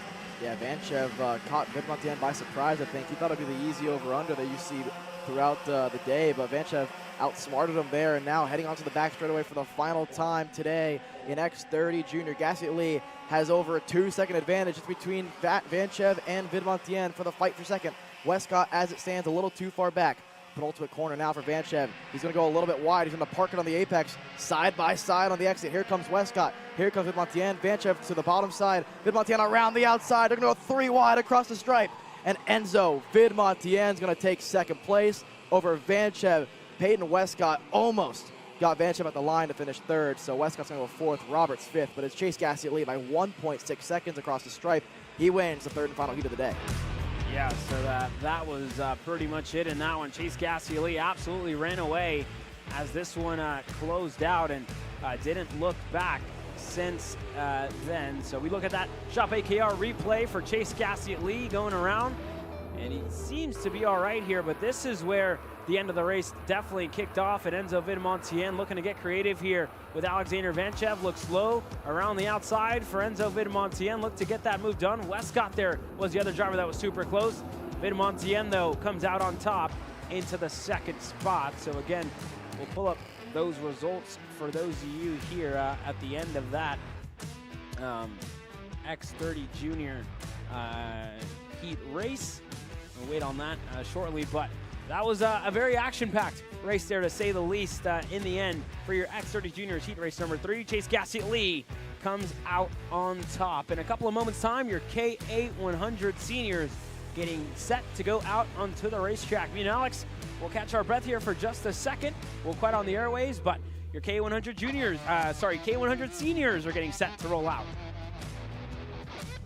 Yeah, Vanchev caught Vidmontien by surprise, I think. He thought it would be the easy over-under that you see throughout the day, but Vanchev outsmarted him there, and now heading onto the back straightaway for the final time today in X30 Junior. Gassioli has over a 2-second advantage between Vanchev and Vidmontien for the fight for second. Westcott, as it stands, a little too far back. Penultimate corner now for Vanchev. He's going to go a little bit wide. He's going to park it on the apex, side by side on the exit. Here comes Westcott. Here comes Vidmontien. Vanchev to the bottom side. Vidmontien around the outside. They're going to go 3 wide across the stripe. And Enzo Vidmontien is going to take second place over Vanchev. Peyton Westcott almost got Vanchev at the line to finish third. So Westcott's going to go fourth, Roberts fifth. But it's Chase Gassioli by 1.6 seconds across the stripe. He wins the third and final heat of the day. Yeah, so that was pretty much it in that one. Chase Gassioli absolutely ran away as this one closed out and didn't look back since then. So we look at that Shop AKR replay for Chase Gassioli going around, and he seems to be all right here, but this is where the end of the race definitely kicked off, and Enzo Vidmontien looking to get creative here with Alexander Vanchev. Looks slow around the outside for Enzo Vidmontien. Look to get that move done. Westcott there was the other driver that was super close. Vidmontien, though, comes out on top into the second spot. So again, we'll pull up those results for those of you here at the end of that X30 Junior Heat race. We'll wait on that shortly, but that was a very action-packed race there, to say the least, in the end for your X30 Juniors Heat race number 3. Chase Gassioli comes out on top. In a couple of moments' time, your K8 seniors getting set to go out onto the racetrack. Me and Alex will catch our breath here for just a second. We'll quiet on the airways, but your K100 seniors are getting set to roll out.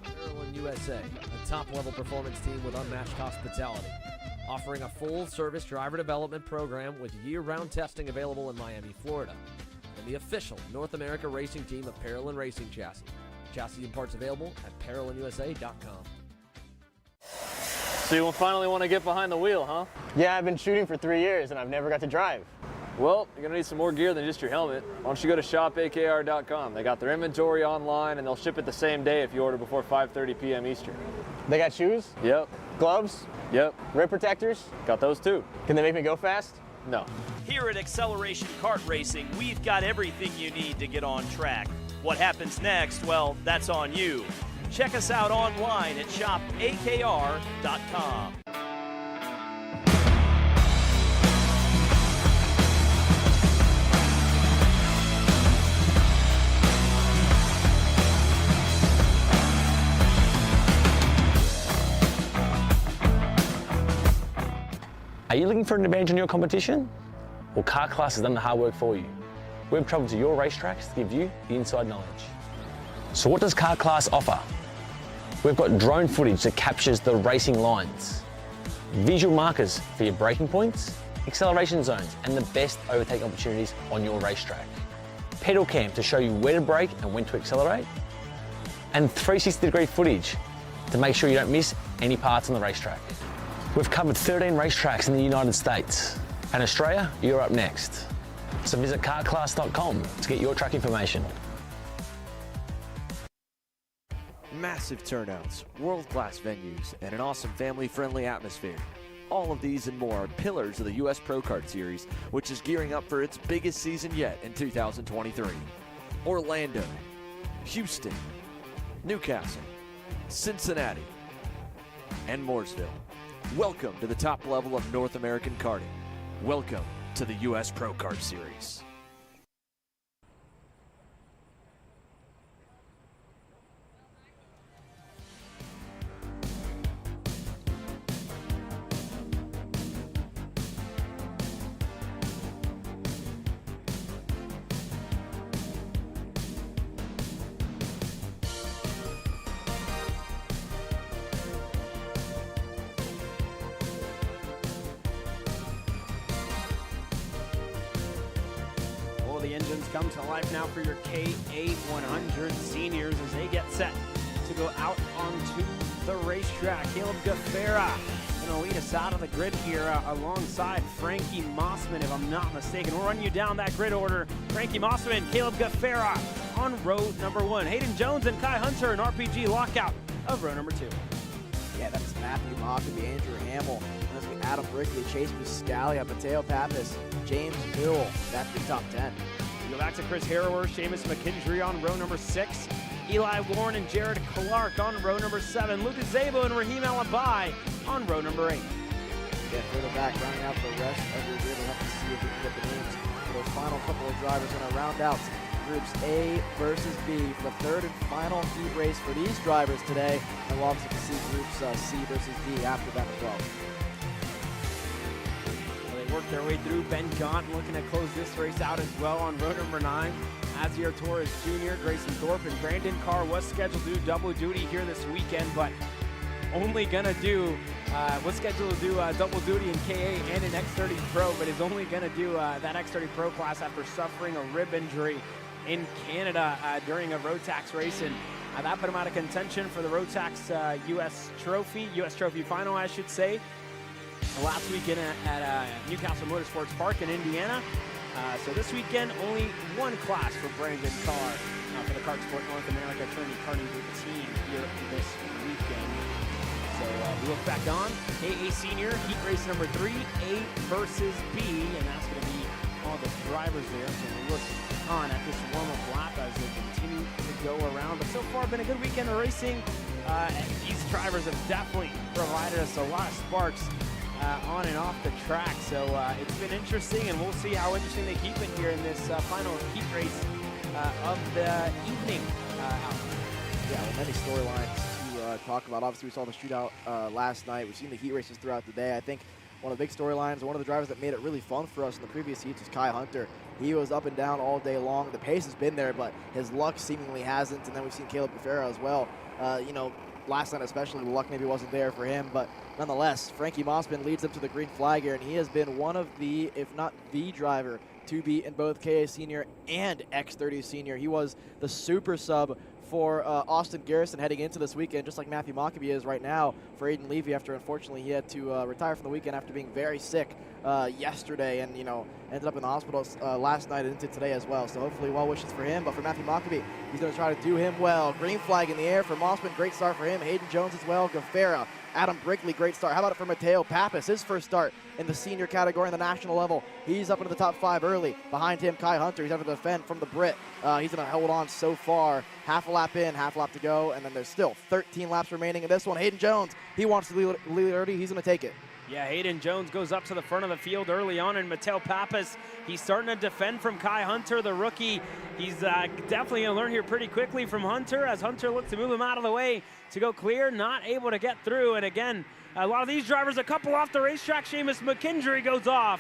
Maryland USA, a top-level performance team with unmatched hospitality, offering a full-service driver development program with year-round testing available in Miami, Florida, and the official North America racing team of Parolin Racing Chassis. Chassis and parts available at ParolinUSA.com. So you finally want to get behind the wheel, huh? Yeah, I've been shooting for 3 years and I've never got to drive. Well, you're gonna need some more gear than just your helmet. Why don't you go to shopakr.com. They got their inventory online and they'll ship it the same day if you order before 5:30 p.m. Eastern. They got shoes? Yep. Gloves? Yep. Rip protectors? Got those too. Can they make me go fast? No. Here at Acceleration Kart Racing, we've got everything you need to get on track. What happens next, well, that's on you. Check us out online at shopakr.com. Are you looking for an advantage in your competition? Well, Car Class has done the hard work for you. We've traveled to your racetracks to give you the inside knowledge. So what does Car Class offer? We've got drone footage that captures the racing lines, visual markers for your braking points, acceleration zones, and the best overtake opportunities on your racetrack. Pedal cam to show you where to brake and when to accelerate, and 360-degree footage to make sure you don't miss any parts on the racetrack. We've covered 13 racetracks in the United States, and Australia, you're up next. So visit carclass.com to get your track information. Massive turnouts, world-class venues, and an awesome family-friendly atmosphere. All of these and more are pillars of the U.S. Pro Kart Series, which is gearing up for its biggest season yet in 2023. Orlando, Houston, Newcastle, Cincinnati, and Mooresville. Welcome to the top level of North American karting. Welcome to the U.S. Pro Kart Series. seasons come to life now for your KA100 seniors as they get set to go out onto the racetrack. Caleb Gaffera going to lead us out of the grid here alongside Frankie Mossman, if I'm not mistaken. We'll run you down that grid order. Frankie Mossman, Caleb Gaffera on row number 1. Hayden Jones and Kai Hunter in RPG lockout of row number 2. Yeah, that's Matthew Mockeby, Andrew Hamill, that's be Adam Brickley, Chase Buscalia, Mateo Pappas, James Newell. That's the top 10. We go back to Chris Harrower, Seamus McKendry on row number 6. Eli Warren and Jared Clark on row number 7. Lucas Zabo and Raheem Alabai on row number 8. Yeah, further back, rounding out the rest of your grid. We'll have to see if we can get the names for those final couple of drivers. Going to round out groups A versus B for the third and final heat race for these drivers today. And we'll obviously see groups C versus D after that as well. They work their way through. Ben Gaunt looking to close this race out as well on row number 9. Azier Torres Jr., Grayson Thorpe, and Brandon Carr was scheduled to do double duty here this weekend, but only gonna do, was scheduled to do double duty in KA and in X30 Pro, but is only gonna do that X30 Pro class after suffering a rib injury in Canada during a road tax race, and that put him out of contention for the road tax US Trophy final, I should say, last weekend at Newcastle Motorsports Park in Indiana. So this weekend, only one class for Brandon Carr for the Kart Sport North America Trinity Karting Group team here this weekend. So we look back on AA Senior Heat Race number 3, A versus B, and that's going to be all the drivers there. So we look on at this warm-up lap as they continue to go around. But so far, been a good weekend of racing. And these drivers have definitely provided us a lot of sparks on and off the track, so it's been interesting, and we'll see how interesting they keep it here in this final heat race of the evening. Yeah, well, many storylines to talk about. Obviously, we saw the shootout last night. We've seen the heat races throughout the day. I think one of the big storylines, one of the drivers that made it really fun for us in the previous heats was Kai Hunter. He was up and down all day long. The pace has been there, but his luck seemingly hasn't, and then we've seen Caleb Gaffera as well. You know, last night especially, the luck maybe wasn't there for him, but nonetheless, Frankie Mossman leads them to the green flag here, and he has been one of the, if not the driver, to beat in both KA Senior and X30 Senior. He was the super sub for Austin Garrison heading into this weekend, just like Matthew Mockeby is right now for Aiden Levy after, unfortunately, he had to retire from the weekend after being very sick yesterday and, you know, ended up in the hospital last night and into today as well. So hopefully well wishes for him. But for Matthew Mockeby, he's going to try to do him well. Green flag in the air for Mossman. Great start for him. Hayden Jones as well. Gaffera. Adam Brickley, great start. How about it for Mateo Pappas? His first start in the senior category in the national level. He's up into the top 5 early. Behind him, Kai Hunter. He's having to defend from the Brit. He's going to hold on so far. Half a lap in, half a lap to go, and then there's still 13 laps remaining in this one. Hayden Jones, he wants to lead early. He's going to take it. Yeah, Hayden Jones goes up to the front of the field early on, and Mateo Pappas, he's starting to defend from Kai Hunter, the rookie. He's definitely going to learn here pretty quickly from Hunter as Hunter looks to move him out of the way to go clear, not able to get through. And again, a lot of these drivers, a couple off the racetrack. Seamus McKendry goes off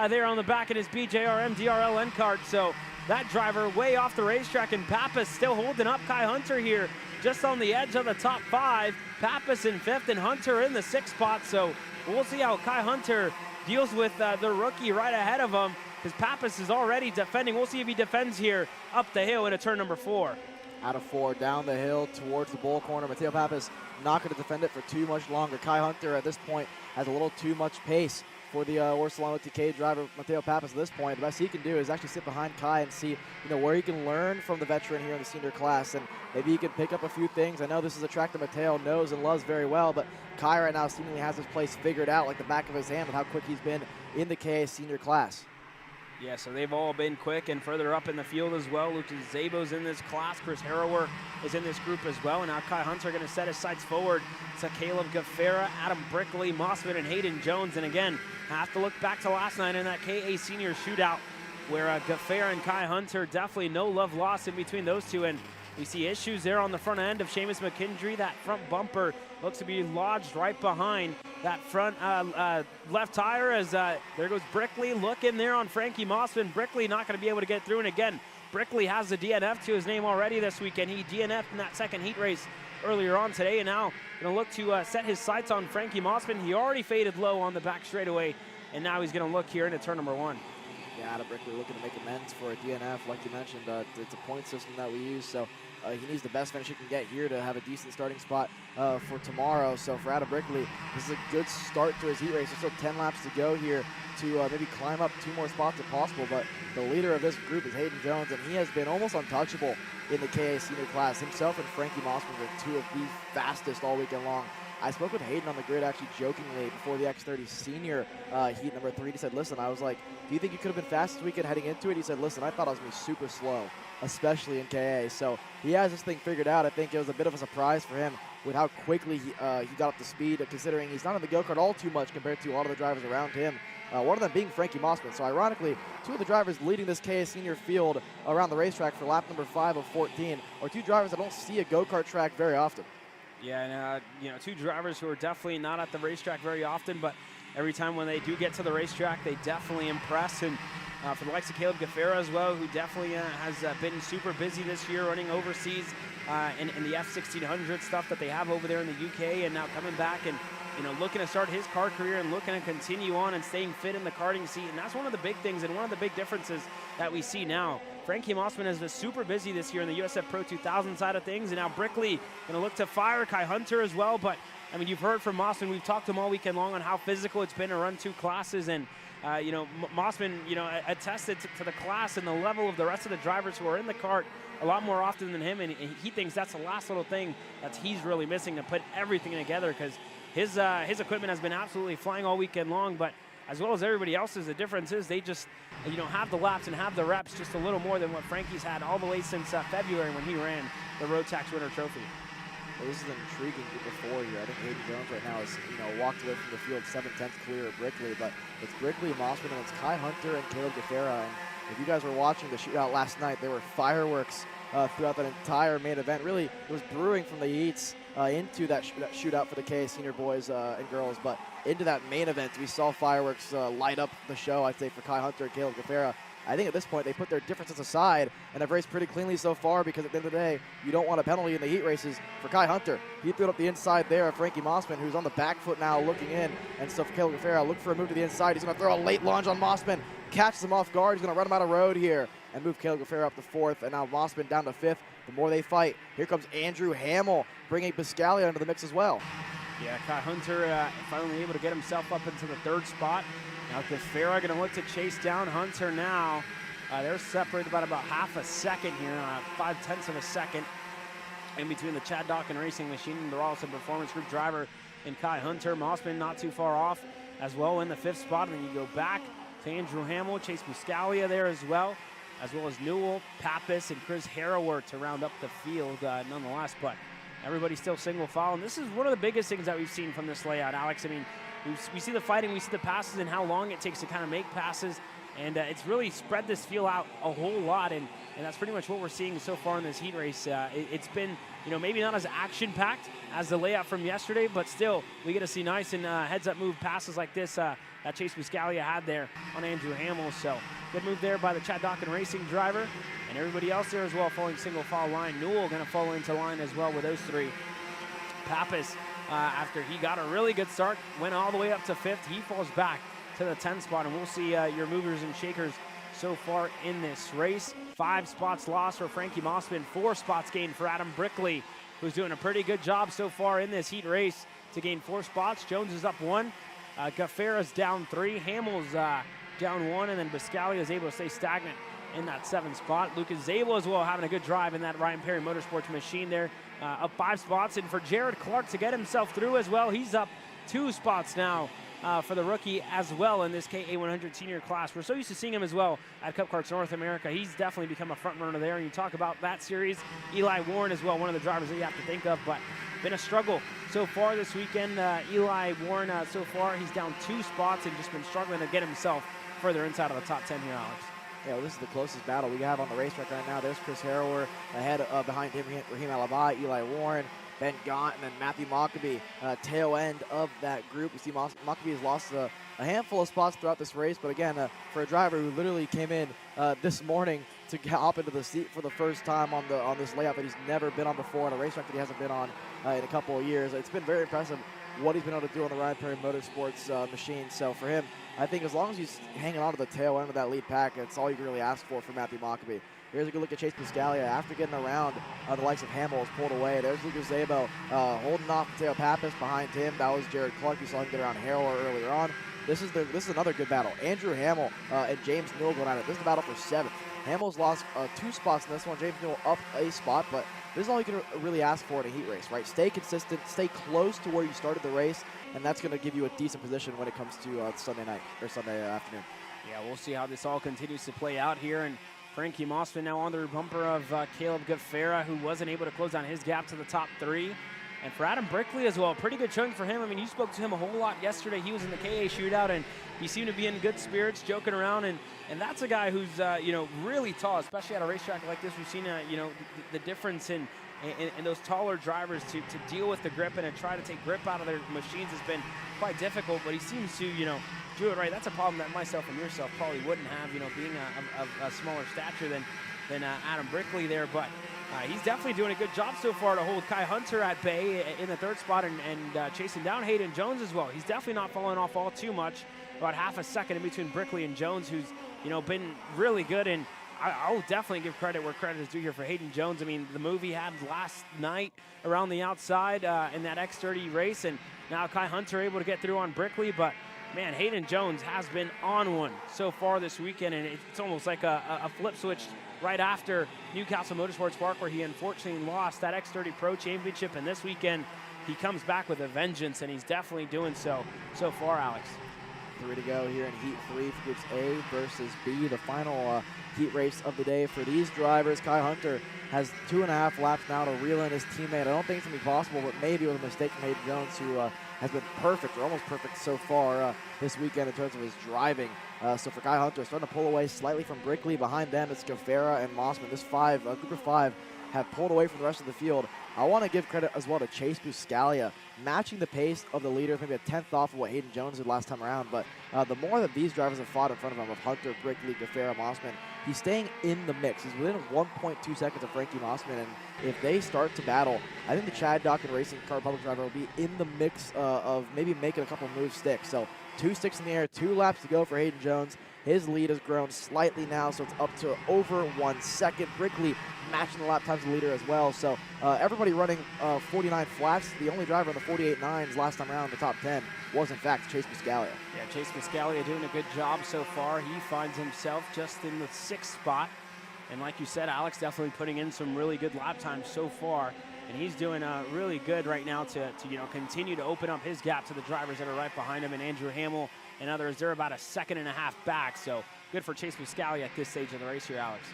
there on the back in his BJRM DRLN card. So that driver way off the racetrack, and Pappas still holding up Kai Hunter here just on the edge of the top 5. Pappas in 5th and Hunter in the 6th spot. So we'll see how Kai Hunter deals with the rookie right ahead of him, because Pappas is already defending. We'll see if he defends here up the hill into turn number 4. Out of 4, down the hill towards the bull corner. Mateo Pappas not going to defend it for too much longer. Kai Hunter at this point has a little too much pace for the Orsolano TK driver, Mateo Pappas, at this point. The best he can do is actually sit behind Kai and see, where he can learn from the veteran here in the senior class, and maybe he can pick up a few things. I know this is a track that Mateo knows and loves very well, but Kai right now seemingly has his place figured out like the back of his hand with how quick he's been in the KA senior class. Yeah, so they've all been quick, and further up in the field as well. Lucas Zabo's in this class. Chris Harrower is in this group as well. And now Kai Hunter going to set his sights forward to Caleb Gaffera, Adam Brickley, Mossman, and Hayden Jones. And again, have to look back to last night in that KA senior shootout where Gaffera and Kai Hunter, definitely no love lost in between those two. And we see issues there on the front end of Seamus McKendry. That front bumper looks to be lodged right behind that front left tire as there goes Brickley looking there on Frankie Mossman. Brickley not going to be able to get through. And again, Brickley has the DNF to his name already this weekend. He DNF'd in that second heat race earlier on today, and now going to look to set his sights on Frankie Mossman. He already faded low on the back straightaway, and now he's going to look here into turn number 1. Yeah, Adam Brickley looking to make amends for a DNF, like you mentioned. It's a point system that we use, so he needs the best finish he can get here to have a decent starting spot for tomorrow. So for Adam Brickley, this is a good start to his heat race. There's still 10 laps to go here to maybe climb up 2 more spots if possible, but the leader of this group is Hayden Jones, and he has been almost untouchable in the KA senior class. Himself and Frankie Mossman are 2 of the fastest all weekend long. I spoke with Hayden on the grid actually jokingly before the X30 Senior Heat number 3. He said, listen, I was like, do you think you could have been fast this weekend heading into it? He said, listen, I thought I was going to be super slow, especially in KA. So he has this thing figured out. I think it was a bit of a surprise for him with how quickly he got up to speed, considering he's not in the go-kart all too much compared to a lot of the drivers around him. One of them being Frankie Mossman. So ironically, 2 of the drivers leading this KA Senior field around the racetrack for lap number 5 of 14 are 2 drivers that don't see a go-kart track very often. Yeah, and 2 drivers who are definitely not at the racetrack very often, but every time when they do get to the racetrack, they definitely impress. And for the likes of Caleb Gaffera as well, who definitely has been super busy this year running overseas in the F1600 stuff that they have over there in the UK, and now coming back and looking to start his kart career and looking to continue on and staying fit in the karting seat. And that's one of the big things and one of the big differences that we see now. Frankie Mossman has been super busy this year in the USF Pro 2000 side of things, and now Brickley going to look to fire Kai Hunter as well. But I mean, you've heard from Mossman. We've talked to him all weekend long on how physical it's been to run 2 classes, and Mossman, attested to the class and the level of the rest of the drivers who are in the kart a lot more often than him, and he thinks that's the last little thing that he's really missing to put everything together, because his equipment has been absolutely flying all weekend long, but as well as everybody else's, the difference is they just have the laps and have the reps just a little more than what Frankie's had all the way since February when he ran the Road Tax Winter Trophy. Well, this is an intriguing group of 4 here. I think Hayden Jones right now is, walked away from the field 7/10 clear of Brickley, but it's Brickley, Mossman, and it's Kai Hunter and Caleb Gaffera. And if you guys were watching the shootout last night, there were fireworks throughout that entire main event. Really, it was brewing from the heats into that shootout for the KA Senior boys and girls, but into that main event, we saw fireworks light up the show, I'd say, for Kai Hunter and Caleb Gaffera. I think at this point they put their differences aside and have raced pretty cleanly so far, because at the end of the day, you don't want a penalty in the heat races for Kai Hunter. He threw it up the inside there of Frankie Mossman, who's on the back foot now looking in. And so for Caleb Gaffera, look for a move to the inside. He's going to throw a late lunge on Mossman, catches him off guard. He's going to run him out of road here and move Caleb Gaffera up to 4th, and now Mossman down to 5th. The more they fight, here comes Andrew Hamill, bringing Biscaglia into the mix as well. Yeah, Kai Hunter finally able to get himself up into the 3rd spot. Now Gaffera going to look to chase down Hunter now. They're separated about half a second here, 5/10 of a second in between the Chad Dawkin Racing Machine and the Rawlson Performance Group driver and Kai Hunter. Mossman not too far off as well in the 5th spot. And then you go back to Andrew Hamill, Chase Biscaglia there as well as Newell, Pappas, and Chris Harrower to round up the field nonetheless. But everybody's still single file. And this is one of the biggest things that we've seen from this layout, Alex. I mean, we see the fighting, we see the passes and how long it takes to kind of make passes. And it's really spread this field out a whole lot, and that's pretty much what we're seeing so far in this heat race. It's been, maybe not as action-packed as the layout from yesterday, but still, we get to see nice and heads-up move passes like this that Chase Biscaglia had there on Andrew Hamill. So good move there by the Chad Dawkin Racing driver, and everybody else there as well following single file line. Newell going to follow into line as well with those 3. Pappas, after he got a really good start, went all the way up to 5th. He falls back to the 10th spot, and we'll see your movers and shakers so far in this race. 5 spots lost for Frankie Mossman, 4 spots gained for Adam Brickley, who's doing a pretty good job so far in this heat race to gain 4 spots. Jones is up 1, Gaffera's down 3, Hamill's down 1, and then Biscaglia is able to stay stagnant in that 7th spot. Lucas Zabel as well having a good drive in that Ryan Perry Motorsports machine there, up 5 spots. And for Jared Clark to get himself through as well, he's up 2 spots now. For the rookie as well in this KA100 senior class. We're so used to seeing him as well at Cup Karts North America. He's definitely become a front runner there. And you talk about that series, Eli Warren as well, one of the drivers that you have to think of, but been a struggle so far this weekend. Eli Warren, so far, he's down 2 spots and just been struggling to get himself further inside of the top 10 here, Alex. Yeah, well, this is the closest battle we have on the racetrack right now. There's Chris Harrower ahead behind him, Raheem Alabai, Eli Warren, Ben Gaunt, and then Matthew Mockabee, tail end of that group. You see Mockabee has lost a handful of spots throughout this race, but again, for a driver who literally came in this morning to hop into the seat for the first time on this layout that he's never been on before, on a racetrack that he hasn't been on in a couple of years, it's been very impressive what he's been able to do on the Ryan Perry Motorsports machine. So for him, I think as long as he's hanging on to the tail end of that lead pack, it's all you can really ask for Matthew Mockabee. Here's a good look at Chase Piscaglia. After getting around, the likes of Hamill is pulled away. There's Lucas Zabo holding off Mateo Pappas behind him. That was Jared Clark. You saw him get around Harrell earlier on. This is another good battle. Andrew Hamill and James Newell going at it. This is a battle for 7th. Hamill's lost 2 spots in this one. James Newell up a spot, but this is all you can really ask for in a heat race, right? Stay consistent, stay close to where you started the race, and that's going to give you a decent position when it comes to Sunday night or Sunday afternoon. Yeah, we'll see how this all continues to play out here. And Frankie Mossman now on the bumper of Caleb Gaffera, who wasn't able to close down his gap to the top 3. And for Adam Brickley as well, pretty good showing for him. I mean, you spoke to him a whole lot yesterday. He was in the KA shootout, and he seemed to be in good spirits, joking around. And that's a guy who's, really tall, especially at a racetrack like this. We've seen, the difference in those taller drivers to deal with the grip and to try to take grip out of their machines has been quite difficult. But he seems to, do it right. That's a problem that myself and yourself probably wouldn't have, being a smaller stature than Adam Brickley there. But he's definitely doing a good job so far to hold Kai Hunter at bay in the 3rd spot and chasing down Hayden Jones as well. He's definitely not falling off all too much. About half a second in between Brickley and Jones, who's been really good. And I'll definitely give credit where credit is due here for Hayden Jones. I mean, the move he had last night around the outside in that X30 race, and now Kai Hunter able to get through on Brickley. But man, Hayden Jones has been on one so far this weekend, and it's almost like a flip switch right after Newcastle Motorsports Park, where he unfortunately lost that X30 Pro Championship. And this weekend, he comes back with a vengeance, and he's definitely doing so far, Alex. 3 to go here in Heat 3 for Groups A versus B. The final heat race of the day for these drivers. Kai Hunter has 2.5 laps now to reel in his teammate. I don't think it's going to be possible, but maybe with a mistake from Hayden Jones, who has been perfect, or almost perfect so far this weekend in terms of his driving. So for Kai Hunter, starting to pull away slightly from Brickley. Behind them, it's Gaffera and Mossman. This group of 5 have pulled away from the rest of the field. I want to give credit as well to Chase Buscaglia, matching the pace of the leaders, maybe a 10th off of what Hayden Jones did last time around. But the more that these drivers have fought in front of him, of Hunter, Brickley, Gaffera, Mossman, he's staying in the mix. He's within 1.2 seconds of Frankie Mossman, and if they start to battle, I think the Chad Dockin Racing Kart Public driver will be in the mix of maybe making a couple moves stick. So 2 sticks in the air, 2 laps to go for Hayden Jones. His lead has grown slightly now, so it's up to over 1 second. Brickley matching the lap times of the leader as well. So everybody running 49 flats. The only driver in the 48.9s last time around in the top 10 was, in fact, Chase Piscaglia. Yeah, Chase Piscaglia doing a good job so far. He finds himself just in the 6th spot. And like you said, Alex, definitely putting in some really good lap times so far. And he's doing really good right now to continue to open up his gap to the drivers that are right behind him. And Andrew Hamill and others, they're about a 1.5 seconds back. So good for Chase Piscaglia at this stage of the race here, Alex.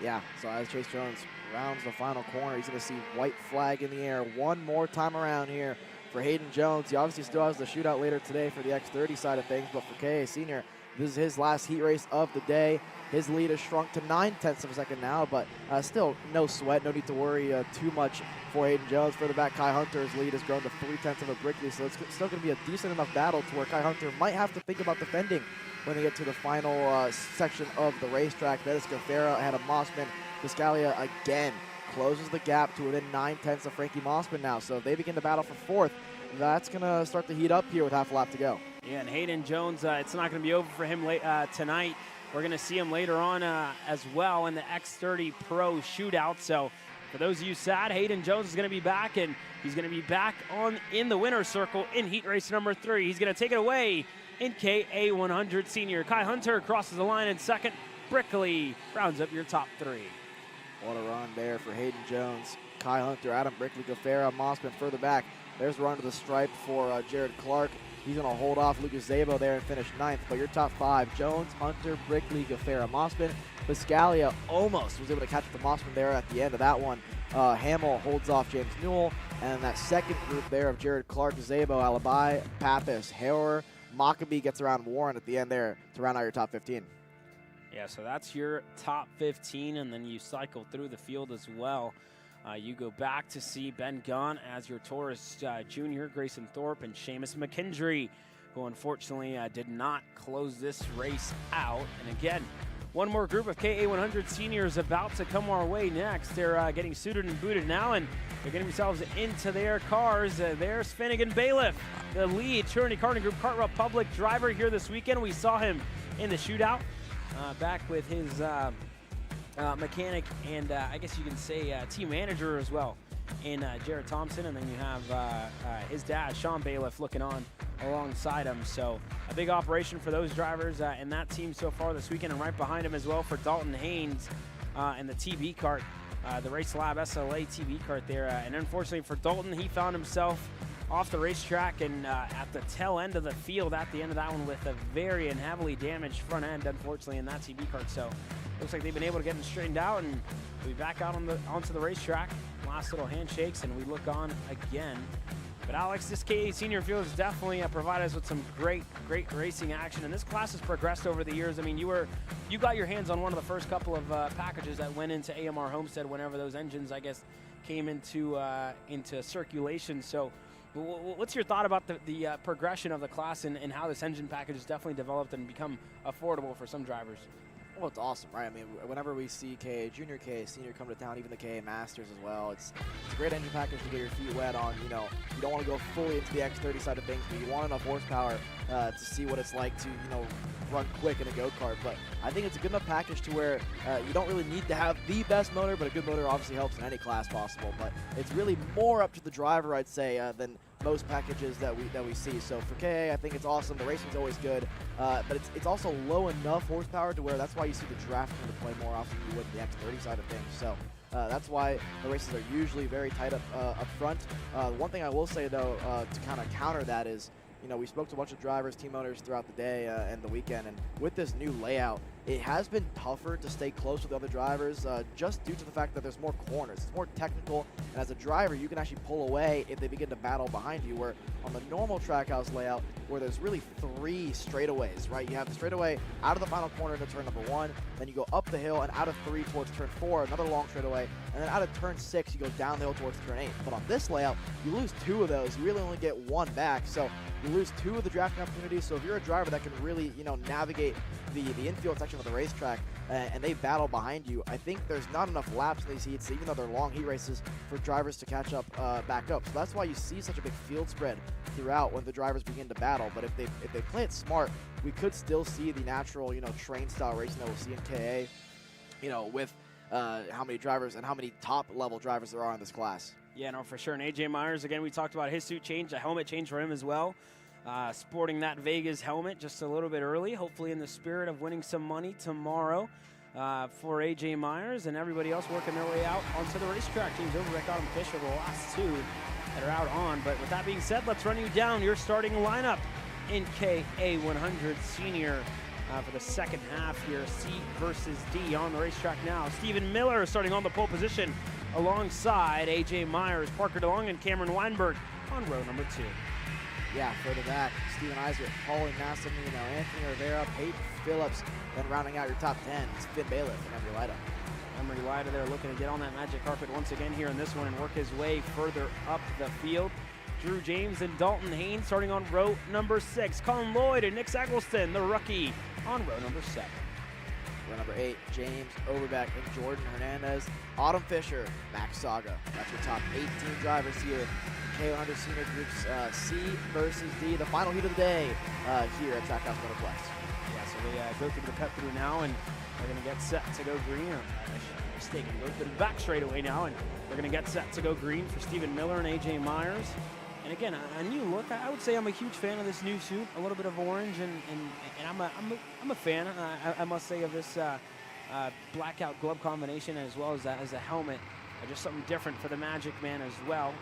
Yeah, so as Chase Jones rounds the final corner, he's going to see white flag in the air one more time around here for Hayden Jones. He obviously still has the shootout later today for the X30 side of things, but for KA Senior, this is his last heat race of the day. His lead has shrunk to 0.9 of a second now, but still no sweat, no need to worry too much for Hayden Jones. Further back, Kai Hunter's lead has grown to 0.3 of a Brickley, so it's still going to be a decent enough battle to where Kai Hunter might have to think about defending when they get to the final section of the racetrack. That is Gaffera ahead of Mossman. Piscaglia again closes the gap to within 0.9 of Frankie Mossman now, so if they begin to battle for 4th, that's going to start to heat up here with half a lap to go. Yeah, and Hayden Jones, it's not going to be over for him tonight. We're going to see him later on as well in the X30 Pro Shootout. So for those of you sad, Hayden Jones is going to be back, and he's going to be back in the winner's circle in heat race number 3. He's going to take it away in KA 100 Senior. Kai Hunter crosses the line in 2nd. Brickley rounds up your top 3. What a run there for Hayden Jones. Kai Hunter, Adam Brickley, Gaffera, Mossman further back. There's a run to the stripe for Jared Clark. He's going to hold off Lucas Zabo there and finish 9th. But your top 5, Jones, Hunter, Brickley, Gaffera, Mossman. Piscaglia almost was able to catch up to Mossman there at the end of that one. Hamill holds off James Newell. And that second group there of Jared Clark, Zabo, Alibi, Pappas, Hauer, Mockabee gets around Warren at the end there to round out your top 15. Yeah, so that's your top 15, and then you cycle through the field as well. You go back to see Ben Gunn as your Taurus Junior, Grayson Thorpe, and Seamus McKendry, who unfortunately did not close this race out. And again, one more group of KA100 seniors about to come our way next. They're getting suited and booted now, and they're getting themselves into their cars. There's Finnegan Bailiff, the lead Trinity Karting Group Kart Republic driver here this weekend. We saw him in the shootout back with his mechanic and I guess you can say team manager as well in Jared Thompson, and then you have his dad, Sean Bailiff, looking on alongside him. So a big operation for those drivers and that team so far this weekend, and right behind him as well for Dalton Haynes and the TB Kart, the Race Lab SLA TB Kart there. And unfortunately for Dalton, he found himself off the racetrack and at the tail end of the field at the end of that one with a very and heavily damaged front end, unfortunately, in that TB Kart. So looks like they've been able to get him straightened out, and we'll be back out onto the racetrack. Last little handshakes, and we look on again. But Alex, this KA senior field has definitely provided us with some great racing action, and this class has progressed over the years. I mean, you got your hands on one of the first couple of packages that went into AMR Homestead whenever those engines, I guess, came into circulation. So what's your thought about the progression of the class and how this engine package has definitely developed and become affordable for some drivers? Well, it's awesome, right? I mean, whenever we see KA Junior, KA Senior come to town, even the KA Masters as well, it's a great engine package to get your feet wet on. You know, you don't want to go fully into the X30 side of things, but you want enough horsepower to see what it's like to, you know, run quick in a go-kart. But I think it's a good enough package to where you don't really need to have the best motor, but a good motor obviously helps in any class possible. But it's really more up to the driver, I'd say, than most packages that we see. So for KA, I think it's awesome. The racing's always good, but it's also low enough horsepower to where that's why you see the draft come to play more often than you would the X30 side of things. So that's why the races are usually very tight up front. One thing I will say though, to kind of counter that is, you know, we spoke to a bunch of drivers, team owners throughout the day and the weekend, and with this new layout, it has been tougher to stay close with other drivers just due to the fact that there's more corners. It's more technical, and as a driver, you can actually pull away if they begin to battle behind you, where on the normal Trackhouse layout, where there's really 3 straightaways, right? You have the straightaway out of the final corner to turn number 1, then you go up the hill and out of 3 towards turn 4, another long straightaway, and then out of turn 6, you go down the hill towards turn 8. But on this layout, you lose 2 of those. You really only get 1 back, so you lose 2 of the drafting opportunities. So if you're a driver that can really, you know, navigate the infield section of the racetrack and they battle behind you, I think there's not enough laps in these heats, even though they're long heat races, for drivers to catch up back up. So that's why you see such a big field spread throughout when the drivers begin to battle. But if they play it smart, we could still see the natural, you know, train style racing that we'll see in KA, you know, with how many drivers and how many top level drivers there are in this class. Yeah, no, for sure. And AJ Myers, again, we talked about his suit change, a helmet change for him as well. Sporting that Vegas helmet just a little bit early, hopefully in the spirit of winning some money tomorrow for AJ Myers and everybody else working their way out onto the racetrack. James Overbeck, Adam Fisher, the last 2 that are out on. But with that being said, let's run you down your starting lineup in KA100 Senior for the second half here. C versus D on the racetrack now. Stephen Miller starting on the pole position alongside AJ Myers, Parker DeLong, and Cameron Weinberg on row number 2. Yeah, further back, Steven Isaac, Paulie Massimino, Anthony Rivera, Peyton Phillips, then rounding out your top 10, Finn Bailiff and Emery Lida. Emery Lida there looking to get on that magic carpet once again here in this one and work his way further up the field. Drew James and Dalton Haynes starting on row number 6. Colin Lloyd and Nick Eggleston, the rookie, on row number 7. Row number 8, James Overbeck and Jordan Hernandez. Autumn Fisher, Max Saga. That's your top 18 drivers here. K100 Senior Groups C versus D, the final heat of the day here at Trackhouse Motorplex. Yeah, so they go through the cut through now, and they're going to get set to go green. Or mistaken, go through the back straightaway now, and they're going to get set to go green for Stephen Miller and AJ Myers. And again, a new look. I would say I'm a huge fan of this new suit. A little bit of orange, and I'm a fan. I must say, of this blackout glove combination as well as a helmet. Just something different for the Magic Man as well.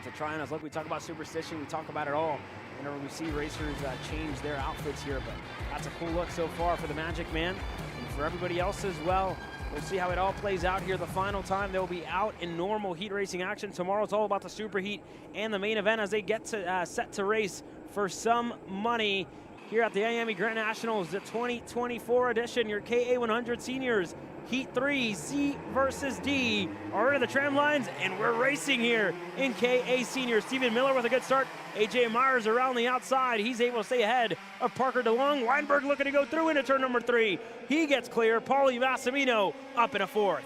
To try on us. Look, we talk about superstition. We talk about it all whenever we see racers change their outfits here. But that's a cool look so far for the Magic Man and for everybody else as well. We'll see how it all plays out here the final time. They'll be out in normal heat racing action. Tomorrow it's all about the super heat and the main event as they get to set to race for some money here at the IAME Grand Nationals, the 2024 edition. Your KA100 Seniors Heat 3, C versus D are into the tram lines, and we're racing here in KA Senior. Stephen Miller with a good start. AJ Myers around the outside. He's able to stay ahead of Parker DeLong. Weinberg looking to go through into turn number 3. He gets clear. Paulie Massimino up in a 4th.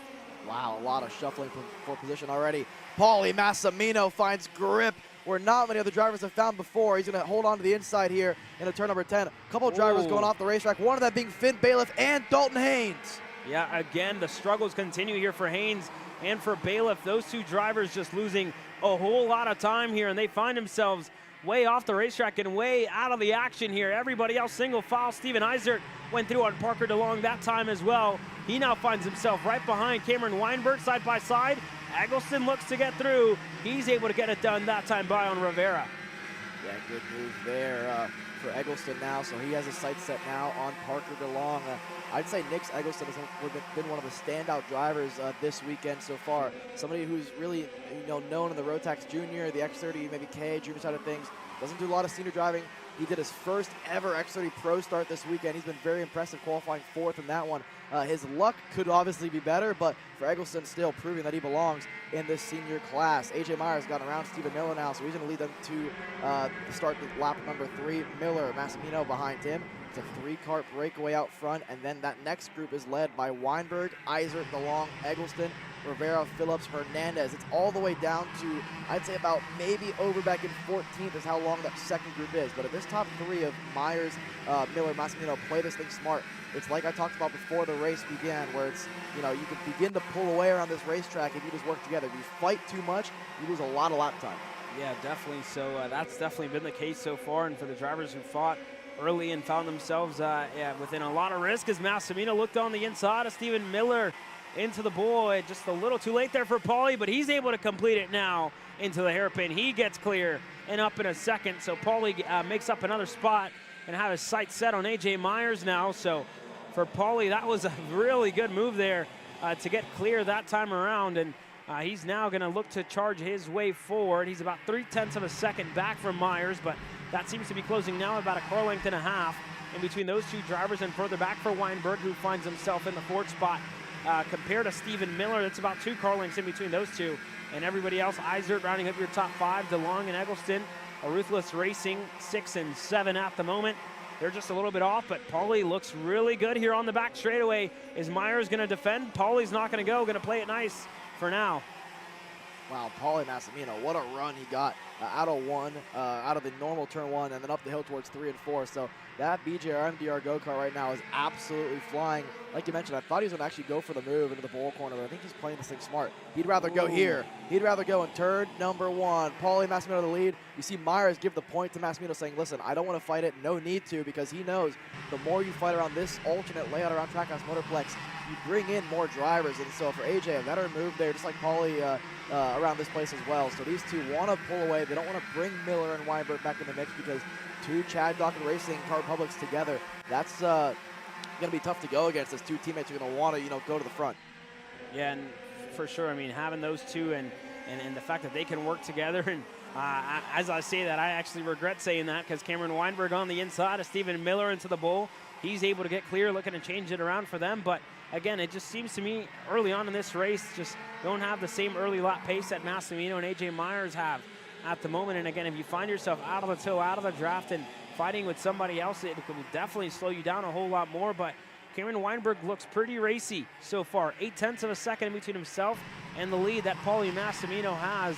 Wow, a lot of shuffling for position already. Paulie Massimino finds grip where not many other drivers have found before. He's going to hold on to the inside here into turn number 10. A couple of drivers going off the racetrack, one of them being Finn Bailiff and Dalton Haynes. Yeah, again, the struggles continue here for Haynes and for Bailiff. Those two drivers just losing a whole lot of time here, and they find themselves way off the racetrack and way out of the action here. Everybody else single file. Steven Eisert went through on Parker DeLong that time as well. He now finds himself right behind Cameron Weinberg side by side. Eggleston looks to get through. He's able to get it done that time by on Rivera. Yeah, good move there for Eggleston now. So he has his sights set now on Parker DeLong. I'd say Nick Eggleston has been one of the standout drivers this weekend so far. Somebody who's really known in the Rotax Junior, the X30, maybe K Junior side of things. Doesn't do a lot of senior driving. He did his first ever X30 Pro start this weekend. He's been very impressive, qualifying 4th in that one. His luck could obviously be better, but for Eggleston, still proving that he belongs in this senior class. AJ Myers got around Stephen Miller now, so he's going to lead them to start the lap number 3. Miller, Massimino behind him. It's a 3-kart breakaway out front, and then that next group is led by Weinberg, Eisert, DeLong, Eggleston, Rivera, Phillips, Hernandez. It's all the way down to, I'd say about maybe over back in 14th is how long that second group is. But if this top 3 of Myers, Miller, Massimino play this thing smart, it's like I talked about before the race began, where it's, you can begin to pull away around this racetrack if you just work together. If you fight too much, you lose a lot of lap time. Yeah, definitely. So that's definitely been the case so far. And for the drivers who fought early and found themselves within a lot of risk, as Massimino looked on the inside of Stephen Miller into the boy. Just a little too late there for Paulie, but he's able to complete it now into the hairpin. He gets clear and up in a second. So Paulie makes up another spot and have his sights set on AJ Myers now. So for Paulie, that was a really good move there to get clear that time around. And he's now going to look to charge his way forward. He's about 0.3 of a second back from Myers, but that seems to be closing now about a car length and a half in between those two drivers, and further back for Weinberg, who finds himself in the 4th spot. Compared to Stephen Miller, it's about 2 car lengths in between those two. And everybody else, Eisert rounding up your top 5, DeLong and Eggleston, a Ruthless Racing 6 and 7 at the moment. They're just a little bit off, but Paulie looks really good here on the back straightaway. Is Myers going to defend? Paulie's not going to go, going to play it nice for now. Wow, Paulie Massimino, what a run he got out of the normal turn 1 and then up the hill towards 3 and 4. So that BJR MDR go-kart right now is absolutely flying. Like you mentioned, I thought he was going to actually go for the move into the bowl corner, but I think he's playing this thing smart. He'd rather go here. He'd rather go in turn number 1. Paulie Massimino the lead. You see Myers give the point to Massimino saying, listen, I don't want to fight it, no need to, because he knows the more you fight around this alternate layout around Trackhouse Motorplex, you bring in more drivers. And so for AJ, a better move there, just like Paulie around this place as well. So these two want to pull away. They don't want to bring Miller and Weinberg back in the mix, because two Chad Dockett Racing Kart Publics together, that's going to be tough to go against, as two teammates are going to want to, go to the front. Yeah, and for sure, I mean, having those two and the fact that they can work together, and as I say that, I actually regret saying that, because Cameron Weinberg on the inside of Stephen Miller into the bowl, he's able to get clear, looking to change it around for them. But again, it just seems to me early on in this race, just don't have the same early lap pace that Massimino and AJ Myers have at the moment. And again, if you find yourself out of the tow, out of the draft, and fighting with somebody else, it will definitely slow you down a whole lot more. But Cameron Weinberg looks pretty racy so far. 0.8 of a second in between himself and the lead that Paulie Massimino has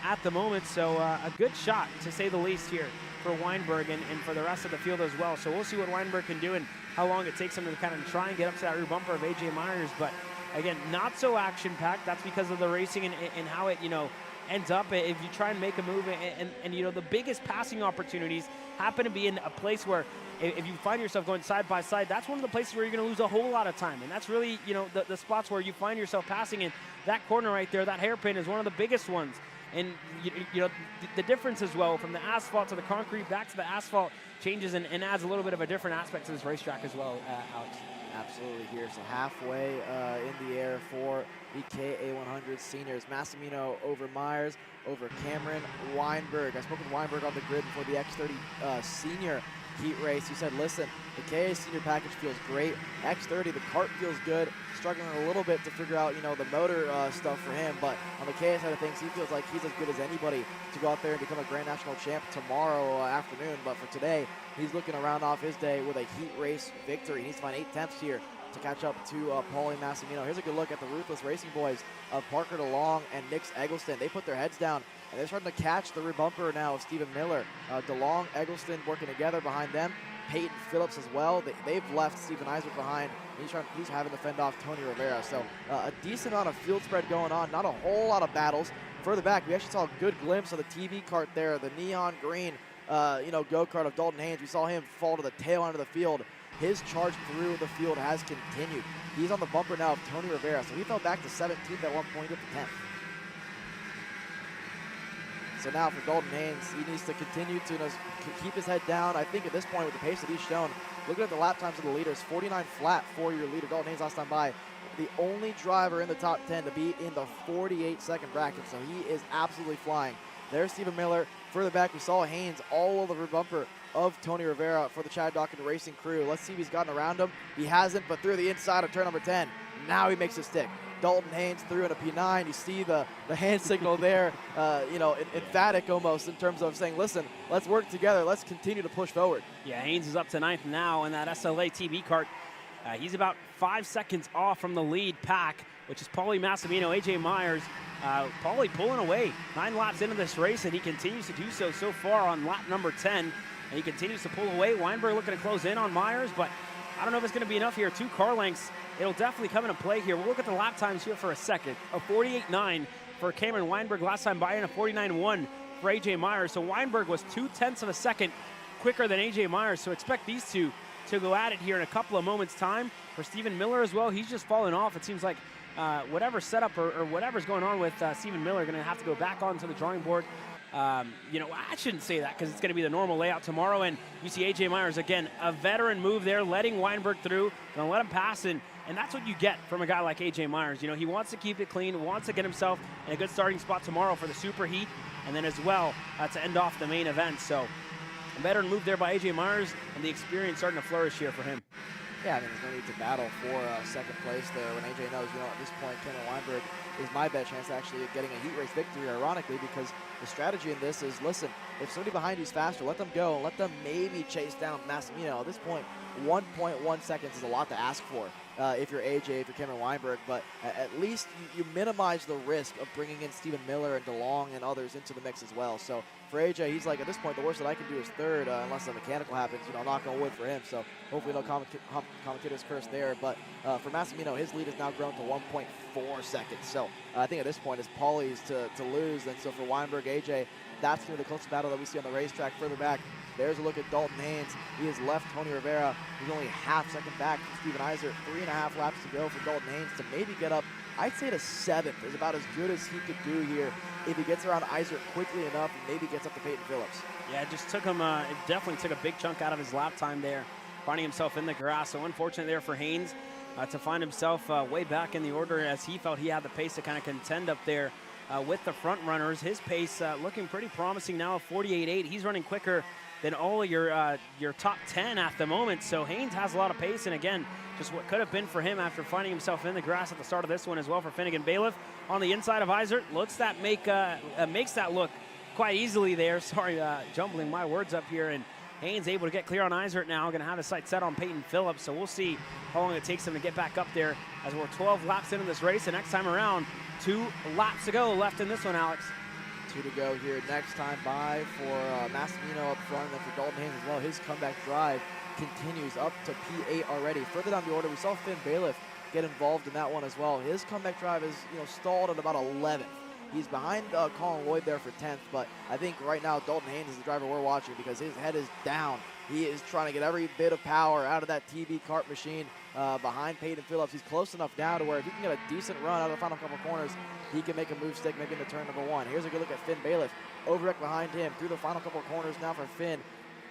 at the moment. So a good shot, to say the least, here for Weinberg and for the rest of the field as well. So we'll see what Weinberg can do and how long it takes him to kind of try and get up to that rear bumper of AJ Myers. But again, not so action-packed. That's because of the racing and how it, ends up if you try and make a move. And the biggest passing opportunities happen to be in a place where if you find yourself going side by side, that's one of the places where you're going to lose a whole lot of time. And that's really, the spots where you find yourself passing in. That corner right there, that hairpin, is one of the biggest ones. And the difference as well from the asphalt to the concrete back to the asphalt changes and adds a little bit of a different aspect to this racetrack as well, Alex. Absolutely here. So halfway in the air for the KA100 seniors. Massimino over Myers, over Cameron Weinberg. I spoke with Weinberg on the grid before the X30 senior heat race. He said, listen, the KA senior package feels great. X30, the kart feels good. Struggling a little bit to figure out, the motor stuff for him. But on the KA side of things, he feels like he's as good as anybody to go out there and become a Grand National champ tomorrow afternoon. But for today, he's looking to round off his day with a heat race victory. He needs to find 8/10 here to catch up to Paulie Massimino. Here's a good look at the Ruthless Racing boys of Parker DeLong and Nick Eggleston. They put their heads down, and they're starting to catch the rear bumper now of Stephen Miller. DeLong, Eggleston working together behind them. Peyton Phillips as well. They've left Steven Isaac behind. He's having to fend off Tony Rivera. So a decent amount of field spread going on. Not a whole lot of battles. Further back, we actually saw a good glimpse of the TV kart there, the neon green, go-kart of Dalton Haynes. We saw him fall to the tail end of the field. His charge through the field has continued. He's on the bumper now of Tony Rivera, so he fell back to 17th at one point, up to 10th. So now for Dalton Haynes, he needs to continue to keep his head down. I think at this point, with the pace that he's shown, looking at the lap times of the leaders, 49 flat for your leader. Dalton Haynes last time by, the only driver in the top 10 to be in the 48-second bracket, so he is absolutely flying. There's Stephen Miller. Further back, we saw Haynes all over the bumper of Tony Rivera for the Chad Dawkins Racing crew. Let's see if he's gotten around him. He hasn't, but through the inside of turn number 10, now he makes a stick. Dalton Haynes through in a P9. You see the hand signal there, emphatic almost in terms of saying, listen, let's work together. Let's continue to push forward. Yeah, Haynes is up to 9th now in that SLA TV kart. He's about 5 seconds off from the lead pack, which is Paulie Massimino, AJ Myers. Paulie pulling away 9 laps into this race, and he continues to do so far on lap number 10. And he continues to pull away. Weinberg looking to close in on Myers, but I don't know if it's going to be enough here. 2 car lengths. It'll definitely come into play here. We'll look at the lap times here for a second. A 48.9 for Cameron Weinberg last time by, and a 49.1 for AJ Myers. So Weinberg was 0.2 of a second quicker than AJ Myers. So expect these two to go at it here in a couple of moments' time. For Stephen Miller as well, he's just fallen off. It seems like whatever setup or whatever's going on with Stephen Miller, going to have to go back onto the drawing board. I shouldn't say that because it's going to be the normal layout tomorrow. And you see AJ Myers, again, a veteran move there, letting Weinberg through, going to let him pass. And that's what you get from a guy like AJ Myers. He wants to keep it clean, wants to get himself in a good starting spot tomorrow for the Super Heat, and then as well to end off the main event. So a veteran move there by AJ Myers, and the experience starting to flourish here for him. Yeah, there's no need to battle for second place there when AJ knows, at this point, Cameron Weinberg is my best chance at actually getting a heat race victory, ironically, because the strategy in this is, listen, if somebody behind you is faster, let them go and let them maybe chase down Massimino. At this point, 1.1 seconds is a lot to ask for if you're AJ, if you're Cameron Weinberg, but at least you minimize the risk of bringing in Stephen Miller and DeLong and others into the mix as well. So for AJ, he's like, at this point, the worst that I can do is third, unless the mechanical happens, knock on wood for him. So hopefully no commentator's curse there. But for Massimino, his lead has now grown to 1.4 seconds. So I think at this point, it's Paulie's to lose. And so for Weinberg, AJ, that's going to be the closest battle that we see on the racetrack. Further back, there's a look at Dalton Haynes. He has left Tony Rivera. He's only half second back from Steven Iser. 3.5 laps to go for Dalton Haynes to maybe get up. I'd say to 7th is about as good as he could do here if he gets around Iser quickly enough and maybe gets up to Peyton Phillips. Yeah, it just took him, it definitely took a big chunk out of his lap time there, finding himself in the grass. So unfortunate there for Haynes to find himself way back in the order, as he felt he had the pace to kind of contend up there with the front runners. His pace looking pretty promising now, a 48.8. He's running quicker than all of your top 10 at the moment. So Haynes has a lot of pace, and again, just what could have been for him after finding himself in the grass at the start of this one as well for Finnegan Bailiff. On the inside of Iser, makes that look quite easily there. Sorry, jumbling my words up here. And Haynes able to get clear on Iser now, going to have his sights set on Peyton Phillips. So we'll see how long it takes him to get back up there, as we're 12 laps into this race. And next time around, 2 laps to go left in this one, Alex. 2 to go here next time by for Massimino up front, and then for Dalton Haynes as well. His comeback drive continues up to P8 already. Further down the order, we saw Finn Bailiff get involved in that one as well. His comeback drive is stalled at about 11th. He's behind Colin Lloyd there for 10th, but I think right now Dalton Haynes is the driver we're watching because his head is down. He is trying to get every bit of power out of that TV kart machine behind Peyton Phillips. He's close enough now to where if he can get a decent run out of the final couple corners, he can make a move stick maybe in the turn number 1. Here's a good look at Finn Bailiff. Overdeck behind him through the final couple corners now for Finn.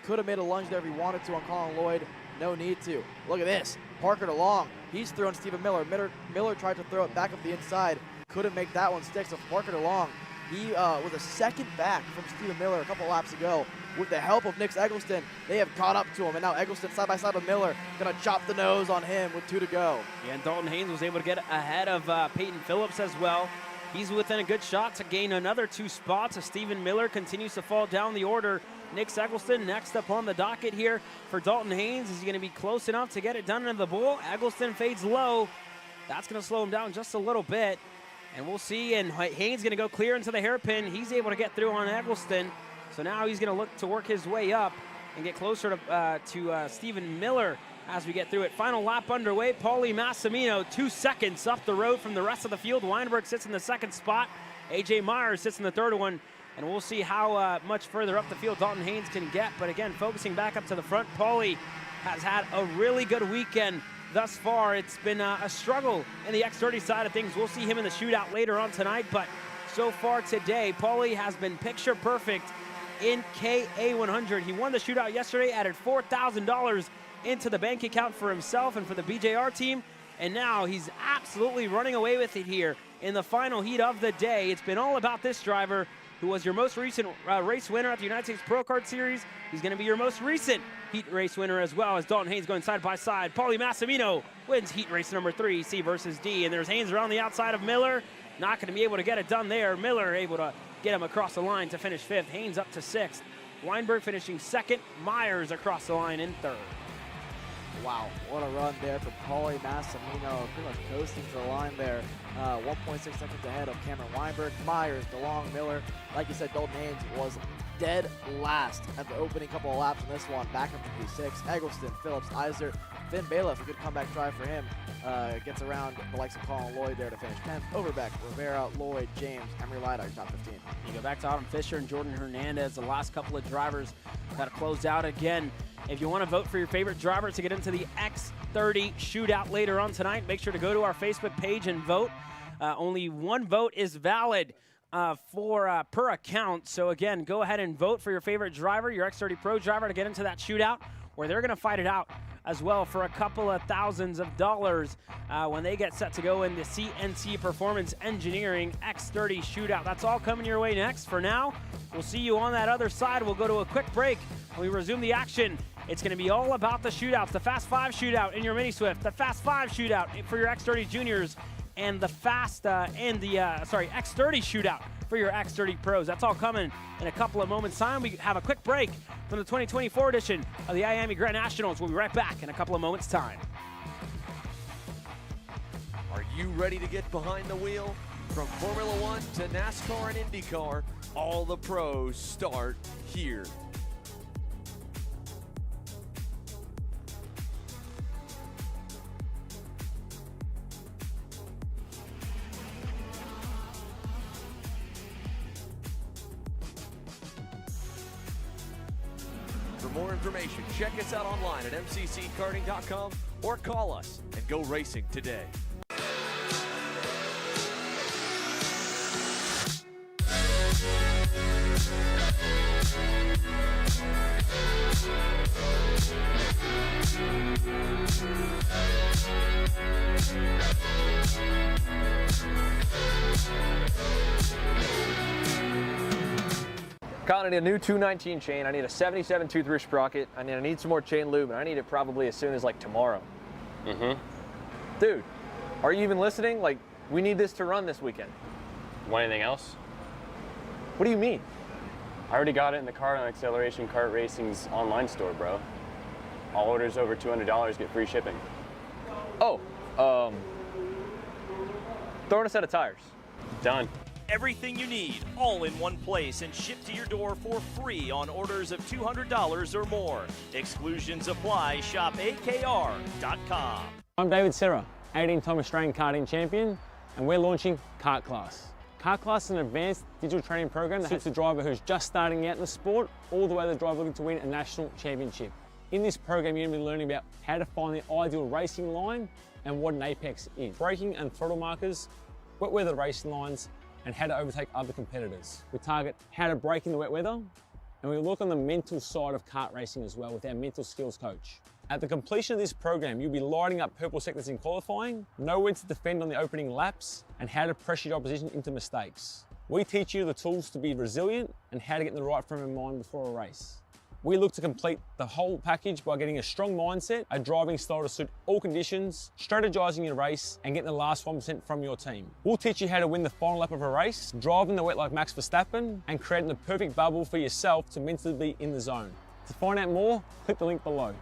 Could have made a lunge there if he wanted to on Colin Lloyd. No need to. Look at this. Parker DeLong. He's throwing Stephen Miller. Miller tried to throw it back up the inside. Couldn't make that one stick. So Parker DeLong He was a second back from Stephen Miller a couple laps ago. With the help of Nick Eggleston, they have caught up to him, and now Eggleston side by side with Miller, gonna chop the nose on him with 2 to go. Yeah, and Dalton Haynes was able to get ahead of Peyton Phillips as well. He's within a good shot to gain another 2 spots as Stephen Miller continues to fall down the order. Nick Eggleston next up on the docket here for Dalton Haynes. Is he gonna be close enough to get it done into the bull? Eggleston fades low. That's gonna slow him down just a little bit. And we'll see, and Haynes gonna go clear into the hairpin. He's able to get through on Eggleston. So now he's gonna look to work his way up and get closer to Stephen Miller as we get through it. Final lap underway. Paulie Massimino 2 seconds up the road from the rest of the field. Weinberg sits in the second spot. AJ Myers sits in the third one. And we'll see how much further up the field Dalton Haynes can get. But again, focusing back up to the front, Paulie has had a really good weekend thus far. It's been a struggle in the X30 side of things. We'll see him in the shootout later on tonight. But so far today, Paulie has been picture perfect in KA100. He won the shootout yesterday, added $4,000 into the bank account for himself and for the BJR team, and now he's absolutely running away with it here in the final heat of the day. It's been all about this driver, who was your most recent race winner at the United States Pro Kart Series. He's going to be your most recent heat race winner as well, as Dalton Haynes going side by side. Paulie Massimino wins heat race number 3, C versus D, and there's Haynes around the outside of Miller. Not going to be able to get it done there. Miller able to get him across the line to finish 5th. Haynes up to 6th. Weinberg finishing 2nd. Myers across the line in 3rd. Wow, what a run there for Paulie Massimino. Pretty much coasting to the line there. 1.6 seconds ahead of Cameron Weinberg. Myers, DeLong, Miller. Like you said, Dalton Haynes was dead last at the opening couple of laps in this one. Back up to P6. Eggleston, Phillips, Iser, Finn Bailiff, a good comeback drive for him. Gets around the likes of Colin Lloyd there to finish 10th. Overbeck, Rivera, Lloyd, James, Emery Lidar, top 15. You go back to Autumn Fisher and Jordan Hernandez, the last couple of drivers that closed out again. If you want to vote for your favorite driver to get into the X30 shootout later on tonight, make sure to go to our Facebook page and vote. Only one vote is valid per account. So again, go ahead and vote for your favorite driver, your X30 Pro driver, to get into that shootout, where they're going to fight it out as well for a couple of thousands of dollars when they get set to go into CNC Performance Engineering X30 shootout. That's all coming your way next. For now, we'll see you on that other side. We'll go to a quick break. When we resume the action, it's going to be all about the shootouts, the Fast 5 shootout in your Mini Swift, the Fast 5 shootout for your X30 Juniors, and the X30 shootout for your X30 Pros. That's all coming in a couple of moments' time. We have a quick break from the 2024 edition of the IAME Grand Nationals. We'll be right back in a couple of moments' time. Are you ready to get behind the wheel? From Formula One to NASCAR and IndyCar, all the pros start here. For more information, check us out online at mcckarting.com or call us and go racing today. Colin, I need a new 219 chain. I need a 77 tooth roof sprocket. I need some more chain lube, and I need it probably as soon as like tomorrow. Dude, are you even listening? Like, we need this to run this weekend. Want anything else? What do you mean? I already got it in the Kart on Acceleration Kart Racing's online store, bro. All orders over $200 get free shipping. Oh, throw in a set of tires. Done. Everything you need, all in one place, and shipped to your door for free on orders of $200 or more. Exclusions apply. Shop AKR.com. I'm David Serra, 18-time Australian karting champion, and we're launching Kart Class. Kart Class is an advanced digital training program that suits a driver who's just starting out in the sport, all the way to the driver looking to win a national championship. In this program, you're going to be learning about how to find the ideal racing line and what an apex is, braking and throttle markers, wet weather racing lines, and how to overtake other competitors. We target how to brake in the wet weather, and we look on the mental side of kart racing as well with our mental skills coach. At the completion of this program, you'll be lighting up purple sectors in qualifying, know when to defend on the opening laps, and how to pressure your opposition into mistakes. We teach you the tools to be resilient and how to get in the right frame of mind before a race. We look to complete the whole package by getting a strong mindset, a driving style to suit all conditions, strategizing your race, and getting the last 1% from your team. We'll teach you how to win the final lap of a race, driving the wet like Max Verstappen, and creating the perfect bubble for yourself to mentally be in the zone. To find out more, click the link below.